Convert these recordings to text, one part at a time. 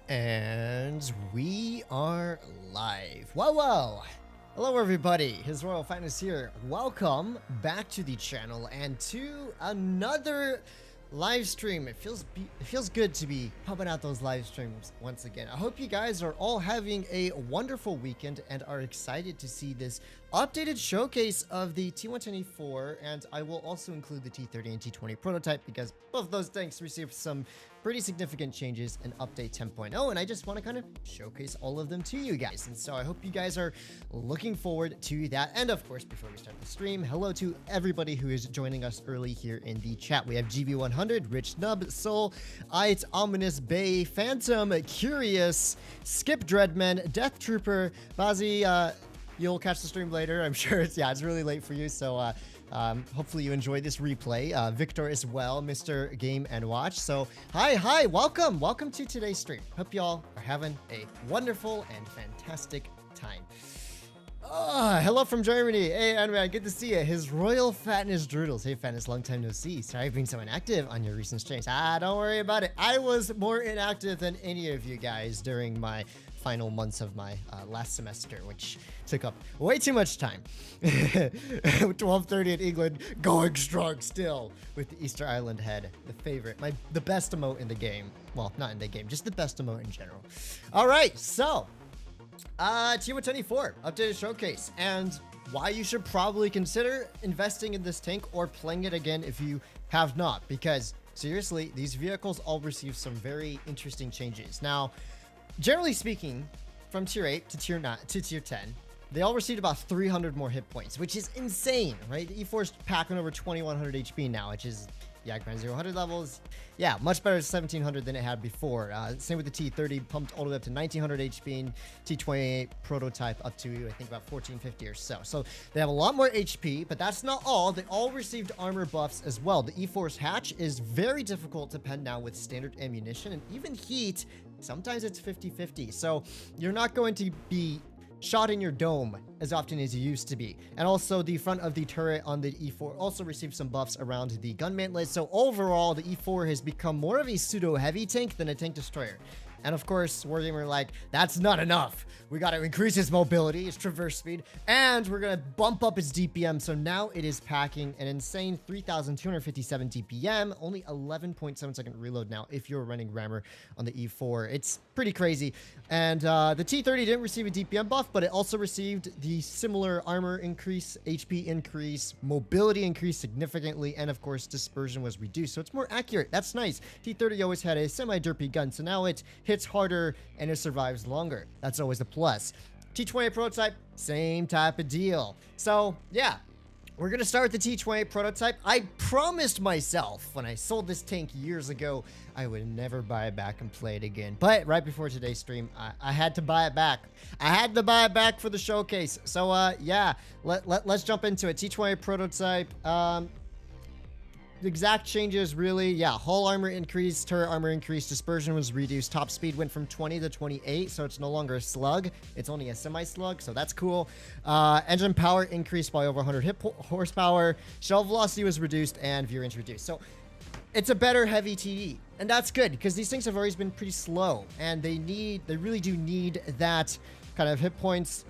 And we are live. Whoa. Hello everybody, HisRoyalFatness here. Welcome back to the channel and to another live stream. It feels good to be pumping out those live streams once again. I hope you guys are all having a wonderful weekend and are excited to see this updated showcase of the T110E4, and I will also include the T30 and T20 prototype because both of those tanks received some pretty significant changes in update 10.0, and I just want to kind of showcase all of them to you guys. And so I hope you guys are looking forward to that. And of course, before we start the stream, hello to everybody who is joining us early here in the chat. We have GB100, Rich Nub, Soul, It, Ominous Bay, Phantom, Curious, Skip Dreadman, Death Trooper, Bazi. You'll catch the stream later. I'm sure it's really late for you. So hopefully you enjoy this replay. Victor as well, Mr. Game and Watch. So hi, welcome to today's stream. Hope y'all are having a wonderful and fantastic time. Hello from Germany. Hey, Anman, good to see you. HisRoyalFatness Droodles. Hey, Fatness, long time no see. Sorry for being so inactive on your recent streams. Don't worry about it. I was more inactive than any of you guys during my final months of my last semester, which took up way too much time. 12:30 in England, going strong still with the Easter Island head, the favorite, the best emote in the game. Well, not in the game, just the best emote in general. All right, so T110E4 updated showcase, and why you should probably consider investing in this tank or playing it again if you have not, because seriously, these vehicles all received some very interesting changes. Now, generally speaking, from tier 8 to tier 9 to tier 10, they all received about 300 more hit points, which is insane, right? The E4's packing over 2100 HP now, which is, Grand 0-100 levels. Yeah, much better 1700 than it had before. Same with the T30, pumped all the way up to 1900 HP, and T28 prototype up to, I think, about 1450 or so. So they have a lot more HP, but that's not all. They all received armor buffs as well. The E4's hatch is very difficult to pen now with standard ammunition, and even heat, sometimes it's 50-50. So you're not going to be shot in your dome as often as you used to be. And also the front of the turret on the E4 also received some buffs around the gun mantlet. So overall, the E4 has become more of a pseudo heavy tank than a tank destroyer. And of course, Wargamer like, that's not enough. We got to increase its mobility, its traverse speed, and we're going to bump up its DPM. So now it is packing an insane 3,257 DPM, only 11.7 second reload now if you're running rammer on the E4. It's pretty crazy. And the T30 didn't receive a DPM buff, but it also received the similar armor increase, HP increase, mobility increase significantly, and of course, dispersion was reduced. So it's more accurate. That's nice. T30 always had a semi-derpy gun, so now it hits harder and it survives longer. That's always a plus. T20 prototype, same type of deal. So yeah, we're gonna start with the T20 prototype. I promised myself when I sold this tank years ago I would never buy it back and play it again, but right before today's stream I had to buy it back. I had to buy it back for the showcase. So yeah, let's jump into it. T20 prototype. The exact changes really, hull armor increased, turret armor increased, dispersion was reduced, top speed went from 20 to 28, so it's no longer a slug, it's only a semi-slug, so that's cool. Engine power increased by over 100 horsepower, shell velocity was reduced, and view range reduced. So it's a better heavy TD, and that's good, because these things have always been pretty slow, and they really do need that kind of hit points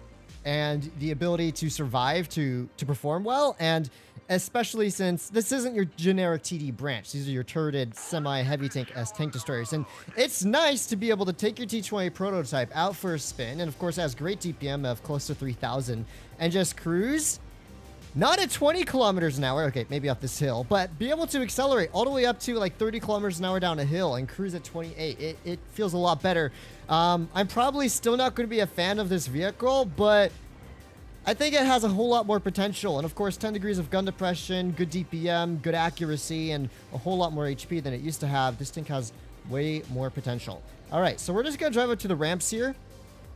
and the ability to survive to perform well, and especially since this isn't your generic TD branch. These are your turreted semi-heavy tank as tank destroyers. And it's nice to be able to take your T20 prototype out for a spin, and of course it has great DPM of close to 3,000, and just cruise, not at 20 kilometers an hour, okay, maybe up this hill, but be able to accelerate all the way up to like 30 kilometers an hour down a hill and cruise at 28. It feels a lot better. I'm probably still not going to be a fan of this vehicle, but I think it has a whole lot more potential, and of course 10 degrees of gun depression, good DPM, good accuracy, and a whole lot more HP than it used to have. This tank has way more potential. All right, so we're just gonna drive up to the ramps here,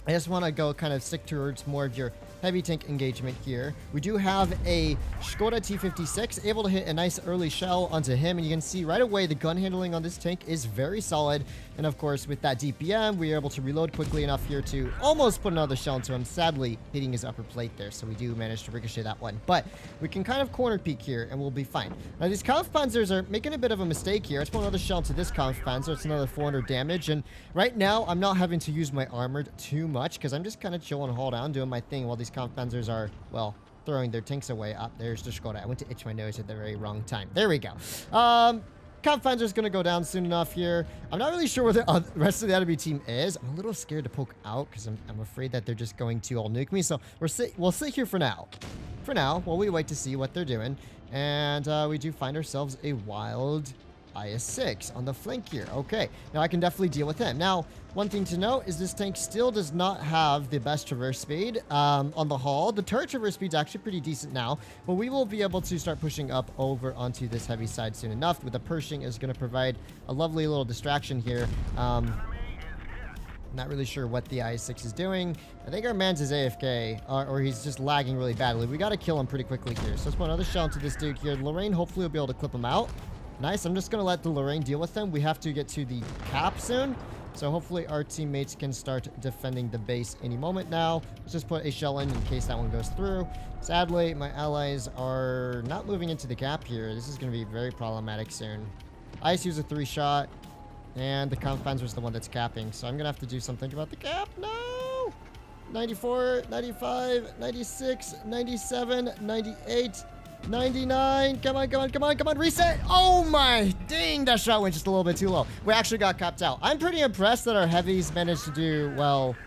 I just want to go kind of stick towards more of your heavy tank engagement here. We do have a Skoda T56 able to hit a nice early shell onto him, and you can see right away the gun handling on this tank is very solid. And of course, with that DPM, we are able to reload quickly enough here to almost put another shell into him, sadly hitting his upper plate there. So we do manage to ricochet that one, but we can kind of corner peek here and we'll be fine. Now these Kampfpanzers are making a bit of a mistake here. Let's put another shell into this Kampfpanzer. It's another 400 damage, and right now I'm not having to use my armored too much because I'm just kind of chilling hold down doing my thing while these Kampfpanzers are, well, throwing their tanks away. Up there's the Skoda. I went to itch my nose at the very wrong time. There we go. Kampfpanzer's gonna go down soon enough here. I'm not really sure where the rest of the enemy team is. I'm a little scared to poke out because I'm afraid that they're just going to all nuke me. So we'll sit here for now. For now, while we wait to see what they're doing. And we do find ourselves a wild IS-6 on the flank here. Okay, now I can definitely deal with him. Now, one thing to note is this tank still does not have the best traverse speed on the hull. The turret traverse speed is actually pretty decent now, but we will be able to start pushing up over onto this heavy side soon enough. With the Pershing is going to provide a lovely little distraction here. Not really sure what the IS-6 is doing. I think our man's is AFK, or he's just lagging really badly. We got to kill him pretty quickly here. So let's put another shell into this dude here. Lorraine hopefully will be able to clip him out. Nice. I'm just going to let the Lorraine deal with them. We have to get to the cap soon. So hopefully our teammates can start defending the base any moment now. Let's just put a shell in case that one goes through. Sadly, my allies are not moving into the cap here. This is going to be very problematic soon. ISU's a 3-shot. And the Kampfpanzer was the one that's capping. So I'm going to have to do something about the cap. No! 94, 95, 96, 97, 98... 99. Come on, come on, come on, come on. Reset. Oh my. Dang, that shot went just a little bit too low. We actually got capped out. I'm pretty impressed that our heavies managed to do, well,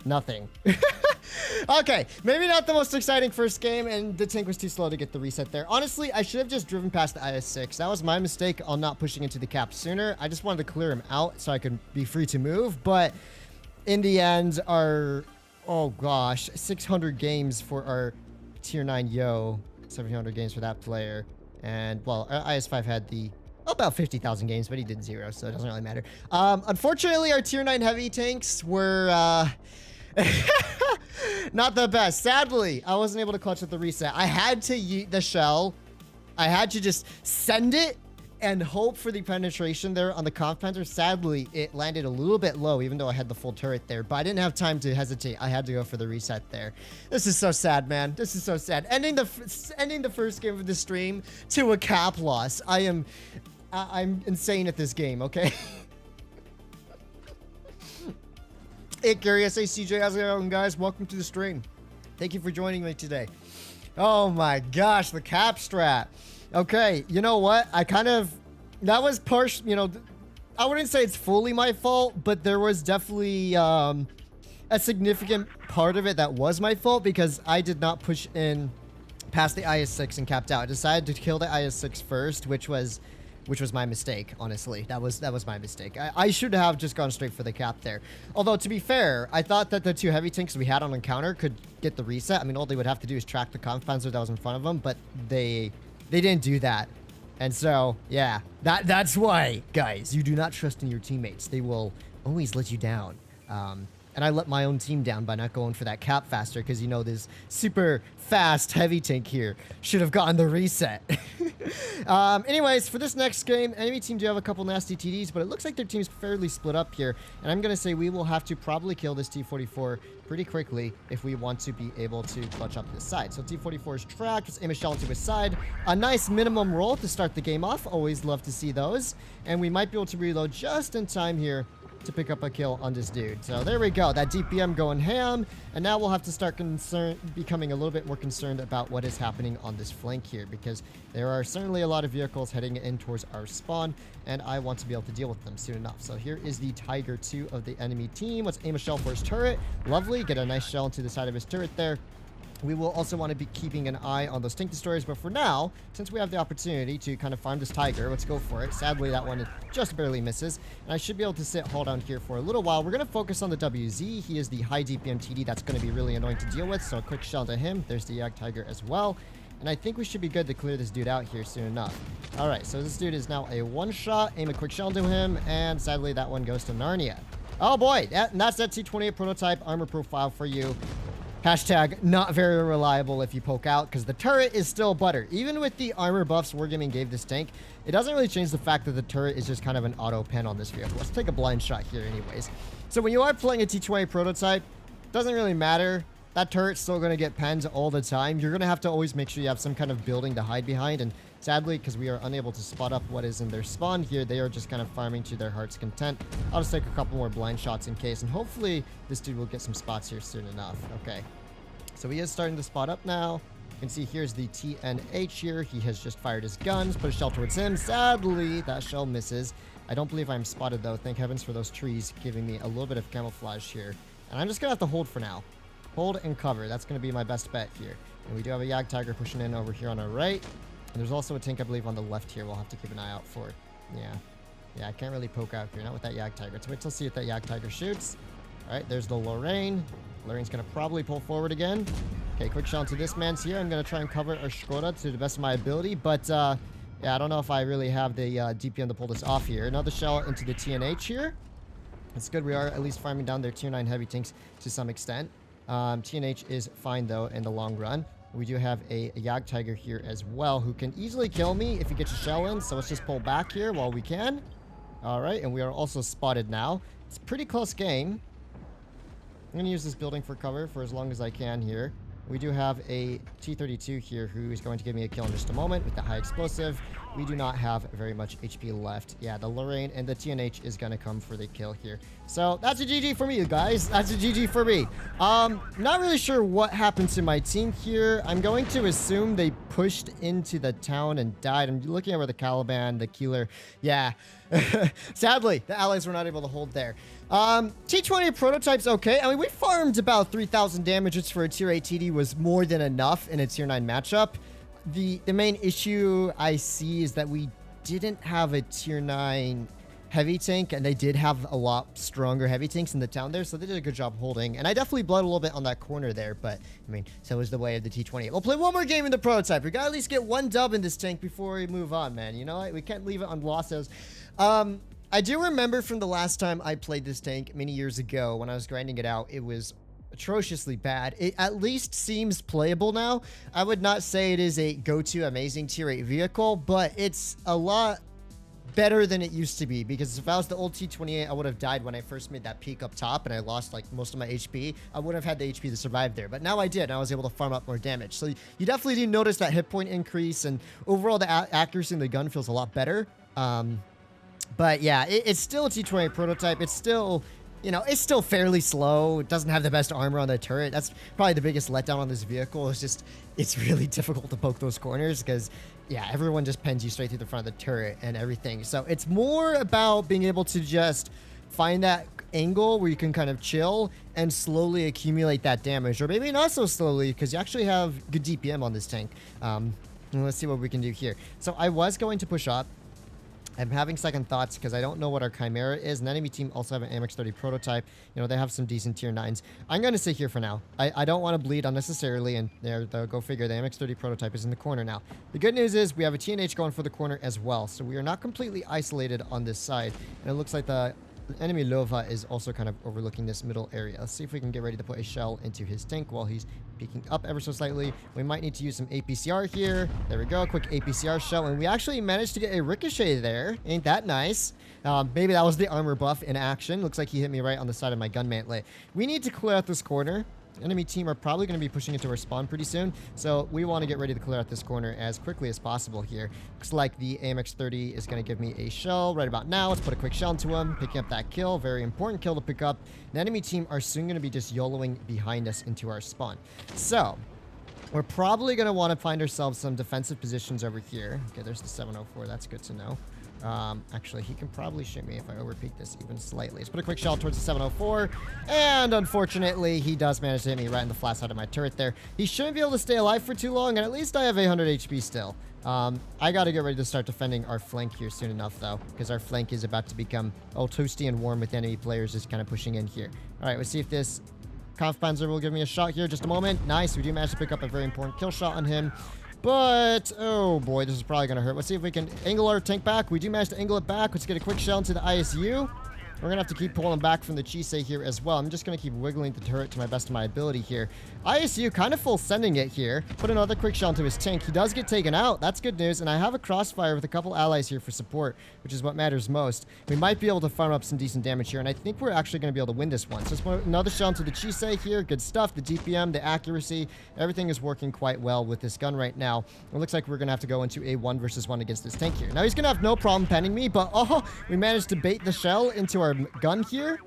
nothing. Okay, maybe not the most exciting first game, and the tank was too slow to get the reset there. Honestly, I should have just driven past the IS-6. That was my mistake on not pushing into the cap sooner. I just wanted to clear him out so I could be free to move, but in the end, our, oh gosh, 600 games for our tier 9 Yo. 700 games for that player. And, well, IS-5 had the about 50,000 games, but he did 0, so it doesn't really matter. Unfortunately, our tier 9 heavy tanks were not the best. Sadly, I wasn't able to clutch at the reset. I had to yeet the shell. I had to just send it and hope for the penetration there on the Kampfpanzer. Sadly, it landed a little bit low, even though I had the full turret there. But I didn't have time to hesitate. I had to go for the reset there. This is so sad, man. This is so sad. Ending the first game of the stream to a cap loss. I'm insane at this game, okay? Hey, Curious. Hey, CJ. How's it going, guys? Welcome to the stream. Thank you for joining me today. Oh, my gosh. The cap strat. Okay, you know what? That was partial, I wouldn't say it's fully my fault, but there was definitely a significant part of it that was my fault because I did not push in past the IS-6 and capped out. I decided to kill the IS-6 first, which was my mistake, honestly. That was my mistake. I should have just gone straight for the cap there. Although, to be fair, I thought that the 2 heavy tanks we had on encounter could get the reset. I mean, all they would have to do is track the Kampfpanzer that was in front of them, but they didn't do that. And so, yeah, that's why, guys, you do not trust in your teammates. They will always let you down. And I let my own team down by not going for that cap faster because, this super fast heavy tank here should have gotten the reset. Anyways, for this next game, enemy team do have a couple nasty TDs, but it looks like their team's fairly split up here. And I'm going to say we will have to probably kill this T-44 pretty quickly if we want to be able to clutch up this side. So T-44 is tracked. Let's aim a shell into his side. A nice minimum roll to start the game off. Always love to see those. And we might be able to reload just in time here to pick up a kill on this dude. So there we go. That DPM going ham. And now we'll have to start becoming a little bit more concerned about what is happening on this flank here, because there are certainly a lot of vehicles heading in towards our spawn, and I want to be able to deal with them soon enough. So here is the Tiger 2 of the enemy team. Let's aim a shell for his turret. Lovely. Get a nice shell into the side of his turret there. We will also want to be keeping an eye on those tank destroyers, but for now, since we have the opportunity to kind of farm this Tiger, let's go for it. Sadly, that one just barely misses, and I should be able to sit hold down here for a little while. We're going to focus on the WZ. He is the high DPM TD. That's going to be really annoying to deal with, so a quick shell to him. There's the Yak Tiger as well, and I think we should be good to clear this dude out here soon enough. All right, so this dude is now a one-shot. Aim a quick shell to him, and sadly, that one goes to Narnia. Oh boy, that's that T28 prototype armor profile for you. Hashtag not very reliable if you poke out, because the turret is still butter. Even with the armor buffs Wargaming gave this tank, it doesn't really change the fact that the turret is just kind of an auto pen on this vehicle. Let's take a blind shot here anyways. So when you are playing a T28 prototype, doesn't really matter. That turret's still going to get pens all the time. You're going to have to always make sure you have some kind of building to hide behind. And sadly, because we are unable to spot up what is in their spawn here, they are just kind of farming to their heart's content. I'll just take a couple more blind shots in case. And hopefully this dude will get some spots here soon enough. Okay. So he is starting to spot up now. You can see here's the TNH here. He has just fired his guns, put a shell towards him. Sadly, that shell misses. I don't believe I'm spotted though. Thank heavens for those trees giving me a little bit of camouflage here. And I'm just going to have to hold for now. Hold and cover. That's going to be my best bet here. And we do have a Yag Tiger pushing in over here on our right. And there's also a tank, I believe, on the left here. We'll have to keep an eye out for. Yeah, I can't really poke out here. Not with that Yag Tiger. Let's wait till see if that Yag Tiger shoots. All right, there's the Lorraine. Lorraine's going to probably pull forward again. Okay, quick shot into this man's here. I'm going to try and cover our Skoda to the best of my ability. But, yeah, I don't know if I really have the DPM to pull this off here. Another shell into the TNH here. It's good. We are at least farming down their tier 9 heavy tanks to some extent. TNH is fine, though, in the long run. We do have a Yag Tiger here as well, who can easily kill me if he gets a shell in. So let's just pull back here while we can. All right, and we are also spotted now. It's a pretty close game. I'm going to use this building for cover for as long as I can here. We do have a T-32 here who is going to give me a kill in just a moment with the high explosive. We do not have very much HP left. Yeah, the Lorraine and the TNH is going to come for the kill here. So that's a GG for me, you guys. That's a GG for me. Not really sure what happened to my team here. I'm going to assume they pushed into the town and died. I'm looking at where the Caliban, the Keeler. Yeah. Sadly, the allies were not able to hold there. T20 prototype's okay. I mean, we farmed about 3,000 damage, which for a tier 8 TD was more than enough in a tier 9 matchup. The main issue I see is that we didn't have a tier 9 heavy tank, and they did have a lot stronger heavy tanks in the town there, so they did a good job holding. And I definitely bled a little bit on that corner there, but I mean, so was the way of the T20. We'll play one more game in the prototype. We gotta at least get one dub in this tank before we move on, man. You know, we can't leave it on losses. I do remember from the last time I played this tank many years ago when I was grinding it out, it was atrociously bad. It at least seems playable now. I would not say it is a go-to amazing tier 8 vehicle, but it's a lot better than it used to be, because if I was the old T28, I would have died when I first made that peak up top and I lost like most of my HP. I wouldn't have had the HP to survive there, but now I did, and I was able to farm up more damage. So you definitely do notice that hit point increase, and overall the accuracy in the gun feels a lot better. But yeah, it's still a T28 prototype. It's still, you know, it's still fairly slow. It doesn't have the best armor on the turret. That's probably the biggest letdown on this vehicle. It's just, it's really difficult to poke those corners because, yeah, everyone just pens you straight through the front of the turret and everything. So it's more about being able to just find that angle where you can kind of chill and slowly accumulate that damage, or maybe not so slowly because you actually have good DPM on this tank. Let's see what we can do here. So I was going to push up. I'm having second thoughts because I don't know what our Chimera is. And the enemy team also have an AMX-30 prototype. You know, they have some decent tier 9s. I'm going to sit here for now. I don't want to bleed unnecessarily. And there, go figure, the AMX-30 prototype is in the corner now. The good news is we have a TNH going for the corner as well. So we are not completely isolated on this side. And it looks like the enemy Lova is also kind of overlooking this middle area. Let's see if we can get ready to put a shell into his tank while he's peeking up ever so slightly. We might need to use some APCR here. There we go, quick APCR shell, and we actually managed to get a ricochet there. Ain't that nice? Maybe that was the armor buff in action. Looks like he hit me right on the side of my gun mantlet. We need to clear out this corner. Enemy team are probably going to be pushing into our spawn pretty soon, so we want to get ready to clear out this corner as quickly as possible here. Looks like the AMX-30 is going to give me a shell right about now. Let's put a quick shell into him, picking up that kill. Very important kill to pick up. The enemy team are soon going to be just YOLOing behind us into our spawn. So we're probably going to want to find ourselves some defensive positions over here. Okay, there's the 704. That's good to know. Actually, he can probably shoot me if I overpeak this even slightly. Let's put a quick shell towards the 704. And unfortunately, he does manage to hit me right in the flat side of my turret there. He shouldn't be able to stay alive for too long, and at least I have 800 HP still. I got to get ready to start defending our flank here soon enough, though, because our flank is about to become all toasty and warm with enemy players just kind of pushing in here. All right, let's see if this Kampfpanzer will give me a shot here. Just a moment. Nice. We do manage to pick up a very important kill shot on him. But, oh boy, this is probably going to hurt. Let's see if we can angle our tank back. We do manage to angle it back. Let's get a quick shell into the ISU. We're going to have to keep pulling back from the Chisei here as well. I'm just going to keep wiggling the turret to my best of my ability here. ISU kind of full sending it here. Put another quick shell into his tank. He does get taken out. That's good news. And I have a crossfire with a couple allies here for support, which is what matters most. We might be able to farm up some decent damage here. And I think we're actually going to be able to win this one. So let's put another shell into the Chisei here. Good stuff. The DPM, the accuracy, everything is working quite well with this gun right now. It looks like we're going to have to go into a 1 versus 1 against this tank here. Now he's going to have no problem penning me, but oh, we managed to bait the shell into our gun here.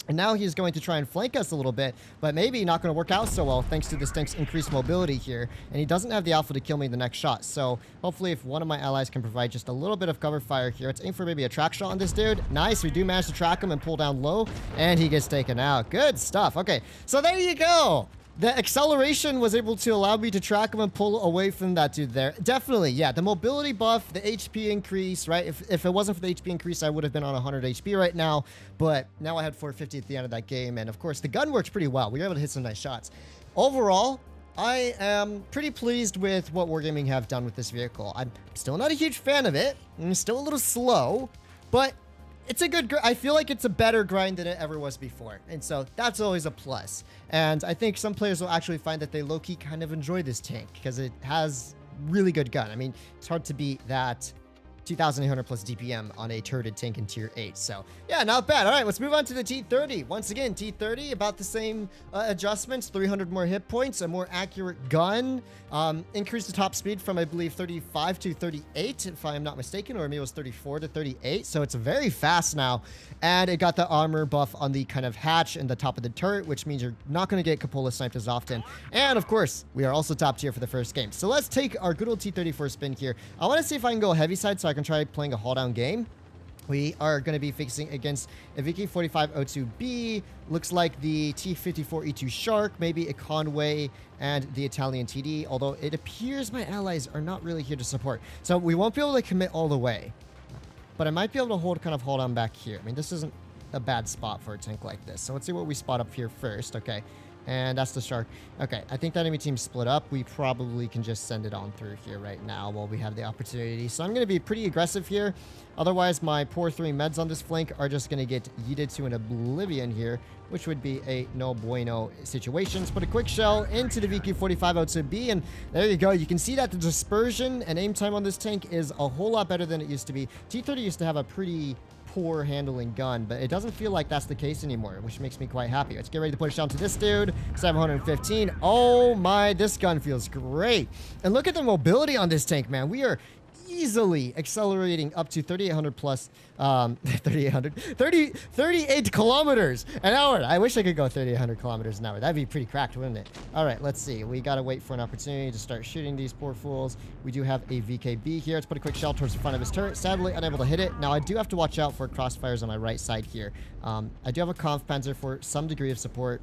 And now he's going to try and flank us a little bit, but maybe not going to work out so well thanks to this tank's increased mobility here. And he doesn't have the alpha to kill me the next shot. So hopefully if one of my allies can provide just a little bit of cover fire here. Let's aim for maybe a track shot on this dude. Nice. We do manage to track him and pull down low, and he gets taken out. Good stuff. Okay, so there you go. The acceleration was able to allow me to track him and pull away from that dude there. Definitely, yeah. The mobility buff, the HP increase, right? If it wasn't for the HP increase, I would have been on 100 HP right now. But now I had 450 at the end of that game. And of course, the gun works pretty well. We were able to hit some nice shots. Overall, I am pretty pleased with what Wargaming have done with this vehicle. I'm still not a huge fan of it. I'm still a little slow, but it's a good, I feel like it's a better grind than it ever was before. And so that's always a plus. And I think some players will actually find that they low-key kind of enjoy this tank because it has really good gun. I mean, it's hard to beat that 2,800 plus DPM on a turreted tank in tier 8. So yeah, not bad. All right, let's move on to the T30. Once again, T30, about the same adjustments, 300 more hit points, a more accurate gun, increased the top speed from, I believe, 35 to 38, if I'm not mistaken, or maybe it was 34 to 38. So it's very fast now. And it got the armor buff on the kind of hatch and the top of the turret, which means you're not going to get cupola sniped as often. And of course, we are also top tier for the first game. So let's take our good old T30 for a spin here. I want to see if I can go heavy side so I can try playing a haul down game. We are going to be facing against a VK4502B, looks like the T54E2 Shark, maybe a Conway, and the Italian TD, although it appears my allies are not really here to support. So we won't be able to commit all the way, but I might be able to hold on back here. I mean, this isn't a bad spot for a tank like this. So let's see what we spot up here first. Okay. And that's the Shark. Okay, I think that enemy team split up. We probably can just send it on through here right now while we have the opportunity. So I'm going to be pretty aggressive here. Otherwise, my poor 3 meds on this flank are just going to get yeeted to an oblivion here, which would be a no bueno situation. Let's put a quick shell into the VQ4502B, and there you go. You can see that the dispersion and aim time on this tank is a whole lot better than it used to be. T30 used to have a pretty poor handling gun, but it doesn't feel like that's the case anymore, which makes me quite happy. Let's get ready to push down to this dude. 715. Oh my, this gun feels great. And look at the mobility on this tank, man. We are easily accelerating up to 3,800 plus, 38 kilometers an hour. I wish I could go 3,800 kilometers an hour. That'd be pretty cracked, wouldn't it? All right, let's see. We got to wait for an opportunity to start shooting these poor fools. We do have a VKB here. Let's put a quick shell towards the front of his turret. Sadly, unable to hit it. Now, I do have to watch out for crossfires on my right side here. I do have a Conf Panzer for some degree of support.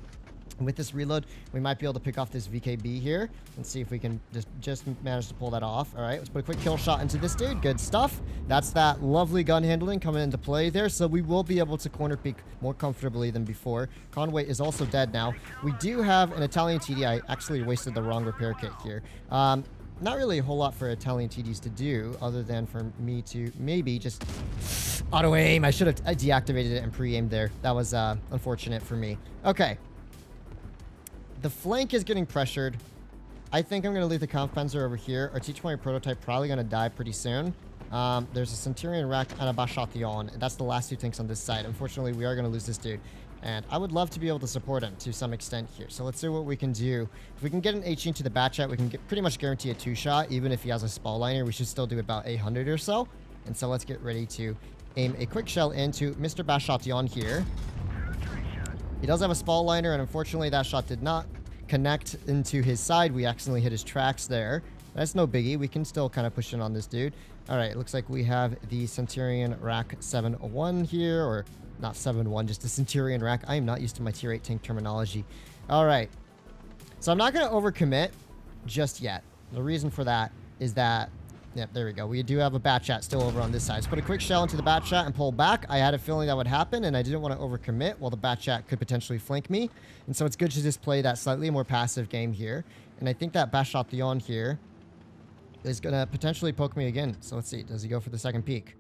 With this reload, we might be able to pick off this VKB here and see if we can just manage to pull that off. All right, let's put a quick kill shot into this dude. Good stuff. That's that lovely gun handling coming into play there, so we will be able to corner peek more comfortably than before. Conway is also dead now. We do have an Italian TD. I actually wasted the wrong repair kit here. Not really a whole lot for Italian TDs to do other than for me to maybe just auto aim. I should have deactivated it and pre-aimed there. That was unfortunate for me. Okay. The flank is getting pressured. I think I'm going to leave the Conf Panzer over here. Our T20 prototype probably going to die pretty soon. There's a Centurion Rack and a Bashation. That's the last 2 tanks on this side. Unfortunately, we are going to lose this dude. And I would love to be able to support him to some extent here. So let's see what we can do. If we can get an HE into the bat chat, we can pretty much guarantee a 2-shot. Even if he has a spall liner, we should still do about 800 or so. And so let's get ready to aim a quick shell into Mr. Bashation here. He does have a spall liner, and unfortunately that shot did not connect into his side. We accidentally hit his tracks there. That's no biggie. We can still kind of push in on this dude. All right, it looks like we have the Centurion Rack 7-1 here, or not 7-1, just the Centurion Rack. I am not used to my tier 8 tank terminology. All right. So I'm not going to overcommit just yet. The reason for that is that yep, there we go. We do have a bat chat still over on this side. Let's put a quick shell into the bat chat and pull back. I had a feeling that would happen, and I didn't want to overcommit while the bat chat could potentially flank me. And so it's good to just play that slightly more passive game here. And I think that Bashation here is going to potentially poke me again. So let's see. Does he go for the second peek?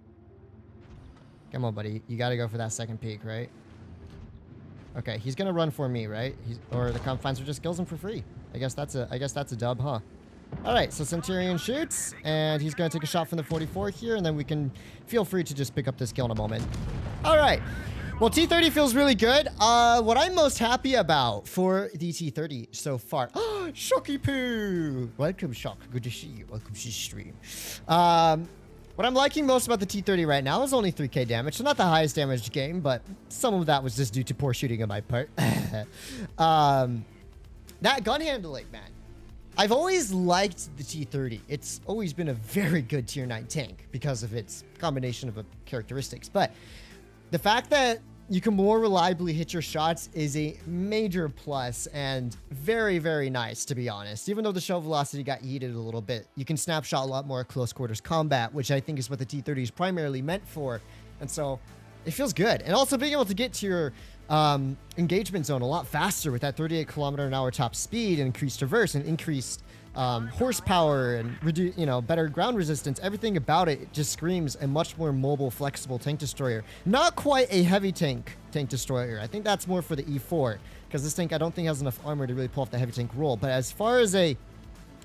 Come on, buddy. You got to go for that second peak, right? Okay, he's going to run for me, right? Or the Confinesor just kills him for free. I guess that's a dub, huh? All right, so Centurion shoots, and he's going to take a shot from the 44 here, and then we can feel free to just pick up this kill in a moment. All right. Well, T30 feels really good. What I'm most happy about for the T30 so far... Shocky Poo! Welcome, Shock. Good to see you. Welcome to the stream. What I'm liking most about the T30 right now is only 3k damage. So not the highest damage game, but some of that was just due to poor shooting on my part. That gun handling, man. I've always liked the T30. It's always been a very good tier 9 tank because of its combination of characteristics. But the fact that you can more reliably hit your shots is a major plus and very, very nice, to be honest. Even though the shell velocity got yeeted a little bit, you can snapshot a lot more close quarters combat, which I think is what the T30 is primarily meant for. And so it feels good. And also being able to get to your engagement zone a lot faster with that 38 km/h top speed and increased traverse and increased horsepower and better ground resistance. Everything about it just screams a much more mobile, flexible tank destroyer. Not quite a heavy tank destroyer. I think that's more for the E4 because this tank I don't think has enough armor to really pull off the heavy tank role. But as far as a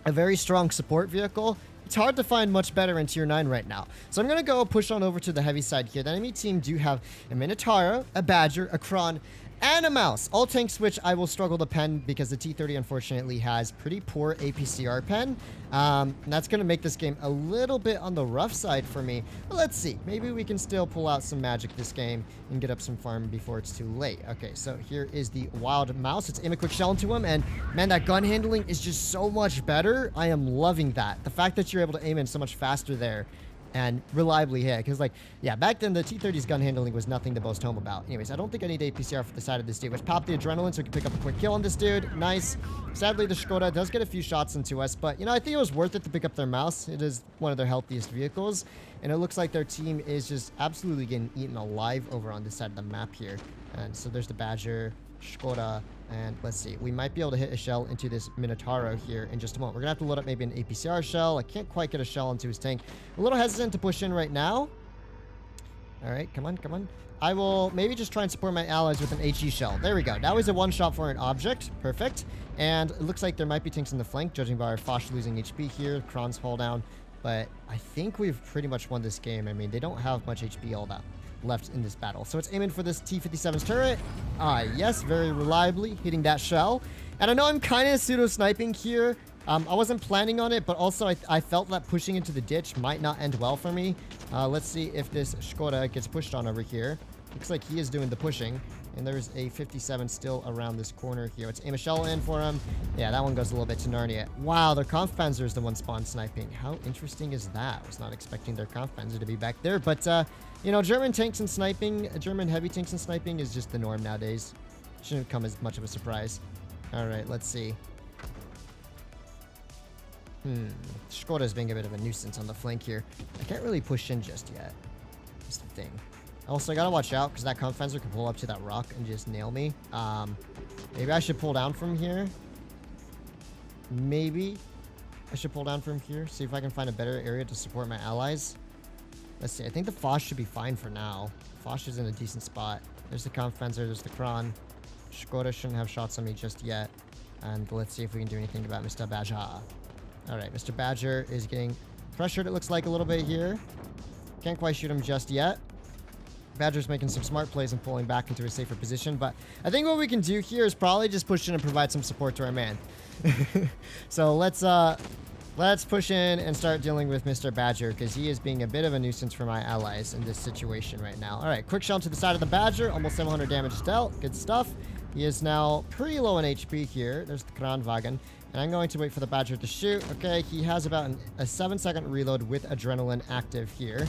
very strong support vehicle, it's hard to find much better in tier 9 right now. So I'm going to go push on over to the heavy side here. The enemy team do have a Minotauro, a Badger, a Kron, and a Mouse. All tanks which I will struggle to pen because the T30 unfortunately has pretty poor APCR pen. And that's going to make this game a little bit on the rough side for me. But let's see. Maybe we can still pull out some magic this game and get up some farm before it's too late. Okay, so here is the Wild Mouse. Let's aim a quick shell into him. And man, that gun handling is just so much better. I am loving that. The fact that you're able to aim in so much faster there and reliably hit. Because, back then, the T30's gun handling was nothing to boast home about. Anyways, I don't think I need APCR for the side of this dude. Let's pop the adrenaline so we can pick up a quick kill on this dude. Nice. Sadly, the Skoda does get a few shots into us, but, I think it was worth it to pick up their Mouse. It is one of their healthiest vehicles, and it looks like their team is just absolutely getting eaten alive over on this side of the map here. And so there's the Badger, Skoda, and let's see. We might be able to hit a shell into this Minotauro here in just a moment. We're going to have to load up maybe an APCR shell. I can't quite get a shell into his tank. A little hesitant to push in right now. All right, come on, come on. I will maybe just try and support my allies with an HE shell. There we go. Now he's a one-shot for an object. Perfect. And it looks like there might be tanks in the flank, judging by our Foch losing HP here. Kron's fall down. But I think we've pretty much won this game. I mean, they don't have much HP all that left in this battle. So it's aiming for this T-57's turret. Yes, very reliably hitting that shell. And I know I'm kind of pseudo-sniping here. I wasn't planning on it, but also I felt that pushing into the ditch might not end well for me. Let's see if this Skoda gets pushed on over here. Looks like he is doing the pushing. And there's a 57 still around this corner here. Let's aim a shell in for him. Yeah, that one goes a little bit to Narnia. Wow, their Kampfpanzer is the one spawn sniping. How interesting is that? I was not expecting their Kampfpanzer to be back there. But, German tanks and sniping, German heavy tanks and sniping is just the norm nowadays. Shouldn't come as much of a surprise. All right, let's see. Skoda's being a bit of a nuisance on the flank here. I can't really push in just yet. That's the thing. Also, I gotta watch out because that Kampfpanzer can pull up to that rock and just nail me. Maybe I should pull down from here. Maybe I should pull down from here. See if I can find a better area to support my allies. Let's see. I think the Foch should be fine for now. Foch is in a decent spot. There's the Kampfpanzer. There's the Kron. Skoda shouldn't have shots on me just yet. And let's see if we can do anything about Mr. Badger. All right, Mr. Badger is getting pressured, it looks like, a little bit here. Can't quite shoot him just yet. Badger's making some smart plays and pulling back into a safer position, but I think what we can do here is probably just push in and provide some support to our man. So let's push in and start dealing with Mr. Badger because he is being a bit of a nuisance for my allies in this situation right now. All right, quick shell to the side of the Badger, almost 700 damage dealt. Good stuff. He is now pretty low in HP here. There's the Kranwagen. And I'm going to wait for the Badger to shoot. Okay, he has about a 7-second reload with adrenaline active here.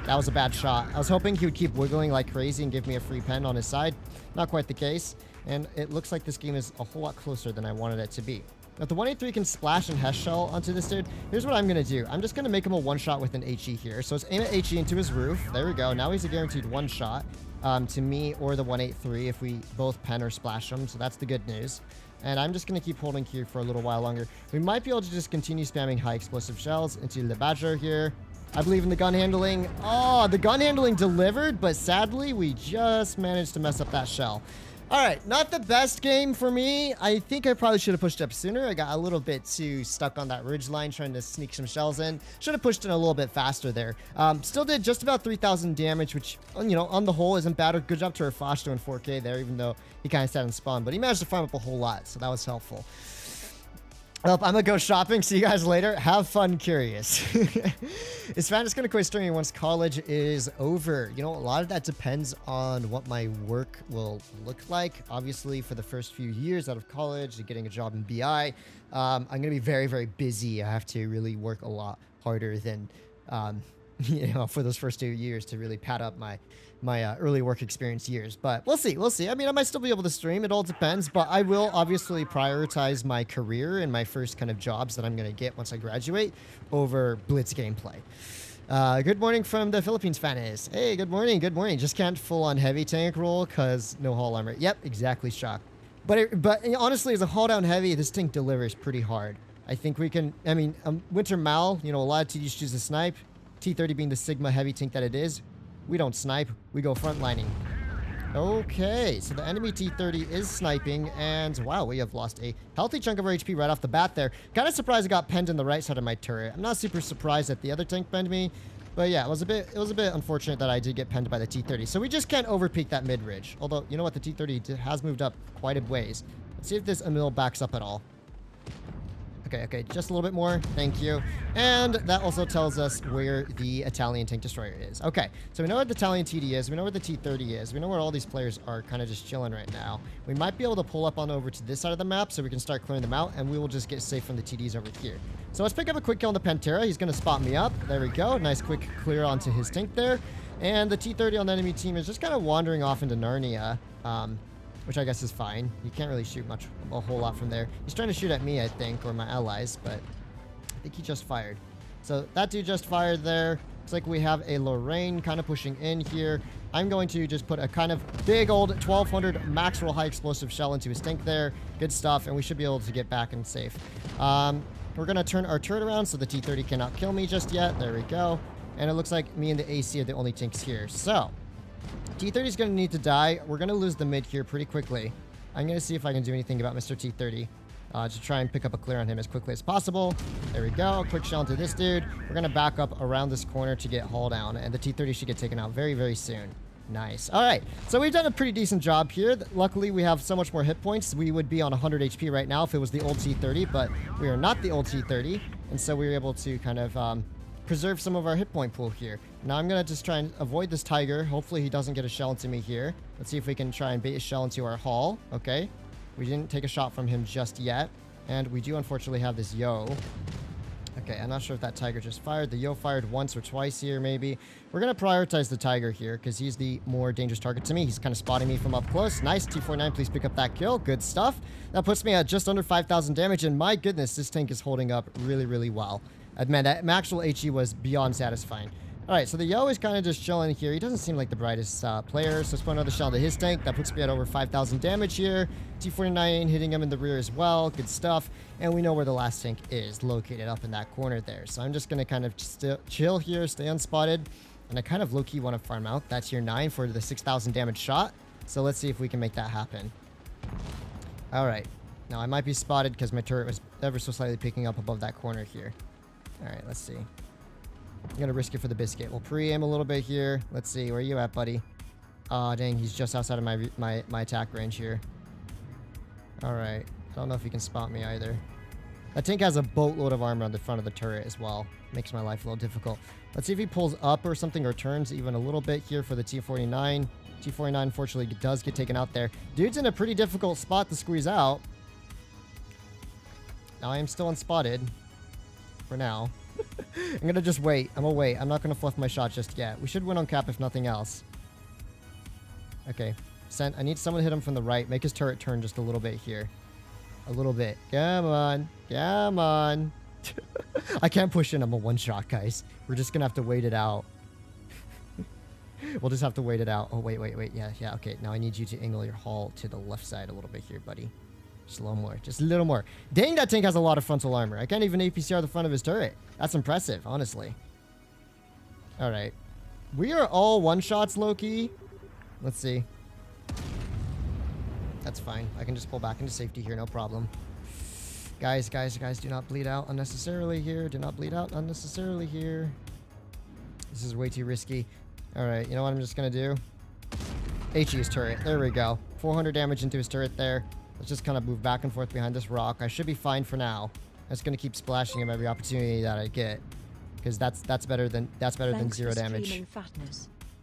That was a bad shot. I was hoping he would keep wiggling like crazy and give me a free pen on his side. Not quite the case. And it looks like this game is a whole lot closer than I wanted it to be. Now, if the 183 can splash and HES shell onto this dude, here's what I'm going to do. I'm just going to make him a one-shot with an HE here. So let's aim at HE into his roof. There we go. Now he's a guaranteed one-shot to me or the 183 if we both pen or splash him. So that's the good news. And I'm just going to keep holding here for a little while longer. We might be able to just continue spamming high explosive shells into the Badger here. I believe in the gun handling. Oh, the gun handling delivered, but sadly, we just managed to mess up that shell. All right, not the best game for me. I think I probably should have pushed up sooner. I got a little bit too stuck on that ridge line trying to sneak some shells in. Should have pushed in a little bit faster there. Still did just about 3,000 damage, which, you know, on the whole isn't bad. Good job to our Fosh doing 4K there, even though he kind of sat in spawn. But he managed to farm up a whole lot, so that was helpful. Well, I'm gonna go shopping. See you guys later. Have fun, curious. Is Fatness gonna quit streaming once college is over? You know, a lot of that depends on what my work will look like. Obviously, for the first few years out of college and getting a job in BI, I'm gonna be very, very busy. I have to really work a lot harder than, you know, for those first 2 years to really pad up my early work experience years. But we'll see. We'll see. I mean, I might still be able to stream. It all depends. But I will obviously prioritize my career and my first kind of jobs that I'm going to get once I graduate over Blitz gameplay. Good morning from the Philippines, Fatness. Hey, good morning. Good morning. Just can't full on heavy tank roll because no hull armor. Yep, exactly, Shock. But honestly, as a hull down heavy, this tank delivers pretty hard. I think we can, I mean, Winter Mal, you know, a lot of TDs choose to snipe. T30 being the Sigma heavy tank that it is. We don't snipe, we go frontlining. Okay, so the enemy T30 is sniping, and wow, we have lost a healthy chunk of our HP right off the bat there. Kind of surprised I got penned in the right side of my turret. I'm not super surprised that the other tank penned me, but yeah, it was a bit unfortunate that I did get penned by the T30. So we just can't overpeak that mid-ridge. Although, you know what, the T30 has moved up quite a ways. Let's see if this Emil backs up at all. Okay, just a little bit more. Thank you. And that also tells us where the Italian tank destroyer is. Okay, so we know where the Italian TD is. We know where the T30 is. We know where all these players are kind of just chilling right now. We might be able to pull up on over to this side of the map so we can start clearing them out, and we will just get safe from the TDs over here. So let's pick up a quick kill on the Pantera. He's going to spot me up. There we go. Nice quick clear onto his tank there. And the T30 on the enemy team is just kind of wandering off into Narnia. Which I guess is fine. You can't really shoot a whole lot from there. He's trying to shoot at me, I think, or my allies, but I think he just fired. So that dude just fired there. Looks like we have a Lorraine kind of pushing in here. I'm going to just put a kind of big old 1200 max roll high explosive shell into his tank there. Good stuff, and we should be able to get back and safe. We're going to turn our turret around so the T30 cannot kill me just yet. There we go. And it looks like me and the AC are the only tanks here. So T30 is going to need to die. We're going to lose the mid here pretty quickly. I'm going to see if I can do anything about Mr. T30 to try and pick up a clear on him as quickly as possible. There we go. Quick shell into this dude. We're going to back up around this corner to get haul down, and the T30 should get taken out very, very soon. Nice. All right. So we've done a pretty decent job here. Luckily, we have so much more hit points. We would be on 100 HP right now if it was the old T30, but we are not the old T30, and so we were able to kind of preserve some of our hit point pool here. Now I'm going to just try and avoid this Tiger. Hopefully he doesn't get a shell into me here. Let's see if we can try and bait a shell into our hull. Okay. We didn't take a shot from him just yet. And we do unfortunately have this Yo. Okay, I'm not sure if that Tiger just fired. The Yo fired once or twice here, maybe. We're going to prioritize the Tiger here because he's the more dangerous target to me. He's kind of spotting me from up close. Nice. T49, please pick up that kill. Good stuff. That puts me at just under 5,000 damage. And my goodness, this tank is holding up really, really well. Man, that actual HE was beyond satisfying. All right, so the Yo is kind of just chilling here. He doesn't seem like the brightest player, so let's put another shell into his tank. That puts me at over 5,000 damage here. T49 hitting him in the rear as well. Good stuff. And we know where the last tank is, located up in that corner there. So I'm just going to kind of chill here, stay unspotted. And I kind of low-key want to farm out that tier 9 for the 6,000 damage shot. So let's see if we can make that happen. All right. Now, I might be spotted because my turret was ever so slightly picking up above that corner here. All right, let's see. I'm going to risk it for the biscuit. We'll pre-aim a little bit here. Let's see. Where are you at, buddy? Aw, dang. He's just outside of my attack range here. All right. I don't know if he can spot me either. That tank has a boatload of armor on the front of the turret as well. Makes my life a little difficult. Let's see if he pulls up or something or turns even a little bit here for the T49. T49, unfortunately, does get taken out there. Dude's in a pretty difficult spot to squeeze out. Now I am still unspotted. For now. I'm going to just wait. I'm going to wait. I'm not going to fluff my shot just yet. We should win on cap if nothing else. Okay. I need someone to hit him from the right. Make his turret turn just a little bit here. A little bit. Come on. Come on. I can't push in. I'm a one-shot, guys. We're just going to have to wait it out. We'll just have to wait it out. Oh, wait. Yeah. Okay. Now I need you to angle your hull to the left side a little bit here, buddy. Just a little more. Just a little more. Dang, that tank has a lot of frontal armor. I can't even APCR the front of his turret. That's impressive, honestly. All right. We are all one-shots, low-key. Let's see. That's fine. I can just pull back into safety here, no problem. Guys, do not bleed out unnecessarily here. Do not bleed out unnecessarily here. This is way too risky. All right, you know what I'm just going to do? HE's turret. There we go. 400 damage into his turret there. Let's just kind of move back and forth behind this rock. I should be fine for now. I'm just going to keep splashing him every opportunity that I get. Because that's better than zero damage.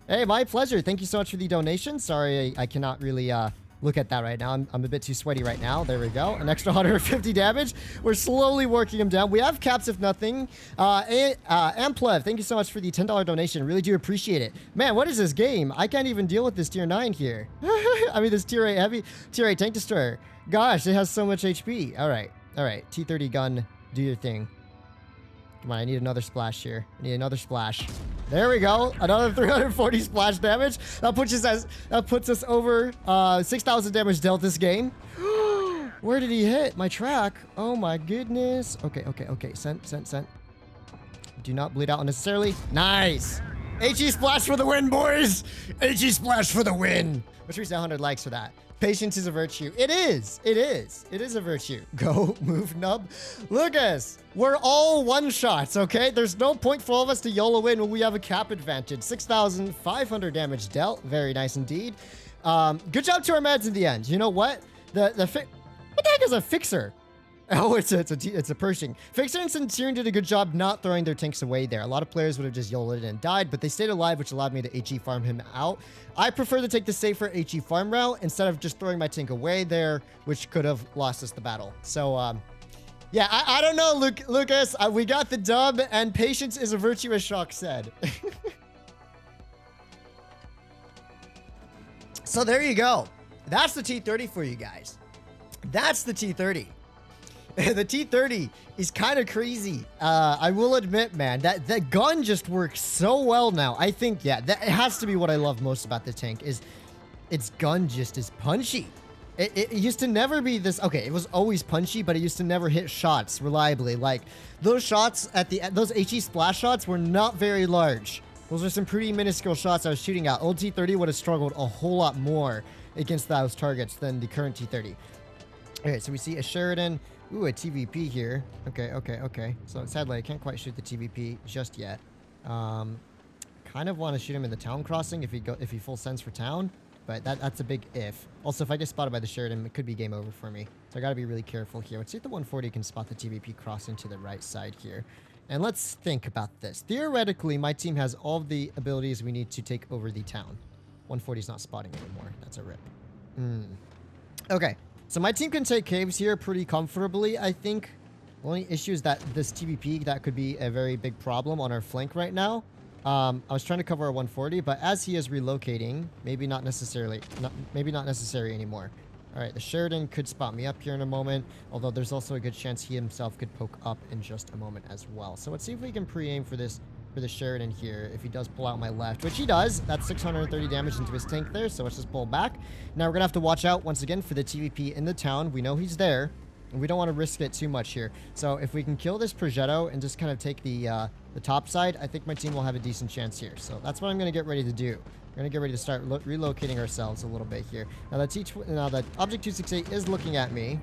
Hey, my pleasure. Thank you so much for the donation. Sorry, I cannot really look at that right now. I'm a bit too sweaty right now. There we go. An extra 150 damage. We're slowly working him down. We have caps if nothing. Amplev, thank you so much for the $10 donation. Really do appreciate it. Man, what is this game? I can't even deal with this tier 9 here. I mean, this tier 8 heavy, tier 8 tank destroyer. Gosh, it has so much HP. All right. T30 gun, do your thing. Come on, I need another splash here. I need another splash. There we go. Another 340 splash damage. That puts us over 6,000 damage dealt this game. Where did he hit? My track. Oh my goodness. Okay. Sent. Do not bleed out unnecessarily. Nice. HE splash for the win, boys. HE splash for the win. Let's reach 100 likes for that. Patience is a virtue. It is. It is a virtue. Go, move, nub. Look at us. We're all one-shots, okay? There's no point for all of us to YOLO win when we have a cap advantage. 6,500 damage dealt. Very nice indeed. Good job to our meds in the end. You know what? What the heck is a fixer? Oh, it's a Pershing. Fixer and Centurion did a good job not throwing their tanks away there. A lot of players would have just YOLO'd and died, but they stayed alive, which allowed me to HE farm him out. I prefer to take the safer HE farm route instead of just throwing my tank away there, which could have lost us the battle. So, yeah, I don't know, Lucas. We got the dub, and patience is a virtue, as Shock said. So there you go. That's the T30 for you guys. That's the T30. The T30 is kind of crazy. I will admit, man, that gun just works so well now. I think, yeah, that it has to be what I love most about the tank is its gun just is punchy. It used to never be this. Okay, it was always punchy, but it used to never hit shots reliably. Like those shots those HE splash shots were not very large. Those are some pretty minuscule shots I was shooting at. Old T30 would have struggled a whole lot more against those targets than the current T30. All right, so we see a Sheridan. Ooh, a TVP here. Okay. So sadly, I can't quite shoot the TVP just yet. Kind of want to shoot him in the town crossing if he full sends for town, but that's a big if. Also, if I get spotted by the Sheridan, it could be game over for me. So I got to be really careful here. Let's see if the 140 can spot the TVP crossing to the right side here. And let's think about this. Theoretically, my team has all of the abilities we need to take over the town. 140 is not spotting anymore. That's a rip. Okay. So my team can take caves here pretty comfortably, I think. The only issue is that this TVP, that could be a very big problem on our flank right now. I was trying to cover our 140, but as he is relocating, maybe not necessary anymore. All right, the Sheridan could spot me up here in a moment, although there's also a good chance he himself could poke up in just a moment as well. So let's see if we can pre-aim for the Sheridan here. If he does pull out my left, which he does, that's 630 damage into his tank there, so let's just pull back. Now we're gonna have to watch out once again for the TVP in the town. We know he's there, and we don't want to risk it too much here. So if we can kill this Progetto and just kind of take the top side, I think my team will have a decent chance here. So that's what I'm gonna get ready to do. We're gonna get ready to start relocating ourselves a little bit here. Now that Object 268 is looking at me.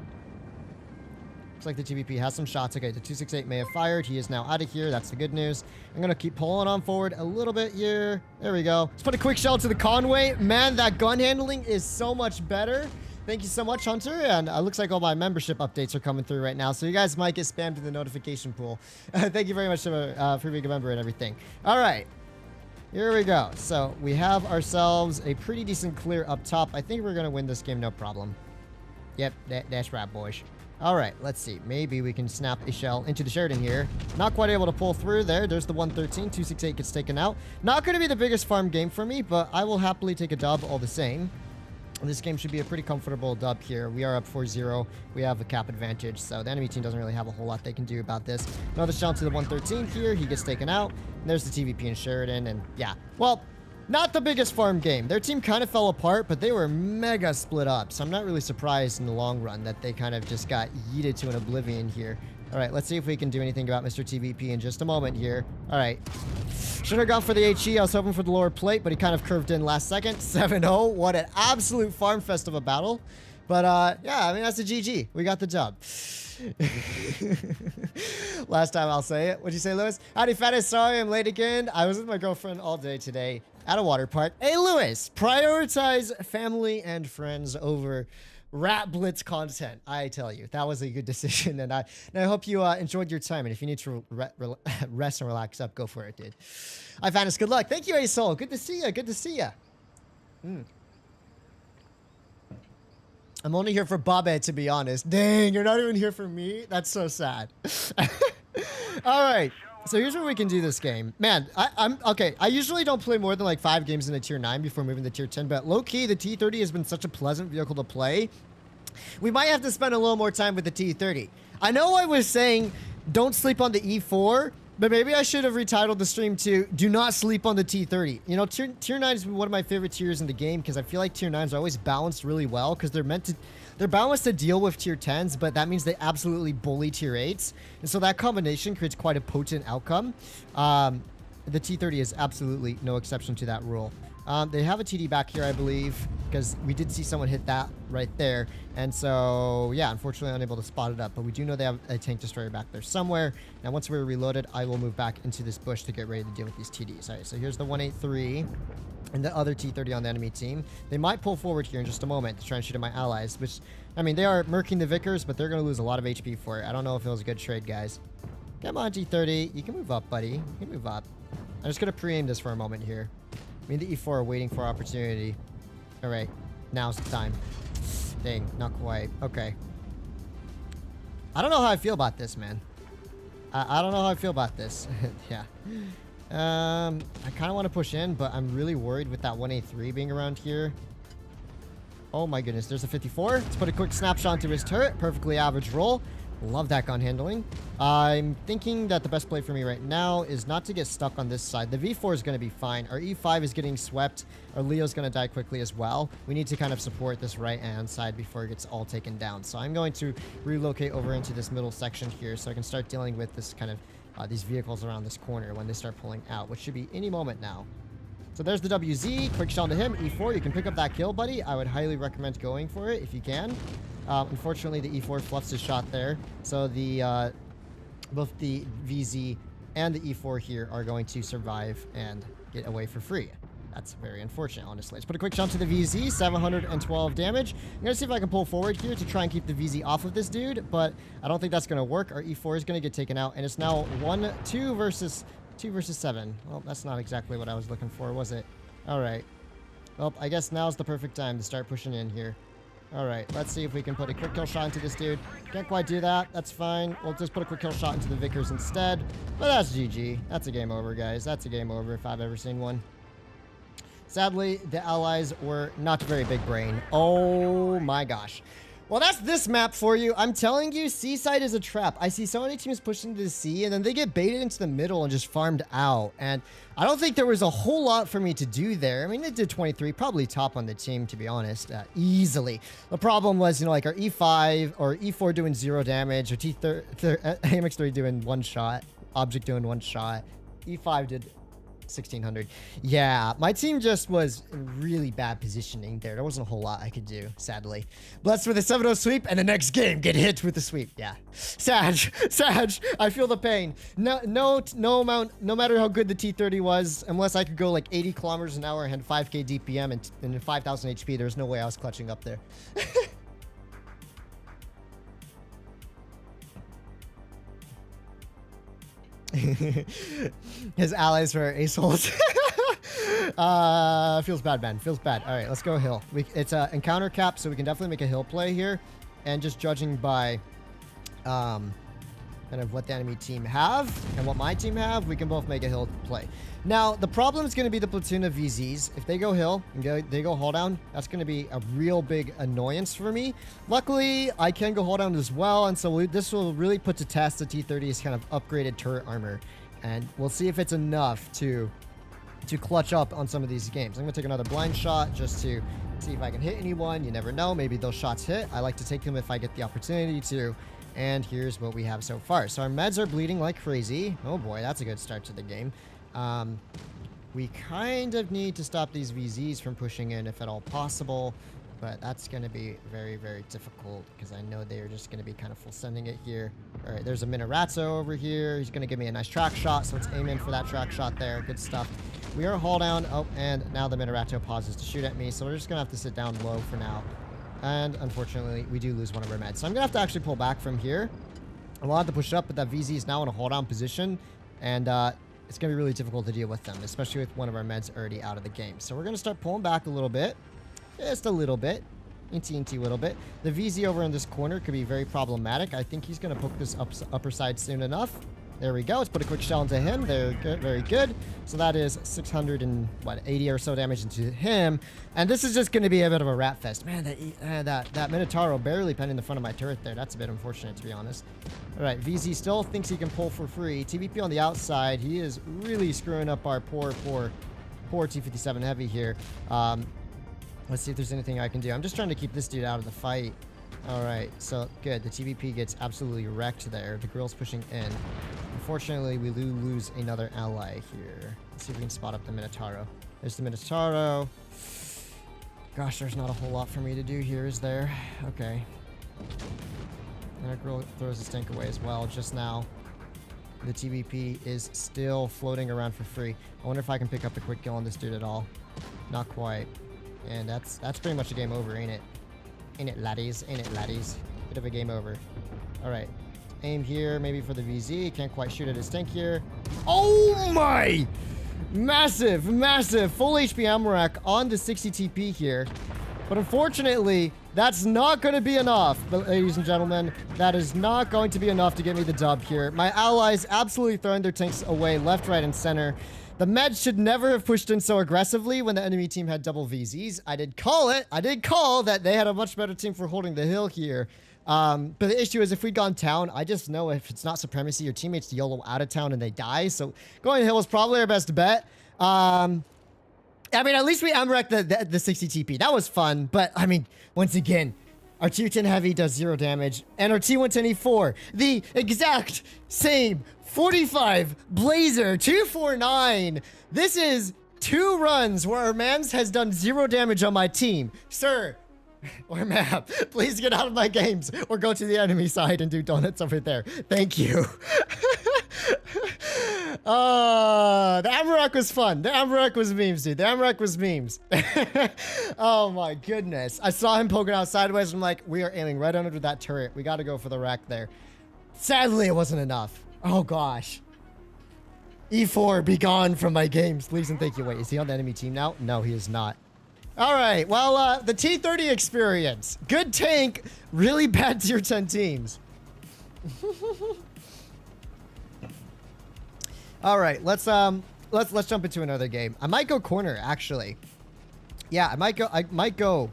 Looks like the TVP has some shots. Okay, the 268 may have fired. He is now out of here. That's the good news. I'm going to keep pulling on forward a little bit here. There we go. Let's put a quick shell to the Conway. Man, that gun handling is so much better. Thank you so much, Hunter. And it looks like all my membership updates are coming through right now. So you guys might get spammed in the notification pool. Thank you very much for being a member and everything. All right. Here we go. So we have ourselves a pretty decent clear up top. I think we're going to win this game, no problem. Yep, that's right, boys. All right, let's see. Maybe we can snap a shell into the Sheridan here. Not quite able to pull through there. There's the 113. 268 gets taken out. Not going to be the biggest farm game for me, but I will happily take a dub all the same. This game should be a pretty comfortable dub here. We are up 4-0. We have a cap advantage, so the enemy team doesn't really have a whole lot they can do about this. Another shell to the 113 here. He gets taken out. And there's the TVP and Sheridan, and yeah. Well, not the biggest farm game. Their team kind of fell apart, but they were mega split up. So I'm not really surprised in the long run that they kind of just got yeeted to an oblivion here. All right, let's see if we can do anything about Mr. TVP in just a moment here. All right. Should have gone for the HE. I was hoping for the lower plate, but he kind of curved in last second. 7-0. What an absolute farm fest of a battle. But yeah, I mean, that's a GG. We got the job. Last time I'll say it. What'd you say, Lewis? Howdy, Fatness. Sorry I'm late again. I was with my girlfriend all day today at a water park. Hey, Lewis, prioritize family and friends over WoT Blitz content. I tell you, that was a good decision, and I hope you enjoyed your time. And if you need to rest and relax up, go for it, dude. Hi, Fatness. Good luck. Thank you, A-Soul. Good to see you. Good to see you. I'm only here for Bobette, to be honest. Dang, you're not even here for me? That's so sad. All right. So here's where we can do this game. Man, I'm okay. I usually don't play more than like 5 games in a tier 9 before moving to tier 10, but low-key, the T30 has been such a pleasant vehicle to play. We might have to spend a little more time with the T30. I know I was saying don't sleep on the E4, but maybe I should have retitled the stream to do not sleep on the T30. You know, tier 9 has been one of my favorite tiers in the game because I feel like tier 9s are always balanced really well because they're balanced to deal with tier 10s, but that means they absolutely bully tier 8s. And so that combination creates quite a potent outcome. The T30 is absolutely no exception to that rule. They have a TD back here, I believe, because we did see someone hit that right there. And so, yeah, unfortunately unable to spot it up. But we do know they have a tank destroyer back there somewhere. Now, once we're reloaded, I will move back into this bush to get ready to deal with these TDs. All right, so here's the 183 and the other T30 on the enemy team. They might pull forward here in just a moment to try and shoot at my allies, which, I mean, they are murking the Vickers, but they're going to lose a lot of HP for it. I don't know if it was a good trade, guys. Come on, T30. You can move up, buddy. You can move up. I'm just going to pre-aim this for a moment here. Me and the E4 are waiting for opportunity. All right, now's the time. Dang, not quite. Okay. I don't know how I feel about this, man. I don't know how I feel about this. Yeah. I kind of want to push in, but I'm really worried with that 183 being around here. Oh my goodness, there's a 54. Let's put a quick snapshot into his turret. Perfectly average roll. Love that gun handling. I'm thinking that the best play for me right now is not to get stuck on this side. The V4 is going to be fine. Our E5 is getting swept. Our Leo's going to die quickly as well. We need to kind of support this right-hand side before it gets all taken down. So I'm going to relocate over into this middle section here so I can start dealing with this kind of these vehicles around this corner when they start pulling out, which should be any moment now. So there's the WZ. Quick shot to him. E4, you can pick up that kill, buddy. I would highly recommend going for it if you can. Unfortunately, the E4 fluffs his shot there. So the both the VZ and the E4 here are going to survive and get away for free. That's very unfortunate, honestly. Let's put a quick shot to the VZ. 712 damage. I'm going to see if I can pull forward here to try and keep the VZ off of this dude, but I don't think that's going to work. Our E4 is going to get taken out, and it's now 2 versus 7. Well, that's not exactly what I was looking for, was it? All right. Well, I guess now's the perfect time to start pushing in here. All right, let's see if we can put a quick kill shot into this dude. Can't quite do that. That's fine. We'll just put a quick kill shot into the Vickers instead. But that's GG. That's a game over, guys. That's a game over if I've ever seen one. Sadly, the allies were not very big brain. Oh my gosh. Well, that's this map for you. I'm telling you, Seaside is a trap. I see so many teams pushing to the sea, and then they get baited into the middle and just farmed out. And I don't think there was a whole lot for me to do there. I mean, it did 23, probably top on the team, to be honest, easily. The problem was, you know, like our E5 or E4 doing 0 damage, or AMX3 doing 1 shot, Object doing 1 shot, E5 did 1600. Yeah, my team just was really bad positioning there. There wasn't a whole lot I could do, sadly. Blessed with a 7-0 sweep, and the next game get hit with the sweep. Yeah, Sag, I feel the pain. No matter how good the T30 was, unless I could go like 80 kilometers an hour and had 5k DPM and 5000 HP, there's no way I was clutching up there. His allies were assholes. Feels bad, man. Feels bad. All right, let's go hill. It's a encounter cap, so we can definitely make a hill play here. And just judging by kind of what the enemy team have and what my team have, we can both make a hill play. Now, the problem is going to be the platoon of VZs. If they go hill and they go hull down, that's going to be a real big annoyance for me. Luckily, I can go hull down as well, and so this will really put to test the T30's kind of upgraded turret armor. And we'll see if it's enough to clutch up on some of these games. I'm going to take another blind shot just to see if I can hit anyone. You never know. Maybe those shots hit. I like to take them if I get the opportunity to. And here's what we have so far. So our meds are bleeding like crazy. Oh boy, that's a good start to the game. We kind of need to stop these VZs from pushing in if at all possible. But that's going to be very, very difficult because I know they are just going to be kind of full sending it here. All right, there's a Minorazzo over here. He's going to give me a nice track shot, so let's aim in for that track shot there. Good stuff. We are hull down. Oh, and now the Minorazzo pauses to shoot at me, so we're just going to have to sit down low for now. And unfortunately, we do lose one of our meds. So I'm going to have to actually pull back from here. I wanted to push up, but that VZ is now in a hold down position. And it's going to be really difficult to deal with them, especially with one of our meds already out of the game. So we're going to start pulling back a little bit. Just a little bit. Inty little bit. The VZ over in this corner could be very problematic. I think he's going to poke this upper side soon enough. There we go. Let's put a quick shell into him. There, good, very good. So that is 680 or so damage into him. And this is just going to be a bit of a rat fest. Man, that Minotauro barely penning the front of my turret there. That's a bit unfortunate, to be honest. All right, VZ still thinks he can pull for free. TVP on the outside. He is really screwing up our poor T57 Heavy here. Let's see if there's anything I can do. I'm just trying to keep this dude out of the fight. All right, so good. The TVP gets absolutely wrecked there. The grill's pushing in. Unfortunately, we lose another ally here. Let's see if we can spot up the Minotauro. There's the Minotauro. Gosh, there's not a whole lot for me to do here, is there? Okay. And our grill throws his tank away as well just now. The TVP is still floating around for free. I wonder if I can pick up a quick kill on this dude at all. Not quite. And that's pretty much a game over, ain't it? Ain't it, laddies? Ain't it, laddies? Bit of a game over. All right. Aim here, maybe for the VZ. Can't quite shoot at his tank here. Oh my! Massive, massive full HP ammo rack on the 60 TP here. But unfortunately, that's not going to be enough, ladies and gentlemen. That is not going to be enough to get me the dub here. My allies absolutely throwing their tanks away left, right, and center. The Meds should never have pushed in so aggressively when the enemy team had double VZs. I did call it. I did call that they had a much better team for holding the hill here. But the issue is if we'd gone town, I just know if it's not supremacy, your teammates YOLO out of town and they die. So going hill is probably our best bet. I mean, at least we M-wrecked the 60 TP. That was fun. But, I mean, once again, our T110 Heavy does 0 damage. And our T110E4, the exact same 45 Blazer 249. This is 2 runs where our mans has done 0 damage on my team. Sir, or ma'am, please get out of my games or go to the enemy side and do donuts over there. Thank you. The Amarak was fun. The Amarak was memes, dude. The Amarak was memes. Oh my goodness. I saw him poking out sideways. I'm like, we are aiming right under that turret. We got to go for the rack there. Sadly, it wasn't enough. Oh gosh. E4, be gone from my games, please and thank you. Wait, is he on the enemy team now? No, he is not. All right, well, the T30 experience. Good tank, really bad tier 10 teams. All right, let's jump into another game. I might go corner, actually. Yeah, I might go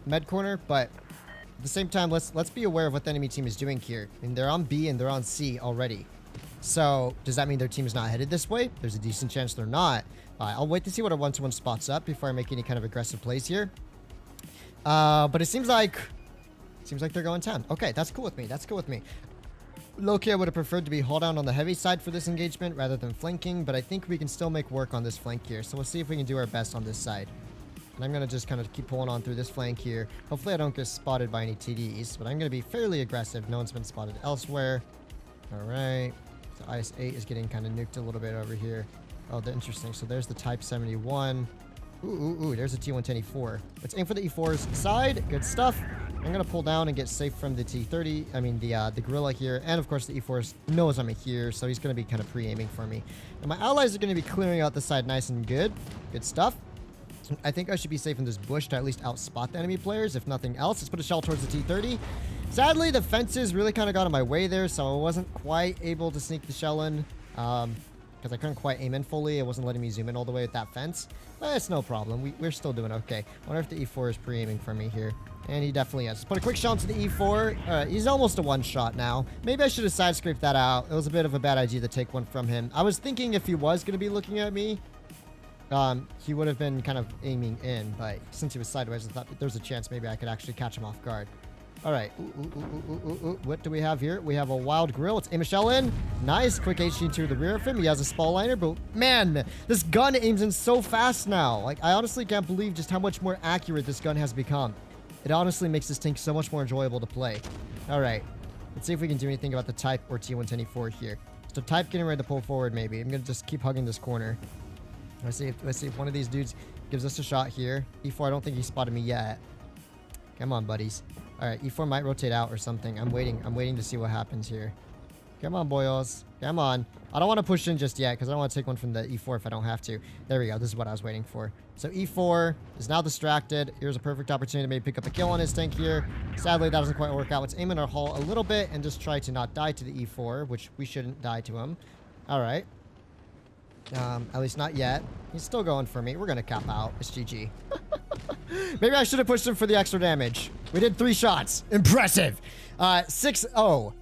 med corner, but at the same time, let's be aware of what the enemy team is doing here. I mean, they're on B and they're on C already. So does that mean their team is not headed this way? There's a decent chance they're not. I'll wait to see what a 1-to-1 spots up before I make any kind of aggressive plays here. But it seems like they're going town. Okay, that's cool with me. That's cool with me. Low-key, I would have preferred to be hold down on the heavy side for this engagement rather than flanking, but I think we can still make work on this flank here. So we'll see if we can do our best on this side. And I'm going to just kind of keep pulling on through this flank here. Hopefully I don't get spotted by any TDs, but I'm going to be fairly aggressive. No one's been spotted elsewhere. All right. So IS-8 is getting kind of nuked a little bit over here. Oh, interesting. So there's the Type 71. Ooh, there's a T110E4. Let's aim for the E4's side. Good stuff. I'm going to pull down and get safe from the T30. I mean, the Gorilla here. And, of course, the E4 knows I'm here, so he's going to be kind of pre-aiming for me. And my allies are going to be clearing out the side nice and good. Good stuff. I think I should be safe in this bush to at least outspot the enemy players, if nothing else. Let's put a shell towards the T30. Sadly, the fences really kind of got in my way there, so I wasn't quite able to sneak the shell in. Because I couldn't quite aim in fully. It wasn't letting me zoom in all the way with that fence. But it's no problem. We're still doing okay. I wonder if the E4 is pre-aiming for me here. And he definitely is. Let's put a quick shot into the E4. He's almost a one-shot now. Maybe I should have side-scraped that out. It was a bit of a bad idea to take one from him. I was thinking if he was going to be looking at me, he would have been kind of aiming in. But since he was sideways, I thought there was a chance maybe I could actually catch him off guard. All right. What do we have here? We have a wild grill. Let's aim a shell in. Nice. Quick HG to the rear of him. He has a spall liner, but man, this gun aims in so fast now. Like, I honestly can't believe just how much more accurate this gun has become. It honestly makes this tank so much more enjoyable to play. All right. Let's see if we can do anything about the type or T110E4 here. So type getting ready to pull forward maybe. I'm going to just keep hugging this corner. Let's see if one of these dudes gives us a shot here. E4, I don't think he spotted me yet. Come on, buddies. All right, E4 might rotate out or something. I'm waiting to see what happens here. Come on, boyos. Come on. I don't want to push in just yet because I don't want to take one from the E4 if I don't have to. There we go. This is what I was waiting for. So E4 is now distracted. Here's a perfect opportunity to maybe pick up a kill on his tank here. Sadly, that doesn't quite work out. Let's aim in our hull a little bit and just try to not die to the E4, which we shouldn't die to him. All right. At least not yet. He's still going for me. We're going to cap out. It's GG. Maybe I should have pushed him for the extra damage. We did 3 shots. Impressive. 6-0.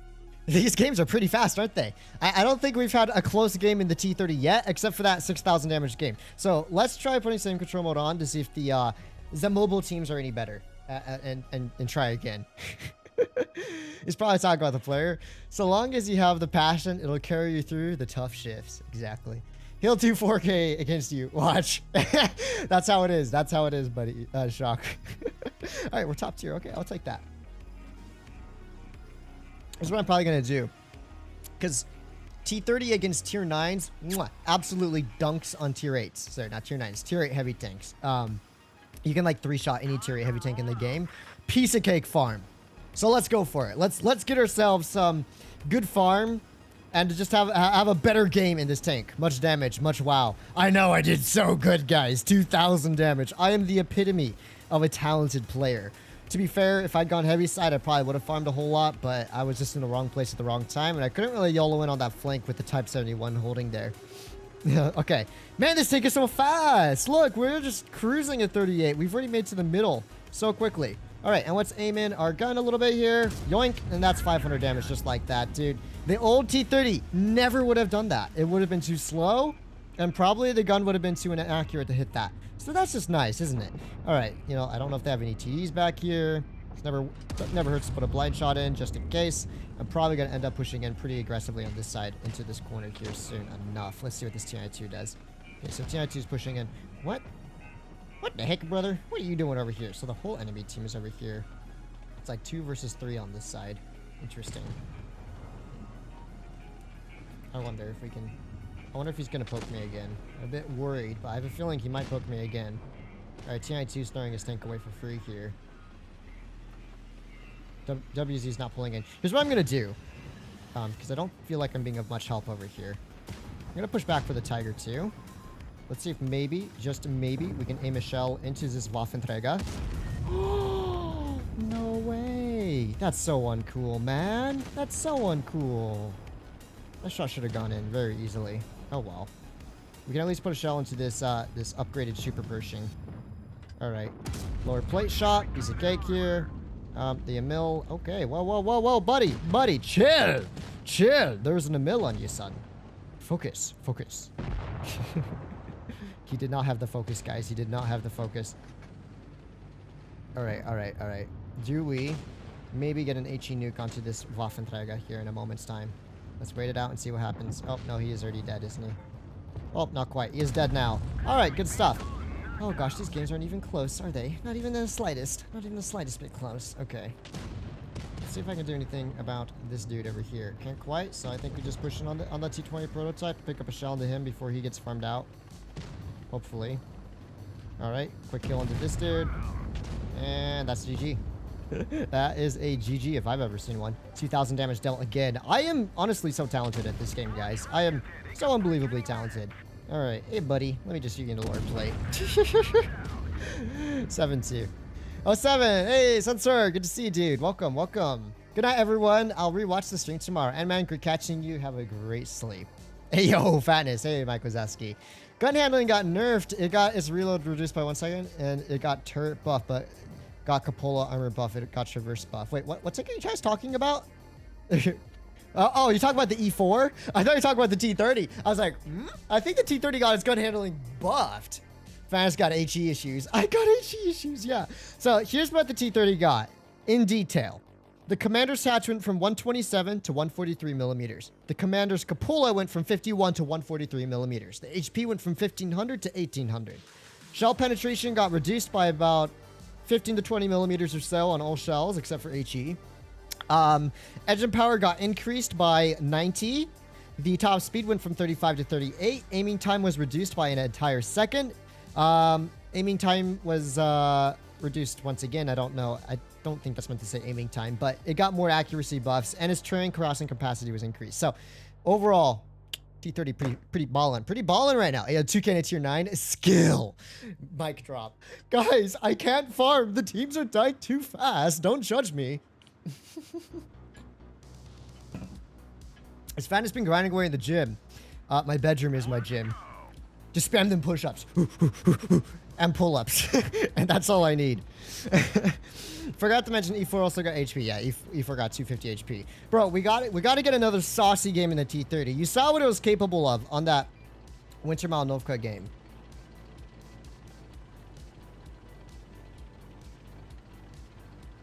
These games are pretty fast, aren't they? I don't think we've had a close game in the T30 yet, except for that 6,000 damage game. So let's try putting same control mode on to see if the mobile teams are any better. And try again. He's probably talking about the player. So long as you have the passion, it'll carry you through the tough shifts. Exactly. He'll do 4K against you. Watch. That's how it is. That's how it is, buddy. Shock. All right, we're top tier. Okay, I'll take that. This is what I'm probably going to do. Because T30 against tier 9s, absolutely dunks on tier 8s. Sorry, not tier 9s. Tier 8 heavy tanks. You can like 3-shot any tier 8 heavy tank in the game. Piece of cake farm. So let's go for it. Let's get ourselves some good farm. And to just have a better game in this tank. Much damage, much wow. I know I did so good, guys. 2,000 damage. I am the epitome of a talented player. To be fair, if I'd gone heavy side, I probably would have farmed a whole lot, but I was just in the wrong place at the wrong time, and I couldn't really YOLO in on that flank with the Type 71 holding there. Okay. Man, this tank is so fast. Look, we're just cruising at 38. We've already made to the middle so quickly. All right, and let's aim in our gun a little bit here. Yoink, and that's 500 damage just like that, dude. The old T30 never would have done that. It would have been too slow, and probably the gun would have been too inaccurate to hit that. So that's just nice, isn't it? All right, you know, I don't know if they have any TEs back here. It never hurts to put a blind shot in just in case. I'm probably going to end up pushing in pretty aggressively on this side into this corner here soon enough. Let's see what this TI2 does. Okay, so TI2 is pushing in. What? What the heck, brother? What are you doing over here? So the whole enemy team is over here. It's like 2 versus 3 on this side. Interesting. I wonder if we can... I wonder if he's going to poke me again. I'm a bit worried, but I have a feeling he might poke me again. Alright, TI2 is throwing his tank away for free here. WZ's not pulling in. Here's what I'm going to do. Because I don't feel like I'm being of much help over here. I'm going to push back for the Tiger too. Let's see if maybe, just maybe, we can aim a shell into this Waffenträger. No way. That's so uncool, man. That's so uncool. That shot should have gone in very easily. Oh, well. We can at least put a shell into this this upgraded Super Pershing. All right. Lower plate shot. Piece of cake here. The Emil. Okay. Whoa, whoa, whoa, whoa, buddy. Buddy, chill. Chill. There's an Emil on you, son. Focus. Focus. He did not have the focus, guys. He did not have the focus. All right, all right, all right. Do we maybe get an HE nuke onto this Waffenträger here in a moment's time? Let's wait it out and see what happens. Oh, no, he is already dead, isn't he? Oh, not quite. He is dead now. All right, good stuff. Oh, gosh, these games aren't even close, are they? Not even the slightest. Not even the slightest bit close. Okay. Let's see if I can do anything about this dude over here. Can't quite, so I think we just push it on the T20 prototype, pick up a shell into him before he gets farmed out. Hopefully. Alright, quick kill into this dude. And that's GG. That is a GG if I've ever seen one. 2,000 damage dealt again. I am honestly so talented at this game, guys. I am so unbelievably talented. Alright, hey buddy. Let me just shoot you into lower plate. 7-2. Oh, 7. Hey, Sensor. Good to see you, dude. Welcome, welcome. Good night, everyone. I'll rewatch the stream tomorrow. And man, good catching you. Have a great sleep. Hey, yo, fatness. Hey, Mike Wazowski. Gun handling got nerfed. It got its reload reduced by 1 second, and it got turret buff, but got Cupola armor buff. It got traverse buff. Wait, what's it you guys talking about? Oh, you're talking about the E4? I thought you were talking about the T30. I was like, I think the T30 got its gun handling buffed. Fans got HE issues. I got HE issues, yeah. So here's what the T30 got in detail. The Commander's hatch went from 127 to 143 millimeters. The Commander's cupola went from 51 to 143 millimeters. The HP went from 1500 to 1800. Shell penetration got reduced by about 15 to 20 millimeters or so on all shells except for HE. Engine power got increased by 90. The top speed went from 35 to 38. Aiming time was reduced by an entire second. Aiming time was reduced once again. I don't know. I don't think that's meant to say aiming time, but it got more accuracy buffs, and his terrain crossing capacity was increased. So overall, T30 pretty ballin'. Pretty ballin' right now. Yeah, 2K tier 9. Skill. Mic drop. Guys, I can't farm. The teams are dying too fast. Don't judge me. His fan has been grinding away in the gym. My bedroom is my gym. Just spam them push-ups. And pull-ups. And that's all I need. Forgot to mention E4 also got HP. Yeah, E4 got 250 HP. Bro, we got to get another saucy game in the T30. You saw what it was capable of on that Winter Malnovka game.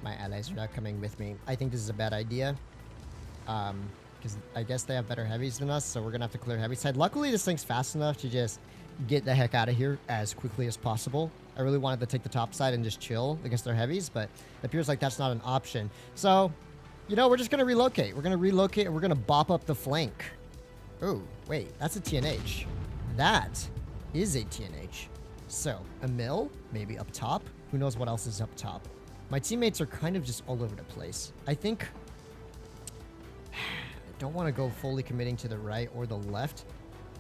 My allies are not coming with me. I think this is a bad idea. Because I guess they have better heavies than us, so we're going to have to clear heavy side. Luckily, this thing's fast enough to just get the heck out of here as quickly as possible. I really wanted to take the top side and just chill against their heavies, but it appears like that's not an option. So, you know, we're just going to relocate. We're going to relocate and we're going to bop up the flank. Oh, wait, that's a TNH. That is a TNH. So, a mill, maybe up top. Who knows what else is up top? My teammates are kind of just all over the place. I think I don't want to go fully committing to the right or the left.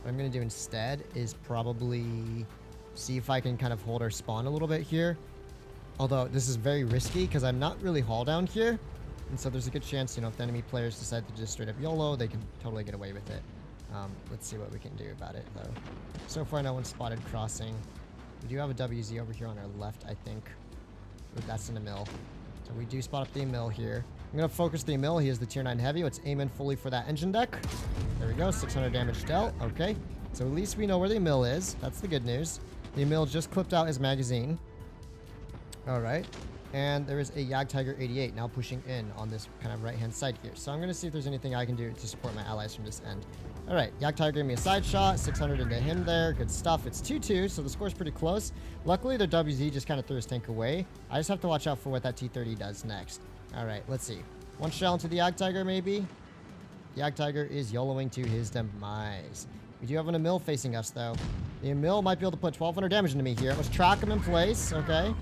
What I'm going to do instead is probably see if I can kind of hold our spawn a little bit here. Although this is very risky because I'm not really haul down here. And so there's a good chance, you know, if the enemy players decide to just straight up YOLO, they can totally get away with it. Let's see what we can do about it, though. So far, no one's spotted crossing. We do have a WZ over here on our left, I think. Ooh, that's in the mill. So we do spot up the mill here. I'm going to focus the mill. He is the tier 9 heavy. Let's aim in fully for that engine deck. There we go. 600 damage dealt. Okay. So at least we know where the mill is. That's the good news. The mill just clipped out his magazine. All right. And there is a Jagdtiger 88 now pushing in on this kind of right-hand side here. So I'm going to see if there's anything I can do to support my allies from this end. All right. Jagdtiger gave me a side shot. 600 into him there. Good stuff. It's 2-2, so the score's pretty close. Luckily, their WZ just kind of threw his tank away. I just have to watch out for what that T30 does next. All right. Let's see. One shell into the Jagdtiger, maybe. The Jagdtiger is YOLOing to his demise. We do have an Emil facing us, though. The Emil might be able to put 1,200 damage into me here. Let's track him in place. Okay.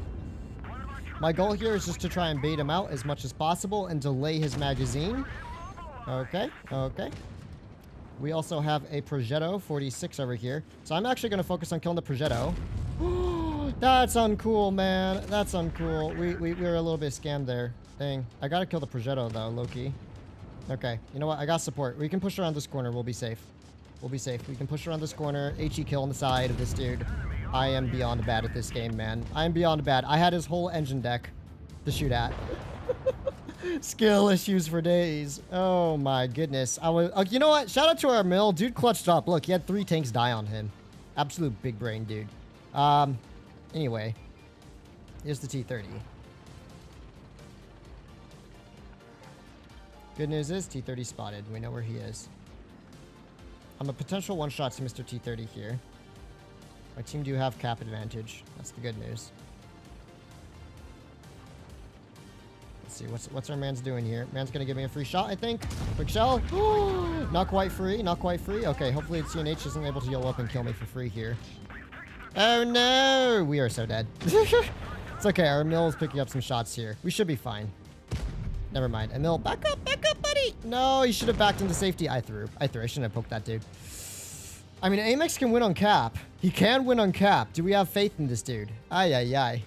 My goal here is just to try and bait him out as much as possible and delay his magazine. Okay, okay. We also have a Progetto 46 over here. So I'm actually going to focus on killing the Progetto. That's uncool, man. That's uncool. We were a little bit scammed there. Dang. I got to kill the Progetto, though, low-key. Okay, you know what? I got support. We can push around this corner. We'll be safe. We'll be safe. We can push around this corner. HE kill on the side of this dude. I am beyond bad at this game, man. I am beyond bad. I had his whole engine deck to shoot at. Skill issues for days. Oh my goodness. I was. You know what? Shout out to our mill. Dude clutched up. Look, he had 3 tanks die on him. Absolute big brain, dude. Anyway. Here's the T30. Good news is T30 spotted. We know where he is. I'm a potential one-shot to Mr. T30 here. My team do have cap advantage. That's the good news. Let's see. What's our man's doing here? Man's going to give me a free shot, I think. Quick shell. Not quite free. Not quite free. Okay, hopefully TNH isn't able to yell up and kill me for free here. Oh, no. We are so dead. It's okay. Our mill is picking up some shots here. We should be fine. Never mind. Emil, back up, buddy. No, he should have backed into safety. I threw. I shouldn't have poked that dude. I mean, Amex can win on cap. He can win on cap. Do we have faith in this dude? Ay, ay, ay.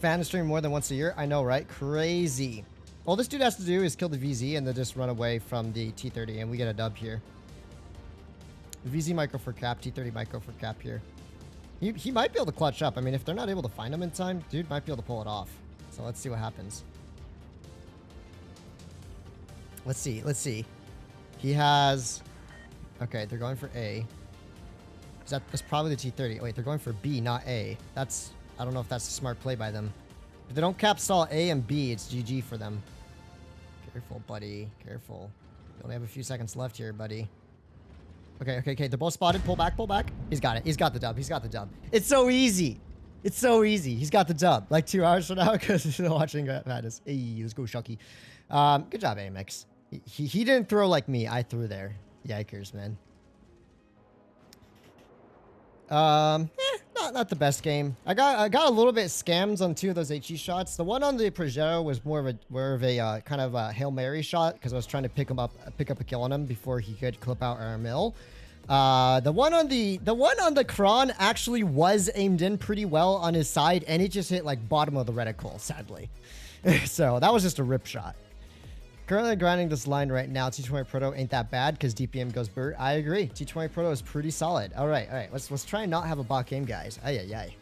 Fan stream more than once a year. I know, right? Crazy. All this dude has to do is kill the VZ and then just run away from the T30 and we get a dub here. VZ micro for cap, T30 micro for cap here. He might be able to clutch up. I mean, if they're not able to find him in time, dude might be able to pull it off. So let's see what happens. Let's see. Let's see. He has... Okay, they're going for A. That's probably the T30. Wait, they're going for B, not A. That's, I don't know if that's a smart play by them. If they don't cap stall A and B, it's GG for them. Careful, buddy. Careful. You only have a few seconds left here, buddy. Okay. They're both spotted. Pull back, pull back. He's got it. He's got the dub. He's got the dub. It's so easy. It's so easy. He's got the dub. Like 2 hours from now because he's still watching Fatness. Hey, let's go, Shucky. Good job, AMX. He didn't throw like me. I threw there. Yikers, man. Not the best game. I got a little bit scammed on 2 of those HE shots. The one on the Peugeot was more of a kind of a Hail Mary shot because I was trying to pick up a kill on him before he could clip out our mill. The one on the Kron actually was aimed in pretty well on his side, and it just hit like bottom of the reticle, sadly. So that was just a rip shot. Currently grinding this line right now. T20 Proto ain't that bad because DPM goes Burt. I agree. T20 Proto is pretty solid. All right. Let's try and not have a bot game, guys. Ay.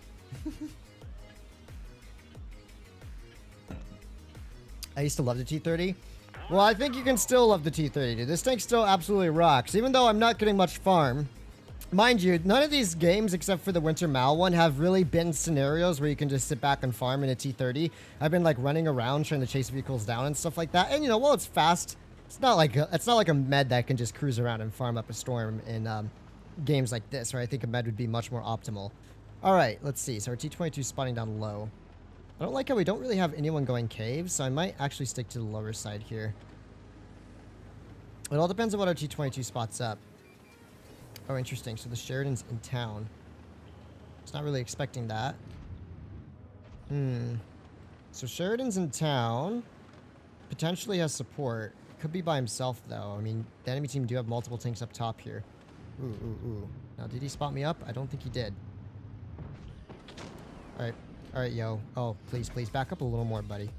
I used to love the T30. Well, I think you can still love the T30, dude. This tank still absolutely rocks, even though I'm not getting much farm. Mind you, none of these games, except for the Winter Mal one, have really been scenarios where you can just sit back and farm in a T30. I've been like running around trying to chase vehicles down and stuff like that. And you know, while it's fast, it's not like a med that can just cruise around and farm up a storm in games like this, where I think a med would be much more optimal. All right, let's see. So our T22 spawning down low. I don't like how we don't really have anyone going caves, so I might actually stick to the lower side here. It all depends on what our T22 spots up. Oh, interesting. So the Sheridan's in town. It's not really expecting that. So Sheridan's in town. Potentially has support. Could be by himself, though. I mean, the enemy team do have multiple tanks up top here. Ooh. Now, did he spot me up? I don't think he did. All right, yo. Oh, please, back up a little more, buddy.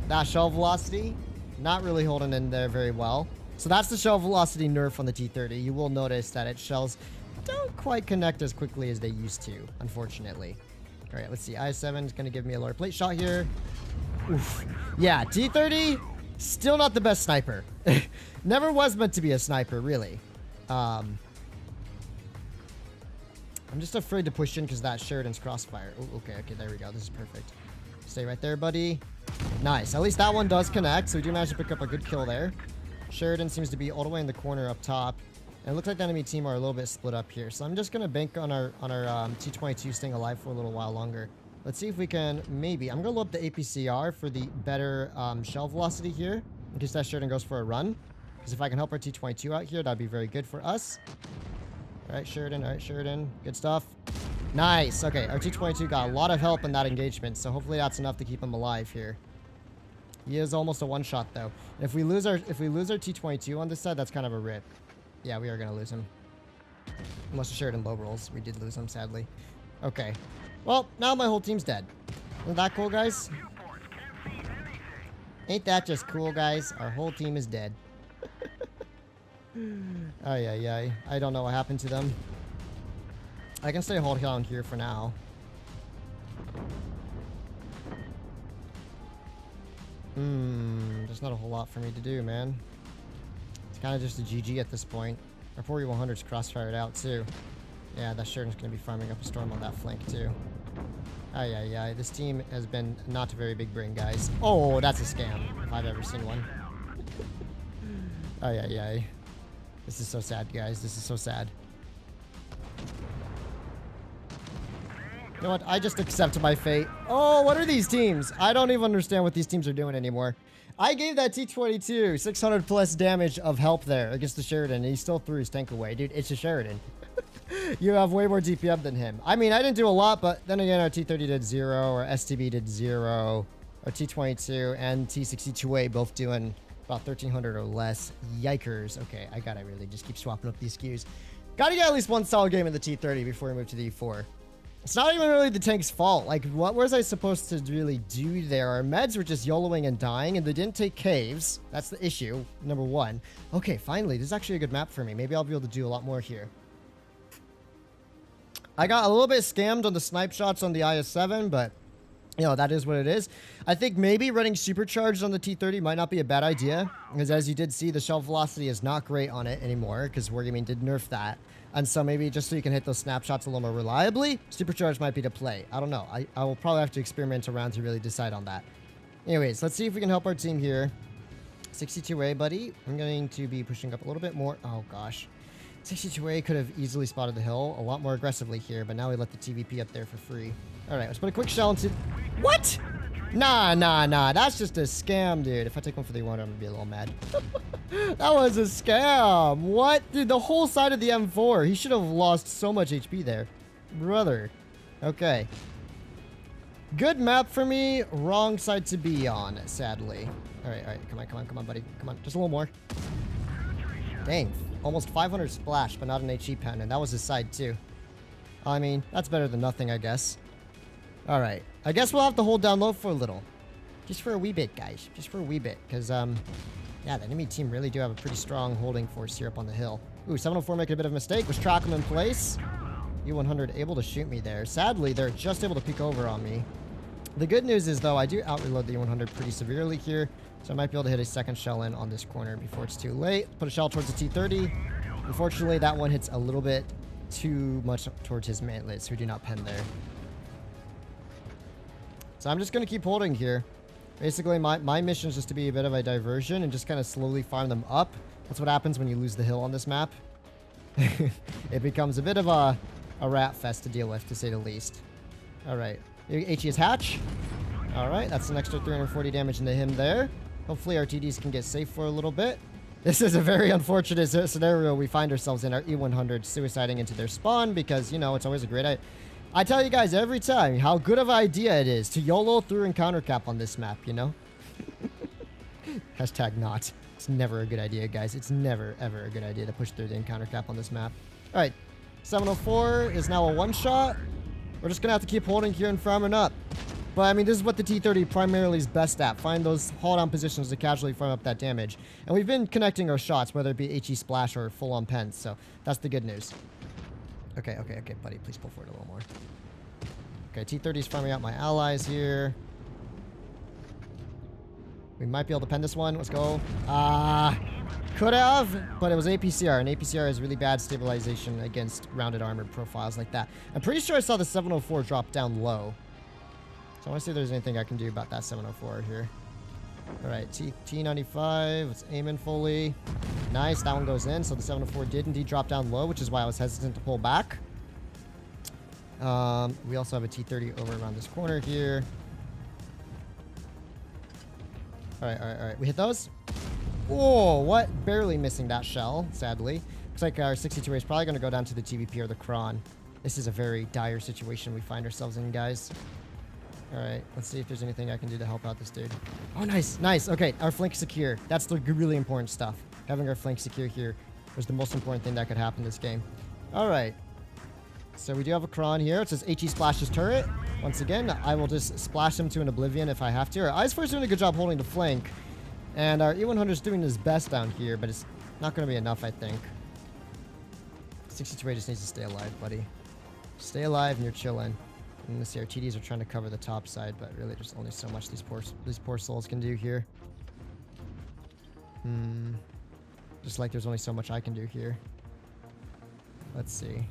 That shell velocity, not really holding in there very well. So that's the shell velocity nerf on the T30. You will notice that its shells don't quite connect as quickly as they used to, unfortunately. All right, let's see. I7 is going to give me a lower plate shot here. Oof. Yeah, T30, still not the best sniper. Never was meant to be a sniper, really. I'm just afraid to push in because that Sheridan's crossfire. Ooh, okay, there we go. This is perfect. Stay right there, buddy. Nice. At least that one does connect, so we do manage to pick up a good kill there. Sheridan seems to be all the way in the corner up top. And it looks like the enemy team are a little bit split up here. So I'm just going to bank on our T22 staying alive for a little while longer. Let's see if we can maybe... I'm going to load up the APCR for the better shell velocity here, in case that Sheridan goes for a run. Because if I can help our T22 out here, that'd be very good for us. All right, Sheridan. Good stuff. Nice. Okay, our T22 got a lot of help in that engagement, so hopefully that's enough to keep him alive here. He is almost a one-shot, though. If we lose our T22 on this side, that's kind of a rip. Yeah, we are going to lose him. Unless the Sheridan low rolls. We did lose him, sadly. Okay. Well, now my whole team's dead. Isn't that cool, guys? Ain't that just cool, guys? Our whole team is dead. Ay. I don't know what happened to them. I can stay hold down here for now. There's not a whole lot for me to do, man. It's kind of just a GG at this point. Our 4100's crossfired out, too. Yeah, that Sheridan's going to be farming up a storm on that flank, too. Ay. This team has been not a very big brain, guys. Oh, that's a scam, if I've ever seen one. Ay. This is so sad, guys. This is so sad. You know what? I just accept my fate. Oh, what are these teams? I don't even understand what these teams are doing anymore. I gave that T22 600 plus damage of help there against the Sheridan, and he still threw his tank away. Dude, it's a Sheridan. You have way more DPM than him. I mean, I didn't do a lot, but then again, our T30 did 0, our STB did 0, our T22 and T62A both doing about 1300 or less. Yikers. Okay, I gotta really just keep swapping up these SKUs. Gotta get at least one solid game in the T30 before we move to the E4. It's not even really the tank's fault. Like, what was I supposed to really do there? Our meds were just YOLOing and dying, and they didn't take caves. That's the issue, number one. Okay, finally, this is actually a good map for me. Maybe I'll be able to do a lot more here. I got a little bit scammed on the snipe shots on the IS-7, but you know, that is what it is. I think maybe running supercharged on the T30 might not be a bad idea, because as you did see, the shell velocity is not great on it anymore, because Wargaming did nerf that. And so maybe just so you can hit those snapshots a little more reliably, supercharged might be the play. I don't know. I will probably have to experiment around to really decide on that. Anyways, let's see if we can help our team here. 62A, buddy. I'm going to be pushing up a little bit more. Oh, gosh. 62A could have easily spotted the hill a lot more aggressively here, but now we let the TVP up there for free. All right, let's put a quick shell into... What? Nah. That's just a scam, dude. If I take one for the one, I'm going to be a little mad. That was a scam. What? Dude, the whole side of the M4. He should have lost so much HP there. Brother. Okay. Good map for me. Wrong side to be on, sadly. All right. Come on, buddy. Come on, just a little more. Dang. Almost 500 splash, but not an HE pen, and that was his side, too. I mean, that's better than nothing, I guess. All right. I guess we'll have to hold down low for a little. Just for a wee bit, guys. Just for a wee bit, because, yeah, the enemy team really do have a pretty strong holding force here up on the hill. Ooh, 704 making a bit of a mistake. Was track him in place. U100 able to shoot me there. Sadly, they're just able to peek over on me. The good news is, though, I do out-reload the U100 pretty severely here, so I might be able to hit a second shell in on this corner before it's too late. Put a shell towards the T30. Unfortunately, that one hits a little bit too much towards his mantlet, so we do not pen there. So I'm just going to keep holding here. Basically, my mission is just to be a bit of a diversion and just kind of slowly farm them up. That's what happens when you lose the hill on this map. It becomes a bit of a rat fest to deal with, to say the least. All right. HE is hatch. All right, that's an extra 340 damage into him there. Hopefully our TDs can get safe for a little bit. This is a very unfortunate scenario we find ourselves in, our E100 suiciding into their spawn, because, you know, it's always a great idea. I tell you guys every time how good of an idea it is to YOLO through encounter cap on this map, you know? Hashtag not. It's never a good idea, guys. It's never, ever a good idea to push through the encounter cap on this map. All right, 704 is now a one-shot. We're just going to have to keep holding here and farming up. But, I mean, this is what the T30 primarily is best at. Find those hold-on positions to casually farm up that damage. And we've been connecting our shots, whether it be HE splash or full-on pens. So, that's the good news. Okay, buddy. Please pull forward a little more. Okay, T30 is farming out my allies here. We might be able to pen this one. Let's go. Could have, but it was APCR, and APCR has really bad stabilization against rounded armored profiles like that. I'm pretty sure I saw the 704 drop down low. So I want to see if there's anything I can do about that 704 here. All right, T95, let's aim in fully. Nice, that one goes in. So the 704 did indeed drop down low, which is why I was hesitant to pull back. We also have a T30 over around this corner here. All right. We hit those. Oh, what? Barely missing that shell, sadly. Looks like our 62A is probably going to go down to the TVP or the Kron. This is a very dire situation we find ourselves in, guys. All right, let's see if there's anything I can do to help out this dude. Oh, nice. Okay, our flank secure. That's the really important stuff. Having our flank secure here was the most important thing that could happen this game. All right. So we do have a Kron here. It says HE splashes turret. Once again, I will just splash him to an oblivion if I have to. Our Eyes4 is doing a good job holding the flank. And our E100 is doing his best down here, but it's not going to be enough, I think. 62A just needs to stay alive, buddy. Stay alive and you're chilling. And this here, TDs are trying to cover the top side, but really there's only so much these poor souls can do here. Just like there's only so much I can do here. Let's see.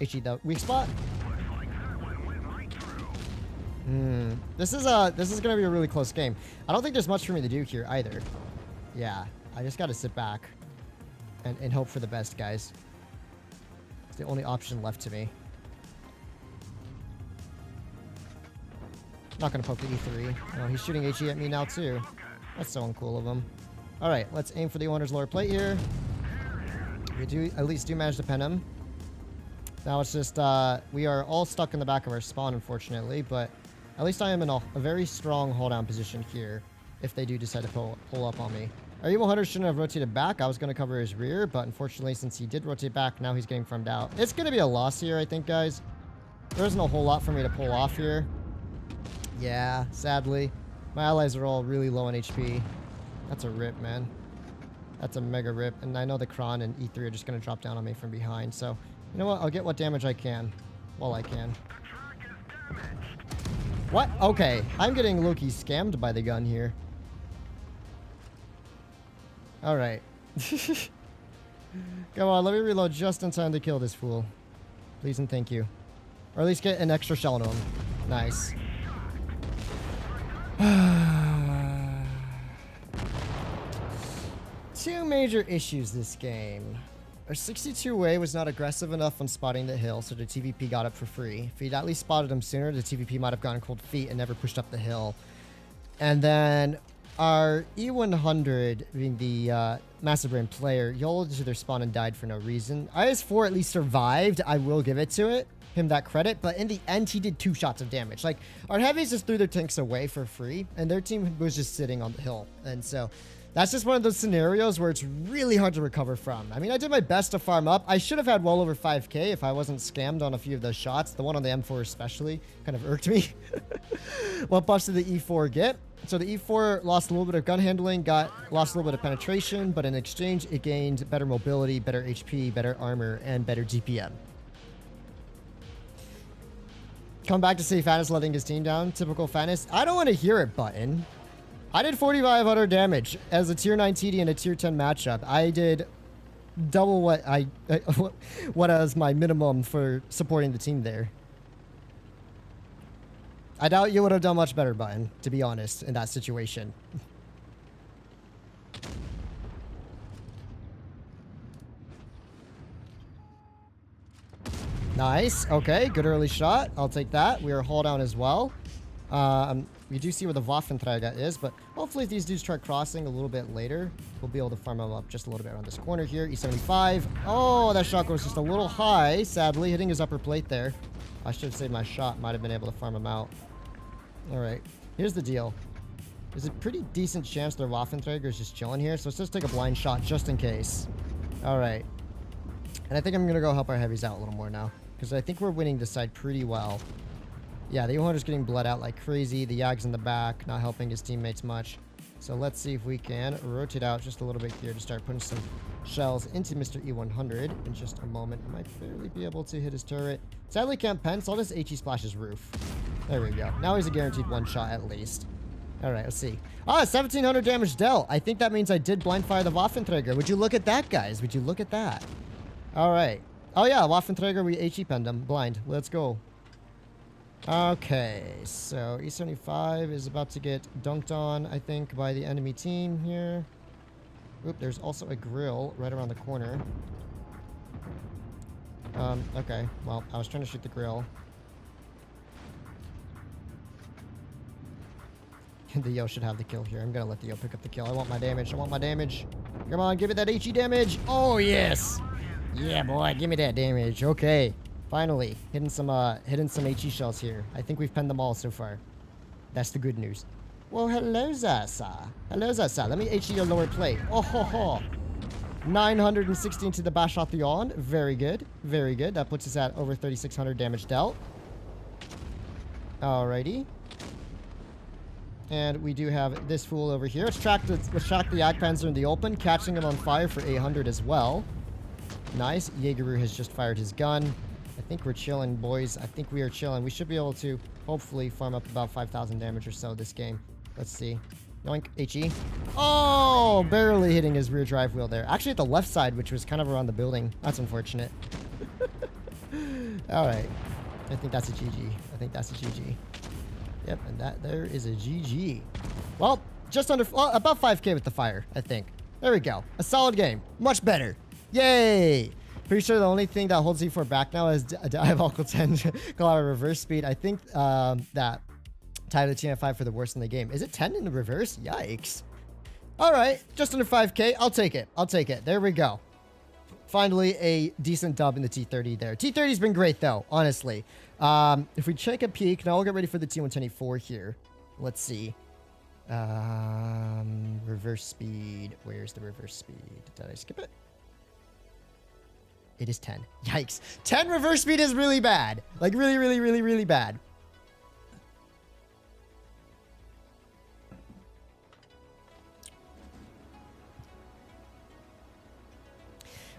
HE the weak spot. This is gonna be a really close game. I don't think there's much for me to do here either. Yeah, I just gotta sit back and hope for the best, guys. It's the only option left to me. Not gonna poke the E3. Oh, he's shooting HE at me now too. That's so uncool of him. All right, let's aim for the owner's lower plate here. We do at least manage to pen him. Now it's just we are all stuck in the back of our spawn, unfortunately, but at least I am in a very strong hold down position here if they do decide to pull up on me. Our E100 shouldn't have rotated back. I was going to cover his rear, but unfortunately, since he did rotate back, now he's getting farmed out. It's going to be a loss here, I think, guys. There isn't a whole lot for me to pull off here. Yeah, sadly. My allies are all really low on HP. That's a rip, man. That's a mega rip. And I know the Kron and E3 are just going to drop down on me from behind. So, you know what? I'll get what damage I can while I can. What? Okay. I'm getting low-key scammed by the gun here. Alright. Come on, let me reload just in time to kill this fool. Please and thank you. Or at least get an extra shell into him. Nice. Two major issues this game. Our 62-way was not aggressive enough on spotting the hill, so the TVP got up for free. If he'd at least spotted him sooner, the TVP might have gotten cold feet and never pushed up the hill. And then our E100, being the Massive Brain player, YOLO'd to their spawn and died for no reason. IS-4 at least survived. I will give it to him that credit, but in the end, he did 2 shots of damage. Like, our heavies just threw their tanks away for free, and their team was just sitting on the hill. And so that's just one of those scenarios where it's really hard to recover from. I mean, I did my best to farm up. I should have had well over 5k if I wasn't scammed on a few of those shots. The one on the M4 especially kind of irked me. What buffs did the E4 get? So the E4 lost a little bit of gun handling, lost a little bit of penetration, but in exchange, it gained better mobility, better HP, better armor, and better GPM. Come back to say Fatness letting his team down. Typical Fatness. I don't want to hear it, Button. I did 4,500 damage as a tier 9 TD in a tier 10 matchup. I did double what was my minimum for supporting the team there. I doubt you would have done much better, Button, to be honest, in that situation. Nice. Okay, good early shot. I'll take that. We are hull down as well. We do see where the Waffenträger is, but hopefully if these dudes try crossing a little bit later, we'll be able to farm them up just a little bit around this corner here. E75. Oh, that shot was just a little high, sadly, hitting his upper plate there. I should have saved my shot. Might have been able to farm him out. All right. Here's the deal. There's a pretty decent chance their Waffenträger is just chilling here, so let's just take a blind shot just in case. All right. And I think I'm going to go help our heavies out a little more now, because I think we're winning this side pretty well. Yeah, the E100's getting bled out like crazy. The Yag's in the back, not helping his teammates much. So let's see if we can rotate out just a little bit here to start putting some shells into Mr. E100 in just a moment. I might barely be able to hit his turret. Sadly can't pen, so I'll just HE splash his roof. There we go. Now he's a guaranteed one shot at least. All right, let's see. Ah, 1,700 damage dealt. I think that means I did blind fire the Waffenträger. Would you look at that, guys? Would you look at that? All right. Oh yeah, Waffenträger, we HE penned him. Blind. Let's go. Okay, so E75 is about to get dunked on, I think, by the enemy team here. Oop, there's also a grill right around the corner. Okay, well, I was trying to shoot the grill. The Yo should have the kill here. I'm gonna let the Yo pick up the kill. I want my damage. I want my damage. Come on, give it that HE damage. Oh, yes. Yeah, boy, give me that damage. Okay. Finally, hitting some HE shells here. I think we've penned them all so far. That's the good news. Well, hello, Zasa. Hello, Zasa. Let me HE your lower plate. Oh, ho, ho. 916 to the Bashathion. Very good. Very good. That puts us at over 3,600 damage dealt. Alrighty. And we do have this fool over here. Let's track the Jagdpanzer in the open, catching him on fire for 800 as well. Nice. Jaegeru has just fired his gun. I think we're chilling, boys. I think we are chilling. We should be able to hopefully farm up about 5,000 damage or so this game. Let's see. Yoink. HE. Oh, barely hitting his rear drive wheel there. Actually at the left side, which was kind of around the building. That's unfortunate. All right. I think that's a GG. I think that's a GG. Yep, and that there is a GG. Well, just under, well, about 5k with the fire, I think. There we go. A solid game. Much better. Yay! Pretty sure the only thing that holds E4 back now is Diabolical 10 kilometer reverse speed. I think that tied the TN5 for the worst in the game. Is it 10 in the reverse? Yikes. All right, just under 5k. I'll take it. I'll take it. There we go. Finally, a decent dub in the T30 there. T30's been great, though, honestly. If we check a peek, now we'll get ready for the T110E4 here. Let's see. Reverse speed. Where's the reverse speed? Did I skip it? It is 10. Yikes. 10 reverse speed is really bad. Like, really, really, really, really bad.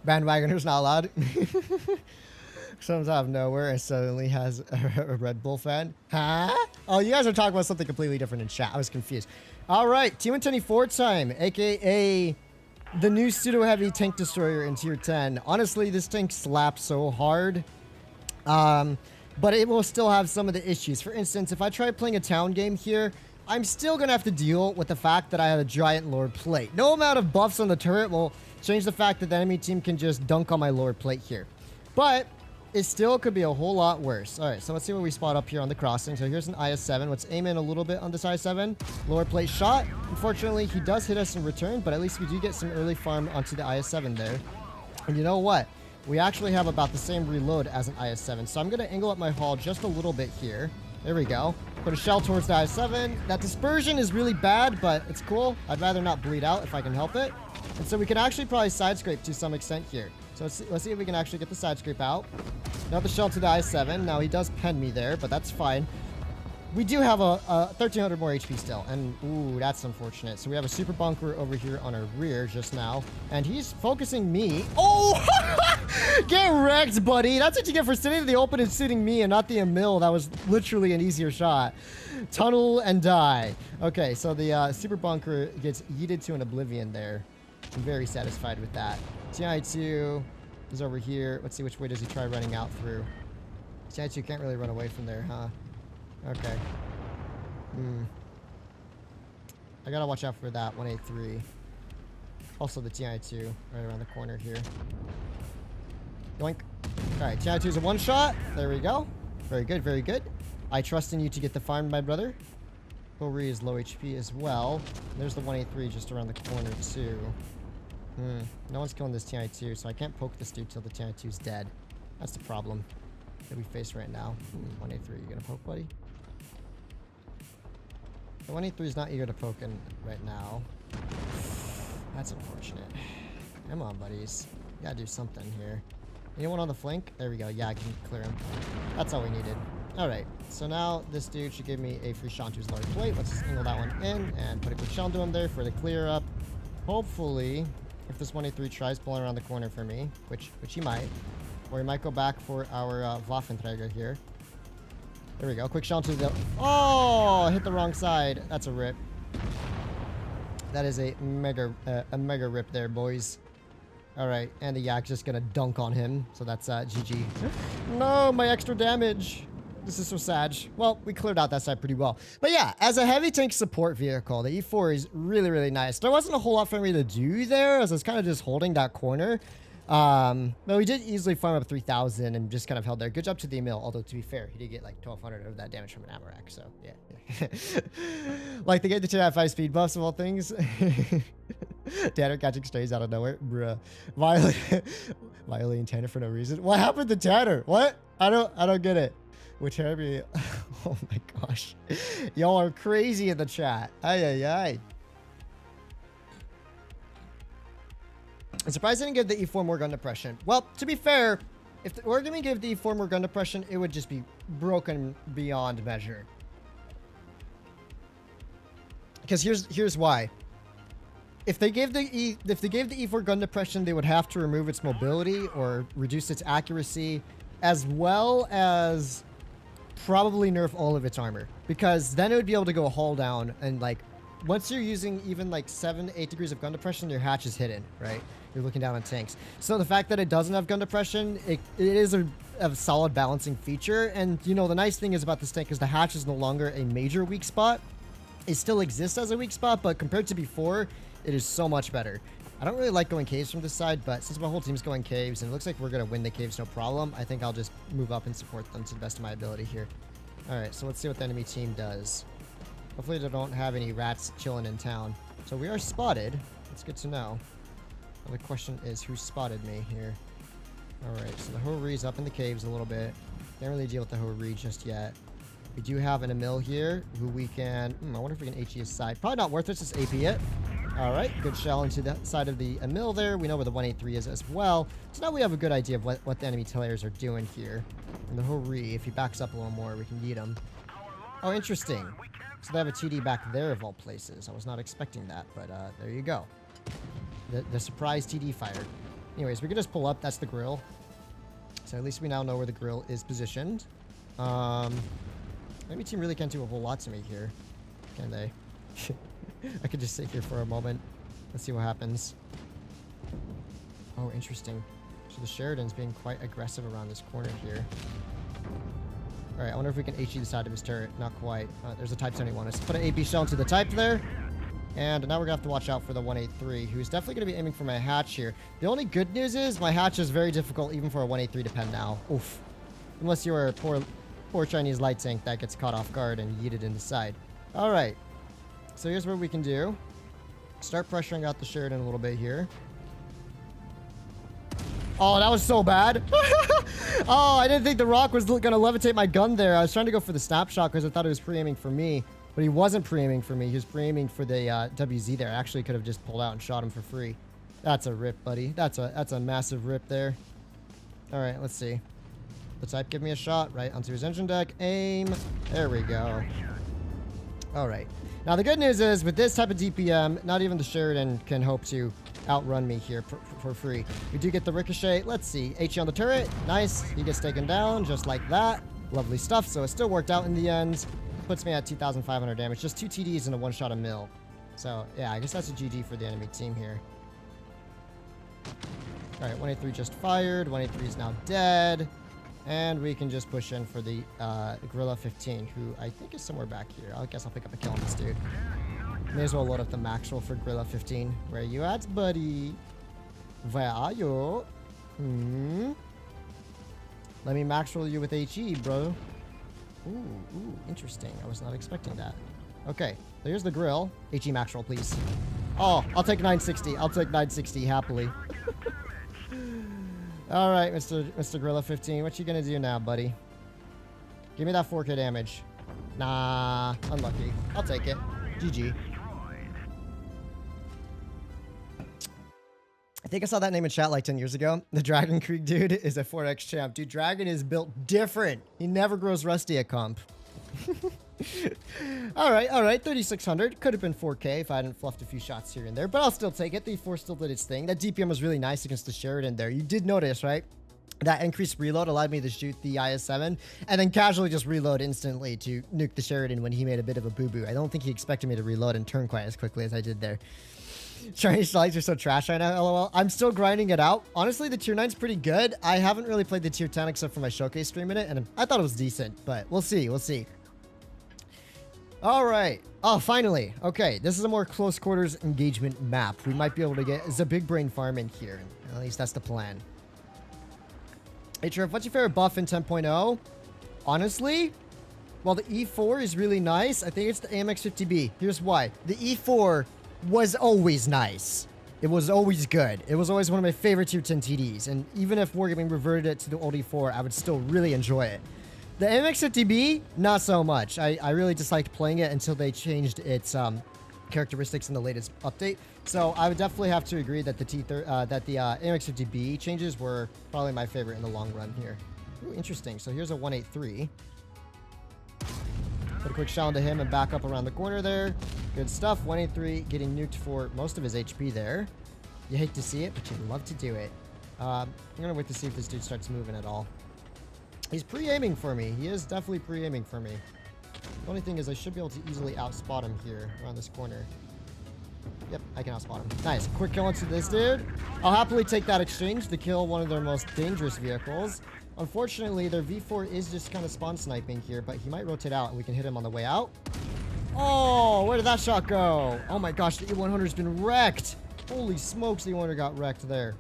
Bandwagoner's not allowed. Comes out of nowhere and suddenly has a Red Bull fan. Huh? Oh, you guys are talking about something completely different in chat. I was confused. All right, T110E4 time, aka the new pseudo heavy tank destroyer in tier 10. Honestly, this tank slaps so hard. But it will still have some of the issues. For instance, if I try playing a town game here, I'm still going to have to deal with the fact that I have a giant lower plate. No amount of buffs on the turret will change the fact that the enemy team can just dunk on my lower plate here. But it still could be a whole lot worse. All right, so let's see what we spot up here on the crossing. So here's an IS-7. Let's aim in a little bit on this IS-7. Lower plate shot. Unfortunately, he does hit us in return, but at least we do get some early farm onto the IS-7 there. And you know what? We actually have about the same reload as an IS-7. So I'm going to angle up my hull just a little bit here. There we go. Put a shell towards the IS-7. That dispersion is really bad, but it's cool. I'd rather not bleed out if I can help it. And so we can actually probably side scrape to some extent here. So let's see if we can actually get the side scrape out. Another shell to the IS-7. Now he does pen me there, but that's fine. We do have a 1300 more HP still, and ooh, that's unfortunate. So we have a super bunker over here on our rear just now, and he's focusing me. Oh, get wrecked, buddy. That's what you get for sitting in the open and shooting me and not the Emil. That was literally an easier shot. Tunnel and die. Okay, so the super bunker gets yeeted to an oblivion there. I'm very satisfied with that. TI2 is over here. Let's see which way does he try running out through. TI2 can't really run away from there, huh? Okay. I gotta watch out for that 183. Also the TI2 right around the corner here. Yoink. Alright, TI2 is a one shot. There we go. Very good, very good. I trust in you to get the farm, my brother. Hori is low HP as well. There's the 183 just around the corner too. No one's killing this TI2, so I can't poke this dude till the TI2's dead. That's the problem that we face right now. 183, you gonna poke, buddy? The 183 is not eager to poke in right now. That's unfortunate. Come on, buddies. You gotta do something here. Anyone on the flank? There we go. Yeah, I can clear him. That's all we needed. Alright, so now this dude should give me a free shot to his large plate. Let's just angle that one in and put a quick shell into him there for the clear up. Hopefully, if this 183 tries pulling around the corner for me, which he might, or he might go back for our Waffenträger here. There we go. Quick shell to the... Oh! Hit the wrong side. That's a rip. That is a mega rip there, boys. Alright, and the Yak's just gonna dunk on him. So that's GG. No, my extra damage. This is so sad. Well, we cleared out that side pretty well. But yeah, as a heavy tank support vehicle, the E4 is really, really nice. There wasn't a whole lot for me to do there, as I was kind of just holding that corner. But we did easily farm up 3,000 and just kind of held there. Good job to the Emil, although to be fair, he did get like 1,200 of that damage from an ammo rack, so yeah. Like they get the 2.5 speed buffs of all things. Tanner catching strays out of nowhere. Bruh. Violating Tanner for no reason. What happened to Tanner? What? I don't get it. Which Harry? Oh my gosh. Y'all are crazy in the chat. Ay ay ay. I'm surprised I didn't give the E4 more gun depression. Well, to be fair, if the Origami gave the E4 more gun depression, it would just be broken beyond measure. Because here's why. If they gave the E4 gun depression, they would have to remove its mobility or reduce its accuracy, as well as probably nerf all of its armor, because then it would be able to go hull down, and like once you're using even like 7-8 degrees of gun depression, your hatch is hidden, right? You're looking down on tanks. So the fact that it doesn't have gun depression, it is a solid balancing feature. And you know, the nice thing is about this tank is the hatch is no longer a major weak spot. It still exists as a weak spot, but compared to before, it is so much better. I don't really like going caves from this side, but since my whole team's going caves and it looks like we're going to win the caves no problem, I think I'll just move up and support them to the best of my ability here. Alright, so let's see what the enemy team does. Hopefully they don't have any rats chilling in town. So we are spotted. That's good to know. Now the question is, who spotted me here? Alright, so the Ho-Ri's up in the caves a little bit. Can't really deal with the Ho-Ri just yet. We do have an Emil here, who we can... I wonder if we can HE his side. Probably not worth it, just AP it. Alright, good shell into the side of the Emil there. We know where the 183 is as well. So now we have a good idea of what the enemy players are doing here. And the Ho-Ri, if he backs up a little more, we can yeet him. Oh, interesting. So they have a TD back there of all places. I was not expecting that, but there you go. The surprise TD fired. Anyways, we can just pull up. That's the grill. So at least we now know where the grill is positioned. Enemy team really can't do a whole lot to me here, can they? I could just sit here for a moment. Let's see what happens. Oh, interesting. So the Sheridan's being quite aggressive around this corner here. Alright, I wonder if we can HE the side of his turret. Not quite. There's a Type 71. Let's put an AP shell into the Type there. And now we're going to have to watch out for the 183, who's definitely going to be aiming for my hatch here. The only good news is my hatch is very difficult even for a 183 to pen now. Oof. Unless you are a poor Chinese light tank that gets caught off guard and yeeted in the side. Alright. So here's what we can do. Start pressuring out the Sheridan a little bit here. Oh, that was so bad. Oh, I didn't think the rock was going to levitate my gun there. I was trying to go for the snapshot because I thought it was pre-aiming for me. But he wasn't pre-aiming for me. He was pre-aiming for the WZ there. I actually could have just pulled out and shot him for free. That's a rip, buddy. That's a massive rip there. All right, let's see. The Type give me a shot right onto his engine deck. Aim. There we go. All right. Now, the good news is with this type of DPM, not even the Sheridan can hope to outrun me here for free. We do get the ricochet. Let's see. HE on the turret. Nice. He gets taken down just like that. Lovely stuff. So it still worked out in the end. Puts me at 2,500 damage. Just 2 TDs and a one-shot a mill. So, yeah, I guess that's a GG for the enemy team here. All right, 183 just fired. 183 is now dead. And we can just push in for the Gorilla 15, who I think is somewhere back here. I guess I'll pick up a kill on this dude. May as well load up the max roll for Gorilla 15. Where you at, buddy? Where are you? Let me max roll you with HE, bro. Ooh, interesting. I was not expecting that. Okay, so here's the grill. HE max roll, please. Oh, I'll take 960. I'll take 960 happily. All right, Mr. Gorilla 15, what you gonna do now, buddy? Give me that 4K damage. Nah, unlucky. I'll take it. GG. I think I saw that name in chat like 10 years ago. The Dragon Creek dude is a 4X champ. Dude, Dragon is built different. He never grows rusty at comp. all right. 3,600. Could have been 4K if I hadn't fluffed a few shots here and there, but I'll still take it. The E4 still did its thing. That DPM was really nice against the Sheridan there. You did notice, right? That increased reload allowed me to shoot the IS-7 and then casually just reload instantly to nuke the Sheridan when he made a bit of a boo-boo. I don't think he expected me to reload and turn quite as quickly as I did there. Chinese lights are so trash right now, lol. I'm still grinding it out. Honestly, the tier 9's pretty good. I haven't really played the tier 10 except for my showcase stream in it, and I thought it was decent, but we'll see. All right. Oh, finally. Okay, this is a more close quarters engagement map. We might be able to get a big brain farm in here. At least that's the plan. Hey, Trev, what's your favorite buff in 10.0? Honestly, while the E4 is really nice, I think it's the AMX50B. Here's why. The E4 was always nice. It was always good. It was always one of my favorite tier 10 TDs. And even if Wargaming reverted it to the old E4, I would still really enjoy it. The MX50B, not so much. I really disliked playing it until they changed its characteristics in the latest update. So I would definitely have to agree that the MX50B changes were probably my favorite in the long run here. Ooh, interesting. So here's a 183. Put a quick shot into him and back up around the corner there. Good stuff. 183 getting nuked for most of his HP there. You hate to see it, but you'd love to do it. I'm going to wait to see if this dude starts moving at all. He's pre-aiming for me. He is definitely pre-aiming for me. The only thing is I should be able to easily outspot him here around this corner. Yep, I can outspot him. Nice. Quick kill into this dude. I'll happily take that exchange to kill one of their most dangerous vehicles. Unfortunately, their V4 is just kind of spawn sniping here, but he might rotate out and we can hit him on the way out. Oh, where did that shot go? Oh my gosh, the E100's been wrecked. Holy smokes, the E100 got wrecked there.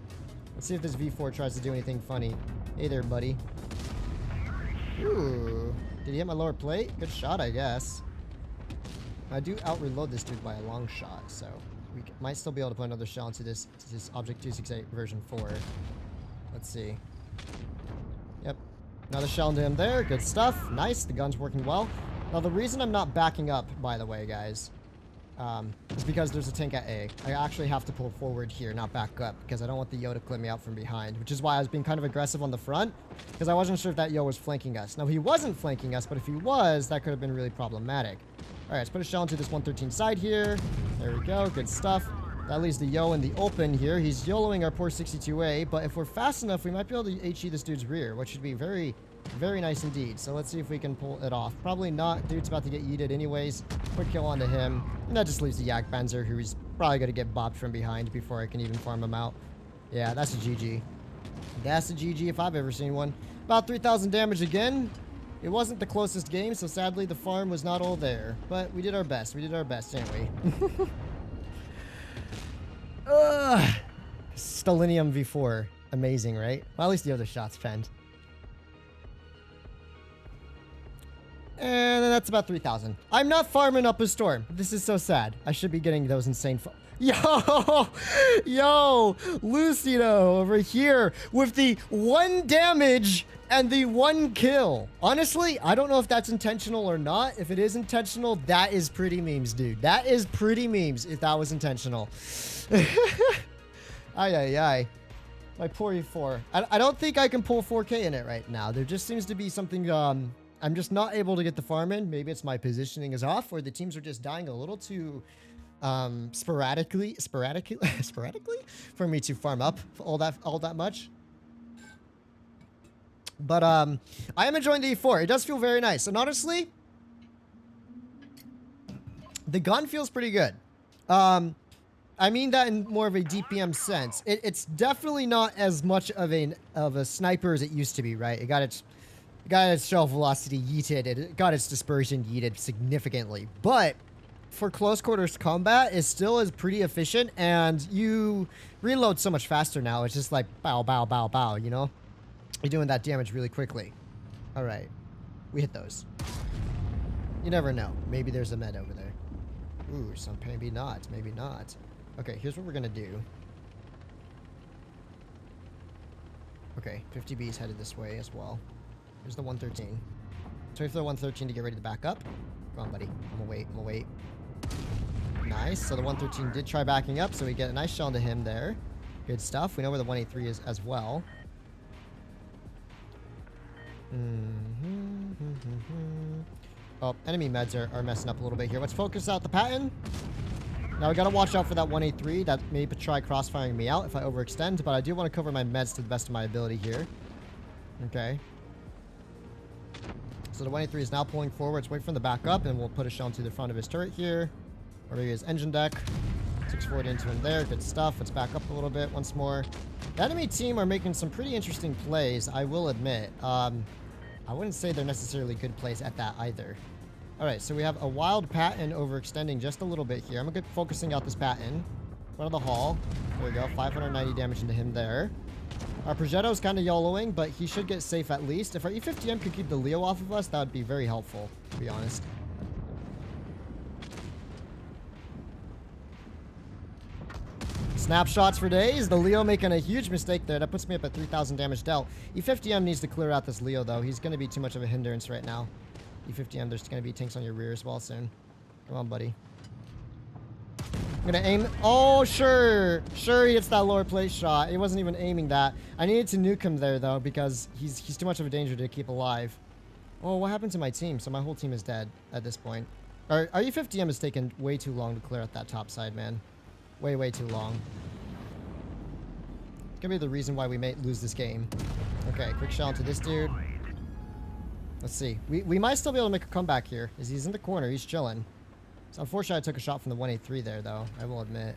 Let's see if this V4 tries to do anything funny. Hey there, buddy. Ooh. Did he hit my lower plate? Good shot, I guess. I do out-reload this dude by a long shot, so we might still be able to put another shell into this Object 268 version 4. Let's see. Yep. Another shell into him there. Good stuff. Nice. The gun's working well. Now, the reason I'm not backing up, by the way, guys, is because there's a tank at A. I actually have to pull forward here, not back up, because I don't want the Yo to clip me out from behind, which is why I was being kind of aggressive on the front, because I wasn't sure if that Yo was flanking us. Now, he wasn't flanking us, but if he was, that could have been really problematic. All right, let's put a shell into this 113 side here. There we go. Good stuff. That leaves the Yo in the open here. He's YOLOing our poor 62A, but if we're fast enough, we might be able to HE this dude's rear, which should be very Very nice indeed. So let's see if we can pull it off. Probably not. Dude's about to get yeeted anyways. Quick kill onto him. And that just leaves the Yak Benzer, who's probably going to get bopped from behind before I can even farm him out. Yeah, that's a GG. That's a GG if I've ever seen one. About 3,000 damage again. It wasn't the closest game, so sadly the farm was not all there. But we did our best. We did our best, didn't we? Stellinium V4. Amazing, right? Well, at least the other shots penned. And that's about 3,000. I'm not farming up a storm. This is so sad. I should be getting those insane. Yo, Lucido over here with the 1 damage and the 1 kill. Honestly, I don't know if that's intentional or not. If it is intentional, that is pretty memes, dude. That is pretty memes if that was intentional. Ay. My poor E4. I don't think I can pull 4K in it right now. There just seems to be something, I'm just not able to get the farm in. Maybe it's my positioning is off, or the teams are just dying a little too sporadically for me to farm up all that much. But I am enjoying the E4. It does feel very nice, and honestly, the gun feels pretty good. I mean that in more of a DPM sense. It's definitely not as much of a sniper as it used to be, right? It got its shell velocity yeeted. It got its dispersion yeeted significantly. But for close quarters combat, it still is pretty efficient, and you reload so much faster now. It's just like bow, bow, bow, bow, you know? You're doing that damage really quickly. All right. We hit those. You never know. Maybe there's a med over there. Ooh, maybe not. Maybe not. Okay, here's what we're going to do. Okay, 50B's headed this way as well. Here's the 113. So wait for the 113 to get ready to back up. Come on, buddy. I'm gonna wait. Nice. So the 113 did try backing up, so we get a nice shell into him there. Good stuff. We know where the 183 is as well. Oh, enemy meds are messing up a little bit here. Let's focus out the pattern. Now we gotta watch out for that 183. That may try crossfiring me out if I overextend, but I do want to cover my meds to the best of my ability here. Okay. So the 183 is now pulling forward. Let's wait for him to back up, and we'll put a shell into the front of his turret here. Or maybe his engine deck. 640 into him there. Good stuff. Let's back up a little bit once more. The enemy team are making some pretty interesting plays, I will admit. I wouldn't say they're necessarily good plays at that either. Alright, so we have a wild Patton overextending just a little bit here. I'm going to get focusing out this Patton. Front of the hall. There we go. 590 damage into him there. Our Progetto's kind of YOLOing, but he should get safe at least. If our E50M could keep the Leo off of us, that would be very helpful, to be honest. Snapshots for days. The Leo making a huge mistake there. That puts me up at 3,000 damage dealt. E50M needs to clear out this Leo, though. He's going to be too much of a hindrance right now. E50M, there's going to be tanks on your rear as well soon. Come on, buddy. I'm going to aim. Oh, sure. Sure, he hits that lower plate shot. He wasn't even aiming that. I needed to nuke him there, though, because he's too much of a danger to keep alive. Oh, what happened to my team? So my whole team is dead at this point. Our E50M has taken way too long to clear out that top side, man. Way too long. It's gonna be the reason why we may lose this game. Okay, quick shell into this dude. Let's see. We might still be able to make a comeback here. He's in the corner. He's chilling. So unfortunately, I took a shot from the 183 there, though. I will admit.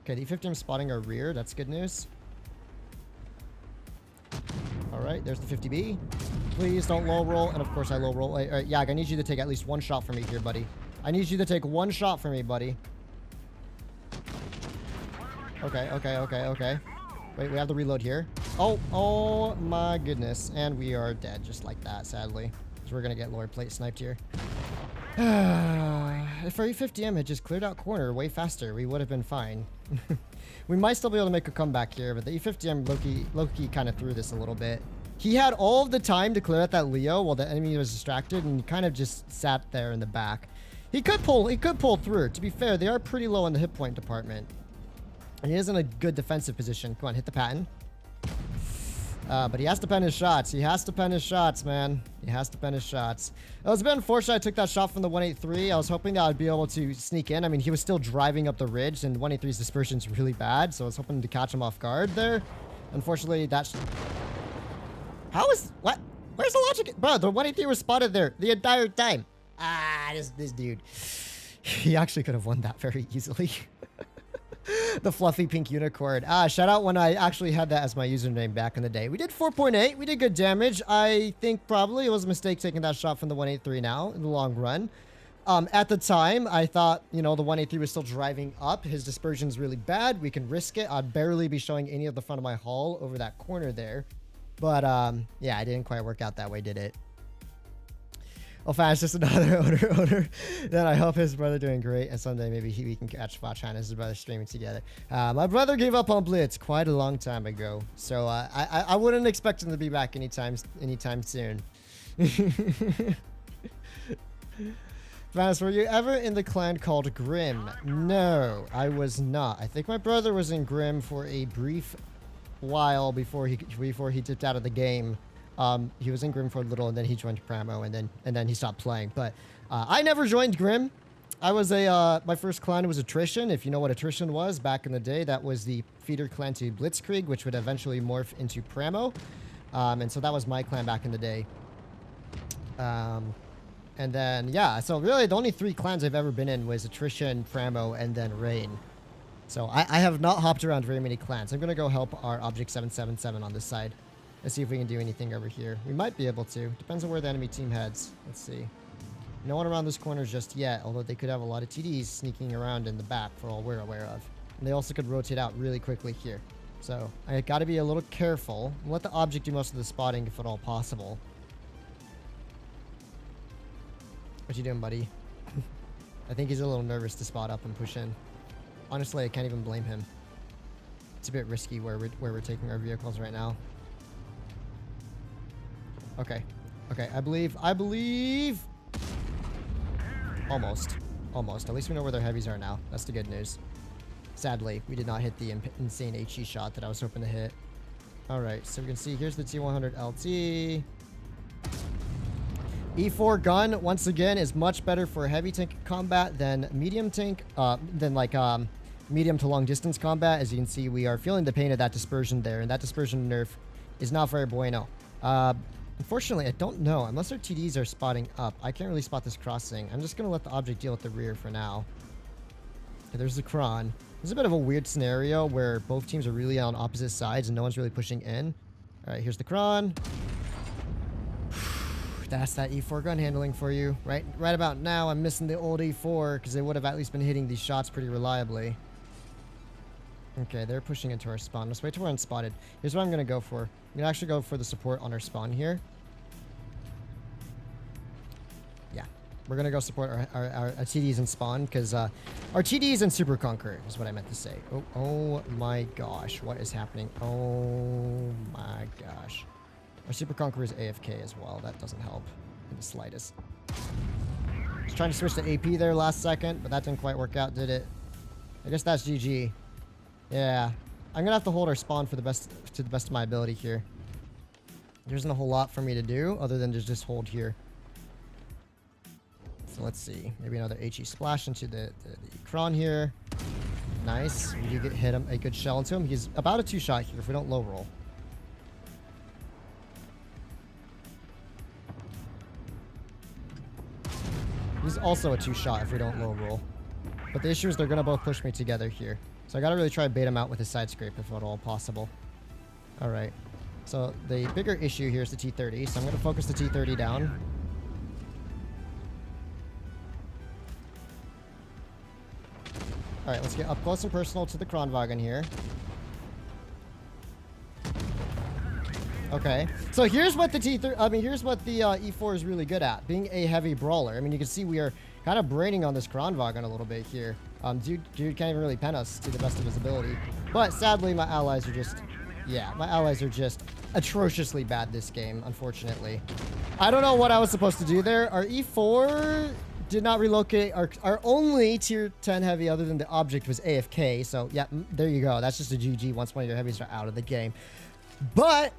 Okay, the E50M spotting our rear. That's good news. All right, there's the 50B. Please don't low roll. And of course, I low roll. All right, Yag, I need you to take at least one shot for me here, buddy. I need you to take one shot for me, buddy. Okay. Wait, we have the reload here. Oh my goodness. And we are dead just like that, sadly. Because we're going to get lower plate sniped here. If our E50M had just cleared out corner way faster, we would have been fine. We might still be able to make a comeback here, but the E50M low-key kind of threw this a little bit. He had all of the time to clear out that Leo while the enemy was distracted, and he kind of just sat there in the back. He could pull through. To be fair, they are pretty low in the hit point department. And he is in a good defensive position. Come on, hit the pattern. But he has to pen his shots. He has to pen his shots, man. He has to pen his shots. It was a bit unfortunate I took that shot from the 183. I was hoping that I'd be able to sneak in. I mean, he was still driving up the ridge, and 183's dispersion's really bad, so I was hoping to catch him off guard there. Unfortunately, that's... How is... What? Where's the logic? Bro, the 183 was spotted there the entire time. Ah, this dude. He actually could have won that very easily. The fluffy pink unicorn. Shout out when I actually had that as my username back in the day. We did 4.8. We did good damage. I think probably it was a mistake taking that shot from the 183 now in the long run. At the time, I thought, you know, the 183 was still driving up. His dispersion's really bad. We can risk it. I'd barely be showing any of the front of my hull over that corner there. But, yeah, it didn't quite work out that way, did it? Oh, fine, it's just another owner. Then I hope his brother doing great, and someday maybe we can catch Fatchan and his brother streaming together. My brother gave up on Blitz quite a long time ago, so I wouldn't expect him to be back anytime soon. Vanis, were you ever in the clan called Grim? No, I was not. I think my brother was in Grim for a brief while before he dipped out of the game. He was in Grim for a little, and then he joined Pramo, and then he stopped playing. But I never joined Grim. I was my first clan was Attrition. If you know what Attrition was back in the day, that was the feeder clan to Blitzkrieg, which would eventually morph into Pramo. And so that was my clan back in the day. And then, yeah, so really the only 3 clans I've ever been in was Attrition, Pramo, and then Rain. So I have not hopped around very many clans. I'm going to go help our Object 777 on this side. Let's see if we can do anything over here. We might be able to. Depends on where the enemy team heads. Let's see. No one around this corner just yet, although they could have a lot of TDs sneaking around in the back for all we're aware of. And they also could rotate out really quickly here. So I got to be a little careful. Let the object do most of the spotting if at all possible. What you doing, buddy? I think he's a little nervous to spot up and push in. Honestly, I can't even blame him. It's a bit risky where we're taking our vehicles right now. Okay. Okay, I believe. Almost. At least we know where their heavies are now. That's the good news. Sadly, we did not hit the insane HE shot that I was hoping to hit. Alright, so we can see here's the T110 LT. E4 gun, once again, is much better for heavy tank combat than medium tank, medium to long distance combat. As you can see, we are feeling the pain of that dispersion there, and that dispersion nerf is not very bueno. Unfortunately, I don't know. Unless our TDs are spotting up, I can't really spot this crossing. I'm just going to let the object deal with the rear for now. Okay, there's the Kron. This is a bit of a weird scenario where both teams are really on opposite sides and no one's really pushing in. All right, here's the Kron. That's that E4 gun handling for you. Right about now, I'm missing the old E4 because they would have at least been hitting these shots pretty reliably. Okay, they're pushing into our spawn. Let's wait till we're unspotted. Here's what I'm going to go for. I'm going to actually go for the support on our spawn here. Yeah, we're going to go support our TDs and spawn because our TDs and Super Conqueror is what I meant to say. Oh my gosh, what is happening? Oh my gosh. Our Super Conqueror is AFK as well. That doesn't help in the slightest. Just trying to switch to AP there last second, but that didn't quite work out, did it? I guess that's GG. Yeah. I'm gonna have to hold our spawn for the best of my ability here. There isn't a whole lot for me to do other than to just hold here. So let's see. Maybe another HE splash into the Kron here. Nice. We do hit him a good shell into him. He's about a 2-shot here if we don't low roll. He's also a 2-shot if we don't low roll. But the issue is they're going to both push me together here. So I got to really try to bait him out with his side scrape if at all possible. Alright. So the bigger issue here is the T30. So I'm going to focus the T30 down. Alright, let's get up close and personal to the Kronwagen here. Okay, so here's what the E4 is really good at, being a heavy brawler. I mean, you can see we are kind of braining on this Kronwagen a little bit here. Dude can't even really pen us to the best of his ability. But sadly, my allies are just atrociously bad this game, unfortunately. I don't know what I was supposed to do there. Our E4 did not relocate. Our only tier 10 heavy other than the object was AFK. So yeah, there you go. That's just a GG once one of your heavies are out of the game. But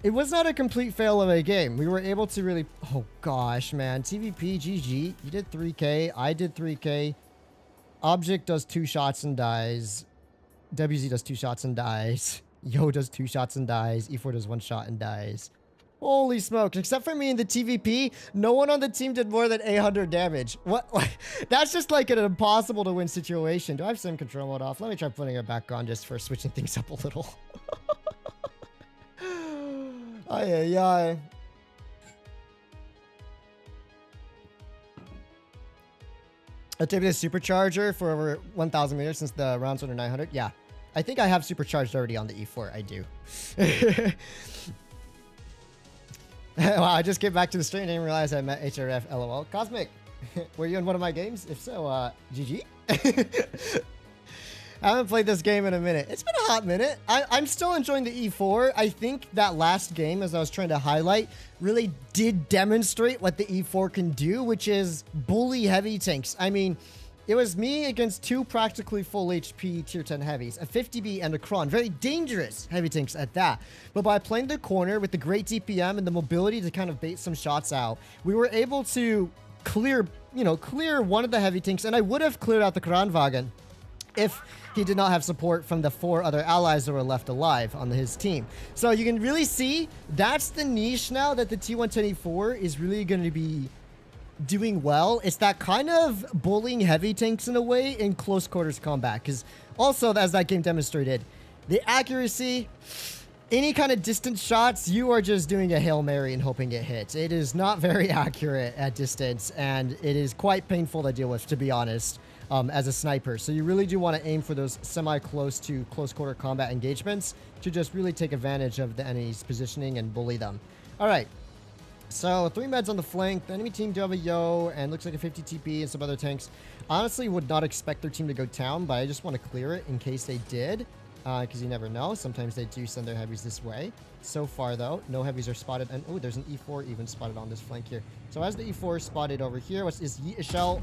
it was not a complete fail of a game. We were able to really... Oh, gosh, man. TVP, GG. You did 3K. I did 3K. Object does 2 shots and dies. WZ does 2 shots and dies. Yo does 2 shots and dies. E4 does 1 shot and dies. Holy smokes. Except for me in the TVP, no one on the team did more than 800 damage. What? That's just like an impossible to win situation. Do I have sim control mode off? Let me try putting it back on just for switching things up a little. Ay, ay, ay. I taken a supercharger for over 1,000 meters since the rounds under 900. Yeah. I think I have supercharged already on the E4. I do. Wow, I just came back to the stream and didn't realize I met HRF. LOL. Cosmic, were you in one of my games? If so, GG. I haven't played this game in a minute. It's been a hot minute. I'm still enjoying the E4. I think that last game, as I was trying to highlight, really did demonstrate what the E4 can do, which is bully heavy tanks. I mean, it was me against two practically full HP tier 10 heavies, a 50B and a Kron. Very dangerous heavy tanks at that. But by playing the corner with the great DPM and the mobility to kind of bait some shots out, we were able to clear one of the heavy tanks, and I would have cleared out the Kranwagen if he did not have support from the 4 other allies that were left alive on his team. So you can really see that's the niche now that the T110E4 is really going to be doing well. It's that kind of bullying heavy tanks in a way in close quarters combat, because also, as that game demonstrated, the accuracy, any kind of distance shots, you are just doing a Hail Mary and hoping it hits. It is not very accurate at distance, and it is quite painful to deal with, to be honest, as a sniper. So you really do want to aim for those semi-close to close quarter combat engagements to just really take advantage of the enemy's positioning and bully them. All right. So 3 meds on the flank. The enemy team do have a Yo and looks like a 50 TP and some other tanks. Honestly, would not expect their team to go town, but I just want to clear it in case they did, because you never know. Sometimes they do send their heavies this way. So far, though, no heavies are spotted. And oh, there's an E4 even spotted on this flank here. So as the E4 is spotted over here, what is Yeet a shell?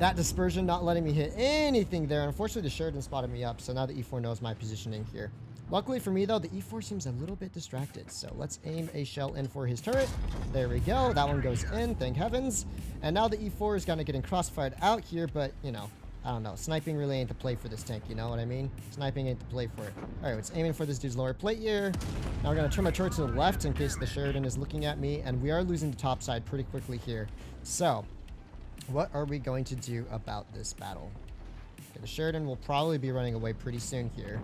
That dispersion not letting me hit anything there. Unfortunately, the Sheridan spotted me up, so now the E4 knows my positioning here. Luckily for me, though, the E4 seems a little bit distracted, so let's aim a shell in for his turret. There we go. That one goes in, thank heavens. And now the E4 is kind of getting crossfired out here, but, you know, I don't know. Sniping really ain't the play for this tank, you know what I mean? Sniping ain't the play for it. All right, it's aiming for this dude's lower plate here. Now we're going to turn my turret to the left in case the Sheridan is looking at me, and we are losing the top side pretty quickly here. So, what are we going to do about this battle? Okay, the Sheridan will probably be running away pretty soon here.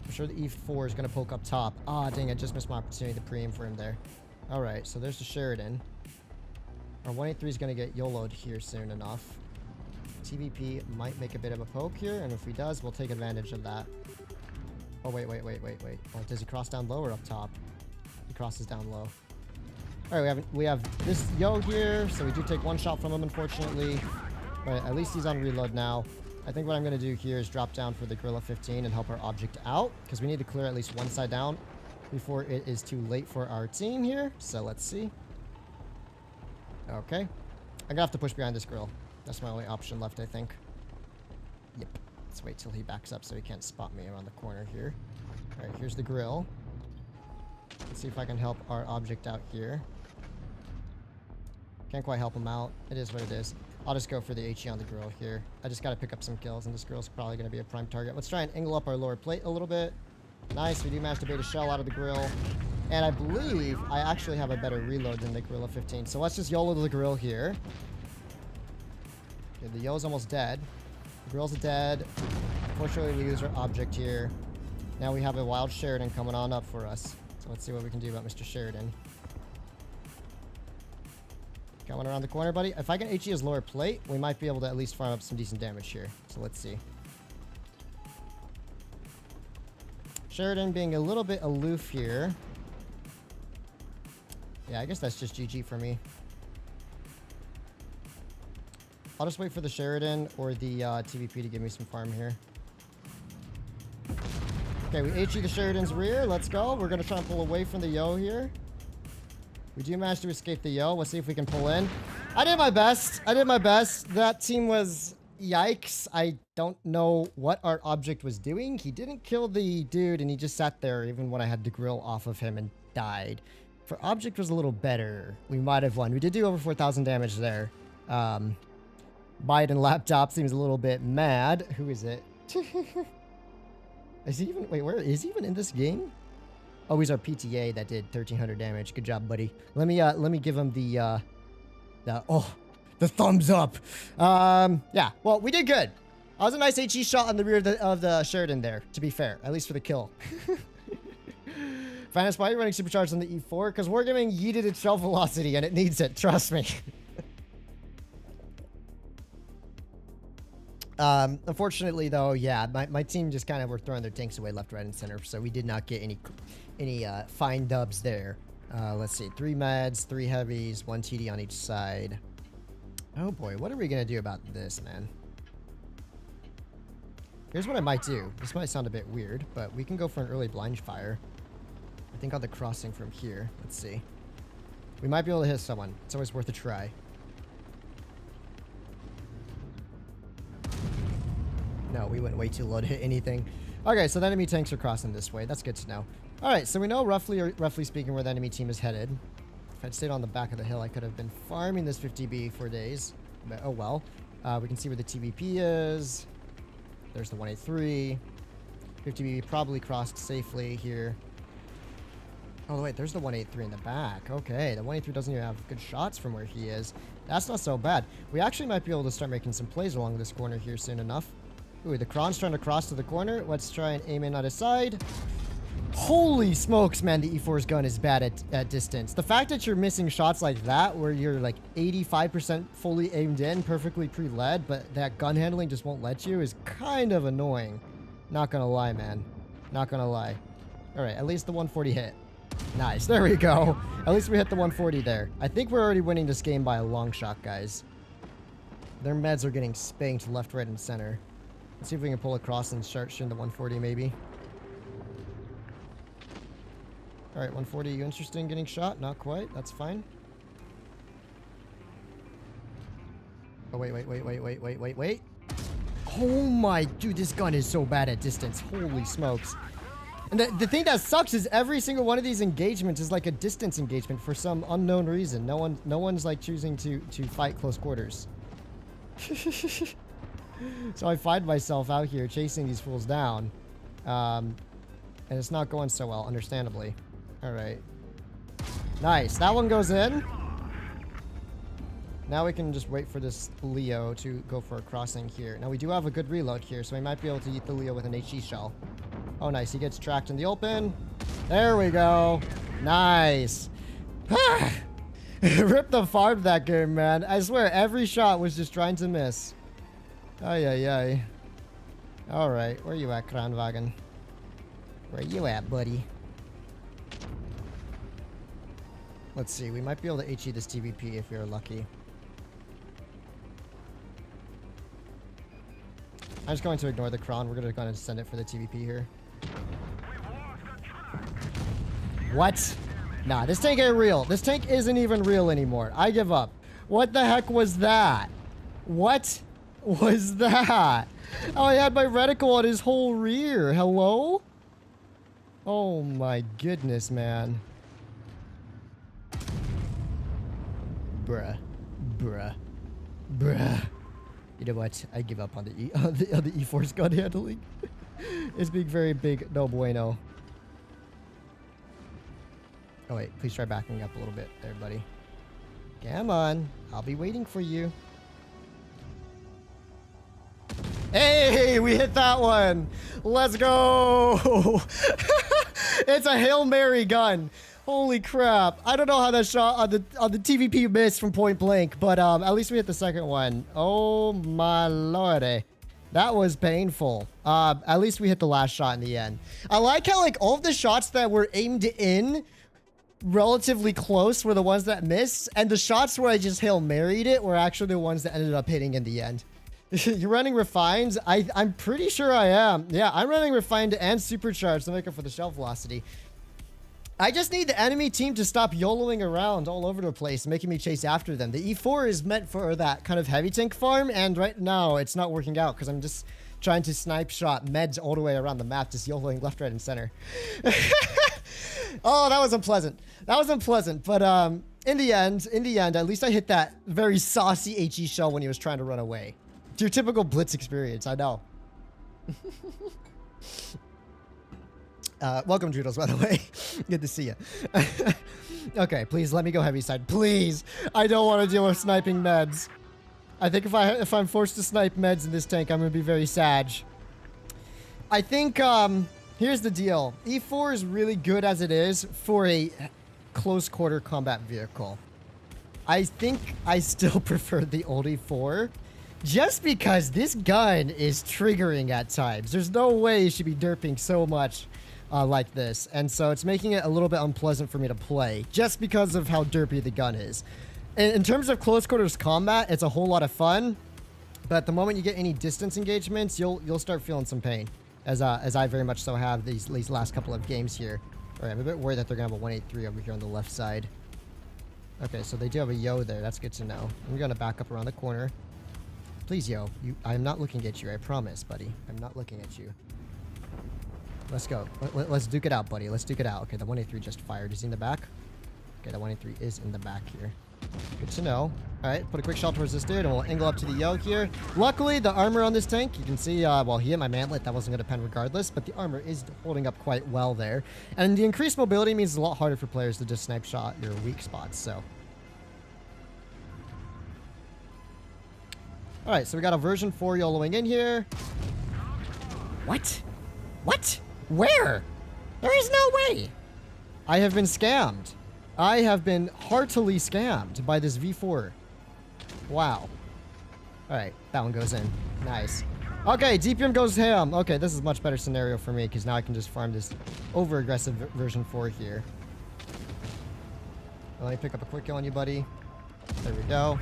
I'm sure the E4 is going to poke up top. Ah, dang, I just missed my opportunity to pre-aim for him there. Alright, so there's the Sheridan. Our 183 is going to get YOLO'd here soon enough. TVP might make a bit of a poke here, and if he does, we'll take advantage of that. Oh, wait. Oh, does he cross down low or up top? He crosses down low. Alright, we have this Yo here, so we do take one shot from him, unfortunately. But at least he's on reload now. I think what I'm going to do here is drop down for the Gorilla 15 and help our object out, because we need to clear at least one side down before it is too late for our team here. So let's see. Okay. I'm going to have to push behind this grill. That's my only option left, I think. Yep. Let's wait till he backs up so he can't spot me around the corner here. All right, here's the grill. Let's see if I can help our object out here. Can't quite help him out. It is what it is. I'll just go for the HE on the grill here. I just got to pick up some kills, and this grill's probably going to be a prime target. Let's try and angle up our lower plate a little bit. Nice, we do manage to bait a shell out of the grill. And I believe I actually have a better reload than the Gorilla 15. So let's just YOLO the grill here. Okay, the Yo's almost dead. The grill's dead. Unfortunately, we lose our object here. Now we have a wild Sheridan coming on up for us. So let's see what we can do about Mr. Sheridan. Coming around the corner, buddy. If I can HE his lower plate, we might be able to at least farm up some decent damage here. So let's see. Sheridan being a little bit aloof here. Yeah, I guess that's just GG for me. I'll just wait for the Sheridan or the TVP to give me some farm here. Okay, we HE the Sheridan's rear. Let's go. We're going to try and pull away from the Yo here. We do manage to escape the Yo. Let's see if we can pull in. I did my best. That team was... Yikes. I don't know what our object was doing. He didn't kill the dude, and he just sat there even when I had the grill off of him and died. If our object was a little better, we might have won. We did do over 4,000 damage there. Biden laptop seems a little bit mad. Who is it? Is he even... Wait, where is he even in this game? Oh, he's our PTA that did 1,300 damage. Good job, buddy. Let me give him the thumbs up. Yeah. Well, we did good. That was a nice HE shot on the rear of the Sheridan there, to be fair. At least for the kill. Fatness, why are you running supercharged on the E4? Because Wargaming yeeted its shell velocity and it needs it. Trust me. Unfortunately, though, yeah, my team just kind of were throwing their tanks away left, right, and center, so we did not get any fine dubs there. Let's see. 3 meds, 3 heavies, 1 TD on each side. Oh, boy. What are we going to do about this, man? Here's what I might do. This might sound a bit weird, but we can go for an early blind fire. I think on the crossing from here. Let's see. We might be able to hit someone. It's always worth a try. No, we went way too low to hit anything. Okay, so the enemy tanks are crossing this way. That's good to know. All right, so we know roughly speaking where the enemy team is headed. If I'd stayed on the back of the hill, I could have been farming this 50B for days. But oh well. We can see where the TVP is. There's the 183. 50B probably crossed safely here. Oh, wait, there's the 183 in the back. Okay, the 183 doesn't even have good shots from where he is. That's not so bad. We actually might be able to start making some plays along this corner here soon enough. Ooh, the Kron's trying to cross to the corner. Let's try and aim in on his side. Holy smokes, man, the E4's gun is bad at distance. The fact that you're missing shots like that, where you're like 85% fully aimed in, perfectly pre-led, but that gun handling just won't let you, is kind of annoying. Not gonna lie, man. Not gonna lie. All right, at least the 140 hit. Nice, there we go. At least we hit the 140 there. I think we're already winning this game by a long shot, guys. Their meds are getting spanked left, right, and center. Let's see if we can pull across and start shooting the 140 maybe. All right, 140, you interested in getting shot? Not quite, that's fine. Oh, wait. Oh my, dude, this gun is so bad at distance. Holy smokes. And the thing that sucks is every single one of these engagements is like a distance engagement for some unknown reason. No one's like choosing to fight close quarters. So I find myself out here chasing these fools down. And it's not going so well, understandably. All right. Nice. That one goes in. Now we can just wait for this Leo to go for a crossing here. Now we do have a good reload here, so we might be able to eat the Leo with an HE shell. Oh, nice. He gets tracked in the open. There we go. Nice. Rip the farm that game, man. I swear, every shot was just trying to miss. Ay. All right. Where you at, Kranwagen? Where you at, buddy? Let's see. We might be able to HE this TVP if we're lucky. I'm just going to ignore the Kron. We're going to send it for the TVP here. What? Nah, this tank ain't real. This tank isn't even real anymore. I give up. What the heck was that? What was that? Oh, I had my reticle on his whole rear. Hello? Oh my goodness, man. Bruh. You know what? I give up on the E4's gun handling. It's being very big. No bueno. Oh wait, please try backing up a little bit there, buddy. Come on. I'll be waiting for you. Hey, we hit that one. Let's go. It's a Hail Mary gun. Holy crap. I don't know how that shot on the TVP missed from point blank, but at least we hit the second one. Oh my lordy. That was painful. At least we hit the last shot in the end. I like how like all of the shots that were aimed in relatively close were the ones that missed, and the shots where I just Hail Married it were actually the ones that ended up hitting in the end. You're running refined? I'm pretty sure I am. Yeah, I'm running refined and supercharged to make up for the shell velocity. I just need the enemy team to stop YOLOing around all over the place, making me chase after them. The E4 is meant for that kind of heavy tank farm, and right now it's not working out because I'm just trying to snipe shot meds all the way around the map, just YOLOing left, right, and center. Oh, that was unpleasant. That was unpleasant, but in the end, at least I hit that very saucy HE shell when he was trying to run away. It's your typical Blitz experience, I know. Welcome, Joodles, by the way. Good to see you. Okay, please let me go heavy side. Please. I don't want to deal with sniping meds. I think if I'm forced to snipe meds in this tank, I'm going to be very sad. I think, here's the deal. E4 is really good as it is for a close quarter combat vehicle. I think I still prefer the old E4 just because this gun is triggering at times. There's no way you should be derping so much like this. And so it's making it a little bit unpleasant for me to play just because of how derpy the gun is. In terms of close quarters combat, it's a whole lot of fun. But the moment you get any distance engagements, you'll start feeling some pain. As I very much so have these last couple of games here. All right, I'm a bit worried that they're going to have a 183 over here on the left side. Okay, so they do have a Yo there. That's good to know. I'm going to back up around the corner. Please, Yo. I'm not looking at you. I promise, buddy. I'm not looking at you. Let's go. Let's duke it out, buddy. Let's duke it out. Okay, the 183 just fired. Is he in the back? Okay, the 183 is in the back here. Good to know. All right, put a quick shot towards this dude, and we'll angle up to the Yo here. Luckily, the armor on this tank, you can see, well, he hit my mantlet. That wasn't going to pen regardless, but the armor is holding up quite well there. And the increased mobility means it's a lot harder for players to just snipe shot your weak spots, so. All right, so we got a version 4 YOLOing in here. What? What? Where? There is no way. I have been scammed. I have been heartily scammed by this V4. Wow. Alright, that one goes in. Nice. Okay, DPM goes ham. Okay, this is a much better scenario for me because now I can just farm this over-aggressive version 4 here. Let me pick up a quick kill on you, buddy. There we go.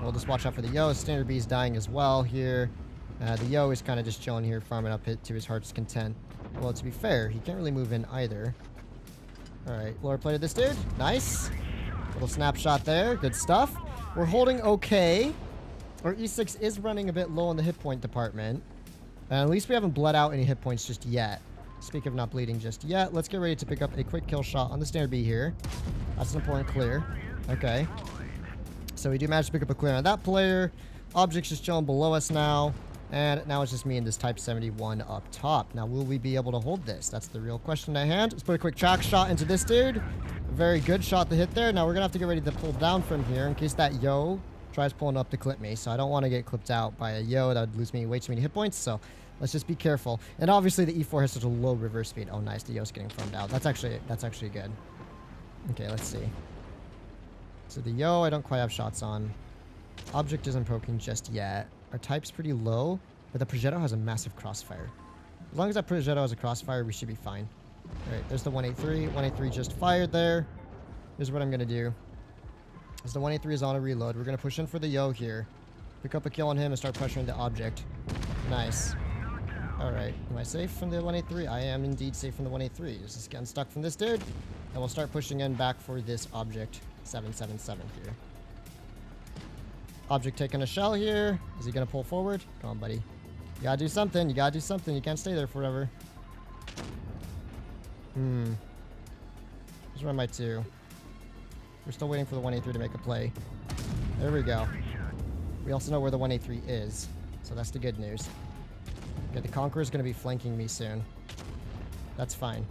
We'll just watch out for the Yo. Standard B is dying as well here. The Yo is kind of just chilling here, farming up hit to his heart's content. Well, to be fair, he can't really move in either. Alright, lower plate of this dude. Nice. Little snapshot there. Good stuff. We're holding okay. Our E6 is running a bit low in the hit point department. And at least we haven't bled out any hit points just yet. Speak of not bleeding just yet, let's get ready to pick up a quick kill shot on the standard B here. That's an important clear. Okay. So we do manage to pick up a clear on that player. Object's just chilling below us now. And now it's just me and this Type 71 up top. Now, will we be able to hold this? That's the real question at hand. Let's put a quick track shot into this dude. Very good shot to hit there. Now, we're going to have to get ready to pull down from here in case that Yo tries pulling up to clip me. So I don't want to get clipped out by a Yo. That would lose me way too many hit points. So let's just be careful. And obviously, the E4 has such a low reverse speed. Oh, nice. The Yo's getting farmed out. That's actually good. Okay, let's see. So the Yo, I don't quite have shots on. Object isn't poking just yet. Our type's pretty low, but the Progetto has a massive crossfire. As long as that Progetto has a crossfire, we should be fine. Alright, there's the 183. 183 just fired there. Here's what I'm going to do. As the 183 is on a reload, we're going to push in for the Yo here. Pick up a kill on him and start pressuring the object. Nice. Alright, am I safe from the 183? I am indeed safe from the 183. This is getting stuck from this dude. And we'll start pushing in back for this object 777 here. Object taking a shell here. Is he going to pull forward? Come on, buddy. You got to do something. You got to do something. You can't stay there forever. Here's where my 2. We're still waiting for the 183 to make a play. There we go. We also know where the 183 is. So that's the good news. Okay, the Conqueror is going to be flanking me soon. That's fine.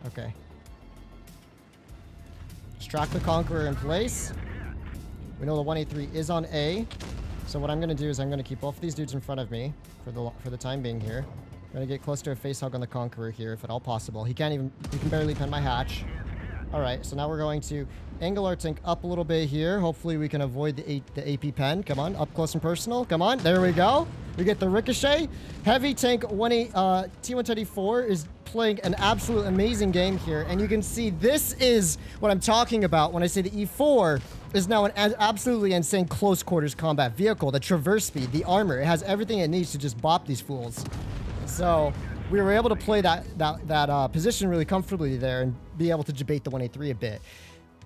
Okay. Just track the Conqueror in place. We know the 183 is on A. So what I'm going to do is I'm going to keep both of these dudes in front of me for the time being here. I'm going to get close to a face hug on the Conqueror here, if at all possible. He can barely pen my hatch. All right, so now we're going to angle our tank up a little bit here. Hopefully we can avoid the AP pen. Come on, up close and personal. Come on, there we go. We get the ricochet. Heavy tank T110E4 is playing an absolute amazing game here. And you can see this is what I'm talking about when I say the E4 is now an absolutely insane close quarters combat vehicle. The traverse speed, the armor, it has everything it needs to just bop these fools. So we were able to play that position really comfortably there and be able to debate the 183 a bit.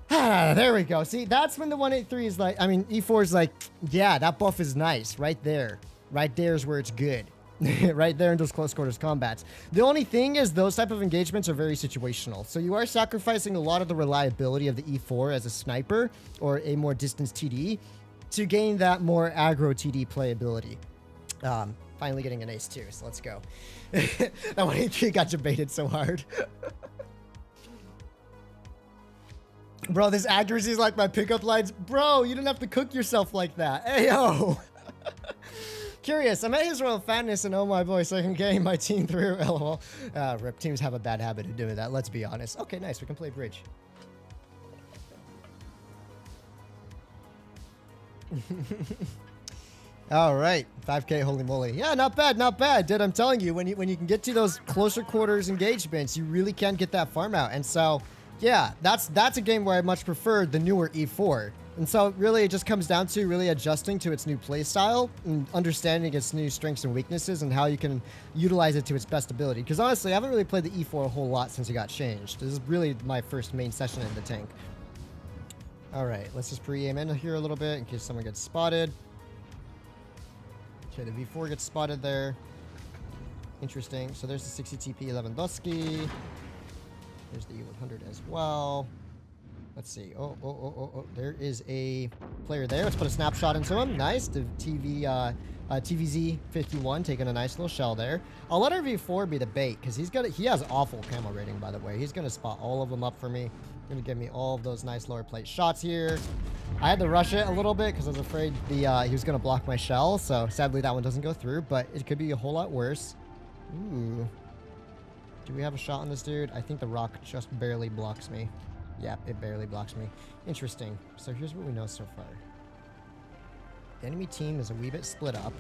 There we go. See, that's when the 183 is like, I mean, E4 is like, yeah, that buff is nice right there. Right there is where it's good. Right there in those close quarters combats. The only thing is those type of engagements are very situational. So you are sacrificing a lot of the reliability of the E4 as a sniper or a more distance TD to gain that more aggro TD playability. finally getting an ace too, so let's go. That 183 got debated so hard. Bro, this accuracy is like my pickup lines. Bro, you didn't have to cook yourself like that. Ayo. Curious, I'm at HisRoyalFatness and oh my boy, so I can carry my team through. LOL. Rip, teams have a bad habit of doing that, let's be honest. Okay, nice, we can play bridge. All right, 5K, holy moly. Yeah, not bad, not bad. Dude, I'm telling you, when you can get to those closer quarters engagements, you really can get that farm out. And so, yeah, that's a game where I much prefer the newer E4. And so really it just comes down to really adjusting to its new play style and understanding its new strengths and weaknesses and how you can utilize it to its best ability. Because honestly, I haven't really played the E4 a whole lot since it got changed. This is really my first main session in the tank. All right, let's just pre-aim in here a little bit in case someone gets spotted. Okay, the V4 gets spotted there. Interesting. So there's the 60 TP Lewandowski. There's the E100 as well. Let's see. Oh. There is a player there. Let's put a snapshot into him. Nice. The TVZ51 taking a nice little shell there. I'll let our V4 be the bait because he has awful camo rating, by the way. He's going to spot all of them up for me. Going to give me all of those nice lower plate shots here. I had to rush it a little bit because I was afraid he was going to block my shell. So sadly that one doesn't go through, but it could be a whole lot worse. Ooh. Do we have a shot on this dude? I think the rock just barely blocks me. Yep, it barely blocks me. Interesting. So here's what we know so far. The enemy team is a wee bit split up.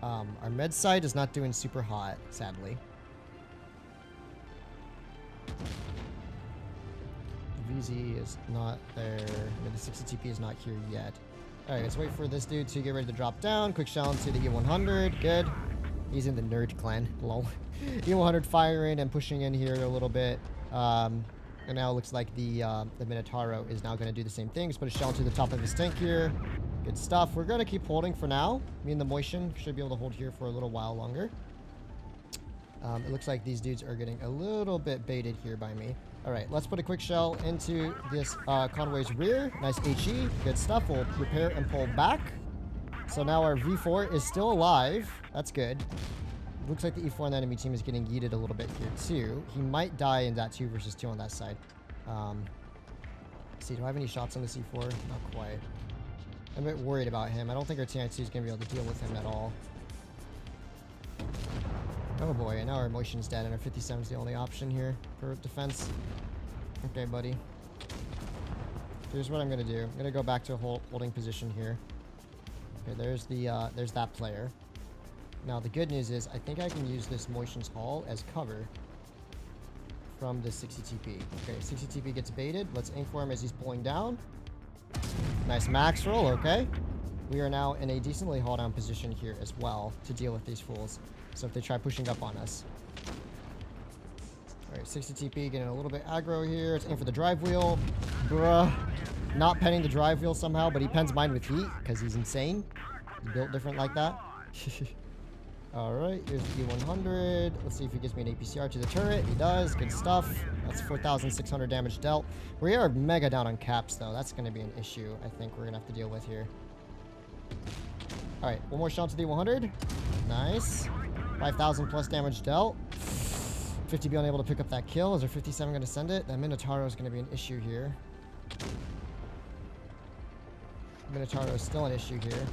Our med side is not doing super hot, sadly. The VZ is not there. The 60 TP is not here yet. Alright, let's wait for this dude to get ready to drop down. Quick shell into the E100. Good. He's in the nerd clan. Lol. E100 firing and pushing in here a little bit. And now it looks like the Minotauro is now going to do the same thing. Just put a shell to the top of his tank here. Good stuff. We're going to keep holding for now. Me and the Motion should be able to hold here for a little while longer. It looks like these dudes are getting a little bit baited here by me. All right, let's put a quick shell into this convoy's rear. Nice HE. Good stuff. We'll repair and pull back. So now our V4 is still alive. That's good. Looks like the E4 on the enemy team is getting yeeted a little bit here too. He might die in that 2 versus 2 on that side. Let's see, do I have any shots on the C4? Not quite. I'm a bit worried about him. I don't think our TI2 is going to be able to deal with him at all. Oh boy, and now our motion's dead and our 57 is the only option here for defense. Okay, buddy. Here's what I'm going to do. I'm going to go back to a holding position here. Okay, there's that player. Now, the good news is I think I can use this Motion's Hall as cover from the 60 TP. Okay, 60 TP gets baited. Let's aim for him as he's pulling down. Nice max roll, okay. We are now in a decently haul down position here as well to deal with these fools. So if they try pushing up on us. Alright, 60 TP getting a little bit aggro here. Let's aim for the drive wheel. Bruh. Not penning the drive wheel somehow, but he pens mine with heat because he's insane. He's built different like that. Alright, here's the E100. Let's see if he gives me an APCR to the turret. He does. Good stuff. That's 4,600 damage dealt. We are mega down on caps, though. That's going to be an issue I think we're going to have to deal with here. Alright, one more shot to the E100. Nice. 5,000 plus damage dealt. 50 being unable to pick up that kill. Is our 57 going to send it? That Minotauro is going to be an issue here. Minotauro is still an issue here.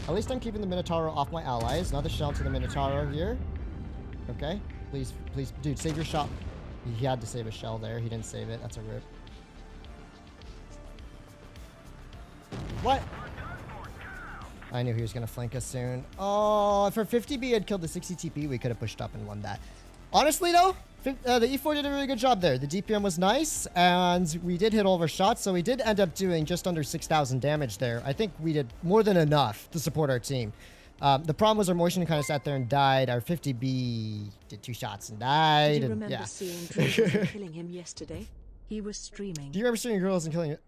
At least I'm keeping the Minotauro off my allies. Another shell to the Minotauro here. Okay. Please, please. Dude, save your shot. He had to save a shell there. He didn't save it. That's a rip. What? I knew he was going to flank us soon. Oh, if our 50B had killed the 60 TP, we could have pushed up and won that. Honestly, though, the E4 did a really good job there. The DPM was nice, and we did hit all of our shots, so we did end up doing just under 6,000 damage there. I think we did more than enough to support our team. The problem was our Motion kind of sat there and died. Our 50B did 2 shots and died. Did you and, remember yeah. seeing Drills and killing him yesterday? He was streaming. Do you remember seeing girls and killing it?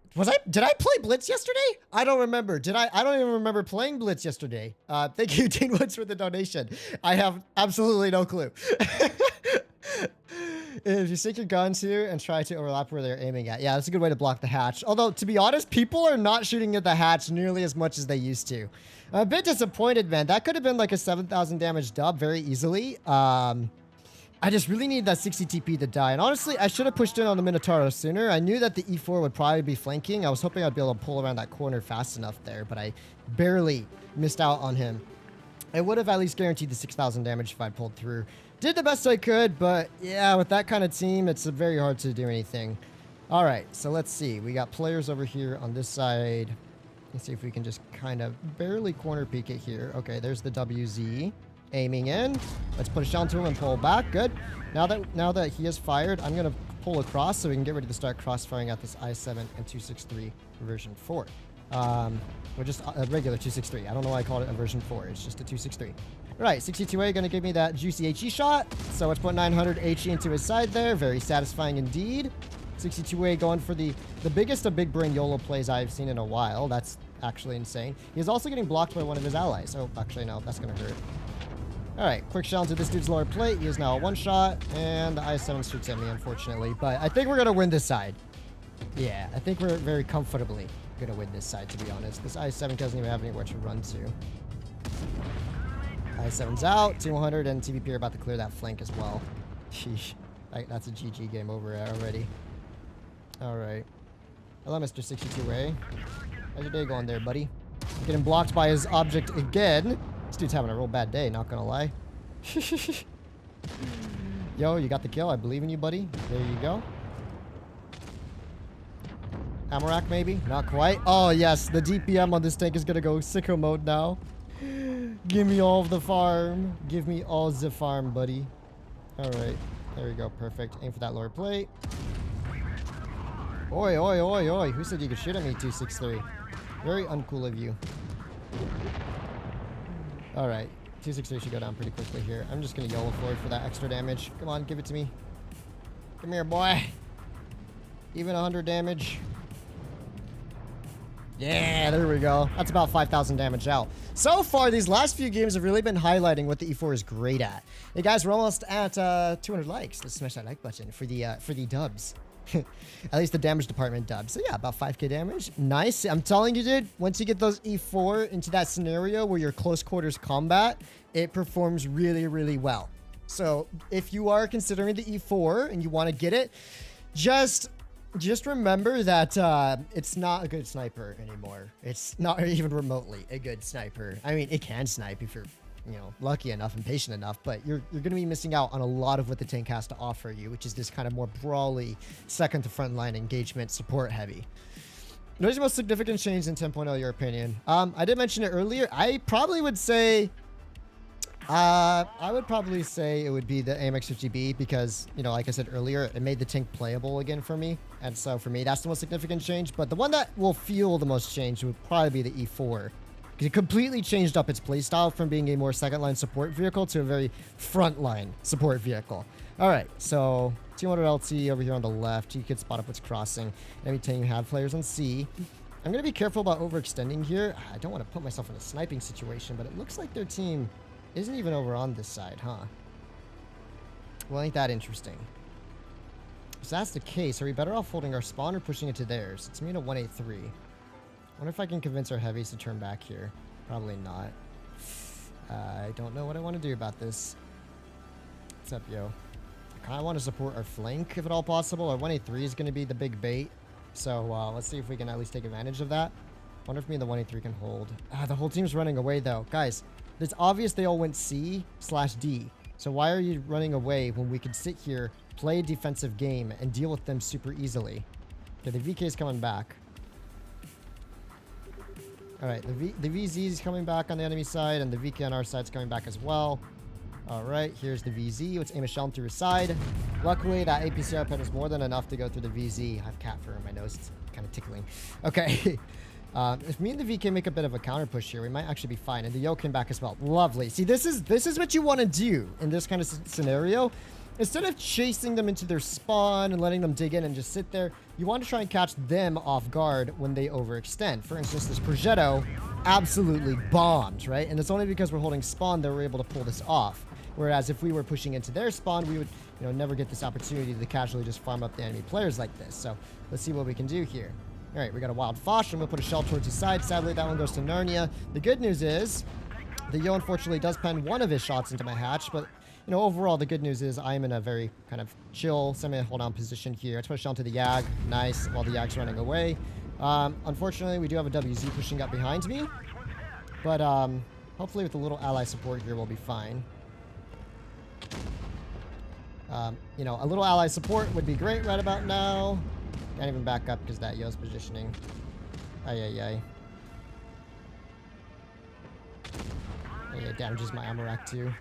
Did I play Blitz yesterday? I don't remember. I don't even remember playing Blitz yesterday. Thank you, T110E4 for the donation. I have absolutely no clue. If you stick your guns here and try to overlap where they're aiming at. Yeah, that's a good way to block the hatch. Although, to be honest, people are not shooting at the hatch nearly as much as they used to. I'm a bit disappointed, man. That could have been like a 7,000 damage dub very easily. I just really need that 60 TP to die. And honestly, I should have pushed in on the Minotauro sooner. I knew that the E4 would probably be flanking. I was hoping I'd be able to pull around that corner fast enough there, but I barely missed out on him. I would have at least guaranteed the 6,000 damage if I pulled through. Did the best I could, but yeah, with that kind of team, it's very hard to do anything. All right, so let's see. We got players over here on this side. Let's see if we can just kind of barely corner peek it here. Okay, there's the WZ. Aiming in. Let's push down to him and pull back. Good. Now that he is fired, I'm going to pull across so we can get ready to start crossfiring at this i7 and 263 version 4. Or just a regular 263. I don't know why I called it a version 4. It's just a 263. All right, 62A going to give me that juicy HE shot. So let's put 900 HE into his side there. Very satisfying indeed. 62A going for the biggest of big brain YOLO plays I've seen in a while. That's actually insane. He's also getting blocked by one of his allies. Oh, actually, no, that's going to hurt. All right, quick shot into this dude's lower plate. He is now a one-shot, and the i7 shoots at me, unfortunately. But I think we're going to win this side. Yeah, I think we're very comfortably going to win this side, to be honest. This i7 doesn't even have anywhere to run to. i7's out. T100 and TVP are about to clear that flank as well. Sheesh. That's a GG game over already. All right. Hello, Mr. 62A. How's your day going there, buddy? Getting blocked by his object again. This dude's having a real bad day, not gonna lie. Yo, you got the kill. I believe in you, buddy. There you go. Amarak, maybe? Not quite. Oh, yes. The DPM on this tank is gonna go sicko mode now. Give me all of the farm. Give me all the farm, buddy. All right. There we go. Perfect. Aim for that lower plate. Oi, oi, oi, oi. Who said you could shoot at me, 263? Very uncool of you. Alright, 263 should go down pretty quickly here. I'm just going to YOLO forward for that extra damage. Come on, give it to me. Come here, boy. Even 100 damage. Yeah, there we go. That's about 5,000 damage out. So far, these last few games have really been highlighting what the E4 is great at. Hey guys, we're almost at 200 likes. Let's smash that like button for the dubs. At least the damage department dubs. So yeah, about 5k damage. Nice. I'm telling you, dude, once you get those E4 into that scenario where you're close quarters combat, it performs really, really well. So if you are considering the E4 and you want to get it, just remember that it's not a good sniper anymore. It's not even remotely a good sniper. I mean, it can snipe if you're, you know, lucky enough and patient enough, but you're going to be missing out on a lot of what the tank has to offer you, which is this kind of more brawly second to front line engagement support heavy. What is the most significant change in 10.0, your opinion? I did mention it earlier. I probably would say it would be the AMX50B because, you know, like I said earlier, it made the tank playable again for me. And so for me, that's the most significant change. But the one that will feel the most change would probably be the E4. It completely changed up its playstyle from being a more second-line support vehicle to a very front-line support vehicle. All right, so T100 LT over here on the left. You can spot up what's crossing. Every time you have players on C. I'm going to be careful about overextending here. I don't want to put myself in a sniping situation, but it looks like their team isn't even over on this side, huh? Well, ain't that interesting. If that's the case, are we better off holding our spawn or pushing it to theirs? It's me to 183. I wonder if I can convince our heavies to turn back here. Probably not. I don't know what I want to do about this. What's up, yo? I kind of want to support our flank if at all possible. Our 183 is going to be the big bait. So let's see if we can at least take advantage of that. Wonder if me and the 183 can hold. The whole team's running away, though. Guys, it's obvious they all went C/D. So why are you running away when we could sit here, play a defensive game, and deal with them super easily? Okay, the VK is coming back. All right, the VZ is coming back on the enemy side, and the VK on our side is coming back as well. All right, here's the VZ. Let's aim a shell through his side. Luckily, that APCR pen is more than enough to go through the VZ. I have cat fur in my nose. It's kind of tickling. Okay. If me and the VK make a bit of a counter push here, we might actually be fine. And the Yo came back as well. Lovely. See, this is what you want to do in this kind of scenario. Instead of chasing them into their spawn and letting them dig in and just sit there, you want to try and catch them off guard when they overextend. For instance, this Progetto absolutely bombed, right? And it's only because we're holding spawn that we're able to pull this off. Whereas if we were pushing into their spawn, we would, you know, never get this opportunity to casually just farm up the enemy players like this. So let's see what we can do here. All right, we got a wild Foch. I'm going to put a shell towards his side. Sadly, that one goes to Narnia. The good news is the Yo unfortunately does pen one of his shots into my hatch, but you know, overall, the good news is I am in a very kind of chill, semi-hold-on position here. Let's put a shell into the Yag. Nice, while the Yag's running away. Unfortunately, we do have a WZ pushing up behind me, but hopefully with a little ally support here, we'll be fine. You know, a little ally support would be great right about now. Can't even back up because that Yo's positioning. Ay, ay, ay. Oh, yeah, damages my ammo rack too.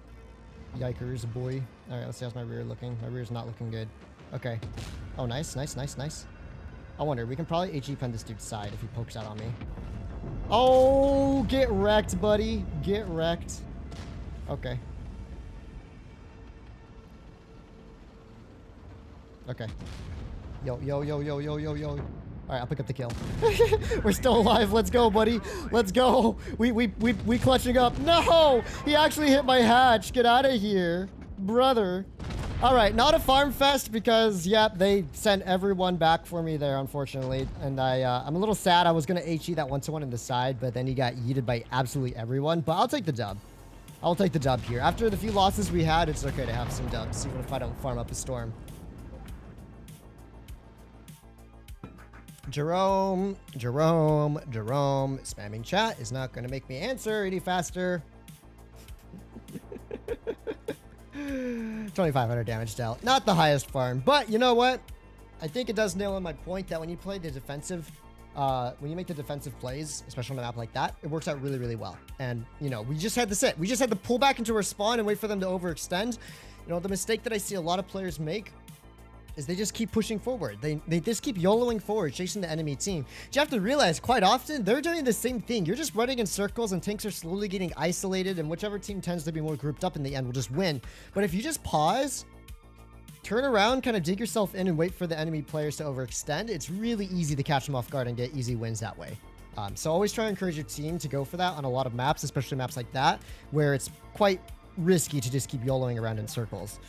Yikers, boy. Alright, let's see how's my rear looking. My rear's not looking good. Okay. Oh, nice, nice, nice, nice. I wonder, we can probably HE pen this dude's side if he pokes out on me. Oh, get wrecked, buddy. Get wrecked. Okay. Okay. Yo, yo, yo, yo, yo, yo, yo. Alright, I'll pick up the kill. We're still alive. Let's go, buddy. Let's go. We clutching up. No! He actually hit my hatch. Get out of here. Brother. Alright, not a farm fest because, yep, they sent everyone back for me there, unfortunately. And I'm a little sad. I was going to HE that 1-to-1 in the side, but then he got yeeted by absolutely everyone. But I'll take the dub. I'll take the dub here. After the few losses we had, it's okay to have some dubs, even if I don't farm up a storm. Jerome, spamming chat is not going to make me answer any faster. 2,500 damage dealt. Not the highest farm, but you know what? I think it does nail on my point that when you play the defensive, when you make the defensive plays, especially on a map like that, it works out really, really well. And, you know, we just had to sit. We just had to pull back into our spawn and wait for them to overextend. You know, the mistake that I see a lot of players make is they just keep pushing forward. They just keep YOLOing forward, chasing the enemy team. But you have to realize, quite often, they're doing the same thing. You're just running in circles and tanks are slowly getting isolated, and whichever team tends to be more grouped up in the end will just win. But if you just pause, turn around, kind of dig yourself in and wait for the enemy players to overextend, it's really easy to catch them off guard and get easy wins that way. So always try to encourage your team to go for that on a lot of maps, especially maps like that, where it's quite risky to just keep YOLOing around in circles.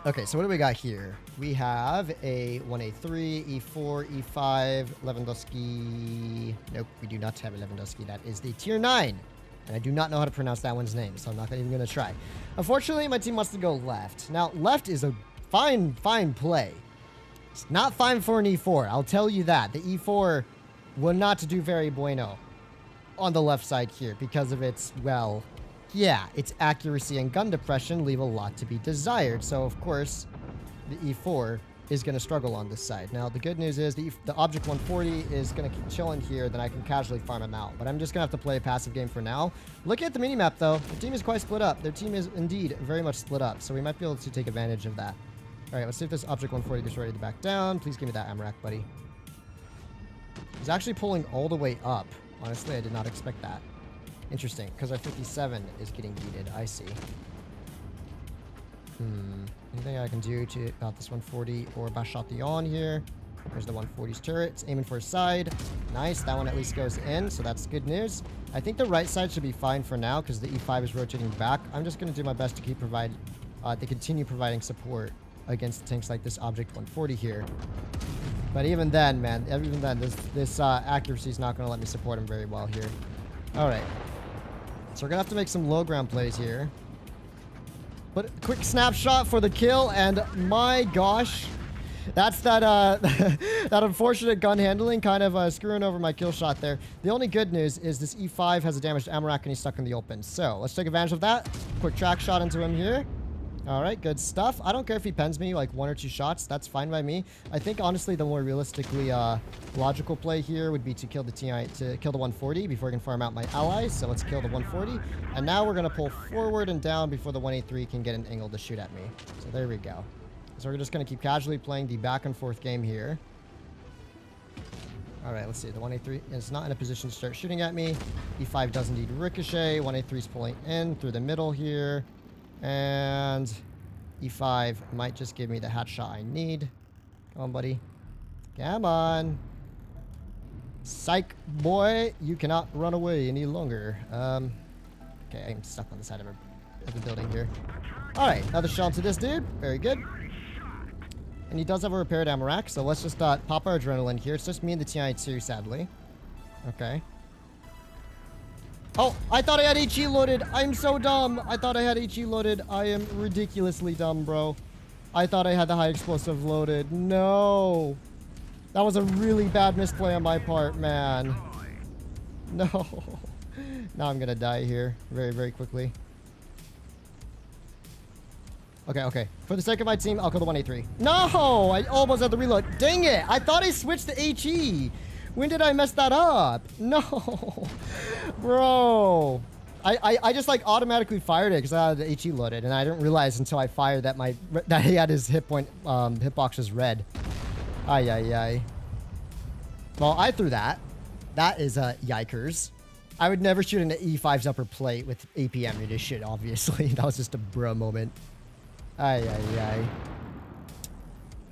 Okay, so what do we got here? We have a 1A3, E4, E5, Lewandowski. Nope, we do not have a Lewandowski. That is the tier 9. And I do not know how to pronounce that one's name, so I'm not even going to try. Unfortunately, my team wants to go left. Now, left is a fine play. It's not fine for an E4, I'll tell you that. The E4 will not do very bueno on the left side here because of its, well, yeah, its accuracy and gun depression leave a lot to be desired. So, of course, the E4 is going to struggle on this side. Now, the good news is the Object 140 is going to keep chilling here. Then I can casually farm him out. But I'm just going to have to play a passive game for now. Looking at the minimap, though, the team is quite split up. Their team is indeed very much split up. So we might be able to take advantage of that. All right, let's see if this Object 140 gets ready to back down. Please give me that Amrak, buddy. He's actually pulling all the way up. Honestly, I did not expect that. Interesting, because our 57 is getting yeeted. I see. Anything I can do to about this 140 or Bashation here? There's the 140's turret. It's aiming for his side. Nice. That one at least goes in, so that's good news. I think the right side should be fine for now because the E5 is rotating back. I'm just going to do my best to keep to continue providing support against tanks like this Object 140 here. But even then, man, this accuracy is not going to let me support him very well here. All right. So we're going to have to make some low ground plays here. But quick snapshot for the kill, and my gosh, that's that that unfortunate gun handling kind of screwing over my kill shot there. The only good news is this E5 has a damaged ammo rack and he's stuck in the open. So let's take advantage of that. Quick track shot into him here. All right, good stuff. I don't care if he pens me like 1 or 2 shots. That's fine by me. I think, honestly, the more realistically logical play here would be to kill the kill the 140 before I can farm out my allies. So let's kill the 140. And now we're going to pull forward and down before the 183 can get an angle to shoot at me. So there we go. So we're just going to keep casually playing the back and forth game here. All right, let's see. The 183 is not in a position to start shooting at me. E5 does indeed ricochet. 183 is pulling in through the middle here. And E5 might just give me the hat shot I need. Come on, buddy. Come on. Psych, boy. You cannot run away any longer. Okay, I'm stuck on the side of of the building here. Alright, another shell into this dude. Very good. And he does have a repaired ammo rack, so let's just pop our adrenaline here. It's just me and the TI2, sadly. Okay. Oh, I thought I had HE loaded. I'm so dumb. I thought I had HE loaded. I am ridiculously dumb, bro. I thought I had the high explosive loaded. No. That was a really bad misplay on my part, man. No. Now I'm gonna die here very, very quickly. Okay, okay. For the sake of my team, I'll kill the 183. No! I almost had the reload. Dang it! I thought I switched to HE. When did I mess that up? No. Bro. I just like automatically fired it because I had the HE loaded, and I didn't realize until I fired that that he had his hitbox was red. Ay, ay, ay. Well, I threw that. That is yikers. I would never shoot an E5's upper plate with AP ammunition, obviously. That was just a bro moment. Ay, ay, ay.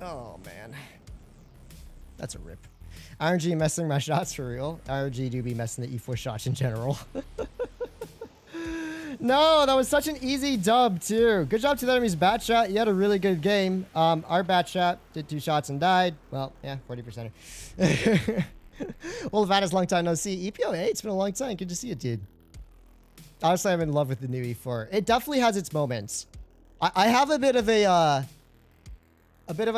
Oh, man. That's a rip. RNG messing my shots for real. RNG do be messing the E4 shots in general. No, that was such an easy dub, too. Good job to the enemy's bat shot. You had a really good game. Our bat shot did 2 shots and died. Well, yeah, 40%. WoT long time no see. EPO, hey, it's been a long time. Good to see you, dude. Honestly, I'm in love with the new E4. It definitely has its moments. I have a bit of a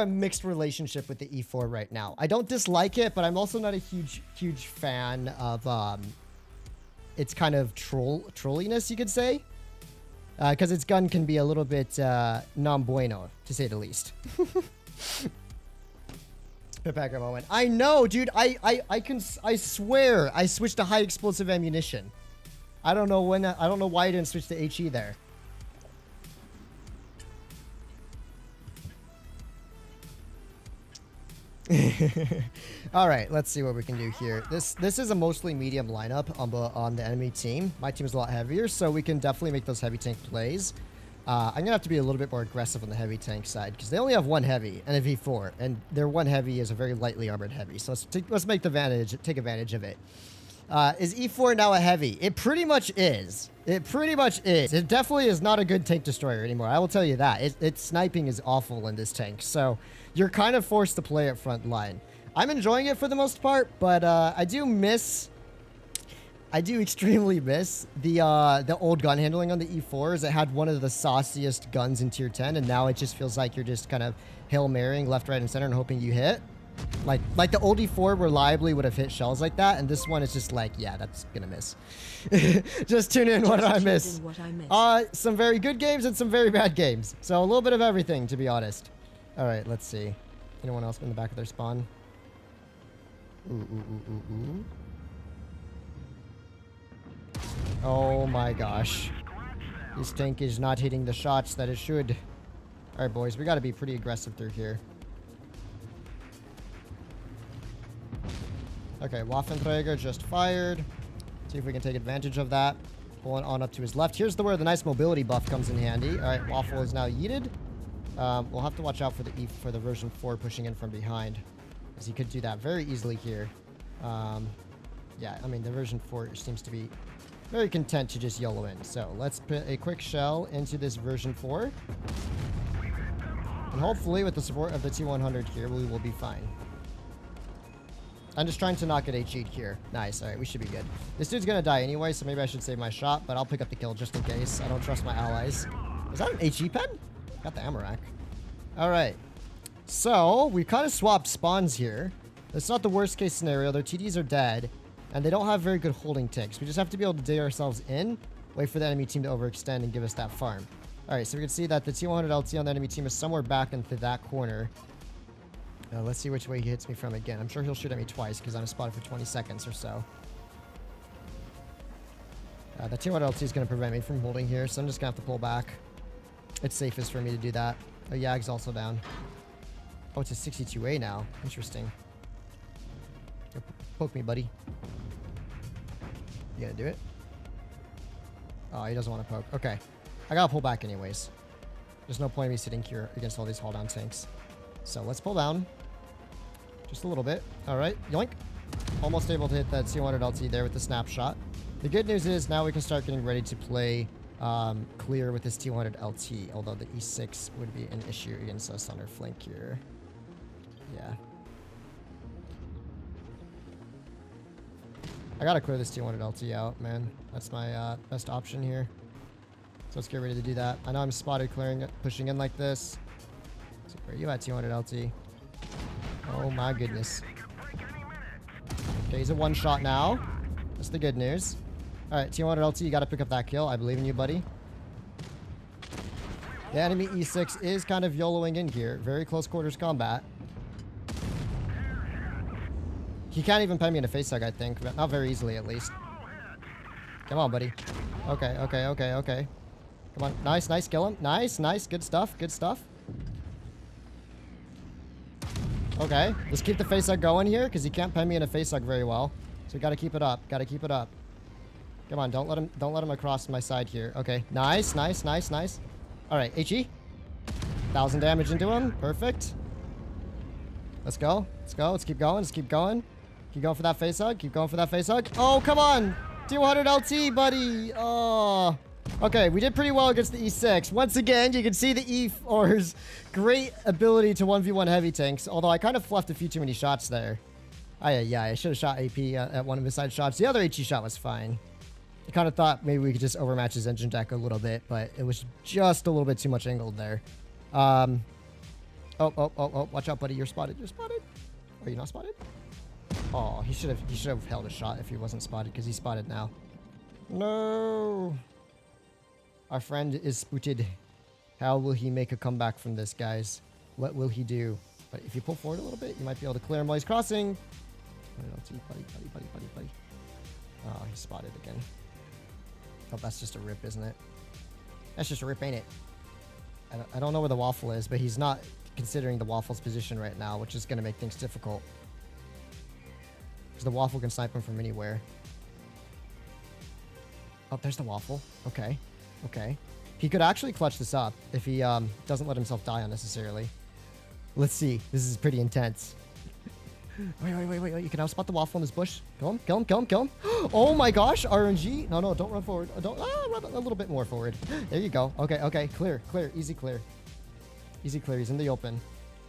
mixed relationship with the E4 right now. I don't dislike it, but I'm also not a huge fan of its kind of trolliness, you could say. Because its gun can be a little bit non bueno, to say the least. Pitpacker moment. I know, dude. I swear I switched to high explosive ammunition. I don't know when. I don't know why I didn't switch to HE there. All right, let's see what we can do here. This is a mostly medium lineup on the enemy team. My team is a lot heavier, so we can definitely make those heavy tank plays. I'm gonna have to be a little bit more aggressive on the heavy tank side because they only have 1 heavy and a V4, and their 1 heavy is a very lightly armored heavy. So let's take advantage of it. Is E4 now a heavy? It pretty much is. It pretty much is. It definitely is not a good tank destroyer anymore. I will tell you that. Its sniping is awful in this tank, so you're kind of forced to play it front line. I'm enjoying it for the most part, but I do extremely miss the old gun handling on the E4s. It had one of the sauciest guns in tier 10, and now it just feels like you're just kind of Hail Marrying left, right, and center and hoping you hit. Like the old E4 reliably would have hit shells like that, and this one is just like, yeah, that's gonna miss. Just tune in. What did I miss? Some very good games and some very bad games. So a little bit of everything, to be honest. All right, let's see. Anyone else in the back of their spawn? Ooh. Oh my gosh. This tank is not hitting the shots that it should. All right, boys, we got to be pretty aggressive through here. Okay, Waffenträger just fired. See if we can take advantage of that. Pulling on up to his left. Here's where the nice mobility buff comes in handy. All right, Waffle is now yeeted. We'll have to watch out for the version 4 pushing in from behind, because he could do that very easily here. Yeah, I mean, the version 4 seems to be very content to just YOLO in. So let's put a quick shell into this version 4. And hopefully with the support of the T100 here, we will be fine. I'm just trying to not get HE'd here. Nice. All right, we should be good. This dude's going to die anyway, so maybe I should save my shot, but I'll pick up the kill just in case. I don't trust my allies. Is that an HE pen? Got the ammo rack. All right. So we kind of swapped spawns here. It's not the worst case scenario. Their TDs are dead, and they don't have very good holding ticks. We just have to be able to dig ourselves in, wait for the enemy team to overextend, and give us that farm. All right, so we can see that the T100 LT on the enemy team is somewhere back into that corner. Let's see which way he hits me from again. I'm sure he'll shoot at me twice because I'm spotted for 20 seconds or so. The T100 LT is going to prevent me from holding here, so I'm just going to have to pull back. It's safest for me to do that. Oh, Yag's also down. Oh, it's a 62A now. Interesting. Poke me, buddy. You gonna do it? Oh, he doesn't want to poke. Okay. I gotta pull back anyways. There's no point in me sitting here against all these hold down tanks. So let's pull down. Just a little bit. Alright, yoink. Almost able to hit that T100 LT there with the snapshot. The good news is now we can start getting ready to play clear with this T100 LT, although the E6 would be an issue against us on our flank here. Yeah. I gotta clear this T100 LT out, man. That's my best option here. So let's get ready to do that. I know I'm spotted clearing it, pushing in like this. So where are you at, T100 LT? Oh my goodness. Okay, he's a one shot now. That's the good news. Alright, T100 LT, you gotta pick up that kill. I believe in you, buddy. The enemy E6 is kind of YOLOing in here. Very close quarters combat. He can't even pen me in a face hug, I think. But not very easily, at least. Come on, buddy. Okay, okay, okay, okay. Come on. Nice, nice. Kill him. Nice, nice. Good stuff. Good stuff. Okay. Let's keep the face hug going here, because he can't pen me in a face hug very well. So we gotta keep it up. Gotta keep it up. Come on. Don't let him across my side here. Okay. Nice, nice, nice, nice. Alright, HE. 1,000 damage into him. Perfect. Let's go. Let's go. Let's keep going. Let's keep going. Keep going for that face hug. Keep going for that face hug. Oh, come on. 200 LT, buddy. Oh. Okay, we did pretty well against the E6. Once again, you can see the E4's great ability to 1v1 heavy tanks, although I kind of fluffed a few too many shots there. Yeah, I should have shot AP at one of his side shots. The other HE shot was fine. I kind of thought maybe we could just overmatch his engine deck a little bit, but it was just a little bit too much angled there. Oh, watch out, buddy. You're spotted. You're spotted. Are you not spotted? Oh, he should have held a shot if he wasn't spotted, because he's spotted now. No. Our friend is spotted. How will he make a comeback from this, guys? What will he do? But if you pull forward a little bit, you might be able to clear him while he's crossing. Buddy. Oh, he's spotted again. Oh, that's just a rip, isn't it? That's just a rip, ain't it? I don't know where the waffle is, but he's not considering the waffle's position right now, which is going to make things difficult. Because the waffle can snipe him from anywhere. Oh, there's the waffle. Okay. Okay. He could actually clutch this up if he doesn't let himself die unnecessarily. Let's see. This is pretty intense. Wait. You can outspot the waffle in this bush. Kill him. Oh my gosh. RNG. No, don't run forward. Don't. Run a little bit more forward. There you go. Okay. Clear. Easy clear. He's in the open.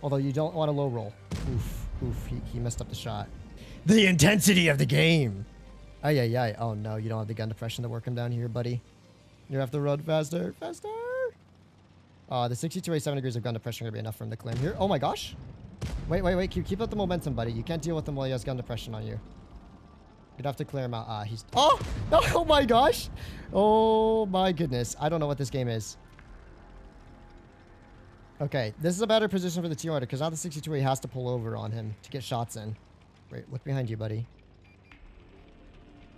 Although you don't want a low roll. Oof. He messed up the shot. The intensity of the game. Ay. Oh no, you don't have the gun depression to work him down here, buddy. You have to run faster. The 62A 7 degrees of gun depression are going to be enough for him to clear him here. Oh my gosh. Wait. Keep up the momentum, buddy. You can't deal with him while he has gun depression on you. You'd have to clear him out. He's... Oh my gosh. Oh my goodness. I don't know what this game is. Okay, this is a better position for the T100 because now the 62A has to pull over on him to get shots in. Wait, look behind you, buddy.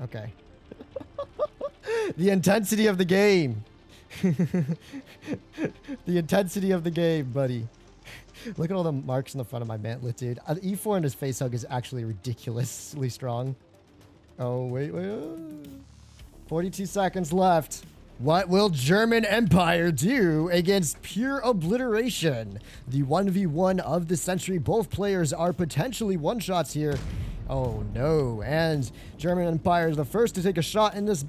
Okay. The intensity of the game. The intensity of the game, buddy. Look at all the marks in the front of my mantlet, dude. The E4 in his face hug is actually ridiculously strong. Oh, wait. 42 seconds left. What will German Empire do against pure obliteration? The 1v1 of the century. Both players are potentially one-shots here. Oh no, and German Empire is the first to take a shot in this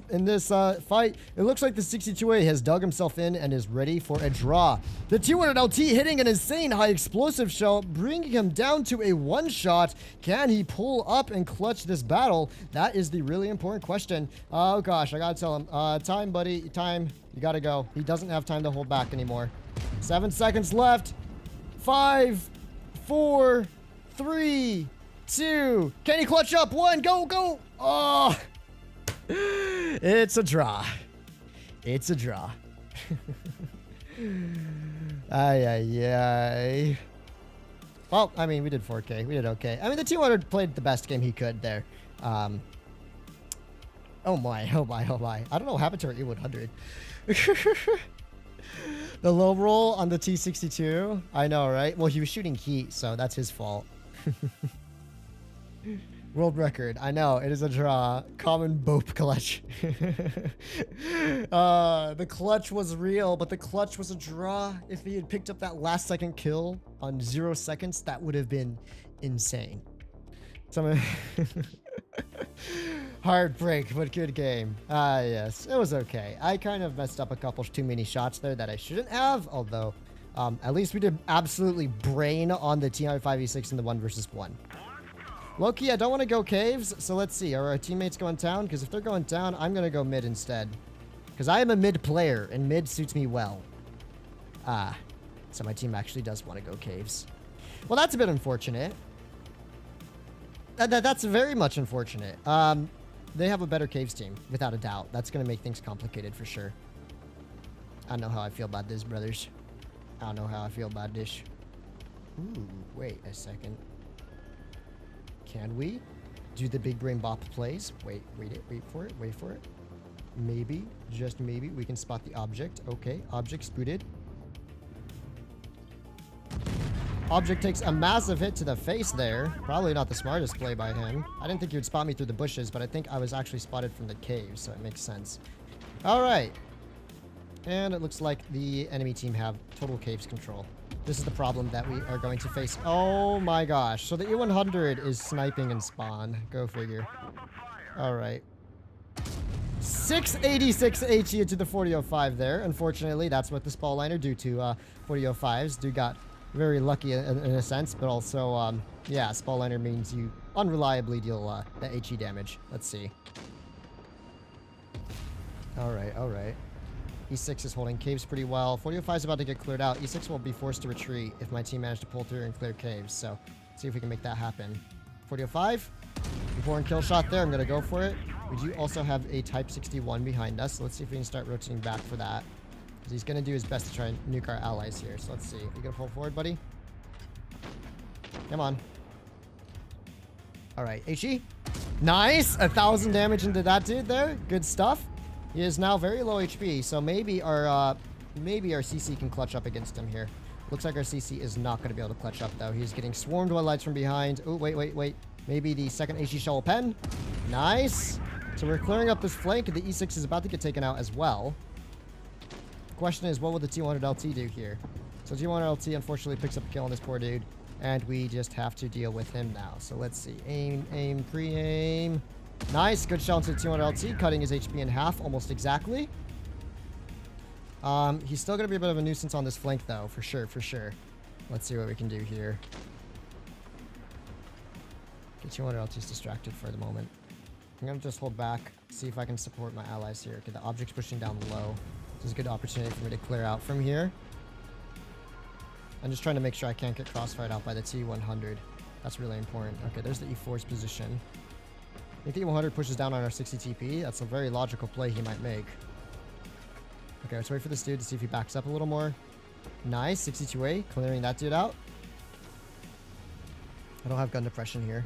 fight. It looks like the 62A has dug himself in and is ready for a draw. The T100 LT hitting an insane high explosive shell, bringing him down to a one-shot. Can he pull up and clutch this battle? That is the really important question. Oh gosh, I gotta tell him. Time, buddy, time. You gotta go. He doesn't have time to hold back anymore. 7 seconds left. 5, 4, 3, 2. Can he clutch up? 1. Go. Oh. It's a draw. Ay. Well, I mean, we did 4K. We did okay. I mean, the 200 played the best game he could there. Oh my. I don't know what happened to our E100. The low roll on the T62. I know, right? Well, he was shooting heat, so that's his fault. World record. I know. It is a draw. Common bope clutch. The clutch was real, but the clutch was a draw. If he had picked up that last second kill on 0 seconds, that would have been insane. Heartbreak, but good game. Ah, yes. It was okay. I kind of messed up a couple too many shots there that I shouldn't have, although at least we did absolutely brain on the T105E6 in the 1v1. Low-key, I don't want to go caves, so let's see. Are our teammates going down? Because if they're going down, I'm going to go mid instead. Because I am a mid player, and mid suits me well. So my team actually does want to go caves. Well, that's a bit unfortunate. That's very much unfortunate. They have a better caves team, without a doubt. That's going to make things complicated for sure. I don't know how I feel about this, brothers. I don't know how I feel about this. Ooh, wait a second. Can we do the big brain bop plays? Wait for it. Maybe, just maybe, we can spot the object. Okay, object spooted. Object takes a massive hit to the face there. Probably not the smartest play by him. I didn't think he would spot me through the bushes, but I think I was actually spotted from the cave, so it makes sense. All right. And it looks like the enemy team have total caves control. This is the problem that we are going to face. Oh my gosh. So the E100 is sniping in spawn. Go figure. All right. 686 HE to the 4005 there. Unfortunately, that's what the spall liner do to 4005s. Dude got very lucky in a sense, but also, yeah, spall liner means you unreliably deal the HE damage. Let's see. All right. E6 is holding caves pretty well. 4005 is about to get cleared out. E6 will be forced to retreat if my team managed to pull through and clear caves. So, see if we can make that happen. 4005, important kill shot there. I'm going to go for it. We do also have a Type 61 behind us. So let's see if we can start rotating back for that. Because he's going to do his best to try and nuke our allies here. So let's see. You going to pull forward, buddy? Come on. All right. HE. Nice. 1,000 damage into that dude there. Good stuff. He is now very low HP, so maybe our CC can clutch up against him here. Looks like our CC is not going to be able to clutch up, though. He's getting swarmed by lights from behind. Oh, wait. Maybe the second HE shell will pen. Nice. So we're clearing up this flank, and the E6 is about to get taken out as well. The question is, what will the T100LT do here? So T100LT unfortunately picks up a kill on this poor dude, and we just have to deal with him now. So let's see. Aim, pre-aim. Nice, good shot into the T100LT, cutting his HP in half almost exactly. He's still going to be a bit of a nuisance on this flank, though, for sure. Let's see what we can do here. Okay, T100LT's distracted for the moment. I'm going to just hold back, see if I can support my allies here. Okay, the object's pushing down low. This is a good opportunity for me to clear out from here. I'm just trying to make sure I can't get crossfired out by the T100. That's really important. Okay, there's the E4's position. I think the E100 pushes down on our 60 TP. That's a very logical play he might make. Okay, let's wait for this dude to see if he backs up a little more. Nice, 62A, clearing that dude out. I don't have gun depression here.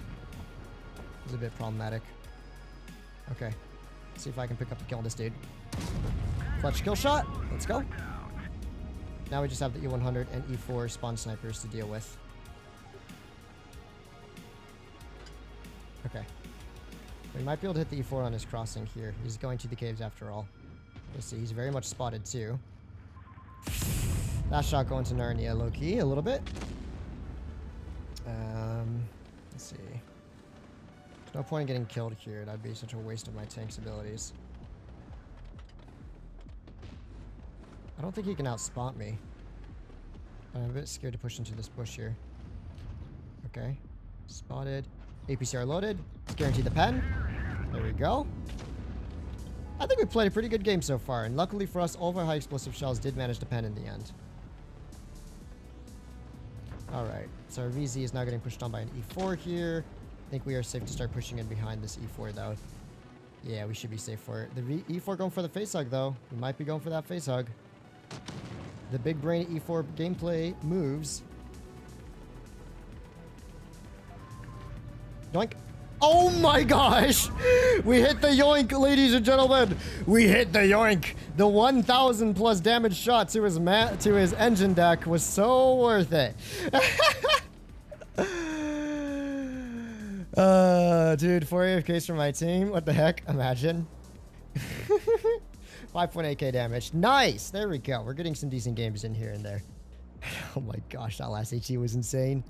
It's a bit problematic. Okay, let's see if I can pick up a kill on this dude. Clutch kill shot. Let's go. Now we just have the E100 and E4 spawn snipers to deal with. Okay. We might be able to hit the E4 on his crossing here. He's going to the caves after all. Let's see. He's very much spotted too. That shot going to Narnia low-key a little bit. Let's see. There's no point in getting killed here. That'd be such a waste of my tank's abilities. I don't think he can outspot me. I'm a bit scared to push into this bush here. Okay. Spotted. APCR loaded. Guaranteed the pen. There we go. I think we played a pretty good game so far, and luckily for us, all of our high explosive shells did manage to pen in the end. Alright, so our VZ is now getting pushed on by an E4 here. I think we are safe to start pushing in behind this E4 though. Yeah, we should be safe for it. The E4 going for the face hug though. We might be going for that face hug. The big brain E4 gameplay moves. Yoink. Oh my gosh! We hit the yoink, ladies and gentlemen! We hit the yoink! The 1,000 plus damage shot to his engine deck was so worth it. Dude, 4 AFKs from my team. What the heck? Imagine. 5.8k damage. Nice! There we go. We're getting some decent games in here and there. Oh my gosh, that last HE was insane.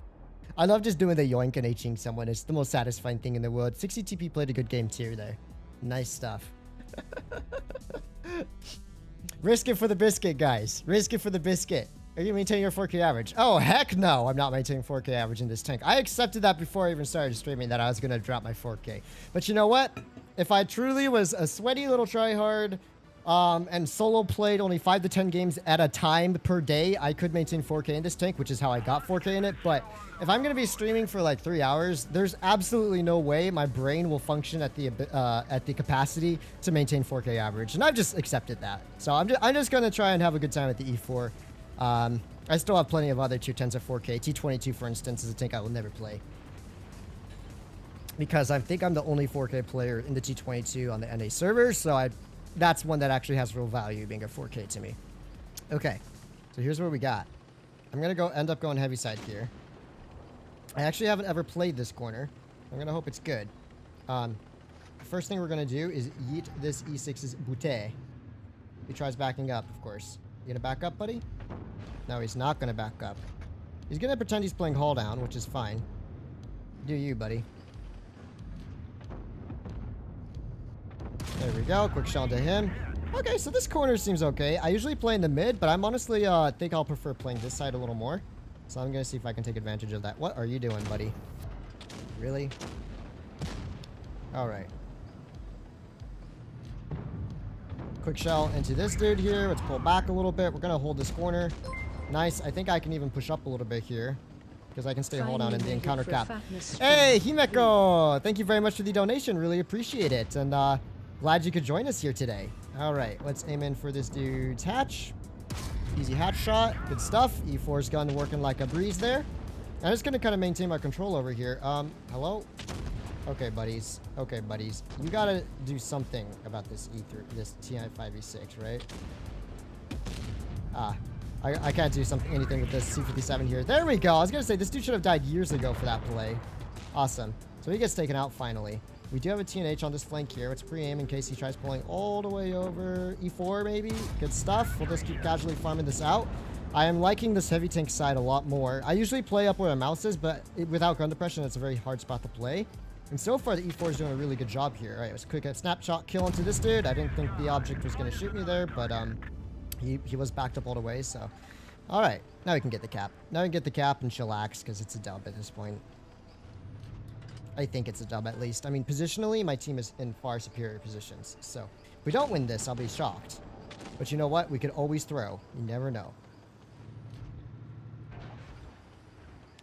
I love just doing the yoink and HEing someone. It's the most satisfying thing in the world. 60 TP played a good game too there. Nice stuff. Risk it for the biscuit, guys. Risk it for the biscuit. Are you maintaining your 4K average? Oh, heck no. I'm not maintaining 4K average in this tank. I accepted that before I even started streaming that I was going to drop my 4K. But you know what? If I truly was a sweaty little tryhard and solo played only 5 to 10 games at a time per day, I could maintain 4K in this tank, which is how I got 4K in it. But if I'm going to be streaming for like 3 hours, there's absolutely no way my brain will function at the capacity to maintain 4K average. And I've just accepted that. So I'm just going to try and have a good time at the E4. I still have plenty of other tier 10s at 4K. T110E4, for instance, is a tank I will never play. Because I think I'm the only 4K player in the T22 on the NA server, so that's one that actually has real value being a 4K to me. Okay, so here's what we got. I'm going to end up going heavy side here. I actually haven't ever played this corner. I'm going to hope it's good. The first thing we're going to do is yeet this E6's bootay. He tries backing up, of course. You gonna back up, buddy? No, he's not gonna back up. He's gonna pretend he's playing haul down, which is fine. Do you, buddy. There we go. Quick shot to him. Okay, so this corner seems okay. I usually play in the mid, but I'm honestly think I'll prefer playing this side a little more. So I'm gonna see if I can take advantage of that. What are you doing, buddy? Really? Alright. Quick shell into this dude here. Let's pull back a little bit. We're going to hold this corner. Nice. I think I can even push up a little bit here because I can stay hold down in the encounter cap. Hey, Himeko! Thank you very much for the donation. Really appreciate it. And glad you could join us here today. All right. Let's aim in for this dude's hatch. Easy hatch shot. Good stuff. E4's gun working like a breeze there. I'm just going to kind of maintain my control over here. Hello? Okay, buddies. Okay, buddies. You gotta do something about this this T5E6, right? I can't do anything with this C57 here. There we go. I was gonna say this dude should have died years ago for that play. Awesome. So he gets taken out finally. We do have a TNH on this flank here. Let's pre-aim in case he tries pulling all the way over E4 maybe. Good stuff. We'll just keep casually farming this out. I am liking this heavy tank side a lot more. I usually play up where a mouse is, but without gun depression, it's a very hard spot to play. And so far, the E4 is doing a really good job here. All right, let's quick snapshot kill into this dude. I didn't think the object was going to shoot me there, but he was backed up all the way, so. All right, now we can get the cap. Now we can get the cap and chillax, because it's a dub at this point. I think it's a dub at least. I mean, positionally, my team is in far superior positions. So, if we don't win this, I'll be shocked. But you know what? We could always throw. You never know.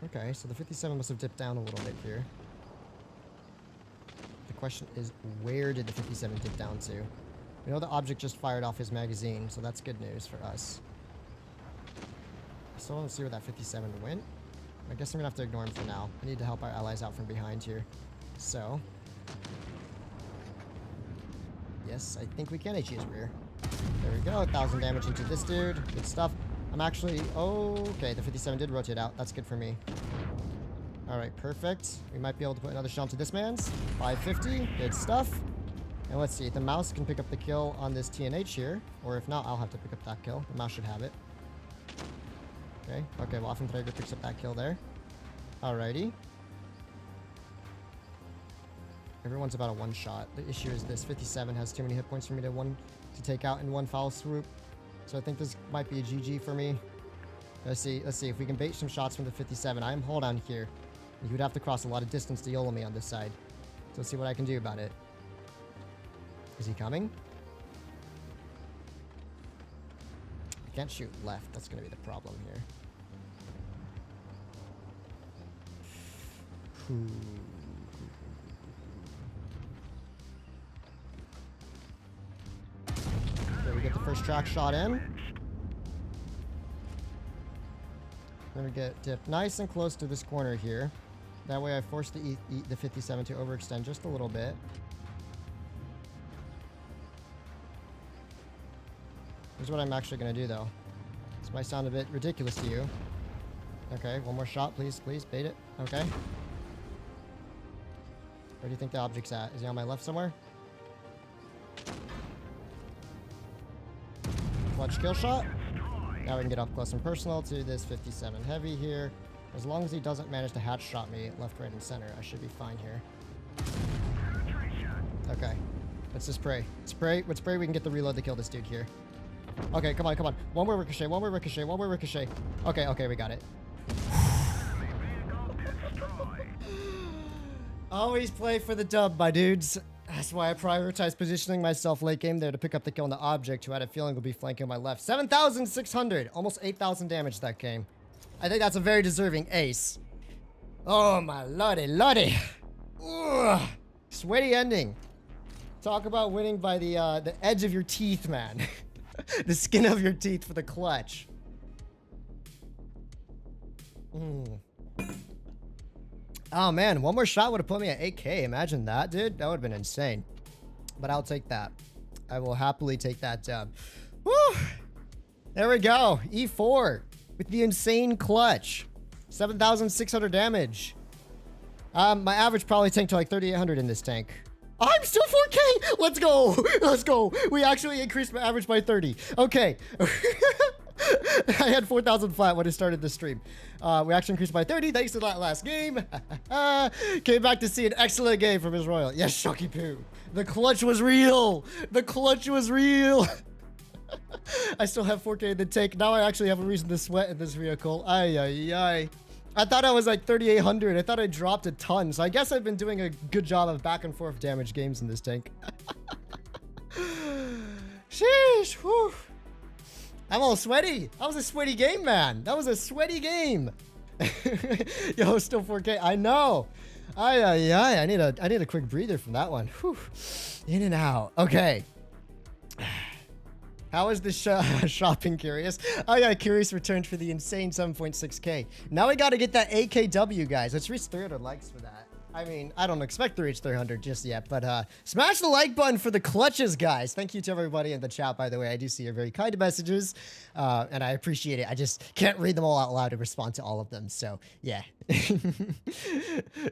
Okay, so the 57 must have dipped down a little bit here. The question is, where did the 57 dip down to? We know the object just fired off his magazine, so that's good news for us. I still don't see where that 57 went. I guess I'm gonna have to ignore him for now. I need to help our allies out from behind here. So, yes, I think we can HE his rear. There we go, 1,000 damage into this dude. Good stuff. I'm actually, okay, the 57 did rotate out. That's good for me. All right, perfect. We might be able to put another shell to this man's. 550, good stuff. And let's see, the mouse can pick up the kill on this TNH here. Or if not, I'll have to pick up that kill. The mouse should have it. Okay, Waffenträger picks up that kill there. Alrighty. Everyone's about a one shot. The issue is this 57 has too many hit points for me to take out in one foul swoop. So I think this might be a GG for me. Let's see if we can bait some shots from the 57. I am hold on here. You would have to cross a lot of distance to YOLO me on this side. So let's see what I can do about it. Is he coming? I can't shoot left. That's going to be the problem here. There we get the first track shot in. We're going to get dipped nice and close to this corner here. That way I force the 57 to overextend just a little bit. Here's what I'm actually going to do, though. This might sound a bit ridiculous to you. Okay, one more shot, please. Please, bait it. Okay. Where do you think the object's at? Is he on my left somewhere? Clutch kill shot. Now we can get up close and personal to this 57 heavy here. As long as he doesn't manage to hatch shot me left, right, and center, I should be fine here. Okay. Let's just pray. Let's pray we can get the reload to kill this dude here. Okay, come on, come on. One more ricochet, one more ricochet, one more ricochet. Okay, okay, we got it. Always play for the dub, my dudes. That's why I prioritize positioning myself late game there to pick up the kill on the object who I had a feeling would be flanking my left. 7,600, almost 8,000 damage that game. I think that's a very deserving ace. Oh my lordy, lordy. Ugh. Sweaty ending. Talk about winning by the edge of your teeth, man. The skin of your teeth for the clutch. Oh man, one more shot would have put me at 8K. Imagine that, dude. That would have been insane. But I'll take that. I will happily take that dub. Woo! There we go. E4 with the insane clutch. 7,600 damage. My average probably tanked to like 3,800 in this tank. I'm still 4K. Let's go. Let's go. We actually increased my average by 30. Okay. I had 4,000 flat when I started the stream. We actually increased by 30 thanks to that last game. Came back to see an excellent game from HisRoyal. Yes, Shocky Poo. The clutch was real. The clutch was real. I still have 4K in the tank. Now I actually have a reason to sweat in this vehicle. Ay, ay, ay. I thought I was like 3,800. I thought I dropped a ton. So I guess I've been doing a good job of back and forth damage games in this tank. Sheesh. Whew. I'm all sweaty. That was a sweaty game, man. That was a sweaty game. Yo, still 4K. I know. I need a quick breather from that one. Whew. In and out. Okay. How is the shopping curious? Oh yeah, curious returned for the insane 7.6K. Now we got to get that AKW, guys. Let's reach 300 likes for that. I mean, I don't expect to reach 300 just yet, but smash the like button for the clutches, guys. Thank you to everybody in the chat, by the way. I do see your very kind messages, and I appreciate it. I just can't read them all out loud and respond to all of them, so yeah.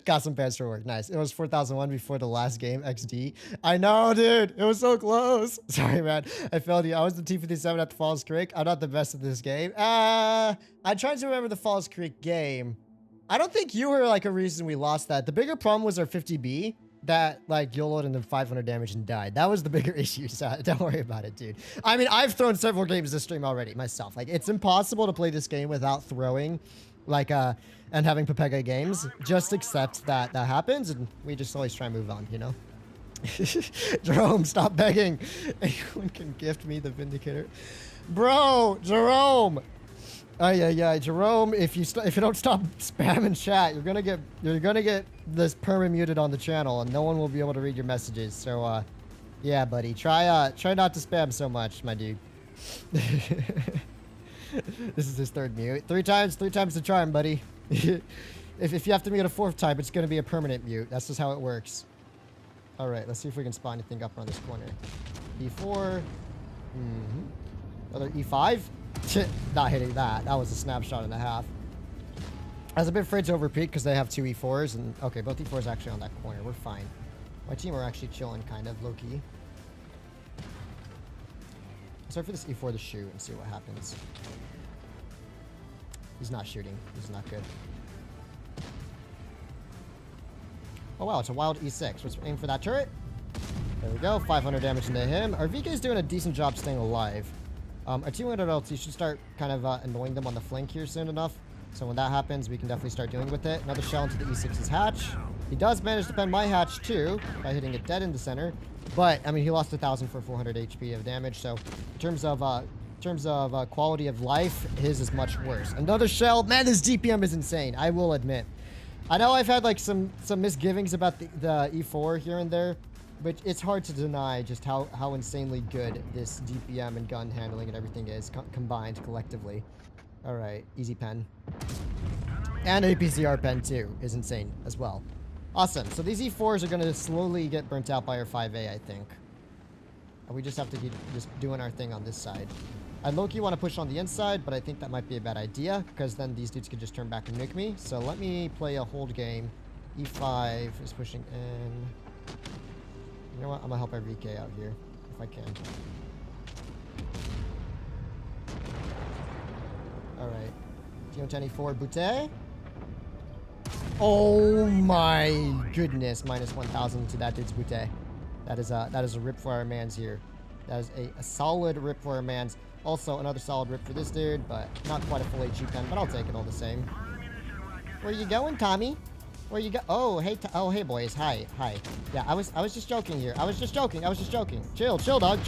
Got some fans for work. Nice. It was 4,001 before the last game, XD. I know, dude. It was so close. Sorry, man. I failed you. I was the T57 at the Falls Creek. I'm not the best at this game. I tried to remember the Falls Creek game. I don't think you were like a reason we lost that. The bigger problem was our 50B that like YOLO'd into 500 damage and died. That was the bigger issue, so don't worry about it, dude. I mean, I've thrown several games this stream already myself. Like, it's impossible to play this game without throwing, like, and having Pepega games. Just accept that that happens, and we just always try and move on, you know? Jerome, stop begging. Anyone can gift me the Vindicator. Bro, Jerome! Yeah, Jerome. If you don't stop spamming chat, you're gonna get this perma muted on the channel, and no one will be able to read your messages. So, yeah, buddy, try not to spam so much, my dude. This is his third mute. Three times the charm, buddy. if you have to mute a fourth time, it's gonna be a permanent mute. That's just how it works. All right, let's see if we can spawn anything up around this corner. E4. Another E5. Not hitting that. That was a snapshot and a half. I was a bit afraid to overpeak because they have two E4s, and okay, both E4s actually on that corner. We're fine. My team are actually chilling, kind of low key. Let's start for this E4 to shoot and see what happens. He's not shooting. He's not good. Oh wow, it's a wild E6. Let's aim for that turret. There we go. 500 damage into him. Our VK is doing a decent job staying alive. Our T110 LT should start kind of annoying them on the flank here soon enough. So when that happens, we can definitely start dealing with it. Another shell into the E6's hatch. He does manage to pen my hatch too by hitting it dead in the center. But I mean, he lost 1,000 for 400 HP of damage. So in terms of quality of life, his is much worse. Another shell. Man, this DPM is insane. I will admit. I know I've had like some misgivings about the E4 here and there. But it's hard to deny just how insanely good this DPM and gun handling and everything is combined collectively. All right, easy pen. And APCR pen too is insane as well. Awesome. So these E4s are going to slowly get burnt out by our 5A, I think. And we just have to keep just doing our thing on this side. I low-key want to push on the inside, but I think that might be a bad idea because then these dudes could just turn back and nuke me. So let me play a hold game. E5 is pushing in. You know what? I'm gonna help our VK out here, if I can. Alright. T110E4 Butte. Oh my goodness. Minus 1,000 to that dude's Butte. That is a rip for our mans here. That is a solid rip for our mans. Also, another solid rip for this dude, but not quite a full HE pen, but I'll take it all the same. Where you going, Tommy? Where you go? Oh, hey, hey, boys. Hi. Yeah, I was just joking here. I was just joking. Chill, dog.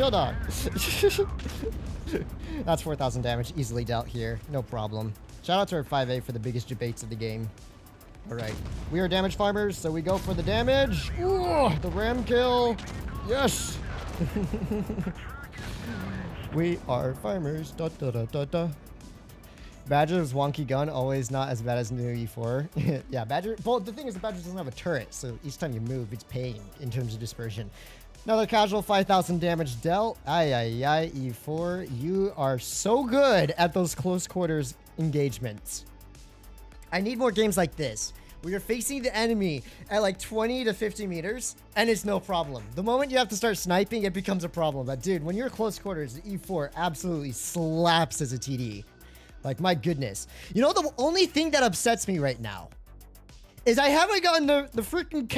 That's 4,000 damage, easily dealt here. No problem. Shout out to our 5A for the biggest debates of the game. All right, we are damage farmers, so we go for the damage. Ooh, the ram kill. Yes. We are farmers. Da, da, da, da, da. Badger's wonky gun, always not as bad as new E4. Yeah, Badger. Well, the thing is, the Badger doesn't have a turret, so each time you move, it's paying in terms of dispersion. Another casual 5,000 damage dealt. E4. You are so good at those close quarters engagements. I need more games like this, where you're facing the enemy at like 20 to 50 meters, and it's no problem. The moment you have to start sniping, it becomes a problem. But dude, when you're close quarters, the E4 absolutely slaps as a TD. Like, my goodness. You know, the only thing that upsets me right now is I haven't gotten the freaking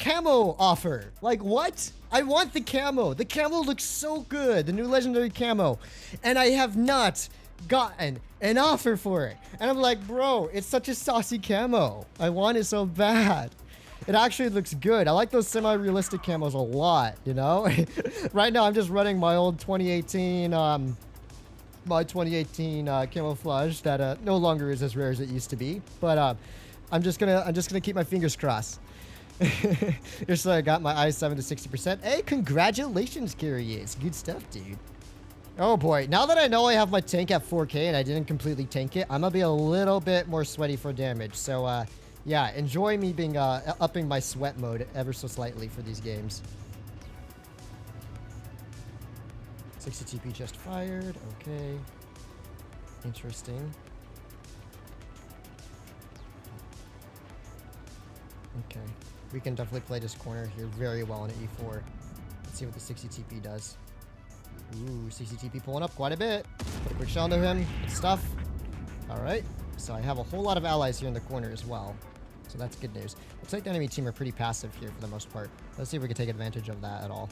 camo offer. Like, what? I want the camo. The camo looks so good. The new legendary camo. And I have not gotten an offer for it. And I'm like, bro, it's such a saucy camo. I want it so bad. It actually looks good. I like those semi-realistic camos a lot, you know? Right now, I'm just running my old 2018... my 2018 camouflage that no longer is as rare as it used to be, but I'm just gonna keep my fingers crossed. Just so I got my i7 to 60%. Hey, congratulations, Curious. Good stuff, dude. Oh boy, now that I know I have my tank at 4K and I didn't completely tank it, I'm gonna be a little bit more sweaty for damage. So yeah, enjoy me being upping my sweat mode ever so slightly for these games. 60 TP just fired. Okay. Interesting. Okay. We can definitely play this corner here very well in an E4. Let's see what the 60 TP does. Ooh, 60 TP pulling up quite a bit. Put a quick shell into him. Good stuff. Alright. So I have a whole lot of allies here in the corner as well. So that's good news. Looks like the enemy team are pretty passive here for the most part. Let's see if we can take advantage of that at all.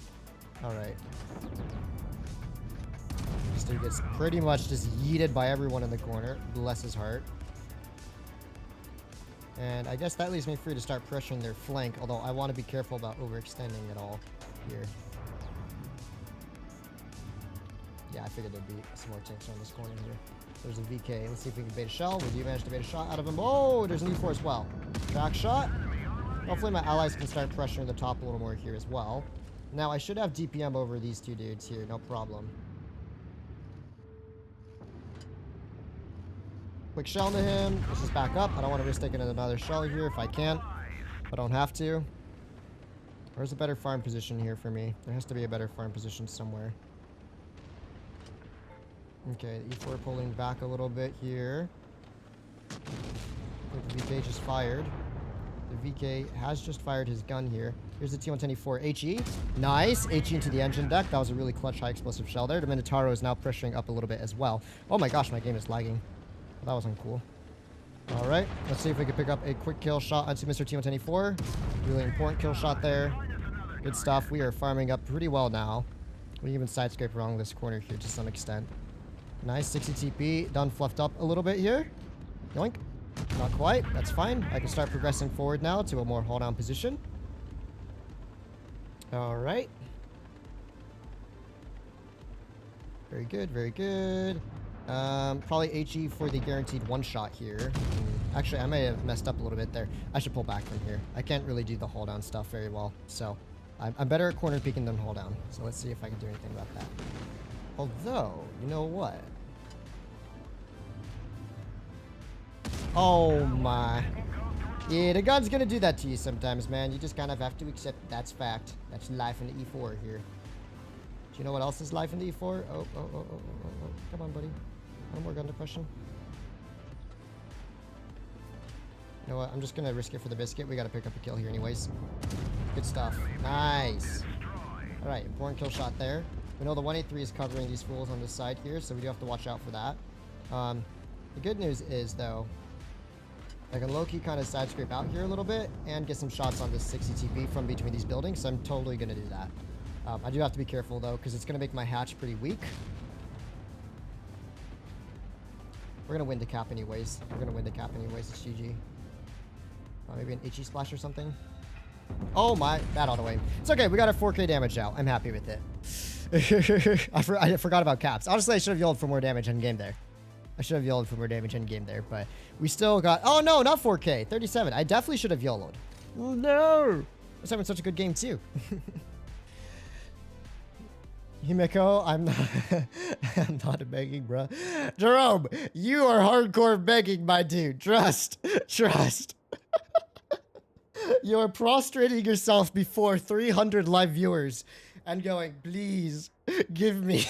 Alright. This dude gets pretty much just yeeted by everyone in the corner. Bless his heart. And I guess that leaves me free to start pressuring their flank, although I want to be careful about overextending at all here. Yeah, I figured there'd be some more tanks around this corner here. There's a VK. Let's see if we can bait a shell. We do manage to bait a shot out of him. Oh, there's an E4 as well. Back shot. Hopefully my allies can start pressuring the top a little more here as well. Now, I should have DPM over these two dudes here. No problem. Quick shell to him. Let's just back up. I don't want to risk taking another shell here if I can. I don't have to. Where's a better farm position here for me? There has to be a better farm position somewhere. Okay, the E4 pulling back a little bit here. I think the VK just fired. The VK has just fired his gun here. Here's the T110E4 HE. Nice. HE into the engine deck. That was a really clutch high explosive shell there. The Minotauro is now pressuring up a little bit as well. Oh my gosh, my game is lagging. That wasn't cool. Alright, let's see if we can pick up a quick kill shot onto Mr. T110E4. Really important kill shot there. Good stuff. We are farming up pretty well now. We even side scrape along this corner here to some extent. Nice 60 TP. Done fluffed up a little bit here. Yoink. Not quite. That's fine. I can start progressing forward now to a more hold down position. Alright. Very good, very good. Probably HE for the guaranteed one shot here. Actually, I may have messed up a little bit there. I should pull back from here. I can't really do the hold down stuff very well. So I'm better at corner peeking than hold down. So let's see if I can do anything about that. Although, you know what? Oh my. Yeah, the gun's gonna do that to you sometimes, man. You just kind of have to accept that's fact. That's life in the E4 here. Do you know what else is life in the E4? Oh. Come on, buddy. One more gun depression. You know what? I'm just gonna risk it for the biscuit. We gotta pick up a kill here anyways. Good stuff. Nice. Alright, important kill shot there. We know the 183 is covering these fools on this side here, so we do have to watch out for that. The good news is, though... I can low-key kind of side scrape out here a little bit and get some shots on this 60 TP from between these buildings, so I'm totally going to do that. I do have to be careful, though, because it's going to make my hatch pretty weak. We're going to win the cap anyways. It's GG. Maybe an HE splash or something. Oh my, bad auto aim. It's okay, we got a 4k damage now. I'm happy with it. I forgot about caps. Honestly, I should have yelled for more damage in game there. But we still got, oh no, not 4k, 37. I definitely should have YOLO'd. Oh no! I was having such a good game too. Himeko, I'm not begging, bro. Jerome, you are hardcore begging, my dude. Trust. You're prostrating yourself before 300 live viewers and going, please, give me.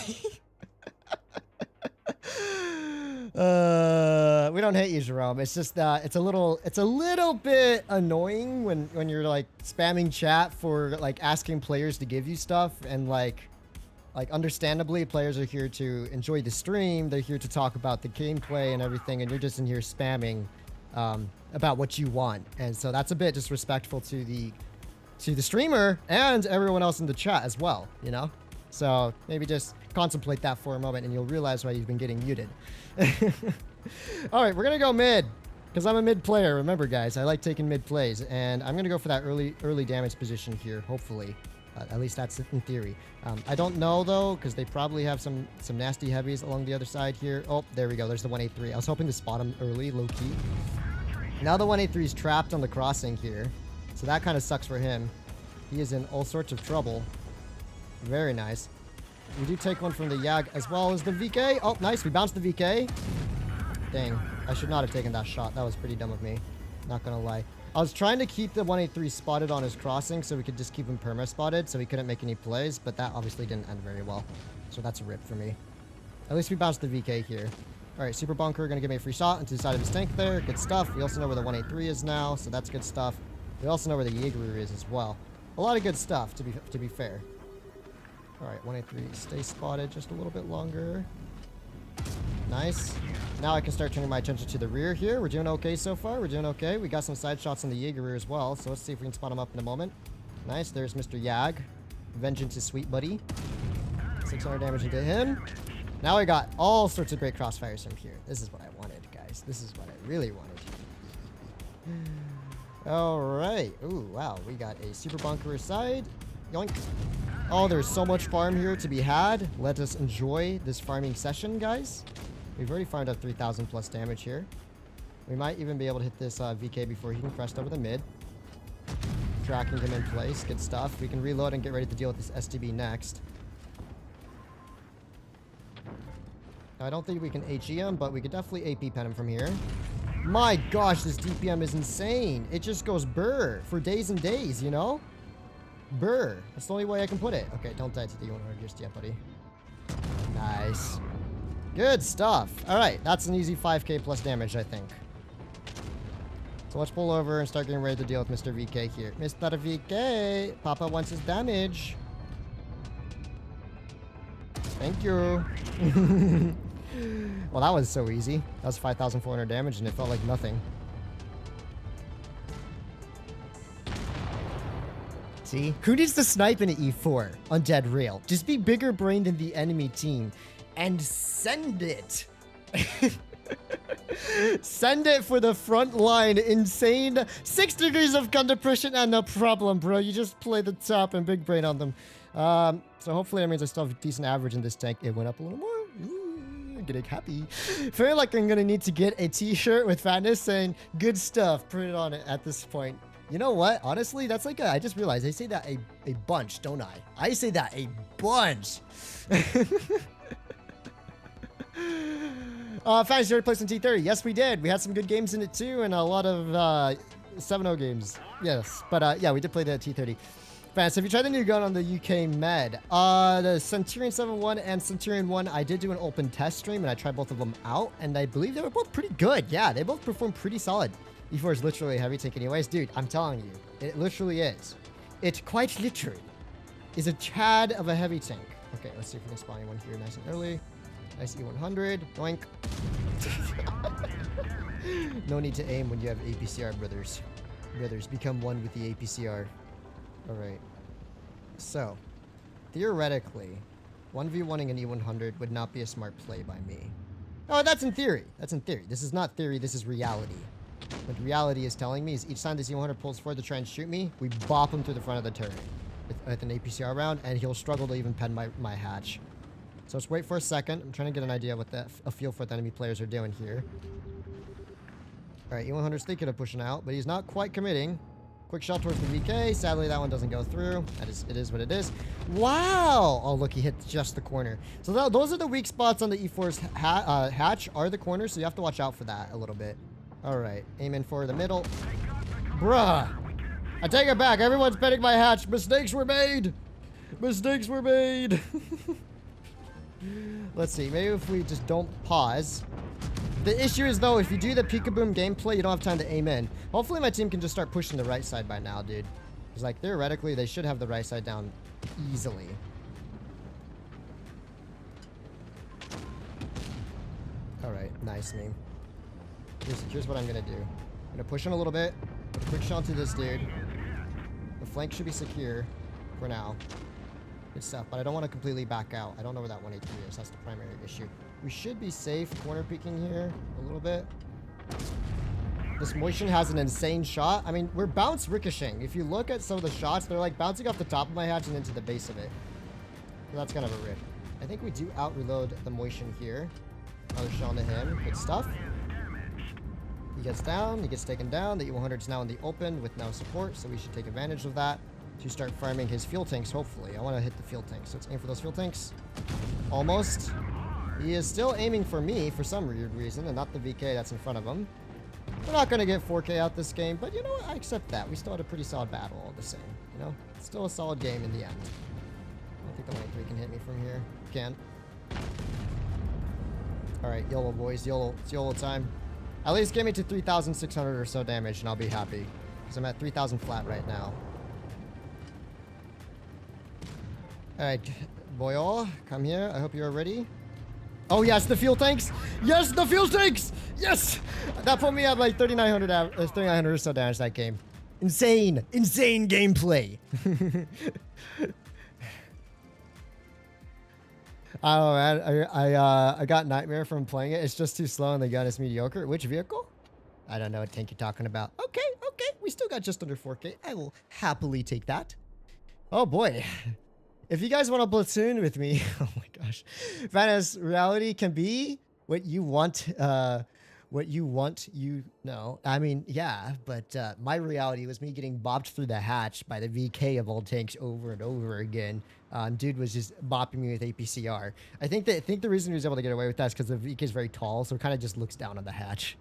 We don't hate you, Jerome. It's just that it's a little bit annoying when you're like spamming chat for like asking players to give you stuff, and like understandably players are here to enjoy the stream. They're here to talk about the gameplay and everything, and you're just in here spamming about what you want. And so that's a bit disrespectful to the streamer and everyone else in the chat as well, you know? So maybe just contemplate that for a moment and you'll realize why you've been getting muted. All right, we're gonna go mid because I'm a mid player. Remember, guys, I like taking mid plays, and I'm gonna go for that early damage position here, hopefully. At least that's in theory. I don't know though, because they probably have some nasty heavies along the other side here. Oh, there we go. There's the 183. I was hoping to spot him early, low key. Now the 183 is trapped on the crossing here, so that kind of sucks for him. He is in all sorts of trouble. Very nice. We do take one from the Yag as well as the VK. Oh, nice. We bounced the VK. Dang. I should not have taken that shot. That was pretty dumb of me. Not gonna lie. I was trying to keep the 183 spotted on his crossing so we could just keep him perma-spotted so he couldn't make any plays, but that obviously didn't end very well. So that's a rip for me. At least we bounced the VK here. Alright, Super Bunker gonna give me a free shot into the side of his tank there. Good stuff. We also know where the 183 is now, so that's good stuff. We also know where the Jaeger is as well. A lot of good stuff, to be fair. Alright, 183, stay spotted just a little bit longer. Nice. Now I can start turning my attention to the rear here. We're doing okay so far. We're doing okay. We got some side shots on the Jaeger as well, so let's see if we can spot him up in a moment. Nice, there's Mr. Yag. Vengeance is sweet, buddy. 600 damage into him. Now I got all sorts of great crossfires from here. This is what I wanted, guys. This is what I really wanted. Alright. Ooh, wow. We got a Super Bunker side. Yoink. Oh, there's so much farm here to be had. Let us enjoy this farming session, guys. We've already farmed up 3,000 plus damage here. We might even be able to hit this VK before he can crest over the mid. Tracking him in place. Good stuff. We can reload and get ready to deal with this STB next. I don't think we can HE him, but we could definitely AP pen him from here. My gosh, this DPM is insane. It just goes burr for days and days, you know? Burr. That's the only way I can put it. Okay, don't die to the T110 just yet, buddy. Nice. Good stuff. Alright, that's an easy 5k plus damage, I think. So let's pull over and start getting ready to deal with Mr. VK here. Mr. VK! Papa wants his damage. Thank you. Well, that was so easy. That was 5,400 damage and it felt like nothing. See? Who needs to snipe in an E4 on Dead Rail? Just be bigger brained than the enemy team and send it. Send it for the front line. Insane 6 degrees of gun depression and no problem, bro. You just play the top and big brain on them. So hopefully that means I still have a decent average in this tank. It went up a little more. Ooh, getting happy. Feel like I'm gonna need to get a t-shirt with Fatness saying good stuff printed on it at this point. You know what? Honestly, that's like I just realized I say that a bunch, don't I? I say that a bunch. Fatness already placed in T30. Yes, we did. We had some good games in it too, and a lot of 7-0 games. Yes, but yeah, we did play the T30. Fatness, have you tried the new gun on the UK Med? The Centurion 7.1 and Centurion 1, I did do an open test stream, and I tried both of them out, and I believe they were both pretty good. Yeah, they both performed pretty solid. E4 is literally a heavy tank anyways. Dude, I'm telling you, it literally is. It quite literally is a tad of a heavy tank. Okay, let's see if we can spawn one here nice and early. Nice E100. Doink. No need to aim when you have APCR, brothers. Brothers, become one with the APCR. Alright. So, theoretically, 1v1ing an E100 would not be a smart play by me. Oh, that's in theory. That's in theory. This is not theory, this is reality. What reality is telling me is each time this E100 pulls forward to try and shoot me, we bop him through the front of the turret with an APCR round, and he'll struggle to even pen my hatch. So let's wait for a second. I'm trying to get an idea what a feel for what the enemy players are doing here. Alright, E100's thinking of pushing out, but he's not quite committing. Quick shot towards the VK. Sadly, that one doesn't go through. It is what it is. Wow! Oh, look, he hit just the corner. So those are the weak spots on the E4's hatch, are the corners, so you have to watch out for that a little bit. Alright, aim in for the middle. Bruh! I take it back. Everyone's betting my hatch. Mistakes were made! Mistakes were made! Let's see. Maybe if we just don't pause. The issue is, though, if you do the peekaboom gameplay, you don't have time to aim in. Hopefully my team can just start pushing the right side by now, dude. Because, like, theoretically, they should have the right side down easily. Alright, nice meme. Here's what I'm gonna do. I'm gonna push in a little bit. Quick shot to this dude. The flank should be secure for now. Good stuff, but I don't want to completely back out. I don't know where that 183 is. That's the primary issue. We should be safe corner peeking here a little bit. This Motion has an insane shot. I mean, we're bounce ricocheting. If you look at some of the shots, they're like bouncing off the top of my hatch and into the base of it. So that's kind of a rip. I think we do out-reload the Motion here. Another shot to him. Good stuff. He gets down. He gets taken down. The E100 is now in the open with no support, so we should take advantage of that to start farming his fuel tanks, hopefully. I want to hit the fuel tanks, so let's aim for those fuel tanks. Almost. He is still aiming for me for some weird reason, and not the VK that's in front of him. We're not going to get 4K out this game, but you know what? I accept that. We still had a pretty solid battle all the same, you know? It's still a solid game in the end. I don't think the 183 can hit me from here. Can. Alright, YOLO, boys. YOLO. It's YOLO time. At least get me to 3,600 or so damage, and I'll be happy. Because I'm at 3,000 flat right now. Alright, boyo, come here. I hope you're ready. Oh, yes, the fuel tanks! Yes, the fuel tanks! Yes! That put me at like 3,900 or so damage that game. Insane! Insane gameplay! I don't know, man. I got nightmare from playing it. It's just too slow and the gun is mediocre. Which vehicle? I don't know what tank you're talking about. Okay, okay. We still got just under 4K. I will happily take that. Oh, boy. If you guys want to platoon with me, oh my gosh, Fatness, reality can be what you want, you know. I mean, yeah, but my reality was me getting bopped through the hatch by the VK of all tanks over and over again. Dude was just bopping me with APCR. I think the reason he was able to get away with that is because the VK is very tall, so it kind of just looks down on the hatch.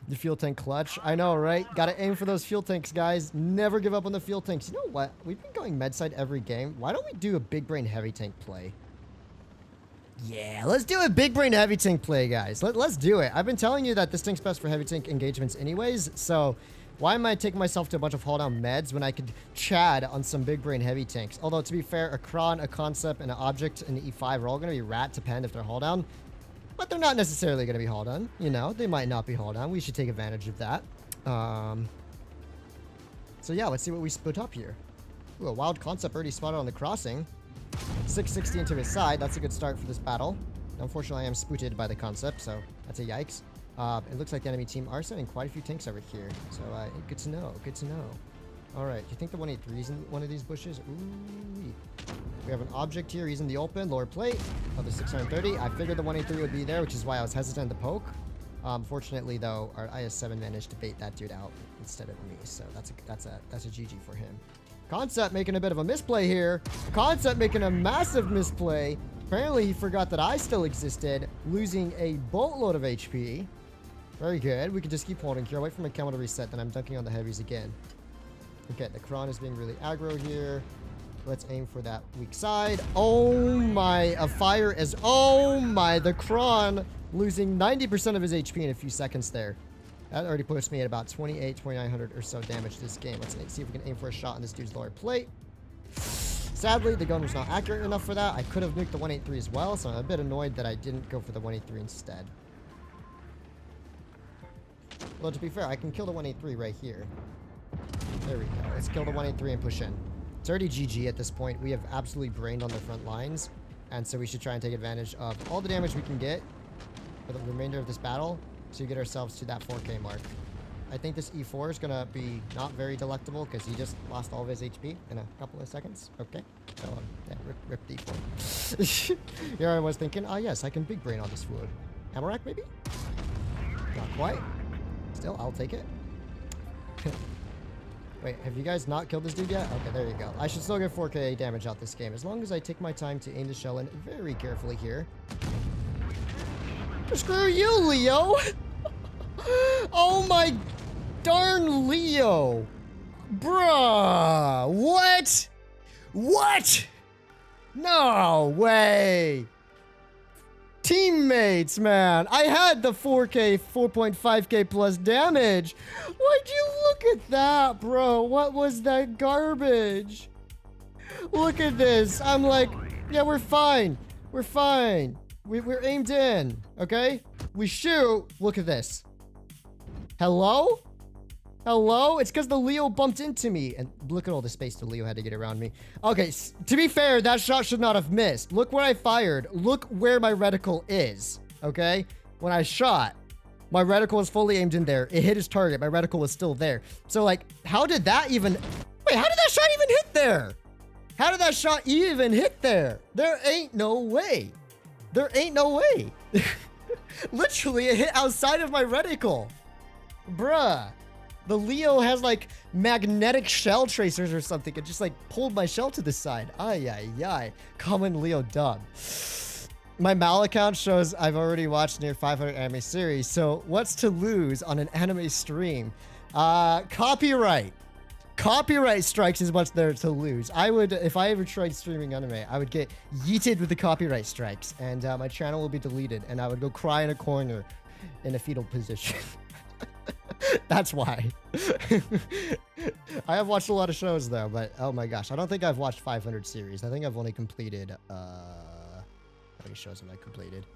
The fuel tank clutch. I know, right? Gotta aim for those fuel tanks, guys. Never give up on the fuel tanks. You know what? We've been going med side every game. Why don't we do a big brain heavy tank play? Yeah, let's do a big brain heavy tank play, guys. Let's do it. I've been telling you that this tank's best for heavy tank engagements anyways, so why am I taking myself to a bunch of hold down meds when I could chad on some big brain heavy tanks? Although, to be fair, a Kron, a Concept, and an Object and the E5 are all going to be rat to pen if they're hold down. But they're not necessarily going to be hauled on. You know, they might not be hauled on. We should take advantage of that. So yeah, let's see what we split up here. Ooh, a wild Concept already spotted on the crossing. 660 into his side. That's a good start for this battle. Unfortunately, I am spooted by the Concept, so that's a yikes. It looks like the enemy team are sending quite a few tanks over here. So good to know. Good to know. All right, do you think the 183 is in one of these bushes? Ooh. We have an Object here. He's in the open. Lower plate of the 630. I figured the 183 would be there, which is why I was hesitant to poke. Fortunately, though, our IS-7 managed to bait that dude out instead of me. So that's a GG for him. Concept making a bit of a misplay here. Concept making a massive misplay. Apparently, he forgot that I still existed, losing a boatload of HP. Very good. We can just keep holding here. Wait for my camera to reset, then I'm dunking on the heavies again. Okay, the Kron is being really aggro here. Let's aim for that weak side. Oh my, a fire is, oh my, the Kron losing 90% of his HP in a few seconds there. That already puts me at about 2,900 or so damage this game. Let's see if we can aim for a shot on this dude's lower plate. Sadly, the gun was not accurate enough for that. I could have nuked the 183 as well, so I'm a bit annoyed that I didn't go for the 183 instead. Well, to be fair, I can kill the 183 right here. There we go. Let's kill the 183 and push in. It's already GG at this point. We have absolutely brained on the front lines. And so we should try and take advantage of all the damage we can get for the remainder of this battle to get ourselves to that 4K mark. I think this E4 is going to be not very delectable because he just lost all of his HP in a couple of seconds. Okay. So, yeah, rip the E4. Here I was thinking, oh yes, I can big brain on this food. Amarak maybe? Not quite. Still, I'll take it. Wait, have you guys not killed this dude yet? Okay, there you go. I should still get 4K damage out this game as long as I take my time to aim the shell in very carefully here. Screw you, Leo! Oh my darn Leo! Bruh! What? What? No way! Teammates, man! I had the 4K, 4.5K plus damage! Why'd you look at that, bro? What was that garbage? Look at this! I'm like, yeah, we're fine. We're fine. We're aimed in, okay? We shoot. Look at this. Hello? Hello? It's because the Leo bumped into me. And look at all the space the Leo had to get around me. Okay, to be fair, that shot should not have missed. Look where I fired. Look where my reticle is, okay? When I shot, my reticle was fully aimed in there. It hit his target. My reticle was still there. So, like, how did that even... Wait, how did that shot even hit there? How did that shot even hit there? There ain't no way. There ain't no way. Literally, it hit outside of my reticle. Bruh. The Leo has like magnetic shell tracers or something. It just like pulled my shell to the side. Ay, ay, ay. Common Leo dub. My Mal account shows I've already watched near 500 anime series. So what's to lose on an anime stream? Copyright. Copyright strikes is what's there to lose. I would, if I ever tried streaming anime, I would get yeeted with the copyright strikes. And my channel will be deleted. And I would go cry in a corner in a fetal position. That's why. I have watched a lot of shows though, but oh my gosh, I don't think I've watched 500 series. I think I've only completed, how many shows have I completed?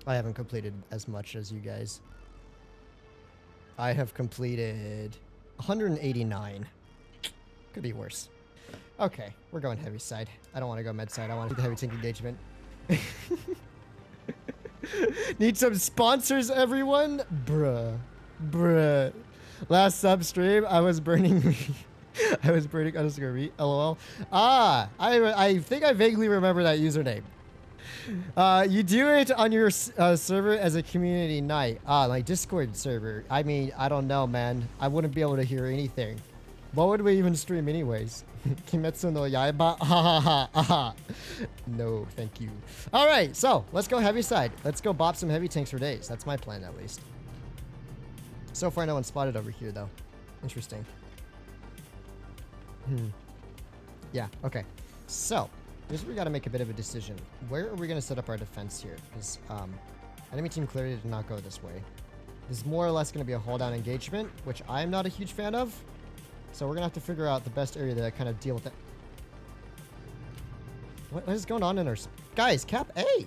I haven't completed as much as you guys. I have completed 189. Could be worse. Okay, we're going heavy side. I don't want to go med side. I want to do the heavy tank engagement. Need some sponsors, everyone? Bruh. Bruh. Last sub stream, I was burning I was burning underscore me. LOL. Ah, I think I vaguely remember that username. You do it on your server as a community night. Ah, my Discord server. I mean, I don't know, man. I wouldn't be able to hear anything. What would we even stream anyways? Kimetsu no Yaiba? Ha ha ha ha. No, thank you. Alright, so let's go heavy side. Let's go bop some heavy tanks for days. That's my plan at least. So far, no one spotted over here, though. Interesting. Yeah, okay. So, here's where we got to make a bit of a decision. Where are we going to set up our defense here? Because enemy team clearly did not go this way. This is more or less going to be a hold-down engagement, which I'm not a huge fan of. So we're going to have to figure out the best area to kind of deal with it. What is going on in our... Guys, cap A!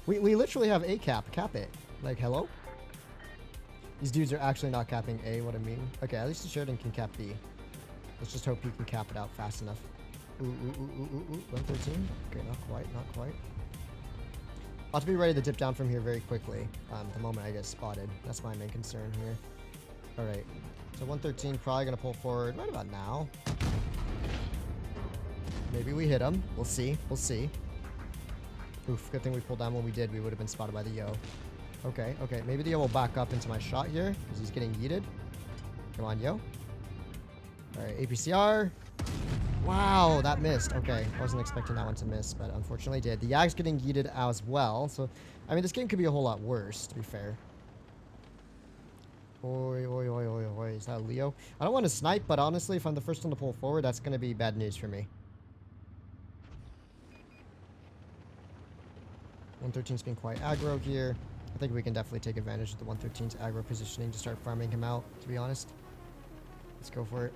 We literally have A cap. Cap it. Like, hello? These dudes are actually not capping A, what I mean. Okay, at least the Sheridan can cap B. Let's just hope he can cap it out fast enough. Ooh, 113. Okay, not quite, not quite. I'll have to be ready to dip down from here very quickly. The moment I get spotted. That's my main concern here. Alright. So 113 probably going to pull forward right about now. Maybe we hit him. We'll see. We'll see. Oof, good thing we pulled down when we did. We would have been spotted by the Yo. Okay, okay. Maybe the Yo will back up into my shot here because he's getting yeeted. Come on, Yo. Alright, APCR. Wow, that missed. Okay, wasn't expecting that one to miss, but unfortunately did. The Yag's getting yeeted as well. So, I mean, this game could be a whole lot worse, to be fair. Oi, oi, oi, oi, oi. Is that Leo? I don't want to snipe, but honestly, if I'm the first one to pull forward, that's going to be bad news for me. 113's being quite aggro here. I think we can definitely take advantage of the 113's aggro positioning to start farming him out, to be honest. Let's go for it.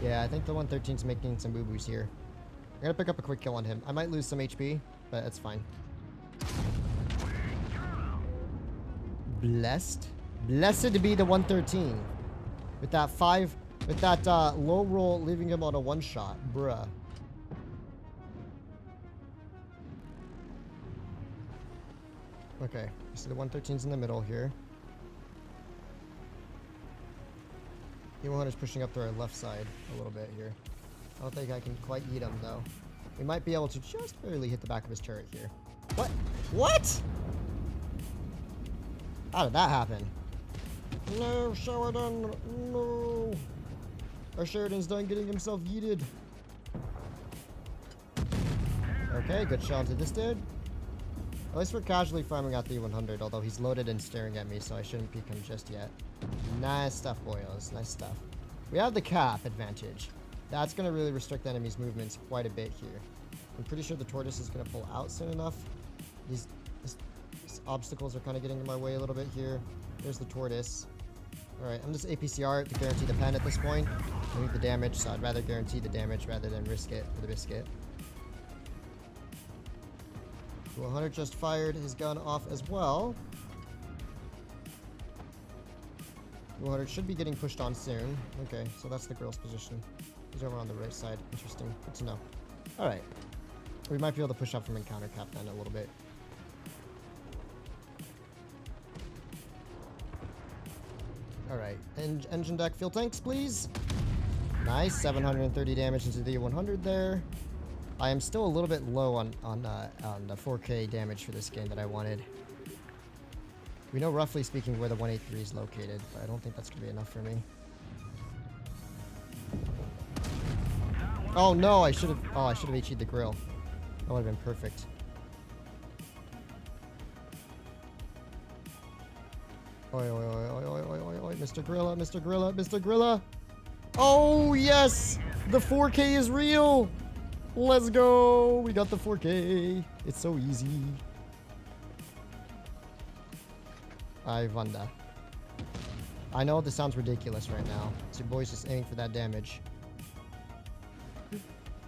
Yeah, I think the 113's making some boo-boos here. I'm gonna pick up a quick kill on him. I might lose some HP, but it's fine. Blessed. Blessed be the 113. With that low roll leaving him on a one shot. Bruh. Okay, so the 113's in the middle here. E100's pushing up to our left side a little bit here. I don't think I can quite eat him though. We might be able to just barely hit the back of his turret here. What? What? How did that happen? No, Sheridan, no. Our Sheridan's done getting himself yeeted. Okay, good shot into this dude. At least we're casually farming out the 100, although he's loaded and staring at me, so I shouldn't peek him just yet. Nice stuff, boyos. Nice stuff. We have the cap advantage. That's going to really restrict the enemy's movements quite a bit here. I'm pretty sure the tortoise is going to pull out soon enough. These obstacles are kind of getting in my way a little bit here. There's the tortoise. Alright, I'm just APCR to guarantee the pen at this point. I need the damage, so I'd rather guarantee the damage rather than risk it for the biscuit. 100 just fired his gun off as well. 100 should be getting pushed on soon. Okay, so that's the girl's position. He's over on the right side. Interesting. Good to know. Alright. We might be able to push up from encounter cap then a little bit. Alright. Engine deck fuel tanks, please. Nice. 730 damage into the 100 there. I am still a little bit low on the 4K damage for this game that I wanted. We know roughly speaking where the 183 is located, but I don't think that's going to be enough for me. Oh no, I should have HE'd the grill. That would have been perfect. Oi, oi, oi, oi, oi, oi, oi, oi, Mr. Grilla, Mr. Grilla, Mr. Grilla. Oh yes! The 4K is real! Let's go! We got the 4K. It's so easy. I wonder. I know this sounds ridiculous right now. So your boy's just aiming for that damage.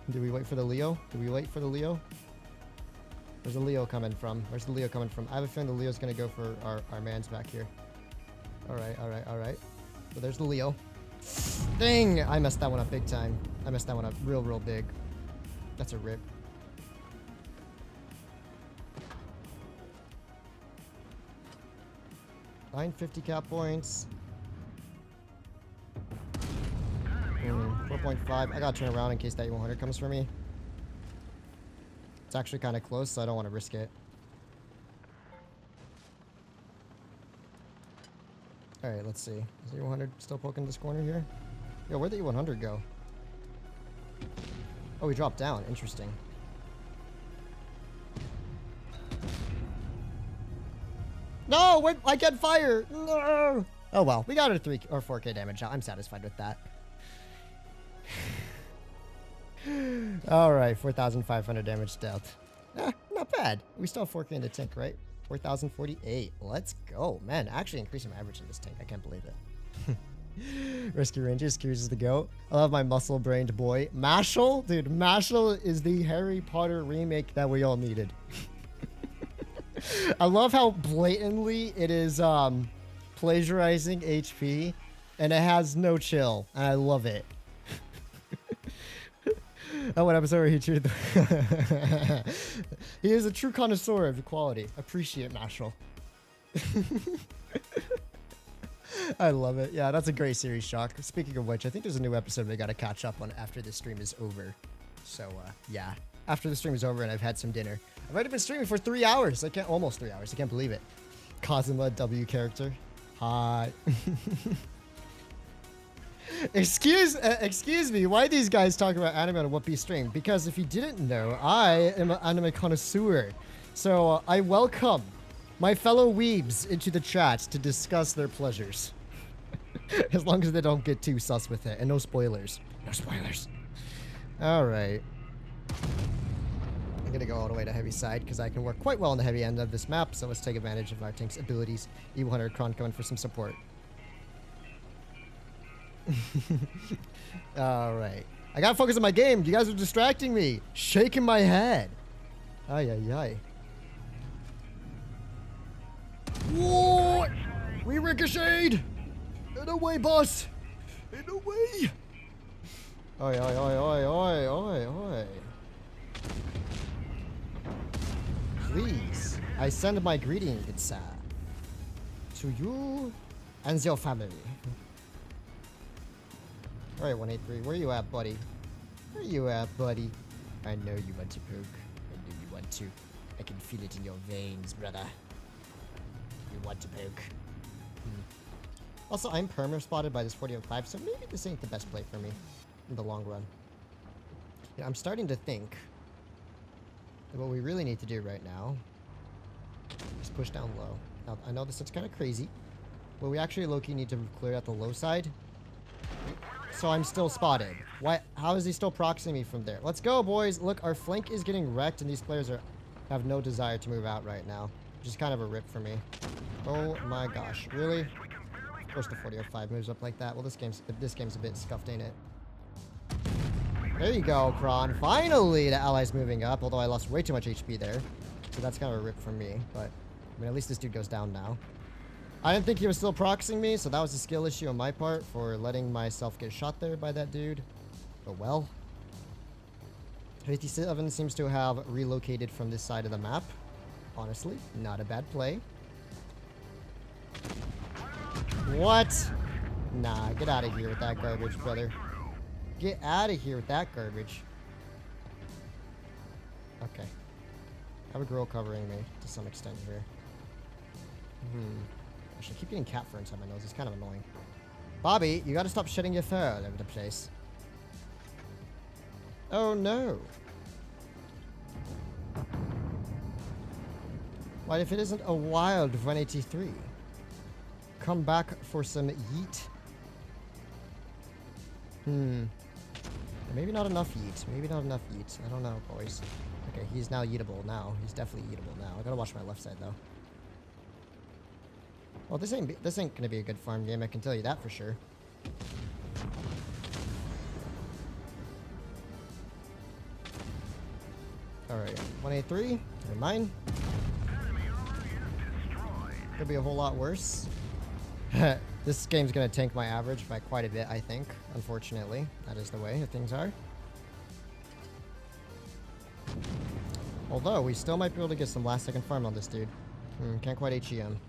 Do we wait for the Leo? Do we wait for the Leo? Where's the Leo coming from? Where's the Leo coming from? I have a feeling the Leo's gonna go for our mans back here. Alright, alright, alright. So there's the Leo. Dang! I messed that one up big time. I messed that one up real, real big. That's a rip. $950 cap points. 4.5. I gotta turn around in case that 100 comes for me. It's actually kind of close, so I don't want to risk it. Alright, let's see. Is the 100 still poking this corner here? Yo, where'd the 100 go? Oh, we dropped down. Interesting. No! Wait, I can't fire! No! Oh well, we got our 3 or 4K damage out. I'm satisfied with that. Alright, 4,500 damage dealt. Not bad. We still have 4K in the tank, right? 4,048. Let's go. Man, actually increasing my average in this tank. I can't believe it. Rescue Rangers, Curious is the GOAT. I love my muscle-brained boy. Mashal? Dude, Mashal is the Harry Potter remake that we all needed. I love how blatantly it is plagiarizing HP, and it has no chill, and I love it. Oh, what episode where he treated the he is a true connoisseur of equality. Appreciate Mashal. I love it. Yeah, that's a great series, Shock. Speaking of which, I think there's a new episode we gotta catch up on after this stream is over. So, yeah. After the stream is over and I've had some dinner. I've already been streaming for 3 hours. Almost 3 hours. I can't believe it. Kazuma W character. Hi. Excuse me, why these guys talk about anime on a WoT stream? Because if you didn't know, I am an anime connoisseur. So I welcome my fellow weebs into the chat to discuss their pleasures. As long as they don't get too sus with it. And no spoilers. No spoilers. Alright. I'm gonna go all the way to heavy side because I can work quite well on the heavy end of this map. So let's take advantage of our tank's abilities. E100 Kron coming for some support. Alright. I gotta focus on my game. You guys are distracting me. Shaking my head. Ay, ay, ay. Whoa! We ricocheted! In a way, boss! In a way! Oi, oi, oi, oi, oi, oi, oi. Please, I send my greetings to you and your family. Alright, 183, where you at, buddy? Where you at, buddy? I know you want to poke. I know you want to. I can feel it in your veins, brother. You want to poke. Also, I'm perma-spotted by this 4005, so maybe this ain't the best play for me in the long run. Yeah, I'm starting to think that what we really need to do right now is push down low. Now, I know this sounds kind of crazy, but we actually low-key need to clear out the low side. So I'm still spotted. Why? How is he still proxying me from there? Let's go, boys. Look, our flank is getting wrecked, and these players have no desire to move out right now, which is kind of a rip for me. Oh my gosh, really? Of course the 4005 moves up like that. Well, this game's a bit scuffed, ain't it? There you go, Kron. Finally, the allies moving up, although I lost way too much HP there. So that's kind of a rip for me, but I mean, at least this dude goes down now. I didn't think he was still proxying me, so that was a skill issue on my part for letting myself get shot there by that dude. But well. 57 seems to have relocated from this side of the map. Honestly, not a bad play. What? Nah, get out of here with that garbage, brother. Get out of here with that garbage. Okay. I have a girl covering me to some extent here. Actually, I keep getting cat fur inside my nose. It's kind of annoying. Bobby, you gotta stop shedding your fur all over the place. Oh no. What if it isn't a wild 183? Come back for some yeet. Maybe not enough yeet. Maybe not enough yeet. I don't know, boys. Okay, he's now yeetable now. He's definitely yeetable now. I gotta watch my left side though. Well, this ain't gonna be a good farm game. I can tell you that for sure. All right, 183. Never mind. Could be a whole lot worse. This game's gonna tank my average by quite a bit, I think. Unfortunately, that is the way things are. Although we still might be able to get some last-second farm on this dude. Can't quite HEM.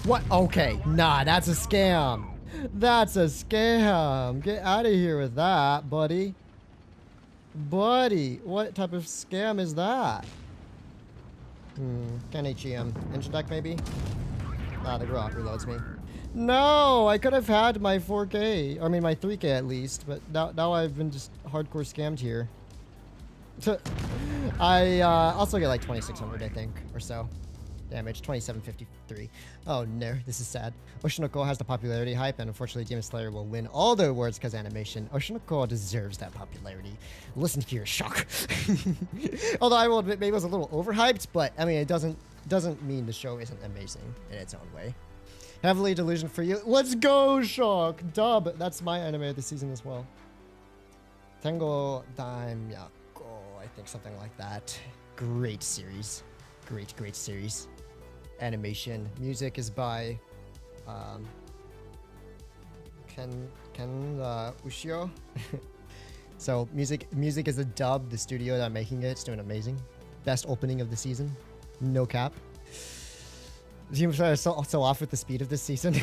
What? Okay, nah, that's a scam. That's a scam. Get out of here with that, buddy. Buddy, what type of scam is that? Can't HEM. Engine deck, maybe? Ah, the Grok reloads me. No, I could have had my 4K. I mean, my 3K at least, but now I've been just hardcore scammed here. I also get like 2600, I think, or so. Damage, 2753. Oh no, this is sad. Oshinoko has the popularity hype, and unfortunately Demon Slayer will win all the awards because animation. Oshinoko deserves that popularity. Listen here, shock. Although I will admit maybe it was a little overhyped, but I mean it doesn't mean the show isn't amazing in its own way. Heavily delusion for you. Let's go, shock. Dub. That's my anime of the season as well. Tengo Daimyako, I think something like that. Great series. Great series. Animation. Music is by Ken Ushio. So music is a dub. The studio that making it's doing amazing. Best opening of the season. No cap. You are so off with the speed of this season.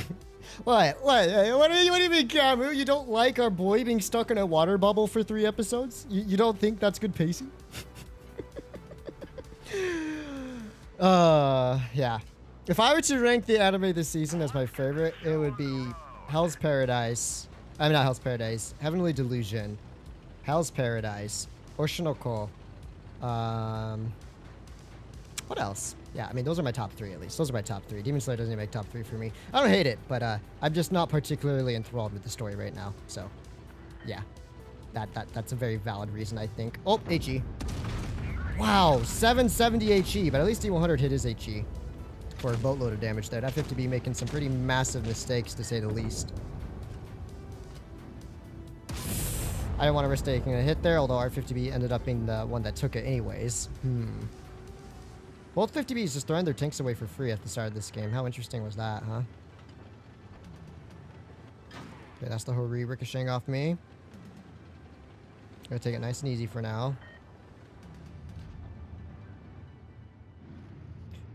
What do you mean, Camu? You don't like our boy being stuck in a water bubble for 3 episodes? You don't think that's good pacing? Yeah. If I were to rank the anime this season as my favorite, it would be Hell's Paradise. I mean, not Hell's Paradise. Heavenly Delusion. Hell's Paradise. Oshinoko. What else? Yeah, I mean, those are my top 3 at least. Those are my top 3. Demon Slayer doesn't even make top 3 for me. I don't hate it, but I'm just not particularly enthralled with the story right now. So, yeah. That's a very valid reason, I think. Oh, HE. Wow, 770 HE, but at least D100 hit his HE for a boatload of damage there. That 50B making some pretty massive mistakes, to say the least. I didn't want to risk taking a hit there, although our 50B ended up being the one that took it anyways. Both 50Bs just throwing their tanks away for free at the start of this game. How interesting was that, huh? Okay, that's the Hori ricocheting off me. Gonna take it nice and easy for now.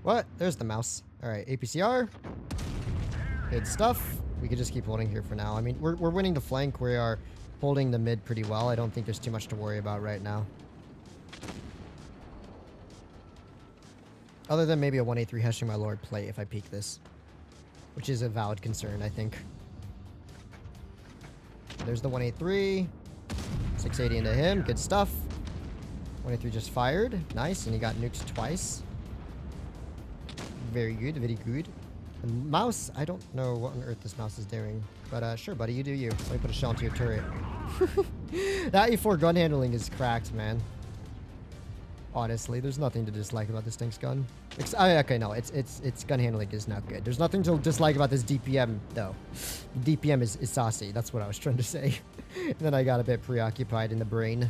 What? There's the mouse. Alright, APCR. Good stuff. We could just keep holding here for now. I mean, we're winning the flank. We are holding the mid pretty well. I don't think there's too much to worry about right now. Other than maybe a 183 Heshing My Lord play if I peek this. Which is a valid concern, I think. There's the 183. 680 into him. Good stuff. 183 just fired. Nice. And he got nuked twice. Very good. Very good. The mouse, I don't know what on earth this mouse is doing. But sure, buddy. You do you. Let me put a shell into your turret. That E4 gun handling is cracked, man. Honestly, there's nothing to dislike about this tank's gun. Okay, no, its gun handling is not good. There's nothing to dislike about this DPM, though. DPM is saucy. That's what I was trying to say. And then I got a bit preoccupied in the brain.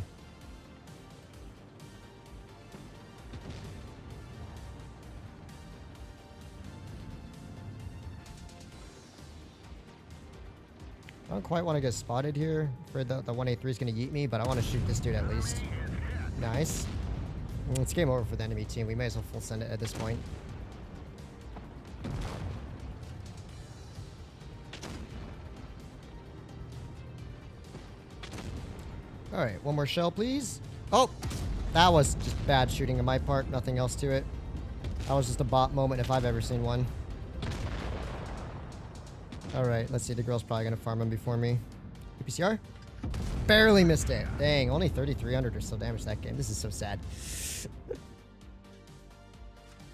I don't quite want to get spotted here. For the 183 is going to yeet me, but I want to shoot this dude at least. Nice. It's game over for the enemy team. We may as well full send it at this point. Alright, one more shell, please. Oh! That was just bad shooting on my part. Nothing else to it. That was just a bot moment if I've ever seen one. Alright, let's see. The girl's probably going to farm him before me. APCR? Barely missed it. Dang, only 3,300 or so damage that game. This is so sad.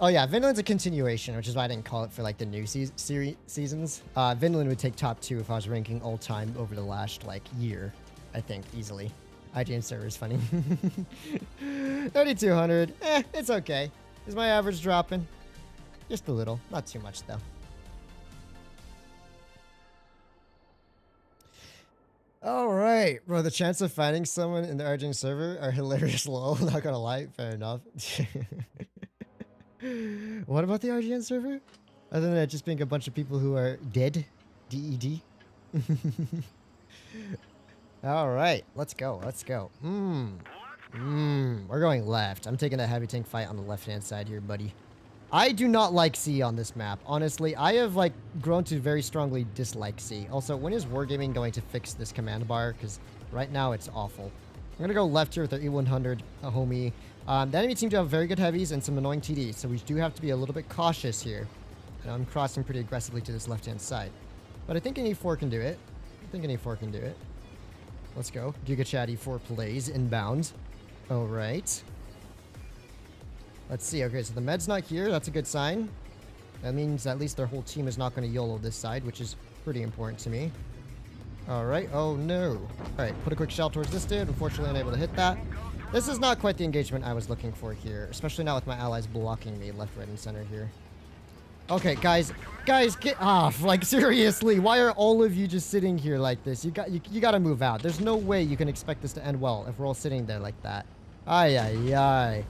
Oh yeah, Vinland's a continuation, which is why I didn't call it for like the new seasons. Vinland would take top 2 if I was ranking all time over the last like year, I think, easily. IGN server is funny. 3,200. It's okay. Is my average dropping? Just a little, not too much though. Alright, bro, the chance of finding someone in the Argent server are hilarious, lol. Not gonna lie, fair enough. What about the RGN server? Other than it just being a bunch of people who are dead? D-E-D? Alright, let's go, let's go. We're going left. I'm taking a heavy tank fight on the left-hand side here, buddy. I do not like C on this map. Honestly, I have like grown to very strongly dislike C. Also, when is Wargaming going to fix this command bar? Because right now it's awful. I'm going to go left here with our E100, a homie. The enemy seem to have very good heavies and some annoying TDs, so we do have to be a little bit cautious here. And I'm crossing pretty aggressively to this left-hand side. But I think an E4 can do it. I think an E4 can do it. Let's go. Giga Chat E4 plays inbound. All right. Let's see. Okay, so the med's not here. That's a good sign. That means at least their whole team is not going to YOLO this side, which is pretty important to me. All right. Oh, no. All right. Put a quick shell towards this dude. Unfortunately, unable to hit that. This is not quite the engagement I was looking for here, especially now with my allies blocking me left, right, and center here. Okay, guys, get off. Like, seriously, why are all of you just sitting here like this? You got to move out. There's no way you can expect this to end well if we're all sitting there like that. Ay, ay, ay.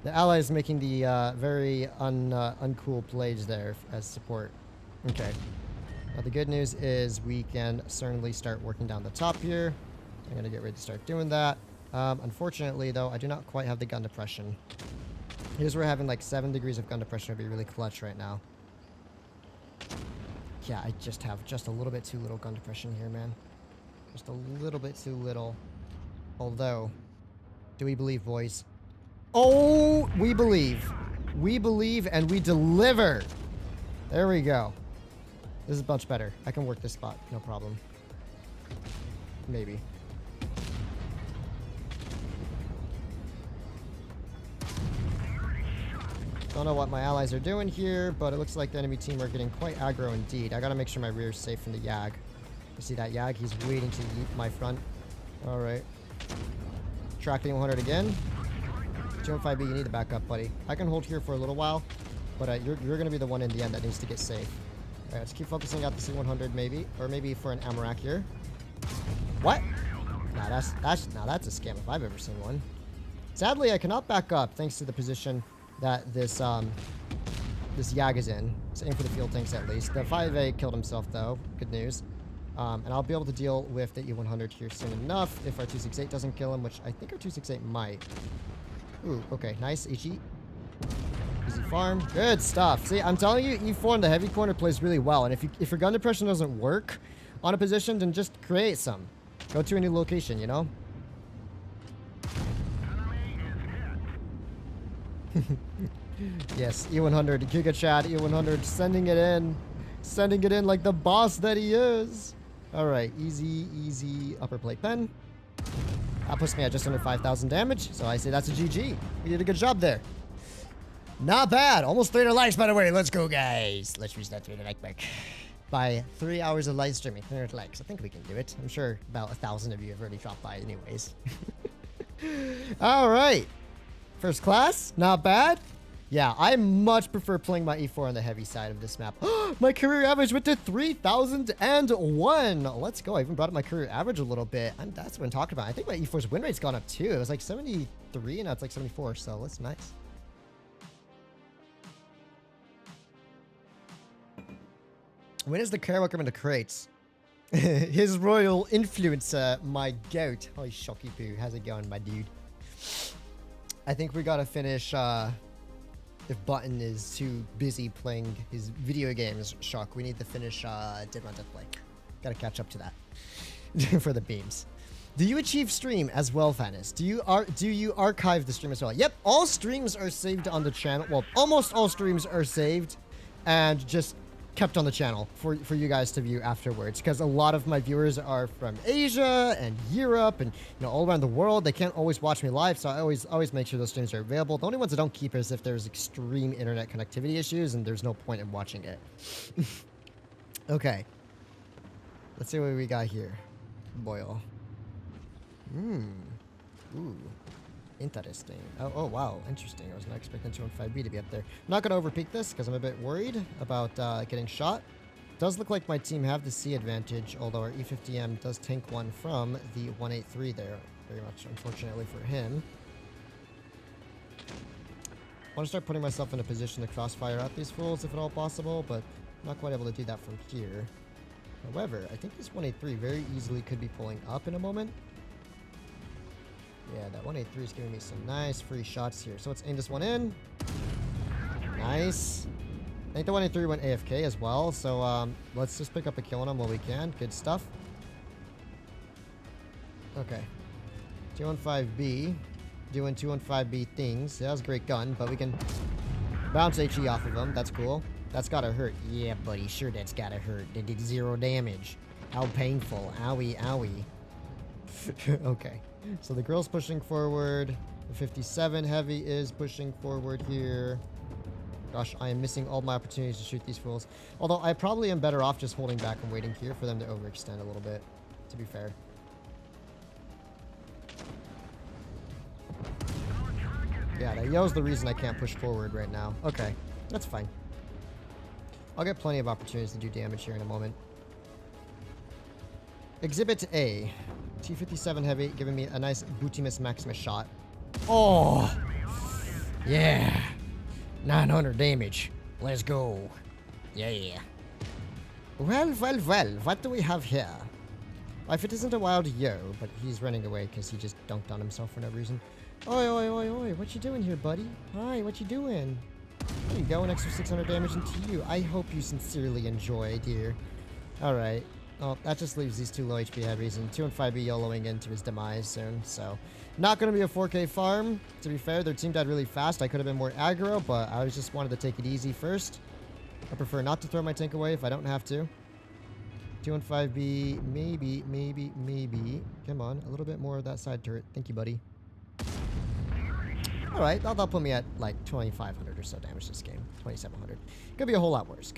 The allies making the very uncool plays there as support. Okay. Now the good news is we can certainly start working down the top here. I'm going to get ready to start doing that. Unfortunately, though, I do not quite have the gun depression. Here's where having like 7 degrees of gun depression would be really clutch right now. Yeah, I just have just a little bit too little gun depression here, man. Just a little bit too little. Although, do we believe, boys? Oh, we believe. We believe and we deliver. There we go. This is much better. I can work this spot. No problem. Maybe. Don't know what my allies are doing here, but it looks like the enemy team are getting quite aggro indeed. I gotta make sure my rear is safe from the Yag. You see that Yag? He's waiting to yeet my front. Alright. Tracking 100 again. 205B, you need to back up, buddy. I can hold here for a little while, but you're going to be the one in the end that needs to get safe. Alright, let's keep focusing out the C100 maybe, or maybe for an Amarak here. What? Nah, that's a scam if I've ever seen one. Sadly, I cannot back up thanks to the position that this Yag is in. So aim for the fuel tanks at least. The 5A killed himself though. Good news. And I'll be able to deal with the E100 here soon enough if our 268 doesn't kill him, which I think our 268 might. Ooh, okay, nice. HE. Easy farm. Good stuff. See, I'm telling you, E4 in the heavy corner plays really well. And if your gun depression doesn't work on a position, then just create some. Go to a new location, you know? Yes, E100, Giga Chad, E100, sending it in. Sending it in like the boss that he is. Alright, easy upper plate pen. That puts me at just under 5,000 damage, so I say that's a GG. We did a good job there. Not bad. Almost 300 likes, by the way. Let's go, guys. Let's reach that 300 like mark. By 3 hours of live streaming, 300 likes. I think we can do it. I'm sure about 1,000 of you have already dropped by anyways. Alright. First class. Not bad. Yeah, I much prefer playing my E4 on the heavy side of this map. My career average went to 3,001. Let's go. I even brought up my career average a little bit. That's what I'm talking about. I think my E4's win rate's gone up too. It was like 73 and now it's like 74. So that's nice. When is the Carol coming to crates? His royal influencer, my goat. Holy shocky poo. How's it going, my dude? I think we gotta finish, if Button is too busy playing his video games, Shock, we need to finish Dead Run Deathplay. Gotta catch up to that for the beams. Do you achieve stream as well, Fatness? Do you archive the stream as well? Yep, all streams are saved on the channel. Well, almost all streams are saved and just kept on the channel for you guys to view afterwards, because a lot of my viewers are from Asia and Europe and all around the world. They can't always watch me live, so I always make sure those streams are available. The only ones I don't keep is if there's extreme internet connectivity issues and there's no point in watching it. Okay, let's see what we got here. Boil. Ooh, interesting. Oh wow, interesting. I was not expecting 215B to be up there. I'm not gonna overpeak this because I'm a bit worried about getting shot. Does look like my team have the C advantage, although our E50M does tank one from the 183 there. Very much unfortunately for him. I want to start putting myself in a position to crossfire out these fools if at all possible, but I'm not quite able to do that from here. However, I think this 183 very easily could be pulling up in a moment. Yeah, that 183 is giving me some nice free shots here. So let's aim this one in. Nice. I think the 183 went AFK as well. So let's just pick up a kill on him while we can. Good stuff. Okay. 215B. Doing 215B things. That was a great gun, but we can bounce HE off of him. That's cool. That's gotta hurt. Yeah, buddy. Sure, that's gotta hurt. They did 0 damage. How painful. Owie, owie. Okay. So the girl's pushing forward. The 57 heavy is pushing forward here. Gosh, I am missing all my opportunities to shoot these fools. Although I probably am better off just holding back and waiting here for them to overextend a little bit, to be fair. Yeah, that yell's the reason I can't push forward right now. Okay, that's fine. I'll get plenty of opportunities to do damage here in a moment. Exhibit A. T57 heavy, giving me a nice Bootimus Maximus shot. Oh! Yeah! 900 damage. Let's go. Yeah. Well, what do we have here? If it isn't a wild yo, but he's running away because he just dunked on himself for no reason. Oi, what you doing here, buddy? Hi, what you doing? There you go, an extra 600 damage into you. I hope you sincerely enjoy, dear. Alright. Oh, that just leaves these two low HP heavies and 215B YOLOing into his demise soon, so... Not going to be a 4K farm, to be fair. Their team died really fast. I could have been more aggro, but I just wanted to take it easy first. I prefer not to throw my tank away if I don't have to. 215B, maybe. Come on, a little bit more of that side turret. Thank you, buddy. Alright, that'll put me at like 2,500 or so damage this game. 2,700. Could be a whole lot worse.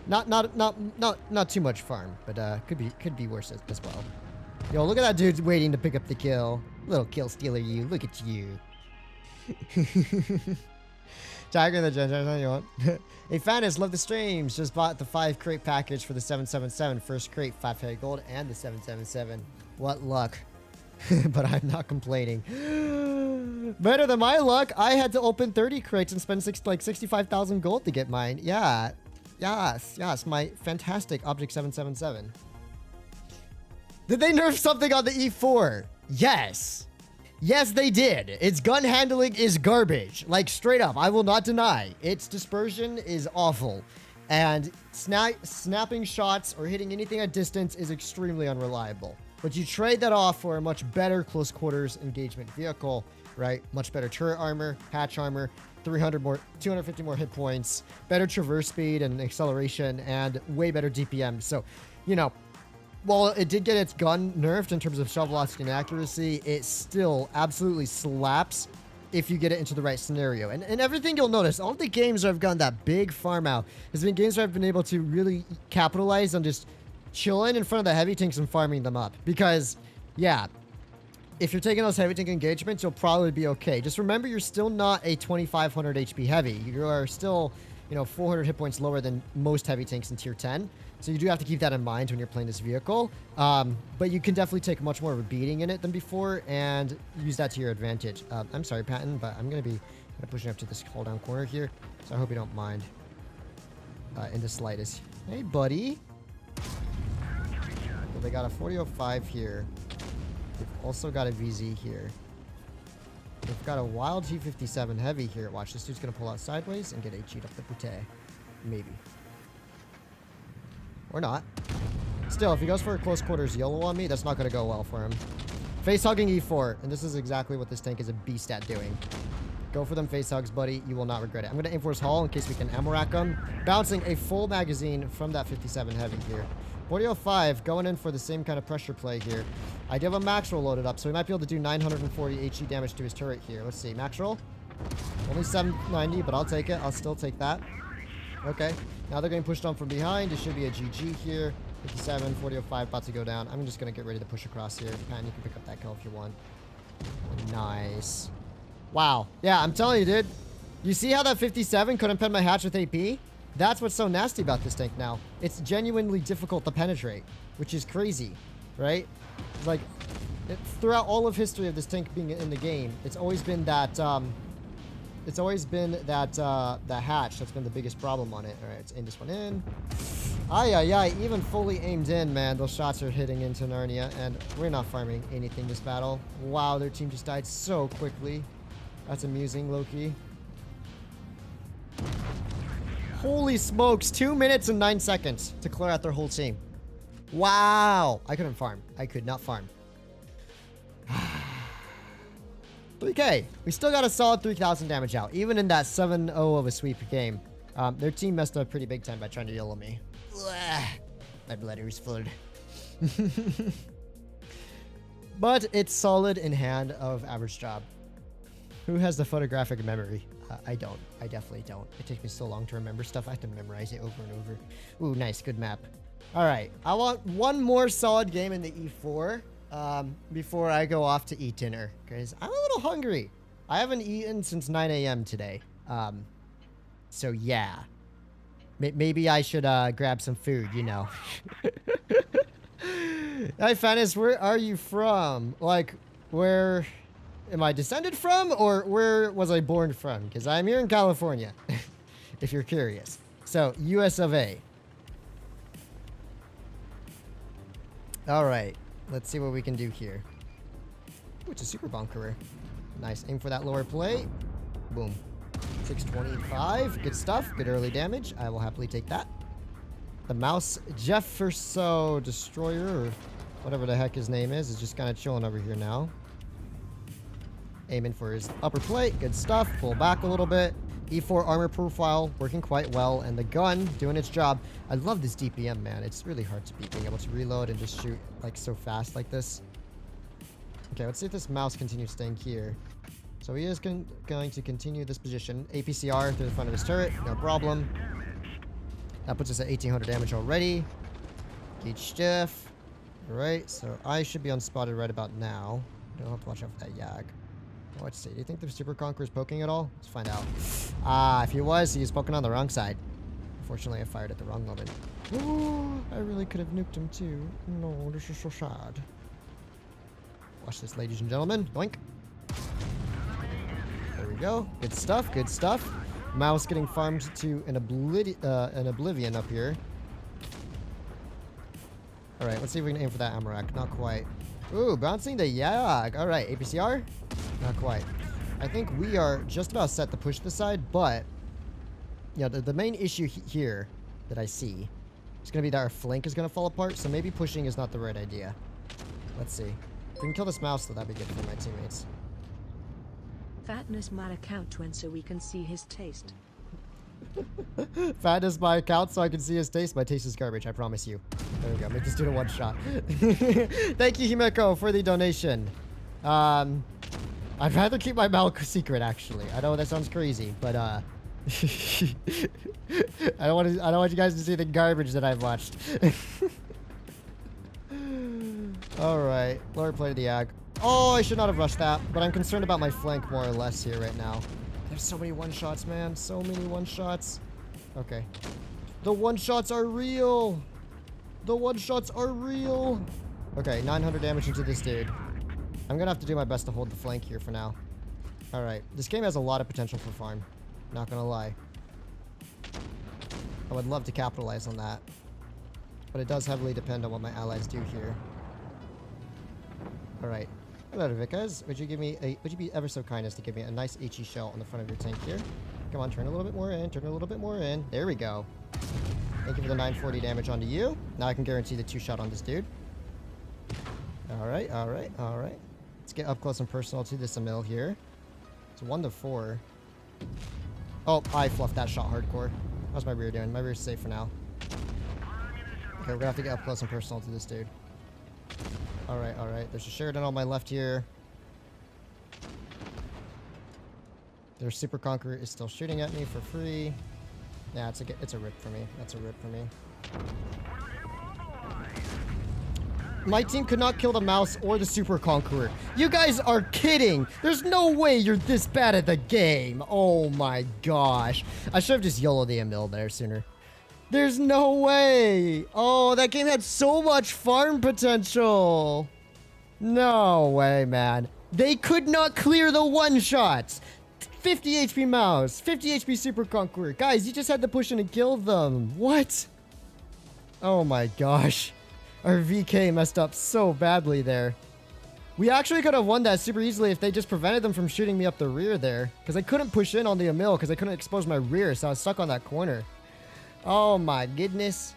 Not too much farm, but could be worse as well. Yo, look at that dude waiting to pick up the kill. Little kill stealer, you. Look at you. Tiger in the gen, you want. Hey, Fatness, love the streams. Just bought the 5 crate package for the 777. First crate, 5 gold, and the 777. What luck. But I'm not complaining. Better than my luck. I had to open 30 crates and spend 65,000 gold to get mine. Yeah. Yes. My fantastic Object 777. Did they nerf something on the E4? Yes. Yes, they did. Its gun handling is garbage. Like, straight up. I will not deny. Its dispersion is awful. And snapping shots or hitting anything at distance is extremely unreliable. But you trade that off for a much better close quarters engagement vehicle, right? Much better turret armor, patch armor, 250 more hit points, better traverse speed and acceleration, and way better DPM. So, you know, while it did get its gun nerfed in terms of shot velocity and accuracy, it still absolutely slaps if you get it into the right scenario. And everything you'll notice, all the games where I've gotten that big farm out has been games where I've been able to really capitalize on just chilling in front of the heavy tanks and farming them up. Because, yeah, if you're taking those heavy tank engagements, you'll probably be okay. Just remember, you're still not a 2,500 HP heavy. You are still, you know, 400 hit points lower than most heavy tanks in tier 10. So you do have to keep that in mind when you're playing this vehicle. But you can definitely take much more of a beating in it than before and use that to your advantage. I'm sorry, Patton, but I'm going to be pushing up to this hold down corner here. So I hope you don't mind in the slightest. Hey, buddy. Well, they got a 4005 here. They've also got a VZ here. They've got a wild G57 heavy here. Watch, this dude's going to pull out sideways and get HE'd up the pute. Maybe. Or not. Still, if he goes for a close quarters YOLO on me, that's not going to go well for him. Face hugging E4. And this is exactly what this tank is a beast at doing. Go for them face hugs, buddy. You will not regret it. I'm going to aim for his hull in case we can ammo rack him. Bouncing a full magazine from that 57 heavy here. 4005 going in for the same kind of pressure play here. I do have a max roll loaded up, so we might be able to do 940 HE damage to his turret here. Let's see. Max roll. Only 790, but I'll take it. I'll still take that. Okay. Now they're getting pushed on from behind. It should be a GG here. 57, 4005 about to go down. I'm just going to get ready to push across here. Pan, you can pick up that kill if you want. Nice. Wow. Yeah, I'm telling you, dude. You see how that 57 couldn't pen my hatch with AP? That's what's so nasty about this tank now. It's genuinely difficult to penetrate, which is crazy, right? Like, throughout all of history of this tank being in the game, it's always been that, that hatch that's been the biggest problem on it. All right, let's aim this one in. Ay, even fully aimed in, man. Those shots are hitting into Narnia, and we're not farming anything this battle. Wow, their team just died so quickly. That's amusing, Loki. Holy smokes, 2 minutes and 9 seconds to clear out their whole team. Wow. I couldn't farm. I could not farm. 3K. We still got a solid 3,000 damage out, even in that 7-0 of a sweep game. Their team messed up pretty big time by trying to YOLO me. My bladder is full. But it's solid in hand of average job. Who has the photographic memory? I don't. I definitely don't. It takes me so long to remember stuff. I have to memorize it over and over. Ooh, nice. Good map. All right. I want one more solid game in the E4 before I go off to eat dinner, because I'm a little hungry. I haven't eaten since 9 a.m. today. So, yeah. Maybe I should grab some food, you know. Hi, Fatness. Where are you from? Like, where am I descended from, or where was I born from? Because I'm here in California, if you're curious. So, US of A. All right. Let's see what we can do here. Ooh, it's a super bunkerer. Nice. Aim for that lower plate. Boom. 625. Good stuff. Good early damage. I will happily take that. The mouse Jefferso Destroyer, or whatever the heck his name is just kind of chilling over here now. Aiming for his upper plate. Good stuff. Pull back a little bit. E4 armor profile working quite well, and the gun doing its job. I love this DPM, man. It's really hard to beat, being able to reload and just shoot like so fast like this. Okay, let's see if this mouse continues staying here. So he is going to continue this position. APCR through the front of his turret, no problem. That puts us at 1,800 damage already. Gauge stiff. Alright, so I should be unspotted right about now. Don't have to watch out for that Yag. Let's see. Do you think the Super Conqueror is poking at all? Let's find out. Ah, if he was poking on the wrong side. Unfortunately, I fired at the wrong moment. Ooh, I really could have nuked him too. No, this is so sad. Watch this, ladies and gentlemen. Doink. There we go. Good stuff, good stuff. Mouse getting farmed to an oblivion up here. Alright, let's see if we can aim for that Amarak. Not quite. Ooh, bouncing the Yag. Alright, APCR? Not quite. I think we are just about set to push this side, but yeah, the main issue here that I see is going to be that our flank is going to fall apart, so maybe pushing is not the right idea. Let's see. If we can kill this mouse, though, that'd be good for my teammates. Fatness my account when so we can see his taste. Fatness my account so I can see his taste. My taste is garbage, I promise you. There we go. Make this dude a one shot. Thank you, Himeko, for the donation. I'd rather keep my Malk secret, actually. I know that sounds crazy, but I don't want you guys to see the garbage that I've watched. Alright, lower plate of the Ag. Oh, I should not have rushed that, but I'm concerned about my flank more or less here right now. There's so many one-shots, man. So many one-shots. Okay. The one-shots are real. The one-shots are real. Okay, 900 damage into this dude. I'm gonna have to do my best to hold the flank here for now. Alright, this game has a lot of potential for farm. Not gonna lie. I would love to capitalize on that. But it does heavily depend on what my allies do here. Alright. Hello, Vickers. Would you be ever so kind as to give me a nice HE shell on the front of your tank here? Come on, turn a little bit more in, turn a little bit more in. There we go. Thank you for the 940 damage onto you. Now I can guarantee the 2-shot on this dude. Alright, alright, alright. Let's get up close and personal to this Emil here. It's 1 to 4. Oh, I fluffed that shot hardcore. How's my rear doing? My rear's safe for now. Okay, we're gonna have to get up close and personal to this dude. Alright, alright. There's a Sheridan on my left here. Their Super Conqueror is still shooting at me for free. Yeah, it's a rip for me. That's a rip for me. My team could not kill the mouse or the Super Conqueror. You guys are kidding! There's no way you're this bad at the game! Oh my gosh. I should have just YOLO'd the Emil there sooner. There's no way! Oh, that game had so much farm potential! No way, man. They could not clear the one-shots! 50 HP mouse, 50 HP Super Conqueror. Guys, you just had to push in and kill them. What? Oh my gosh. Our VK messed up so badly there. We actually could have won that super easily if they just prevented them from shooting me up the rear there. Because I couldn't push in on the Emil because I couldn't expose my rear, so I was stuck on that corner. Oh my goodness.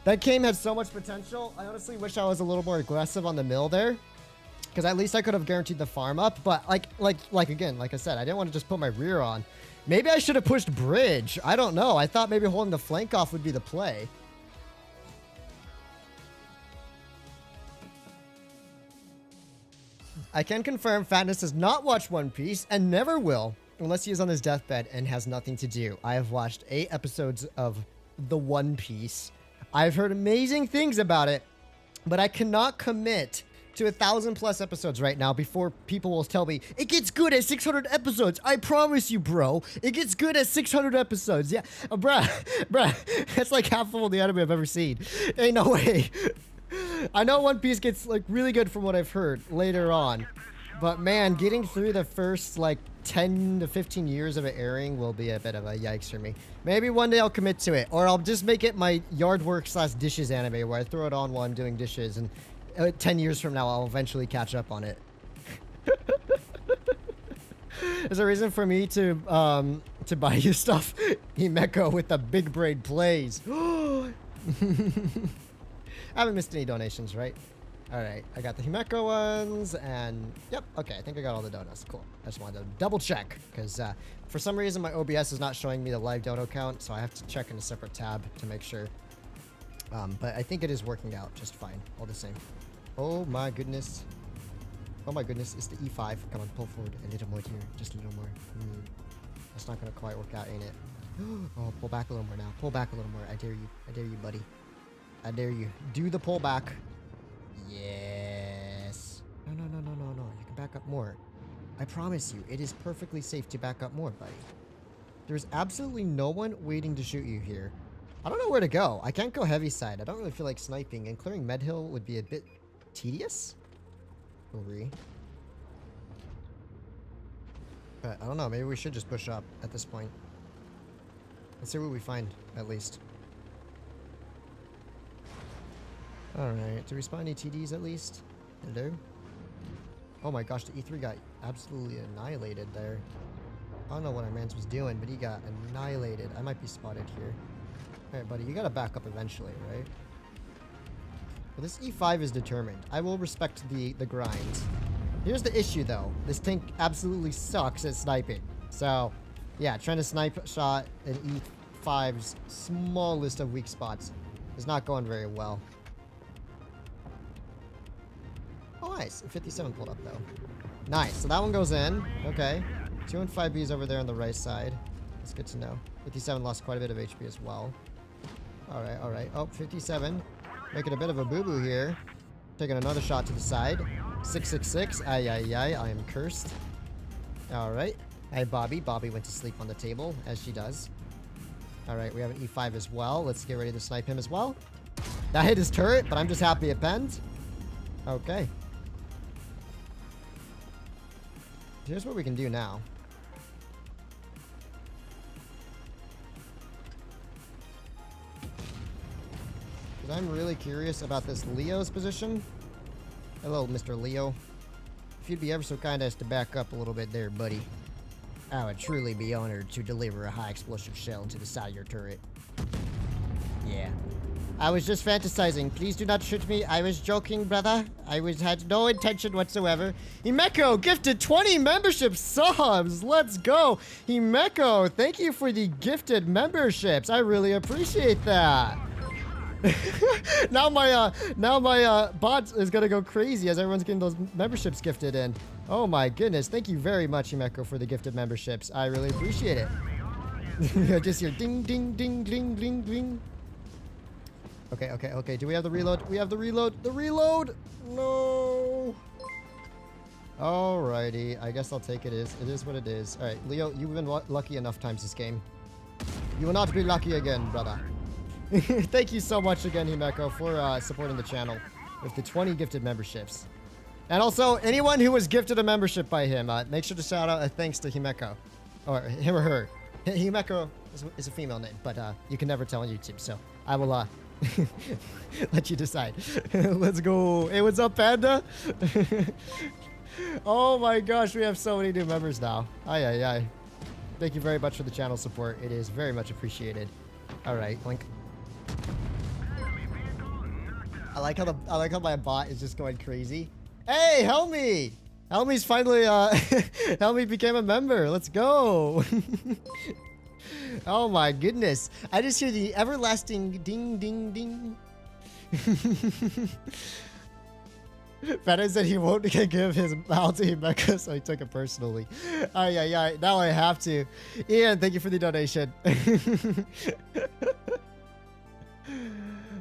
That game had so much potential. I honestly wish I was a little more aggressive on the mill there. Because at least I could have guaranteed the farm up. But again, like I said, I didn't want to just put my rear on. Maybe I should have pushed bridge. I don't know. I thought maybe holding the flank off would be the play. I can confirm Fatness does not watch One Piece and never will. Unless he is on his deathbed and has nothing to do. I have watched 8 episodes of The One Piece. I've heard amazing things about it, but I cannot commit to 1,000+ episodes right now before people will tell me, it gets good at 600 episodes. I promise you, bro. It gets good at 600 episodes. Yeah, bruh, that's like half of all the anime I've ever seen. Ain't no way. I know One Piece gets like really good from what I've heard later on. But man, getting through the first like 10 to 15 years of it airing will be a bit of a yikes for me. Maybe one day I'll commit to it, or I'll just make it my yard work / dishes anime where I throw it on while I'm doing dishes, and 10 years from now I'll eventually catch up on it. There's a reason for me to buy you stuff. Himeko with the big braid plays. I haven't missed any donations, right? Alright, I got the Himeko ones, and yep, okay, I think I got all the donuts. Cool. I just wanted to double check, because for some reason my OBS is not showing me the live dono count, so I have to check in a separate tab to make sure. But I think it is working out just fine, all the same. Oh my goodness. Oh my goodness, it's the E5. Come on, pull forward a little more here, just a little more. That's not going to quite work out, ain't it? Oh, pull back a little more now. Pull back a little more. I dare you, buddy. I dare you. Do the pull back. Yes. No. You can back up more. I promise you, it is perfectly safe to back up more, buddy. There's absolutely no one waiting to shoot you here. I don't know where to go. I can't go heavy side. I don't really feel like sniping, and clearing med hill would be a bit tedious. Agree. But I don't know. Maybe we should just push up at this point. Let's see what we find, at least. Alright. Do we spawn any TDs at least? Hello? Oh my gosh, the E3 got absolutely annihilated there. I don't know what our man was doing, but he got annihilated. I might be spotted here. Alright, buddy. You gotta back up eventually, right? Well, this E5 is determined. I will respect the grind. Here's the issue, though. This tank absolutely sucks at sniping. So, yeah, trying to snipe shot an E5's smallest of weak spots is not going very well. Oh, nice. 57 pulled up, though. Nice. So that one goes in. Okay. 2 and 5Bs over there on the right side. That's good to know. 57 lost quite a bit of HP as well. Alright, alright. Oh, 57. Making a bit of a boo-boo here. Taking another shot to the side. 666. Ay, ay, ay. I am cursed. Alright. Hey, Bobby. Bobby went to sleep on the table, as she does. Alright, we have an E5 as well. Let's get ready to snipe him as well. That hit his turret, but I'm just happy it penned. Okay. Here's what we can do now. Because I'm really curious about this Leo's position. Hello, Mr. Leo. If you'd be ever so kind as to back up a little bit there, buddy. I would truly be honored to deliver a high explosive shell into the side of your turret. Yeah. I was just fantasizing. Please do not shoot me. I was joking, brother. Had no intention whatsoever. Himeko gifted 20 membership subs. Let's go. Himeko, thank you for the gifted memberships. I really appreciate that. now my bot is gonna go crazy as everyone's getting those memberships gifted in. Oh my goodness. Thank you very much, Himeko, for the gifted memberships. I really appreciate it. Just hear ding, ding, ding, ding, ding, ding. Okay, okay, okay. Do we have the reload? We have the reload. The reload! No! Alrighty. I guess I'll take it. It is what it is. Alright, Leo, you've been lucky enough times this game. You will not be lucky again, brother. Thank you so much again, Himeko, for supporting the channel with the 20 gifted memberships. And also, anyone who was gifted a membership by him, make sure to shout out a thanks to Himeko. Or him or her. Himeko is a female name, but you can never tell on YouTube, so I will let you decide. Let's go. Hey, what's up, Panda? Oh my gosh, we have so many new members now. Ay, ay, ay. Thank you very much for the channel support. It is very much appreciated. All right, Link. I like how my bot is just going crazy. Hey, Helmy! Helmy's finally Helmy became a member. Let's go. Oh my goodness. I just hear the everlasting ding ding ding. Feta said he won't give his mouth to Himeko, so he took it personally. Ay, ay, ay. Now I have to. Ian, thank you for the donation.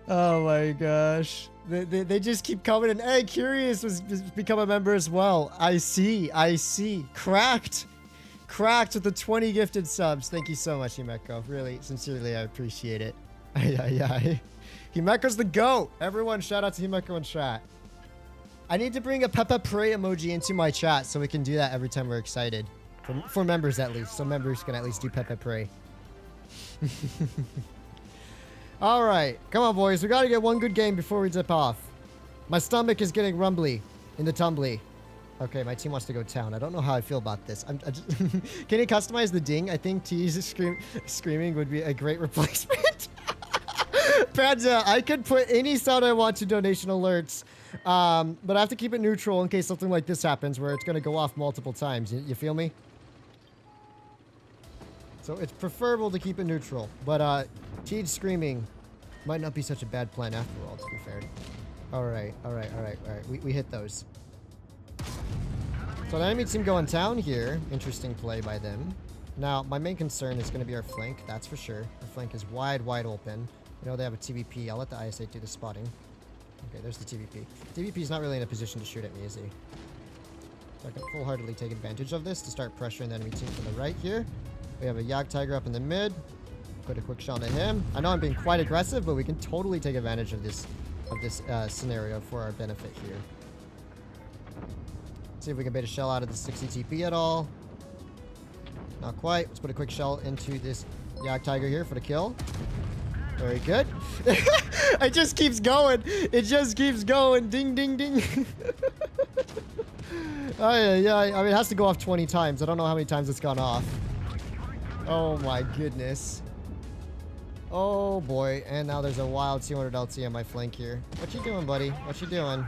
Oh my gosh. They just keep coming in. Hey, Curious has become a member as well. I see. I see. Cracked with the 20 gifted subs. Thank you so much, Himeko. Really, sincerely, I appreciate it. Ay, ay, ay. Himeko's the GOAT. Everyone, shout out to Himeko in chat. I need to bring a Peppa Pray emoji into my chat so we can do that every time we're excited. For members, at least. So members can at least do Peppa Pray. All right. Come on, boys. We got to get one good game before we dip off. My stomach is getting rumbly in the tumbly. Okay, my team wants to go town. I don't know how I feel about this. Can you customize the ding? I think T's screaming would be a great replacement. Panda, I could put any sound I want to donation alerts, but I have to keep it neutral in case something like this happens where it's going to go off multiple times. You feel me? So it's preferable to keep it neutral, but T's screaming might not be such a bad plan after all, to be fair. All right. We hit those. So the enemy team going town here. Interesting play by them. Now, my main concern is going to be our flank, that's for sure. Our flank is wide open. You know, they have a TVP. I'll let the ISA do the spotting. Okay, there's the TVP. TVP is not really in a position to shoot at me, is he? So I can full-heartedly take advantage of this to start pressuring the enemy team from the right here. We have a Yak Tiger up in the mid. Put a quick shot at him. I know I'm being quite aggressive, but we can totally take advantage of this scenario for our benefit here. See if we can bait a shell out of the 60 TP at all. Not quite. Let's put a quick shell into this Yak Tiger here for the kill. Very good. It just keeps going. It just keeps going. Ding, ding, ding. Oh, yeah. I mean, it has to go off 20 times. I don't know how many times it's gone off. Oh, my goodness. Oh, boy. And now there's a wild 200 LT on my flank here. What you doing, buddy? What you doing?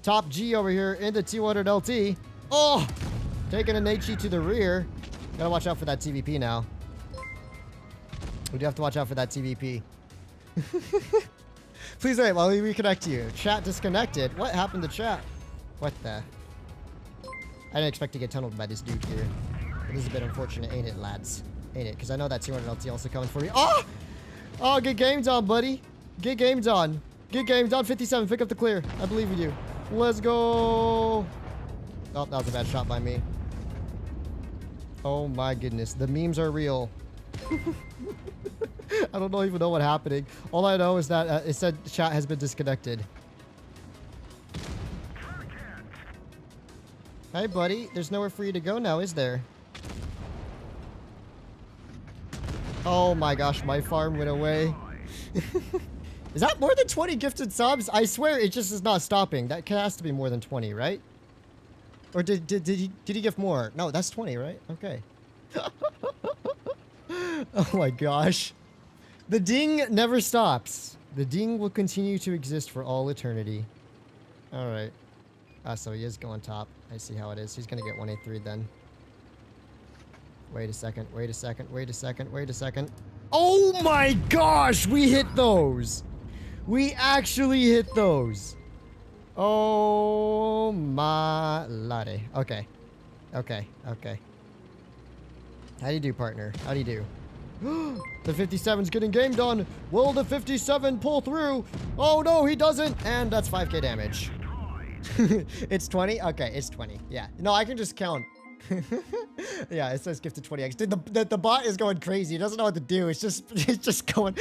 Top G over here into 200 LT. Oh! Taking an HE to the rear. Gotta watch out for that TVP now. We do have to watch out for that TVP. Please wait while we reconnect you. Chat disconnected. What happened to chat? What the? I didn't expect to get tunneled by this dude here. But this is a bit unfortunate, ain't it, lads? Ain't it? Because I know that 200 LT also coming for me. Oh! Oh, get games on, buddy. Get games on. Get games on. 57. Pick up the clear. I believe in you. Let's go. Oh, that was a bad shot by me. Oh my goodness. The memes are real. I don't even know what's happening. All I know is that it said chat has been disconnected. Hey, buddy. There's nowhere for you to go now, is there? Oh my gosh, my farm went away. Is that more than 20 gifted subs? I swear it just is not stopping. That has to be more than 20, right? Or did he gift more? No, that's 20, right? Okay. Oh my gosh. The ding never stops. The ding will continue to exist for all eternity. Alright. So he is going top. I see how it is. He's gonna get 183 then. Wait a second. Wait a second. Wait a second. Wait a second. Oh my gosh! We hit those! We actually hit those! Oh my lordy. Okay. Okay. Okay. How do you do, partner? How do you do? The 57's getting gamed on. Will the 57 pull through? Oh no, he doesn't. And that's 5k damage. It's 20? Okay, it's 20. Yeah. No, I can just count. Yeah, it says gifted 20x. Dude, the bot is going crazy. He doesn't know what to do. It's just going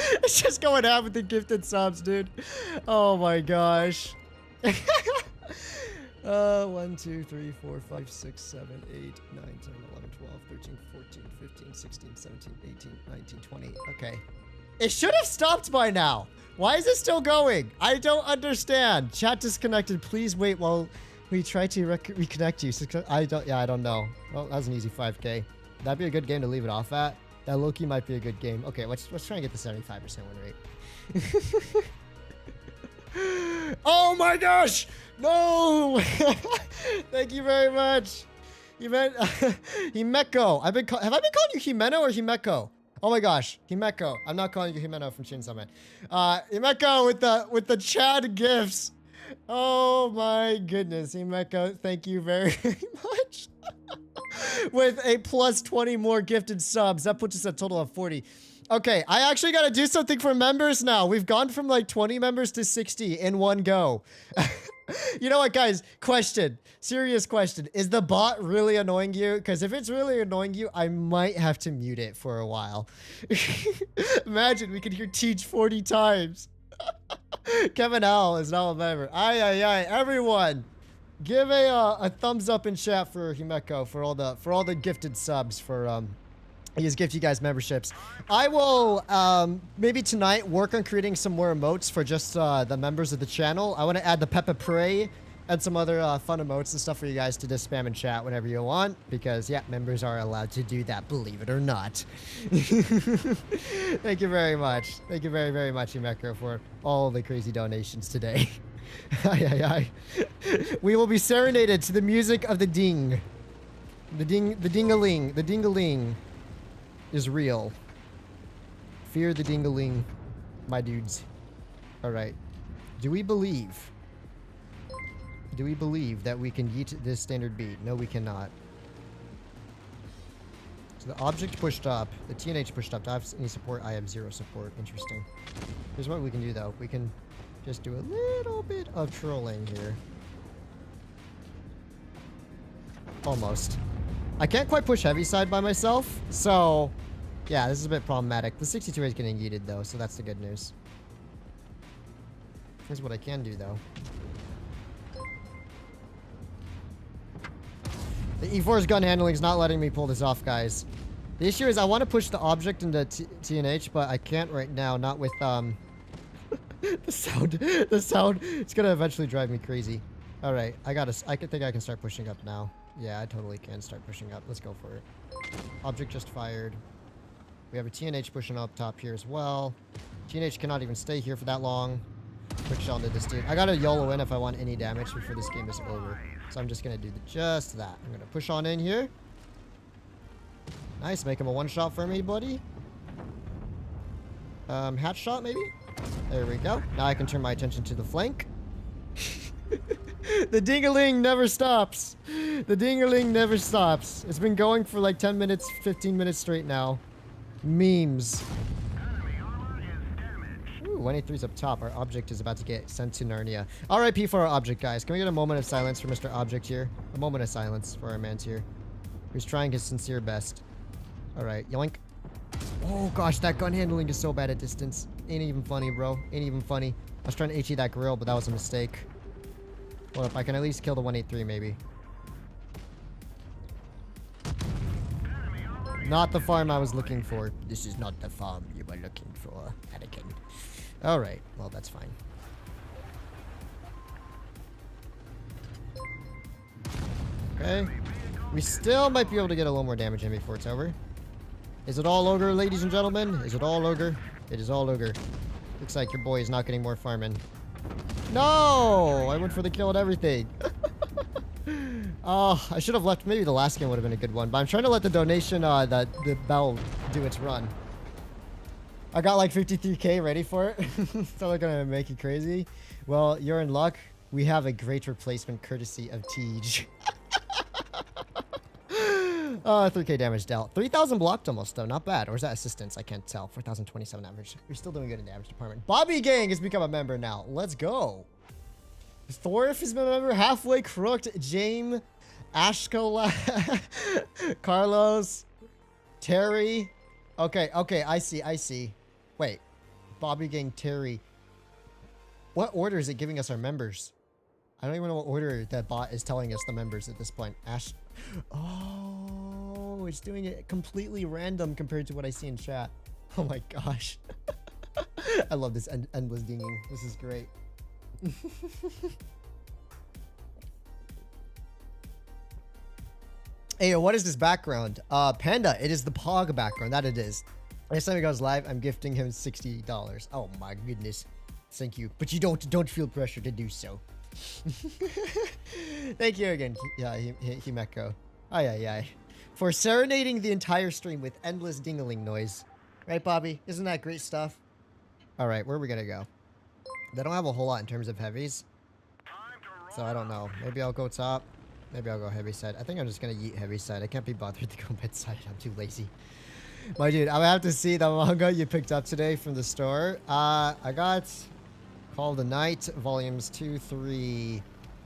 out with the gifted subs, dude. Oh my gosh. 1, 2, 3, 4, 5, 6, 7, 8, 9, 10, 11, 12, 13, 14, 15, 16, 17, 18, 19, 20. Okay. It should have stopped by now. Why is it still going? I don't understand. Chat disconnected. Please wait while we try to reconnect you. I don't know. Well, that was an easy 5k. That'd be a good game to leave it off at. That low-key might be a good game. Okay, let's try and get the 75% win rate. Oh my gosh! No! Thank you very much. Himeko. Have I been calling you Himeno or Himeko? Oh my gosh, Himeko. I'm not calling you Himeno from Shin Summit. Himeko with the Chad gifts. Oh my goodness, Himeko, thank you very much. With a plus 20 more gifted subs, that puts us at a total of 40. Okay, I actually gotta do something for members now. We've gone from like 20 members to 60 in one go. You know what, guys? Question. Serious question. Is the bot really annoying you? Because if it's really annoying you, I might have to mute it for a while. Imagine we could hear teach 40 times. Kevin Al is now a member. Aye. Everyone, give a thumbs up in chat for Himeko for all the gifted subs for he has gifted you guys memberships. I will maybe tonight work on creating some more emotes for just the members of the channel. I want to add the Peppa Prey and some other fun emotes and stuff for you guys to just spam and chat whenever you want, because yeah, members are allowed to do that, believe it or not. Thank you very much. Thank you very, very much, Himeko, for all the crazy donations today. Aye. We will be serenaded to the music of the ding. The ding-a-ling. The ding-a-ling is real. Fear the ding-a-ling, my dudes. All right. Do we believe that we can yeet this standard beat? No, we cannot. So the object pushed up, the TNH pushed up. Do I have any support? I have 0 support. Interesting. Here's what we can do, though. We can just do a little bit of trolling here. Almost. I can't quite push heavy side by myself, so yeah, this is a bit problematic. The 62 is getting yeeted though, so that's the good news. Here's what I can do though. The E4's gun handling is not letting me pull this off, guys. The issue is I want to push the object into TNH, but I can't right now, not with the sound. It's gonna eventually drive me crazy. All right, I think I can start pushing up now. Yeah, I totally can start pushing up. Let's go for it. Object just fired. We have a TNH pushing up top here as well. TNH cannot even stay here for that long. Quick shot into this dude. I gotta YOLO in if I want any damage before this game is over. So I'm just gonna do just that. I'm gonna push on in here. Nice, make him a one shot for me, buddy. Hat shot maybe? There we go. Now I can turn my attention to the flank. The ding-a-ling never stops. The ding-a-ling never stops. It's been going for like 10 minutes, 15 minutes straight now. Memes. Ooh, 183's up top. Our object is about to get sent to Narnia. RIP for our object, guys. Can we get a moment of silence for Mr. Object here? A moment of silence for our man here, who's trying his sincere best. Alright, yoink. Oh gosh, that gun handling is so bad at distance. Ain't even funny, bro. Ain't even funny. I was trying to HE that grill, but that was a mistake. Hold up, I can at least kill the 183 maybe. Not the farm I was looking for. This is not the farm you were looking for, Anakin. Alright, well that's fine. Okay. We still might be able to get a little more damage in before it's over. Is it all ogre, ladies and gentlemen? Is it all ogre? It is all ogre. Looks like your boy is not getting more farming. No! I went for the kill and everything. Oh, I should have left. Maybe the last game would have been a good one. But I'm trying to let the donation, the bell do its run. I got like 53k ready for it. So they're going to make you crazy. Well, you're in luck. We have a great replacement courtesy of Tej. 3k damage dealt. 3,000 blocked almost, though. Not bad. Or is that assistance? I can't tell. 4,027 average. We're still doing good in damage department. Bobby Gang has become a member now. Let's go. Thorf has been a member. Halfway Crooked. James. Ashkola. Carlos. Terry. Okay, I see. Wait. Bobby Gang, Terry. What order is it giving us our members? I don't even know what order that bot is telling us the members at this point. Ash. Oh, it's doing it completely random compared to what I see in chat. Oh my gosh. I love this endless dinging. This is great. Hey, what is this background? Panda. It is the Pog background. That it is. Next time he goes live, I'm gifting him $60. Oh my goodness. Thank you. But you don't feel pressure to do so. Thank you again, Himeko. Ay. For serenading the entire stream with endless dingling noise. Right, Bobby? Isn't that great stuff? Alright, where are we gonna go? They don't have a whole lot in terms of heavies. So I don't know. Maybe I'll go top. Maybe I'll go heavy side. I think I'm just gonna yeet heavy side. I can't be bothered to go mid side. I'm too lazy. My dude, I would have to see the manga you picked up today from the store. I got Call of the Night volumes 2, 3,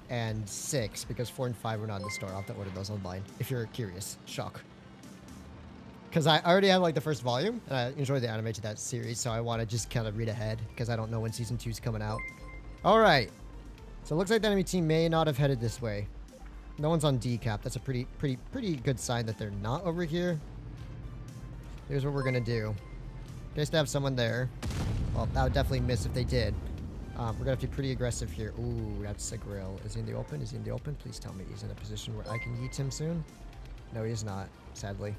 and 6 because 4 and 5 were not in the store. I'll have to order those online if you're curious. Shock. Because I already have like the first volume and I enjoyed the anime to that series, so I want to just kind of read ahead because I don't know when season 2 is coming out. All right. So it looks like the enemy team may not have headed this way. No one's on decap. That's a pretty good sign that they're not over here. Here's what we're gonna do. In case they have someone there. Well, that would definitely miss if they did. We're gonna have to be pretty aggressive here. Ooh, that's a grill. Is he in the open? Is he in the open? Please tell me he's in a position where I can yeet him soon. No, he is not, sadly.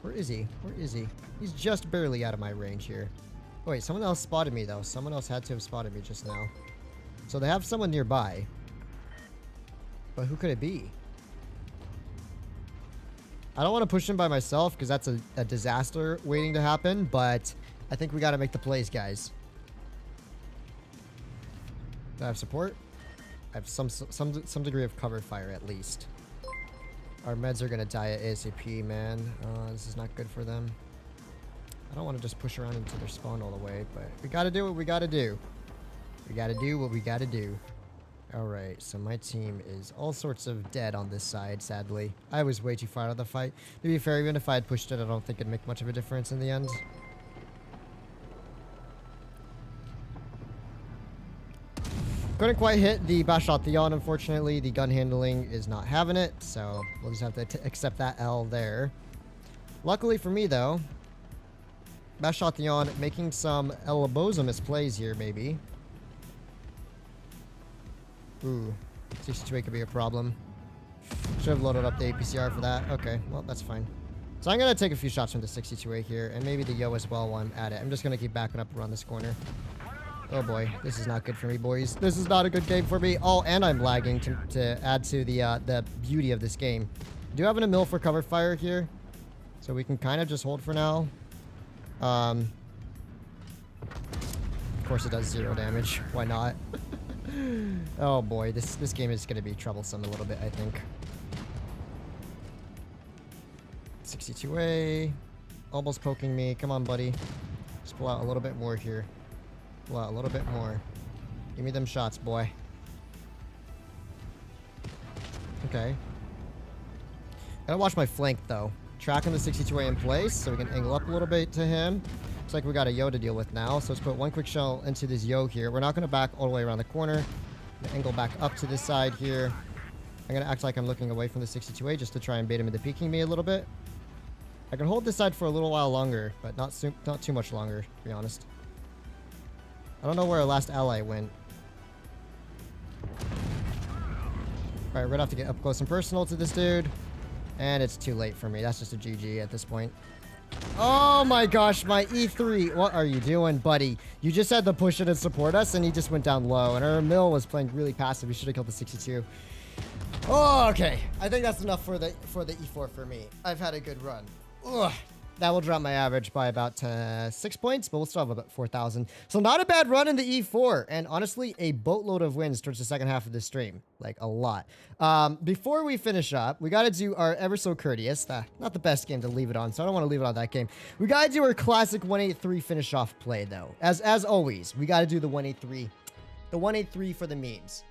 Where is he? Where is he? He's just barely out of my range here. Oh, wait, someone else spotted me, though. Someone else had to have spotted me just now. So they have someone nearby. But who could it be? I don't want to push him by myself because that's a disaster waiting to happen, but I think we got to make the plays, guys. Do I have support? I have some degree of cover fire at least. Our meds are going to die at ASAP, man. This is not good for them. I don't want to just push around into their spawn all the way, but we got to do what we got to do. We got to do what we got to do. Alright, so my team is all sorts of dead on this side, sadly. I was way too far out of the fight. To be fair, even if I had pushed it, I don't think it'd make much of a difference in the end. Couldn't quite hit the Bastion, unfortunately. The gun handling is not having it, so we'll just have to accept that L there. Luckily for me, though, Bastion making some Elabosa misplays here, maybe. Ooh, 62A could be a problem. Should have loaded up the APCR for that. Okay, well, that's fine. So I'm going to take a few shots from the 62A here, and maybe the Yo as well while I'm at it. I'm just going to keep backing up around this corner. Oh boy, this is not good for me, boys. This is not a good game for me. Oh, and I'm lagging to add to the beauty of this game. I do have an mill for cover fire here, so we can kind of just hold for now. Of course it does 0 damage. Why not? Oh boy, this game is going to be troublesome a little bit, I think. 62A. Almost poking me. Come on, buddy. Just pull out a little bit more here. Pull out a little bit more. Give me them shots, boy. Okay. Gotta watch my flank, though. Tracking the 62A in place, so we can angle up a little bit to him. Looks like we got a Yo to deal with now, so let's put one quick shell into this Yo here. We're not going to back all the way around the corner. I'm gonna angle back up to this side here. I'm going to act like I'm looking away from the 62A just to try and bait him into peeking me a little bit. I can hold this side for a little while longer, but not too much longer, to be honest. I don't know where our last ally went. Alright, we're gonna have to get up close and personal to this dude. And it's too late for me. That's just a GG at this point. Oh my gosh, my E3. What are you doing, buddy? You just had to push it and support us, and he just went down low. And our mill was playing really passive. We should have killed the 62. Oh, okay. I think that's enough for the E4 for me. I've had a good run. Ugh. That will drop my average by about 6 points, but we'll still have about 4,000. So not a bad run in the E4. And honestly, a boatload of wins towards the second half of this stream. Like, a lot. Before we finish up, we got to do our ever so courteous. Not the best game to leave it on, so I don't want to leave it on that game. We got to do our classic 183 finish off play, though. As always, we got to do the 183. The 183 for the memes.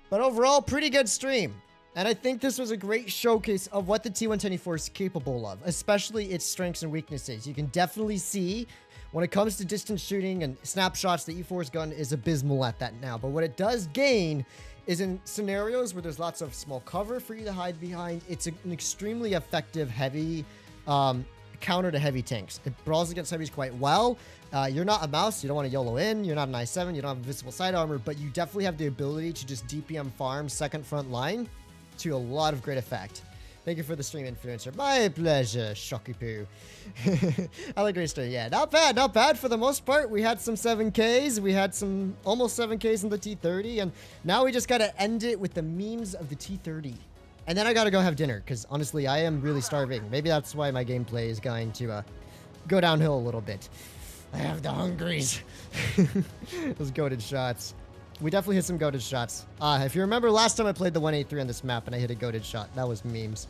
But overall, pretty good stream. And I think this was a great showcase of what the T110E4 is capable of, especially its strengths and weaknesses. You can definitely see when it comes to distance shooting and snapshots, the E4's gun is abysmal at that now. But what it does gain is in scenarios where there's lots of small cover for you to hide behind, it's an extremely effective heavy counter to heavy tanks. It brawls against heavies quite well. You're not a mouse, you don't want to YOLO in, you're not an I7, you don't have invisible side armor, but you definitely have the ability to just DPM farm second front line to a lot of great effect. Thank you for the stream, influencer. My pleasure, Shocky Poo. I like great story. Yeah, not bad for the most part. We had some 7Ks. We had some almost 7Ks in the T30, and now we just gotta end it with the memes of the T30. And then I gotta go have dinner, because honestly, I am really starving. Maybe that's why my gameplay is going to go downhill a little bit. I have the hungries. Those goated shots. We definitely hit some goated shots. If you remember last time I played the 183 on this map and I hit a goated shot, that was memes.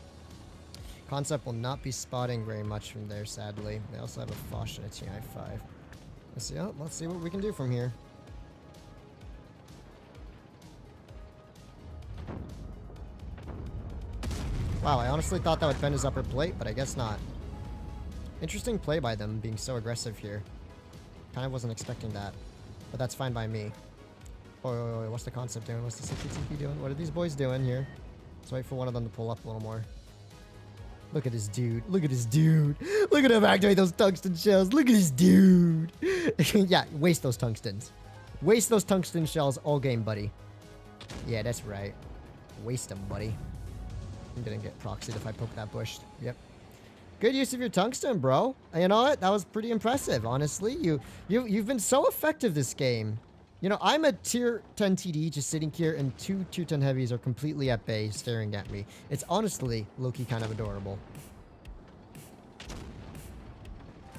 Concept will not be spotting very much from there, sadly. They also have a Foch and a TI5. Let's see what we can do from here. Wow, I honestly thought that would bend his upper plate, but I guess not. Interesting play by them being so aggressive here. Kind of wasn't expecting that, but that's fine by me. Oh, what's the concept doing? What's the CTTP doing? What are these boys doing here? Let's wait for one of them to pull up a little more. Look at this dude. Look at this dude. Look at him activate those tungsten shells. Look at this dude. Yeah, waste those tungstens. Waste those tungsten shells all game, buddy. Yeah, that's right. Waste them, buddy. I'm gonna get proxied if I poke that bush. Yep. Good use of your tungsten, bro. You know what? That was pretty impressive, honestly. You've been so effective this game. You know, I'm a tier 10 TD just sitting here, and 2 tier 10 heavies are completely at bay staring at me. It's honestly low-key kind of adorable.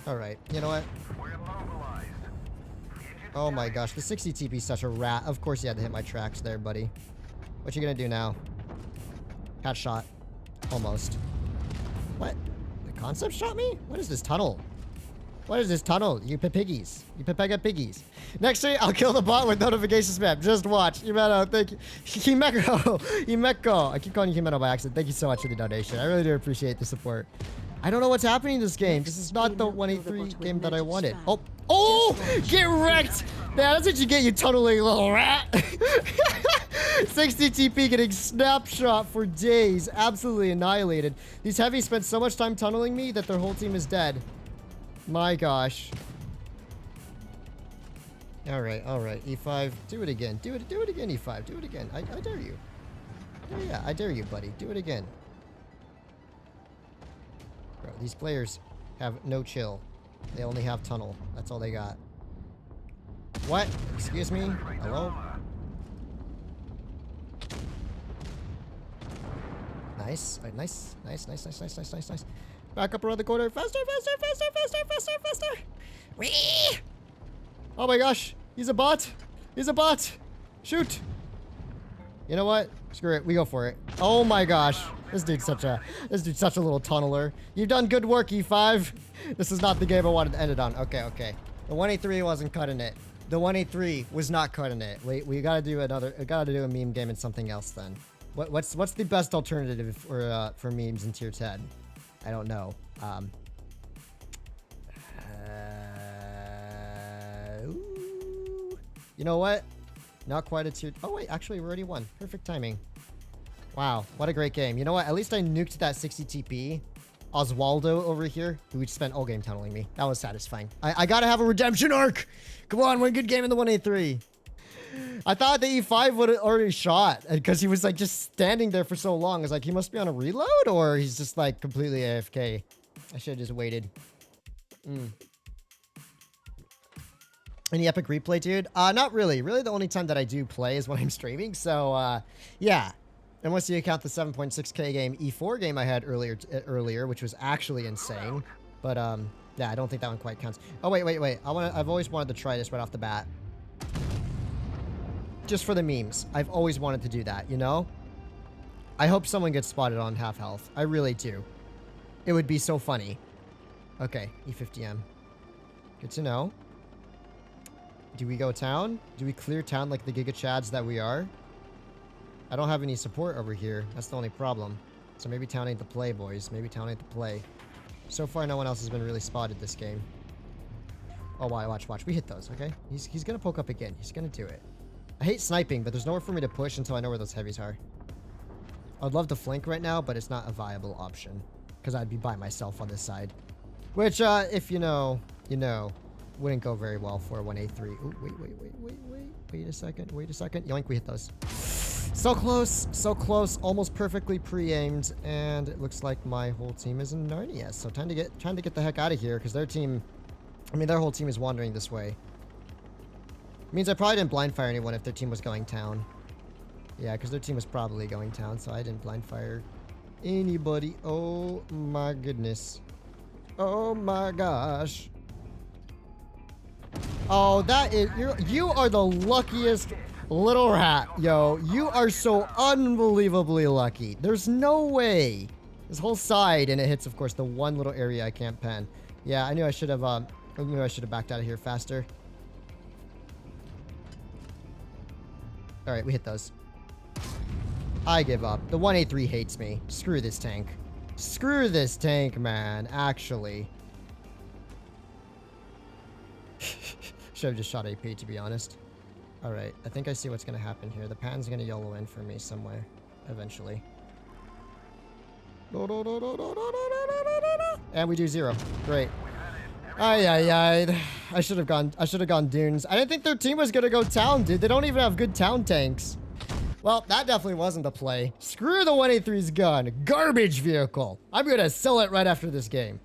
Alright, you know what? Oh my gosh, the 60 TP is such a rat. Of course you had to hit my tracks there, buddy. What you gonna do now? Catch shot. Almost. What? The concept shot me? What is this tunnel? What is this tunnel? You piggies. You pepega piggies. Next day, I'll kill the bot with notification spam. Just watch. Himeno, thank you. Himeko. Himeko. I keep calling you Himeno by accident. Thank you so much for the donation. I really do appreciate the support. I don't know what's happening in this game. This is not the 183 game that I wanted. Oh. Oh! Get wrecked! Man, that's what you get, you tunneling little rat. 60 TP getting snapshot for days. Absolutely annihilated. These heavies spent so much time tunneling me that their whole team is dead. My gosh. Alright, alright. E5. Do it again. Do it again, E5. Do it again. I dare you. Yeah, I dare you, buddy. Do it again. Bro, these players have no chill. They only have tunnel. That's all they got. What? Excuse me? Hello? Nice. All right, nice. Nice. Back up around the corner. Faster. Whee! Oh my gosh. He's a bot. Shoot. You know what? Screw it. We go for it. Oh my gosh. This dude's such a little tunneler. You've done good work, E5. This is not the game I wanted to end it on. Okay. The 183 wasn't cutting it. The 183 was not cutting it. We gotta do a meme game and something else then. What's the best alternative for memes in tier 10? I don't know. You know what? Not quite a tier. Oh wait, actually we already won. Perfect timing. Wow, what a great game. You know what? At least I nuked that 60 TP. Oswaldo over here, who spent all game tunneling me. That was satisfying. I gotta have a redemption arc. Come on, one good game in the 183. I thought the E5 would have already shot because he was like just standing there for so long. I was like, he must be on a reload or he's just like completely AFK. I should have just waited. Any epic replay, dude? Not really. Really, the only time that I do play is when I'm streaming. So, yeah. Unless you count the 7.6k game E4 game I had earlier, which was actually insane. But, yeah, I don't think that one quite counts. Oh, wait. I've always wanted to try this right off the bat. Just for the memes. I've always wanted to do that, you know? I hope someone gets spotted on half health. I really do. It would be so funny. Okay, E50M. Good to know. Do we go town? Do we clear town like the Giga Chads that we are? I don't have any support over here. That's the only problem. So maybe town ain't the play, boys. Maybe town ain't the play. So far, no one else has been really spotted this game. Oh, watch. We hit those, okay? He's gonna poke up again. He's gonna do it. I hate sniping, but there's nowhere for me to push until I know where those heavies are. I'd love to flank right now, but it's not a viable option. Because I'd be by myself on this side. Which, if you know, wouldn't go very well for a 1A3. Ooh, wait a second. Yoink, we hit those. So close, almost perfectly pre-aimed, and it looks like my whole team is in Narnia. So time to get the heck out of here, because their whole team is wandering this way. Means I probably didn't blind fire anyone if their team was going town. Yeah, because their team was probably going town, so I didn't blind fire anybody. Oh my goodness. Oh my gosh. Oh, you are the luckiest little rat, yo. You are so unbelievably lucky. There's no way. This whole side, and it hits, of course, the one little area I can't pen. Yeah, I knew I should have backed out of here faster. All right, we hit those. I give up. The 1A3 hates me. Screw this tank. Screw this tank, man. Actually. Should have just shot AP, to be honest. Alright, I think I see what's going to happen here. The pan's going to YOLO in for me somewhere. Eventually. And we do 0. Great. I should have gone dunes. I didn't think their team was going to go town, dude. They don't even have good town tanks. Well, that definitely wasn't the play. Screw the 1A3's gun. Garbage vehicle. I'm going to sell it right after this game.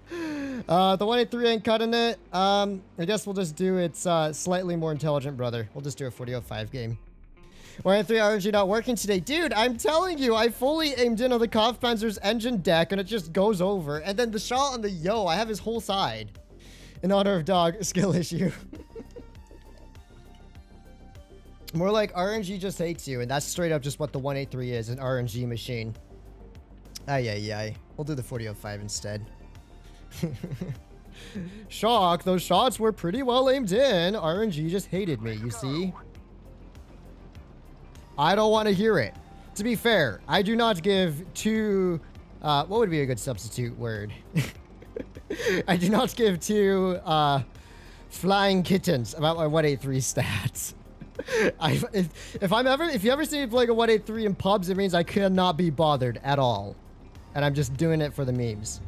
The 1A3 ain't cutting it. I guess we'll just do its slightly more intelligent brother. We'll just do a 40-05 game. 1A3 RNG not working today. Dude, I'm telling you, I fully aimed in on the Kampfpanzer's engine deck and it just goes over. And then the shot on the I have his whole side. In honor of dog, skill issue. More like RNG just hates you, and that's straight up just what the 1A3 is, an RNG machine. We'll do the 40-05 instead. Shock, those shots were pretty well aimed in. RNG just hated me, you see? I don't want to hear it. To be fair, I do not give two... what would be a good substitute word? I do not give two flying kittens about my 183 stats. If you ever see me playing a 183 in pubs, it means I cannot be bothered at all. And I'm just doing it for the memes.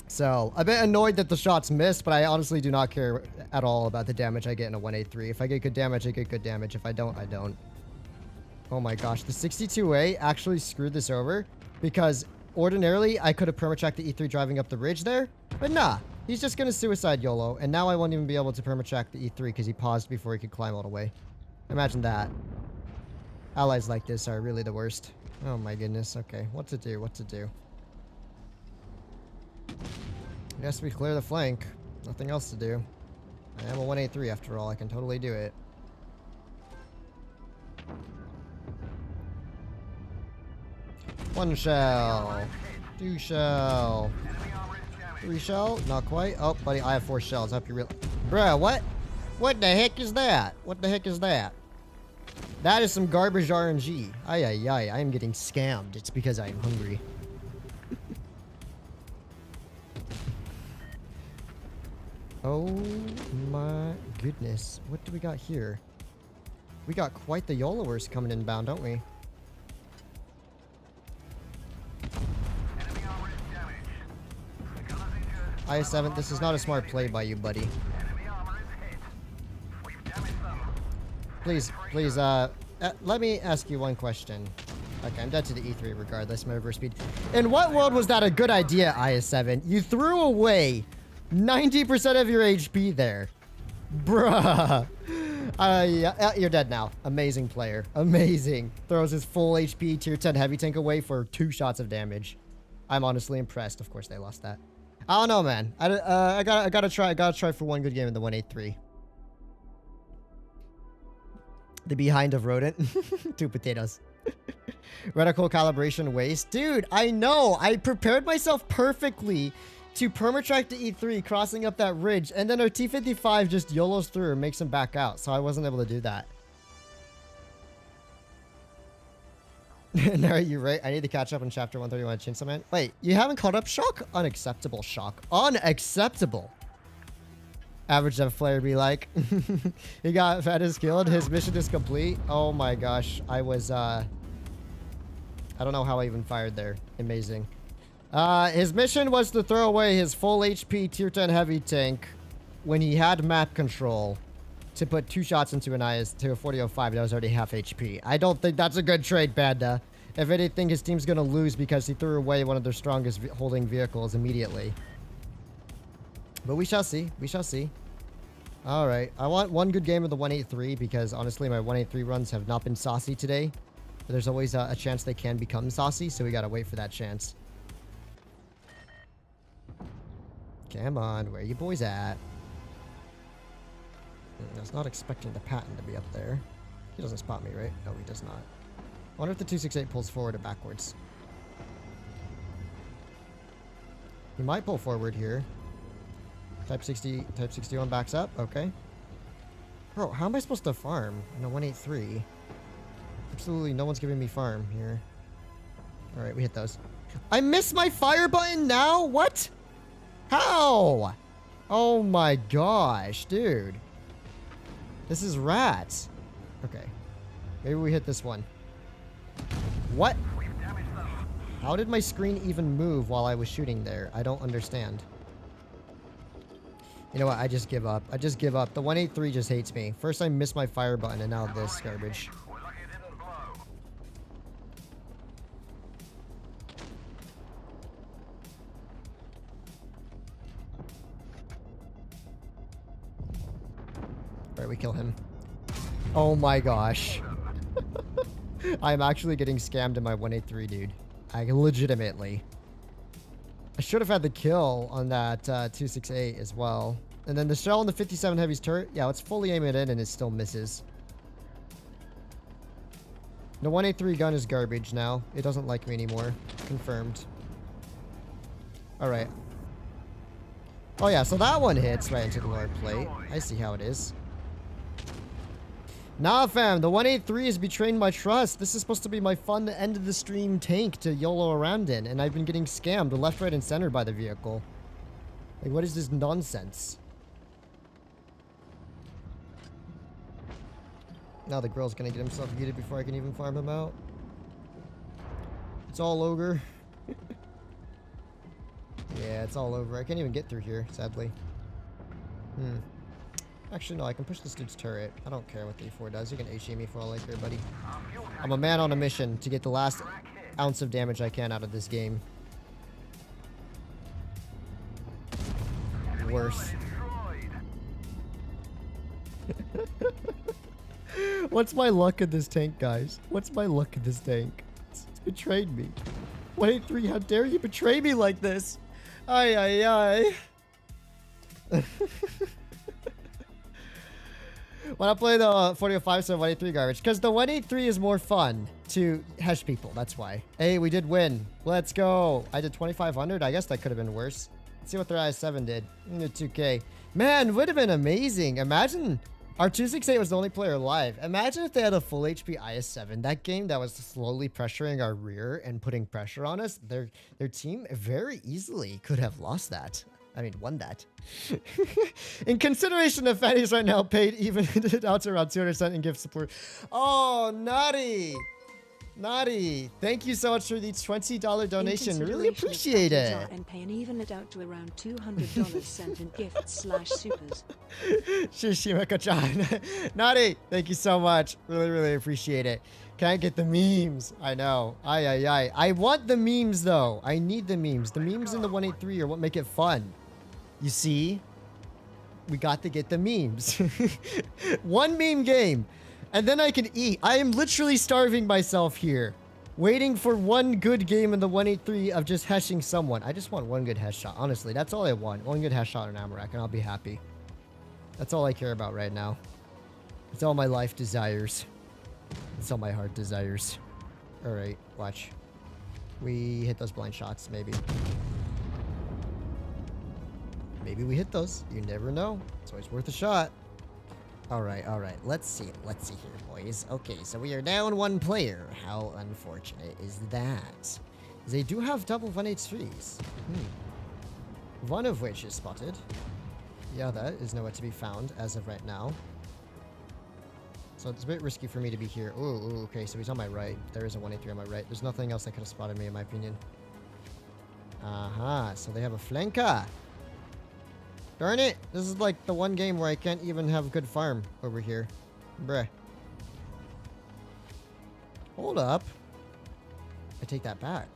So, a bit annoyed that the shots missed, but I honestly do not care at all about the damage I get in a 183. If I get good damage, I get good damage. If I don't, I don't. Oh my gosh, the 62A actually screwed this over, because ordinarily I could have permatracked the E3 driving up the ridge there, but nah. He's just gonna suicide YOLO, and now I won't even be able to permatrack the E3 because he paused before he could climb all the way. Imagine that. Allies like this are really the worst. Oh my goodness, okay. What to do, what to do? I guess we clear the flank. Nothing else to do. I am a 183 after all, I can totally do it. One shell. Two shell. Three shell? Not quite. Oh, buddy, I have 4 shells. I hope you real. Bruh, what? What the heck is that? What the heck is that? That is some garbage RNG. Ay, ay, ay. I am getting scammed. It's because I am hungry. Oh my goodness. What do we got here? We got quite the YOLOers coming inbound, don't we? IS-7, this is not a smart play by you, buddy. Please, let me ask you one question. Okay, I'm dead to the E3 regardless, my reverse speed. In what world was that a good idea, IS-7? You threw away 90% of your HP there. Bruh. Yeah, you're dead now. Amazing player. Amazing. Throws his full HP tier 10 heavy tank away for 2 shots of damage. I'm honestly impressed. Of course they lost that. I don't know, man. I gotta try for one good game in the 183. The behind of rodent. 2 potatoes. Reticle calibration waste. Dude, I know. I prepared myself perfectly to permatrack the E3 crossing up that ridge, and then our T-55 just YOLOs through and makes him back out, so I wasn't able to do that. No, you're right. I need to catch up on chapter 131 Chainsaw Man. Wait, you haven't caught up? Shock? Unacceptable, Shock. Unacceptable. Average dev player be like, he got Fatness killed. His mission is complete. Oh my gosh. I was, I don't know how I even fired there. Amazing. His mission was to throw away his full HP tier 10 heavy tank when he had map control to put 2 shots into an IS to a 4005 that was already half HP. I don't think that's a good trade, Panda. If anything, his team's gonna lose because he threw away one of their strongest holding vehicles immediately. But we shall see. We shall see. Alright. I want one good game of the 183 because honestly my 183 runs have not been saucy today. But there's always a chance they can become saucy, so we gotta wait for that chance. Come on, where you boys at? I was not expecting the Patton to be up there. He doesn't spot me, right? No, he does not. I wonder if the 268 pulls forward or backwards. He might pull forward here. Type 61 backs up. Okay. Bro, how am I supposed to farm in a 183? Absolutely no one's giving me farm here. Alright, we hit those. I missed my fire button now? What? How? Oh my gosh, dude. This is rats. Okay. Maybe we hit this one. What? How did my screen even move while I was shooting there? I don't understand. You know what? I just give up. I just give up. The 183 just hates me. First I missed my fire button and now this garbage. Alright, we kill him. Oh my gosh. I'm actually getting scammed in my 183, dude. I legitimately. I should have had the kill on that 268 as well. And then the shell on the 57 Heavy's turret. Yeah, let's fully aim it in and it still misses. The 183 gun is garbage now. It doesn't like me anymore. Confirmed. Alright. Oh yeah, so that one hits right into the lower plate. I see how it is. Nah, fam, the 183 is betraying my trust. This is supposed to be my fun end of the stream tank to YOLO around in, and I've been getting scammed left, right, and center by the vehicle. Like, what is this nonsense? Now the girl's gonna get himself muted before I can even farm him out. It's all ogre. Yeah, it's all over. I can't even get through here, sadly. Actually, no, I can push this dude's turret. I don't care what the E4 does. You can HE me for all I care, buddy. I'm a man on a mission to get the last ounce of damage I can out of this game. Worse. What's my luck in this tank, guys? What's my luck in this tank? It's betrayed me. 183, how dare you betray me like this? Ay, ay, ay. When I play the 4005 so 183 garbage, because the 183 is more fun to hesh people. That's why. Hey, we did win. Let's go. I did 2,500. I guess that could have been worse. Let's see what their IS7 did. 2K. Man, would have been amazing. Imagine our 268 was the only player alive. Imagine if they had a full HP IS7 that game that was slowly pressuring our rear and putting pressure on us. Their team very easily could have lost that. I mean, won that. In consideration of Fanny's right now paid even out to around 200% in gift support. Oh, naughty. Naughty. Thank you so much for the $20 donation. Really appreciate it. And paying even it out to around $200 sent in gifts/supers. Shishimaka-chan. Naughty. Thank you so much. Really, really appreciate it. Can't get the memes. I know. Ay, ay, ay. I want the memes, though. I need the memes. The memes in the 183 are what make it fun. You see? We got to get the memes. One meme game. And then I can eat. I am literally starving myself here. Waiting for one good game in the 183 of just heshing someone. I just want one good hesh shot. Honestly, that's all I want. One good hesh shot on Amarak and I'll be happy. That's all I care about right now. It's all my life desires. It's all my heart desires. Alright, watch. We hit those blind shots, maybe. Maybe we hit those. You never know. It's always worth a shot. Alright. Let's see here, boys. Okay, so we are down one player. How unfortunate is that? They do have double 183s. One of which is spotted. Yeah, that is nowhere to be found as of right now. So it's a bit risky for me to be here. Ooh, okay, so he's on my right. There is a 183 on my right. There's nothing else that could have spotted me, in my opinion. Aha, so they have a flanker. Darn it! This is like the one game where I can't even have good farm over here. Bruh. Hold up. I take that back.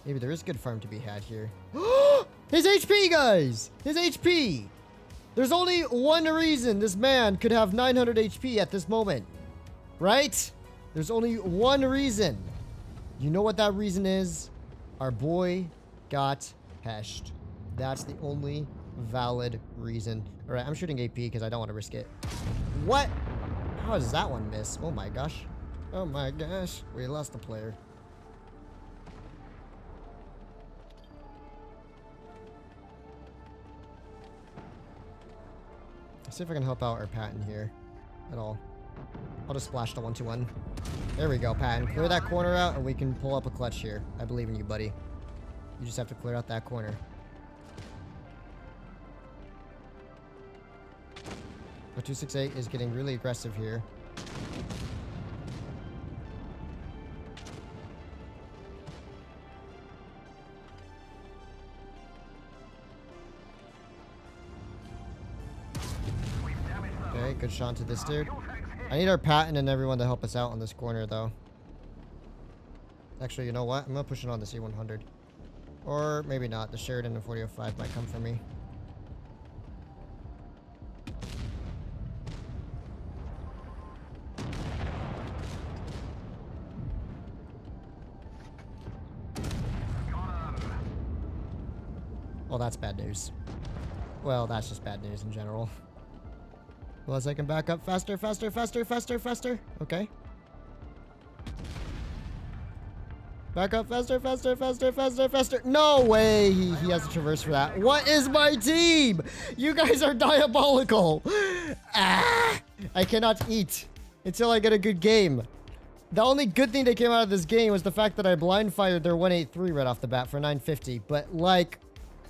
Maybe there is good farm to be had here. His HP, guys! His HP! There's only one reason this man could have 900 HP at this moment. Right? There's only one reason. You know what that reason is? Our boy got heshed. That's the only valid reason. Alright, I'm shooting AP because I don't want to risk it. What? How does that one miss? Oh my gosh. Oh my gosh. We lost a player. Let's see if I can help out our Patton here at all. I'll just splash the 1-2-1. There we go, Patton. Clear that corner out and we can pull up a clutch here. I believe in you, buddy. You just have to clear out that corner. Our 268 is getting really aggressive here. Okay, good shot to this dude. I need our Patton and everyone to help us out on this corner, though. Actually, you know what? I'm gonna push it on the C100. Or maybe not. The Sheridan and 4005 might come for me. Well, that's bad news. Well, that's just bad news in general. Well, as I can back up faster, faster, faster, faster, faster. Okay. Back up faster, faster, faster, faster, faster. No way he has a traverse for that. What is my team? You guys are diabolical. Ah, I cannot eat until I get a good game. The only good thing that came out of this game was the fact that I blind fired their 183 right off the bat for 950. But like,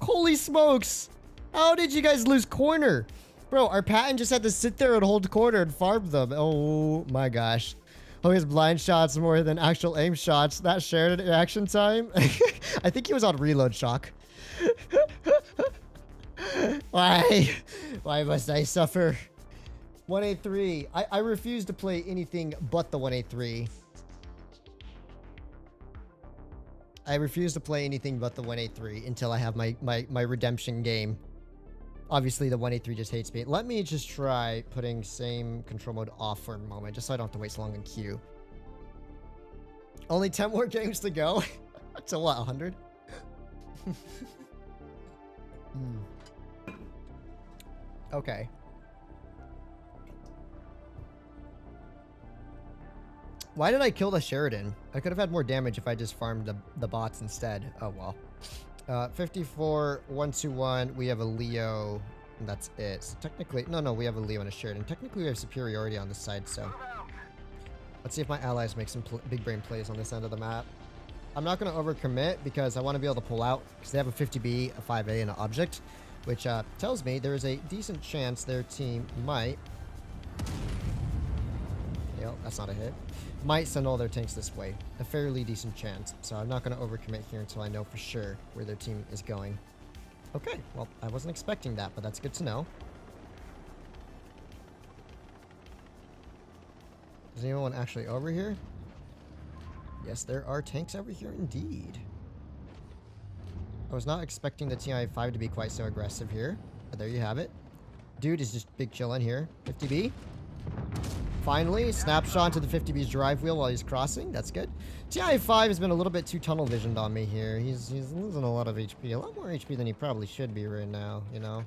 holy smokes. How did you guys lose corner? Bro, our Patton just had to sit there and hold corner and farm them. Oh my gosh. Oh, his blind shots more than actual aim shots. That shared reaction time. I think he was on reload shock. Why? Why must I suffer? 183. I refuse to play anything but the 183. I refuse to play anything but the 183 until I have my redemption game. Obviously, the 183 just hates me. Let me just try putting same control mode off for a moment, just so I don't have to wait so long in queue. Only 10 more games to go. To what, 100? Okay. Why did I kill the Sheridan? I could have had more damage if I just farmed the bots instead. Oh, well. 54, 121. We have a Leo. And that's it. So technically, no, we have a Leo and a Sheridan. Technically, we have superiority on this side, so. Let's see if my allies make some big brain plays on this end of the map. I'm not going to overcommit because I want to be able to pull out because they have a 50B, a 5A, and an object, which tells me there is a decent chance their team might. Yep, that's not a hit. Might send all their tanks this way. A fairly decent chance. So I'm not going to overcommit here until I know for sure where their team is going. Okay, well, I wasn't expecting that, but that's good to know. Is anyone actually over here? Yes, there are tanks over here indeed. I was not expecting the TI-5 to be quite so aggressive here. But there you have it. Dude is just big chillin' here. 50B. Finally, snapshot to the 50B's drive wheel while he's crossing. That's good. TI-5 has been a little bit too tunnel visioned on me here. He's losing a lot of HP. A lot more HP than he probably should be right now, you know?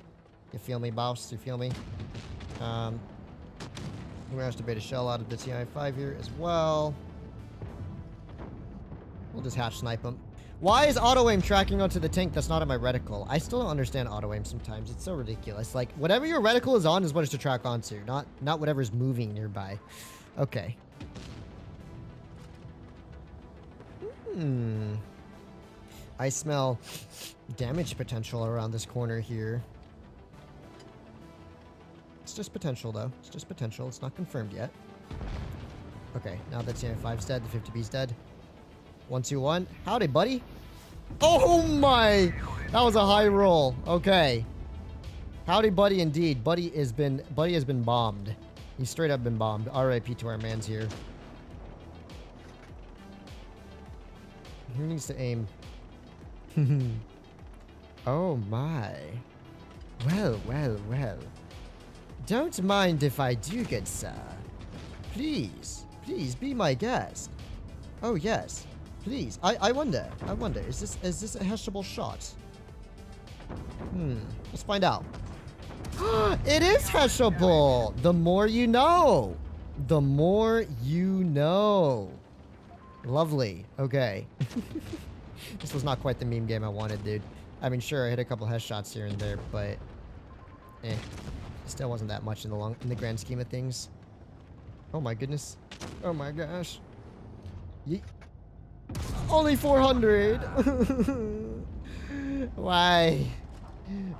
You feel me, boss? You feel me? We managed to bait a shell out of the TI-5 here as well. We'll just hatch snipe him. Why is auto-aim tracking onto the tank that's not in my reticle? I still don't understand auto-aim sometimes. It's so ridiculous. Like, whatever your reticle is on is what it's to track onto, not whatever's moving nearby. Okay. I smell damage potential around this corner here. It's just potential, though. It's just potential. It's not confirmed yet. Okay, now that TI-5's dead, the 50B's dead. 121. Howdy, buddy. Oh my! That was a high roll. Okay. Howdy, buddy, indeed. Buddy has been bombed. He's straight up been bombed. RIP to our mans here. Who needs to aim? Oh my. Well, well, well. Don't mind if I do, good sir. Please, please be my guest. Oh yes. Please, I wonder, is this a hashable shot? Let's find out. It is hashable! The more you know. The more you know. Lovely. Okay. This was not quite the meme game I wanted, dude. I mean, sure, I hit a couple headshots here and there, but still wasn't that much in the grand scheme of things. Oh my goodness. Oh my gosh. Yeet. Only 400. Why?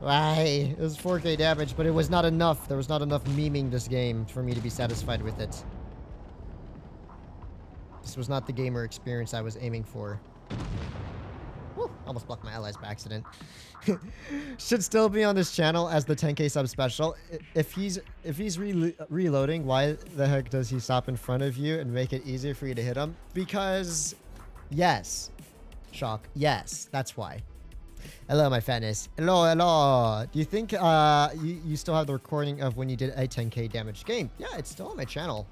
Why? It was 4k damage, but it was not enough. There was not enough memeing this game for me to be satisfied with it. This was not the gamer experience I was aiming for. Woo, almost blocked my allies by accident. Should still be on this channel as the 10k sub special. If he's reloading, why the heck does he stop in front of you and make it easier for you to hit him? Because yes. Shock. Yes, that's why. Hello, my fatness. Hello, hello. Do you think you still have the recording of when you did a 10k damage game? Yeah, it's still on my channel.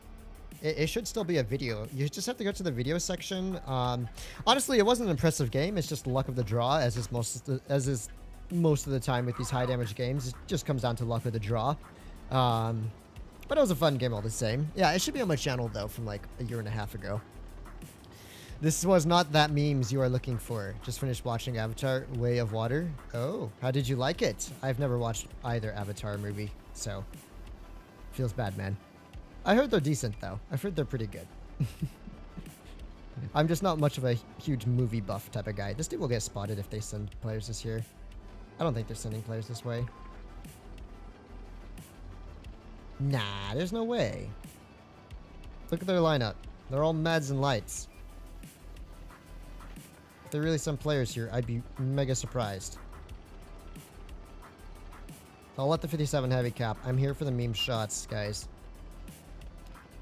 It should still be a video. You just have to go to the video section. Honestly, it wasn't an impressive game. It's just luck of the draw, as is most of the time with these high damage games. It just comes down to luck of the draw. But it was a fun game all the same. Yeah, it should be on my channel though from like a year and a half ago. This was not that memes you are looking for. Just finished watching Avatar: Way of Water. Oh, how did you like it? I've never watched either Avatar movie, so feels bad, man. I heard they're decent though. I've heard they're pretty good. I'm just not much of a huge movie buff type of guy. This dude will get spotted if they send players this year. I don't think they're sending players this way. Nah, there's no way. Look at their lineup. They're all meds and lights. If they really send players here, I'd be mega surprised. I'll let the 57 heavy cap. I'm here for the meme shots, guys.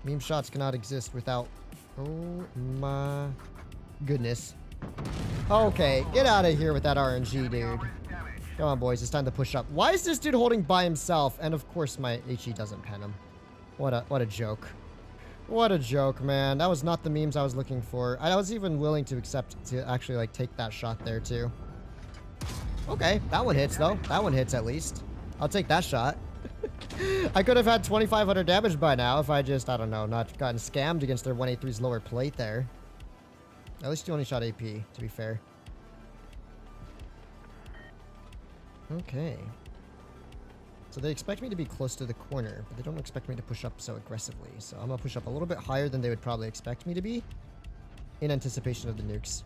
Meme shots cannot exist without... Oh my goodness. Okay, get out of here with that RNG, dude. Come on, boys. It's time to push up. Why is this dude holding by himself? And of course, my HE doesn't pen him. What a joke. What a joke, man. That was not the memes I was looking for. I was even willing to accept to actually, like, take that shot there, too. Okay, that one hits, though. That one hits, at least. I'll take that shot. I could have had 2,500 damage by now if I just, I don't know, not gotten scammed against their 183's lower plate there. At least you only shot AP, to be fair. Okay. So they expect me to be close to the corner, but they don't expect me to push up so aggressively. So I'm going to push up a little bit higher than they would probably expect me to be in anticipation of the nukes.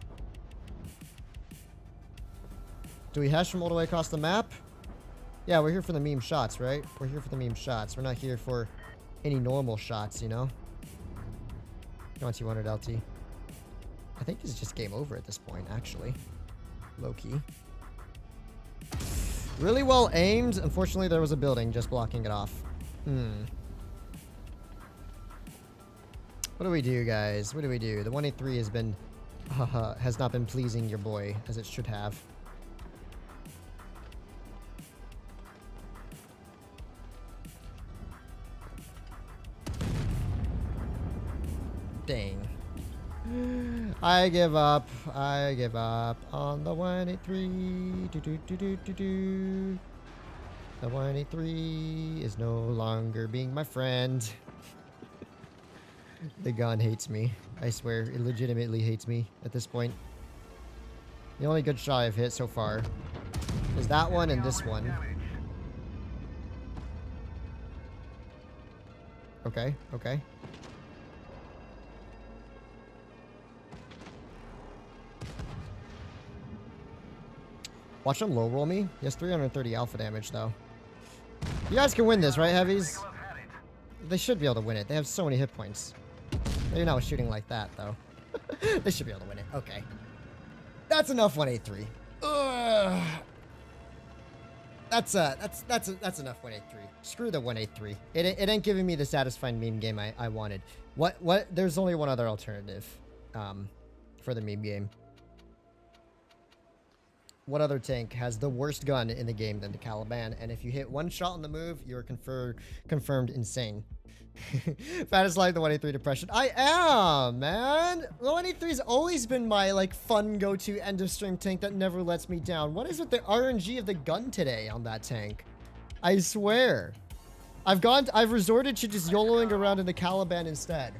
Do we hash from all the way across the map? Yeah, we're here for the meme shots, right? We're here for the meme shots. We're not here for any normal shots, you know? Come on, T100 LT. I think this is just game over at this point, actually. Low-key. Really well aimed. Unfortunately, there was a building just blocking it off. What do we do, guys? What do we do? The 183 has been... has not been pleasing your boy, as it should have. Dang. I give up. I give up on the 183. The 183 is no longer being my friend. The gun hates me. I swear, it legitimately hates me at this point. The only good shot I've hit so far is that one and this one. Okay, okay. Watch him low roll me. He has 330 alpha damage, though. You guys can win this, right, heavies? They should be able to win it. They have so many hit points. They're not shooting like that, though. They should be able to win it. Okay. That's enough 183. Ugh. That's enough 183. Screw the 183. It ain't giving me the satisfying meme game I wanted. What? There's only one other alternative for the meme game. What other tank has the worst gun in the game than the Caliban? And if you hit one shot on the move, you're confirmed insane. Fat is like the 183 depression. I am, man. The 183's always been my like fun go-to end of stream tank that never lets me down. What is with the RNG of the gun today on that tank? I swear. I've resorted to just YOLOing around in the Caliban instead.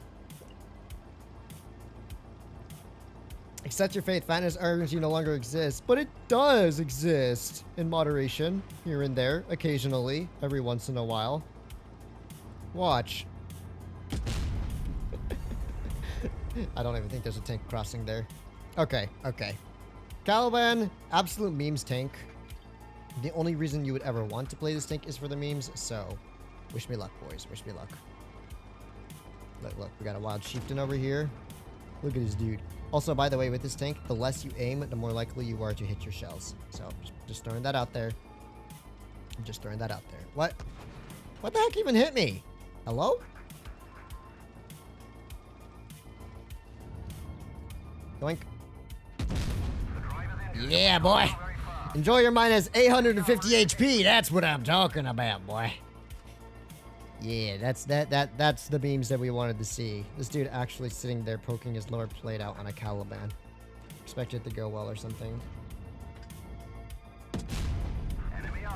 Accept your fate, fatness RNG no longer exists, but it does exist in moderation, here and there, occasionally, every once in a while. Watch. I don't even think there's a tank crossing there. Okay, okay. Caliban, absolute memes tank. The only reason you would ever want to play this tank is for the memes, so wish me luck, boys. Wish me luck. Look, we got a wild chieftain over here. Look at this dude. Also, by the way, with this tank, the less you aim, the more likely you are to hit your shells. So, just throwing that out there. Just throwing that out there. What? What the heck even hit me? Hello? Doink. Yeah, boy. Enjoy your minus 850 HP. That's what I'm talking about, boy. Yeah, that's the beams that we wanted to see. This dude actually sitting there poking his lower plate out on a Caliban. Expect it to go well or something.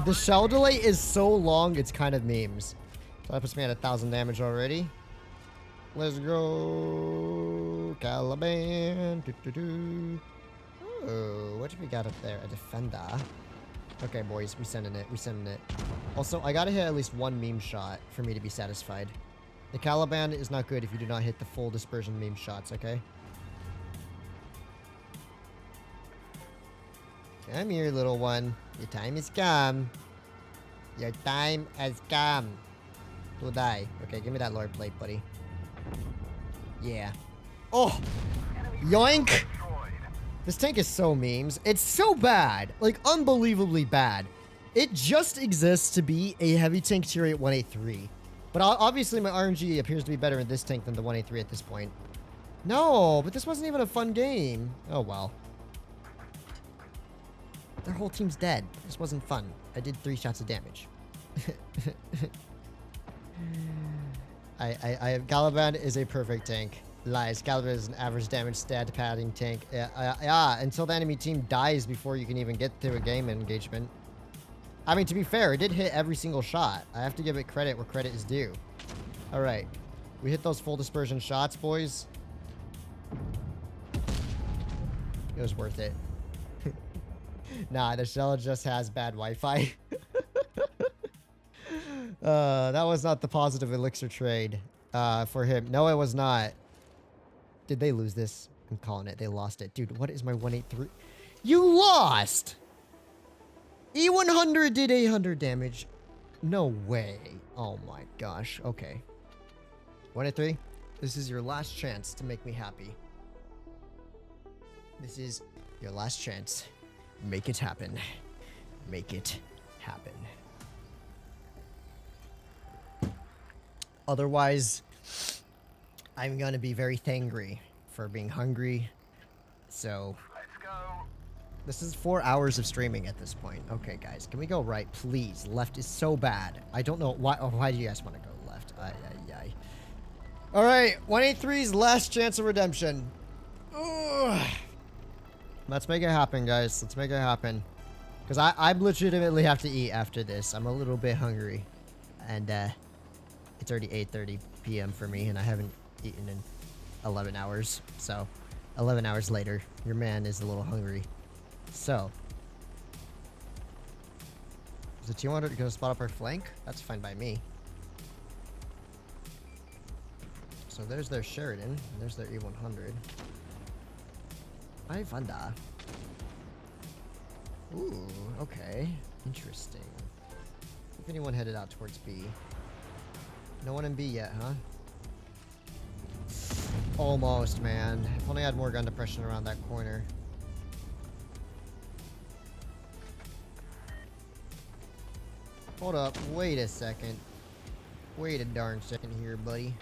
The shell delay is so long, it's kind of memes. So that puts me at 1,000 damage already. Let's go. go, Caliban. Oh, what do we got up there? A defender. Okay, boys, we sending it. We sending it. Also, I gotta hit at least one meme shot for me to be satisfied. The Caliban is not good if you do not hit the full dispersion meme shots, okay? Come here, little one. Your time has come. Your time has come to die. Okay, give me that Lord plate, buddy. Yeah. Oh! Yoink! This tank is so memes. It's so bad. Like, unbelievably bad. It just exists to be a heavy tank tier 8 183. But obviously my RNG appears to be better in this tank than the 183 at this point. No, but this wasn't even a fun game. Oh, well. Their whole team's dead. This wasn't fun. I did 3 shots of damage. Caliban is a perfect tank. Lies. Caliban is an average damage stat padding tank. Yeah, until the enemy team dies before you can even get to a game engagement. I mean, to be fair, it did hit every single shot. I have to give it credit where credit is due. Alright. We hit those full dispersion shots, boys. It was worth it. Nah, the shell just has bad Wi-Fi. That was not the positive elixir trade for him. No, it was not. Did they lose this? I'm calling it. They lost it. Dude, what is my 183? You lost! E100 did 800 damage. No way. Oh my gosh. Okay. 183, this is your last chance to make me happy. This is your last chance. Make it happen. Make it happen. Otherwise, I'm gonna be very thangry for being hungry. So, let's go. This is 4 hours of streaming at this point. Okay, guys, can we go right, please? Left is so bad. I don't know why. Oh, why do you guys want to go left? All right, 183's last chance of redemption. Ugh. Let's make it happen, guys. Let's make it happen. Because I legitimately have to eat after this. I'm a little bit hungry. And it's already 8:30 p.m. for me, and I haven't eaten in 11 hours. So, 11 hours later, your man is a little hungry. So, is the T100 going to spot up our flank? That's fine by me. So there's their Sheridan, and there's their E100. Hi, Vanda. Ooh, okay. Interesting. If anyone headed out towards B. No one in B yet, huh? Almost, man. If only I had more gun depression around that corner. Hold up. Wait a second. Wait a darn second here, buddy.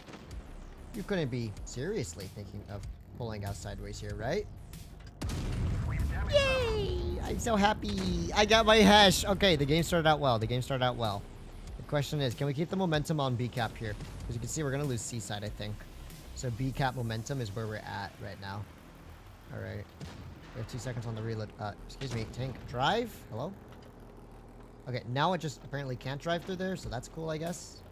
You couldn't be seriously thinking of pulling out sideways here, right? Yay! I'm so happy. I got my hash. Okay, the game started out well. The game started out well. The question is, can we keep the momentum on B cap here? Because you can see we're going to lose C side, I think. So B cap momentum is where we're at right now. All right. We have 2 seconds on the reload. Excuse me, tank. Drive? Hello? Okay, now it just apparently can't drive through there, so that's cool, I guess.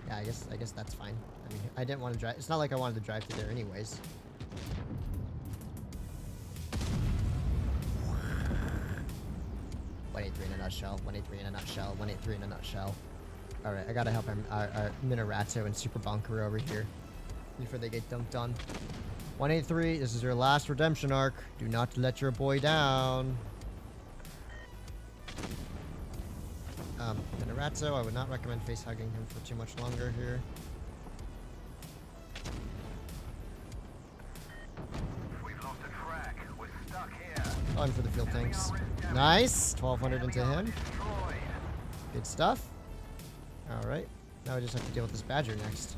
Yeah, I guess that's fine. I mean, I didn't want to drive. It's not like I wanted to drive through there anyways. .183 in a nutshell. 183 in a nutshell. 183 in a nutshell. All right, I gotta help our Minarazzo and Super Bunker over here before they get dunked on. 183, this is your last redemption arc. Do not let your boy down. Minarazzo, I would not recommend face hugging him for too much longer here. We've lost a track. We're stuck here. On for the field tanks. Nice. 1200 into him. Good stuff. Alright. Now I just have to deal with this Badger next.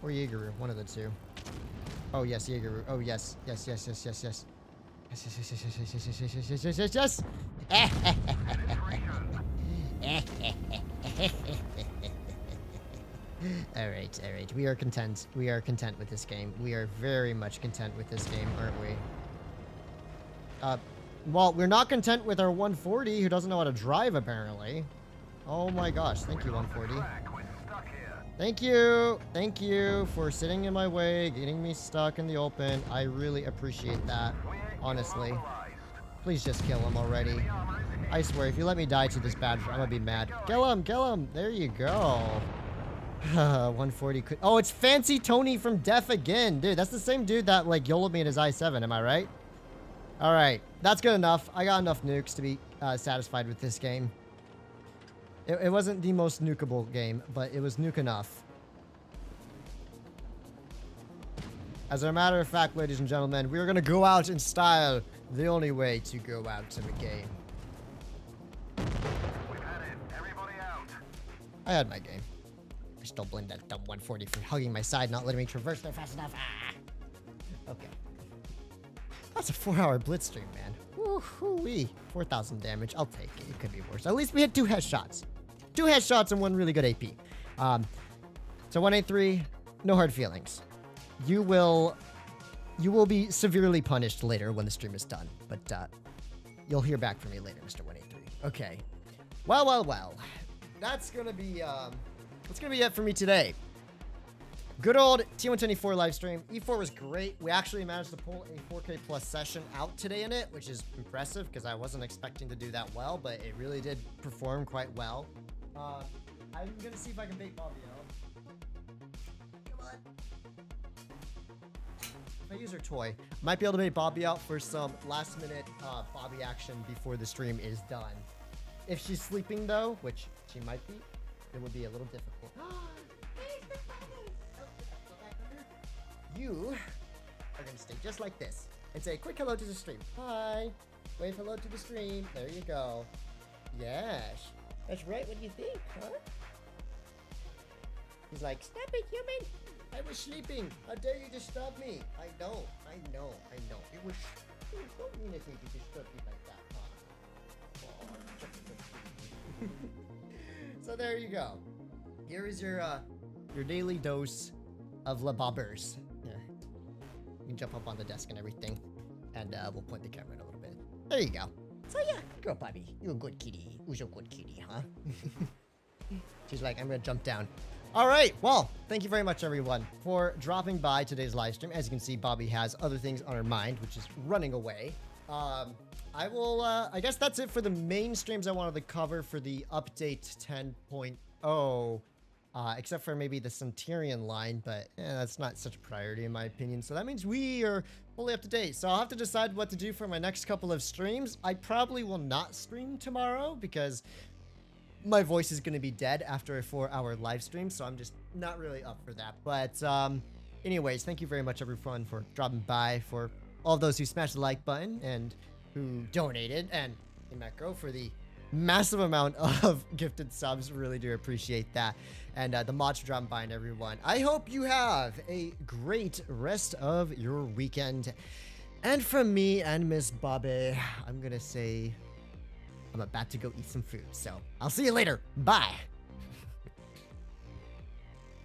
Or Jaegeru. One of the two. Oh, yes, Jaegeru. Oh, yes. Yes, yes, yes, yes, yes. Yes, yes, yes, yes, yes, yes, yes, yes, yes, yes, yes, yes, yes. Alright, alright. We are content. We are content with this game. We are very much content with this game, aren't we? Well, we're not content with our 140, who doesn't know how to drive, apparently. Oh my gosh, thank you, 140. Thank you. Thank you for sitting in my way, getting me stuck in the open. I really appreciate that, honestly. Please just kill him already. I swear, if you let me die to this badger, I'm gonna be mad. Kill him, kill him. There you go. 140 could. Oh, it's Fancy Tony from Def again. Dude, that's the same dude that, like, YOLO'd me in his i7. Am I right? All right. That's good enough. I got enough nukes to be satisfied with this game. It wasn't the most nukeable game, but it was nuke enough. As a matter of fact, ladies and gentlemen, we're going to go out in style. The only way to go out in the game. We've had it. Everybody out. I had my game. I still blame that dumb 140 for hugging my side, not letting me traverse there fast enough. Ah. Okay. That's a 4-hour blitz stream, man. Woo-hoo-wee. 4,000 damage. I'll take it. It could be worse. At least we hit 2 headshots. 2 headshots and 1 really good AP. So 183, no hard feelings. You will be severely punished later when the stream is done. But you'll hear back from me later, Mr. 183. Okay. Well. That's gonna be it for me today. Good old T110E4 live stream. E4 was great. We actually managed to pull a 4K plus session out today in it, which is impressive because I wasn't expecting to do that well, but it really did perform quite well. I'm gonna see if I can bait Bobby out. Come on. If I use her toy, might be able to bait Bobby out for some last minute Bobby action before the stream is done. If she's sleeping though, which she might be, it would be a little difficult. You are going to stay just like this and say a quick hello to the stream. Hi. Wave hello to the stream. There you go. Yes. That's right what you think, huh? He's like, stop it, human. I was sleeping. How dare you disturb me? I know. It was so mean of me to disturb you like that, huh? Oh, so there you go. Here is your daily dose of la bobbers. You can jump up on the desk and everything, and we'll point the camera in a little bit. There you go. So yeah, girl Bobby, you're a good kitty. Who's a good kitty, huh? She's like, I'm gonna jump down. All right, well, thank you very much, everyone, for dropping by today's live stream. As you can see, Bobby has other things on her mind, which is running away. I guess that's it for the main streams I wanted to cover for the update 10.0. Except for maybe the Centurion line, but that's not such a priority in my opinion. So that means we are fully up to date. So I'll have to decide what to do for my next couple of streams. I probably will not stream tomorrow because my voice is going to be dead after a 4-hour live stream. So I'm just not really up for that. But anyways, thank you very much, everyone, for dropping by, for all of those who smashed the like button and who donated, and in Macro for the massive amount of gifted subs. Really do appreciate that. And the mods dropping by, and everyone. I hope you have a great rest of your weekend. And from me and Miss Bobby, I'm gonna say I'm about to go eat some food. So I'll see you later. Bye.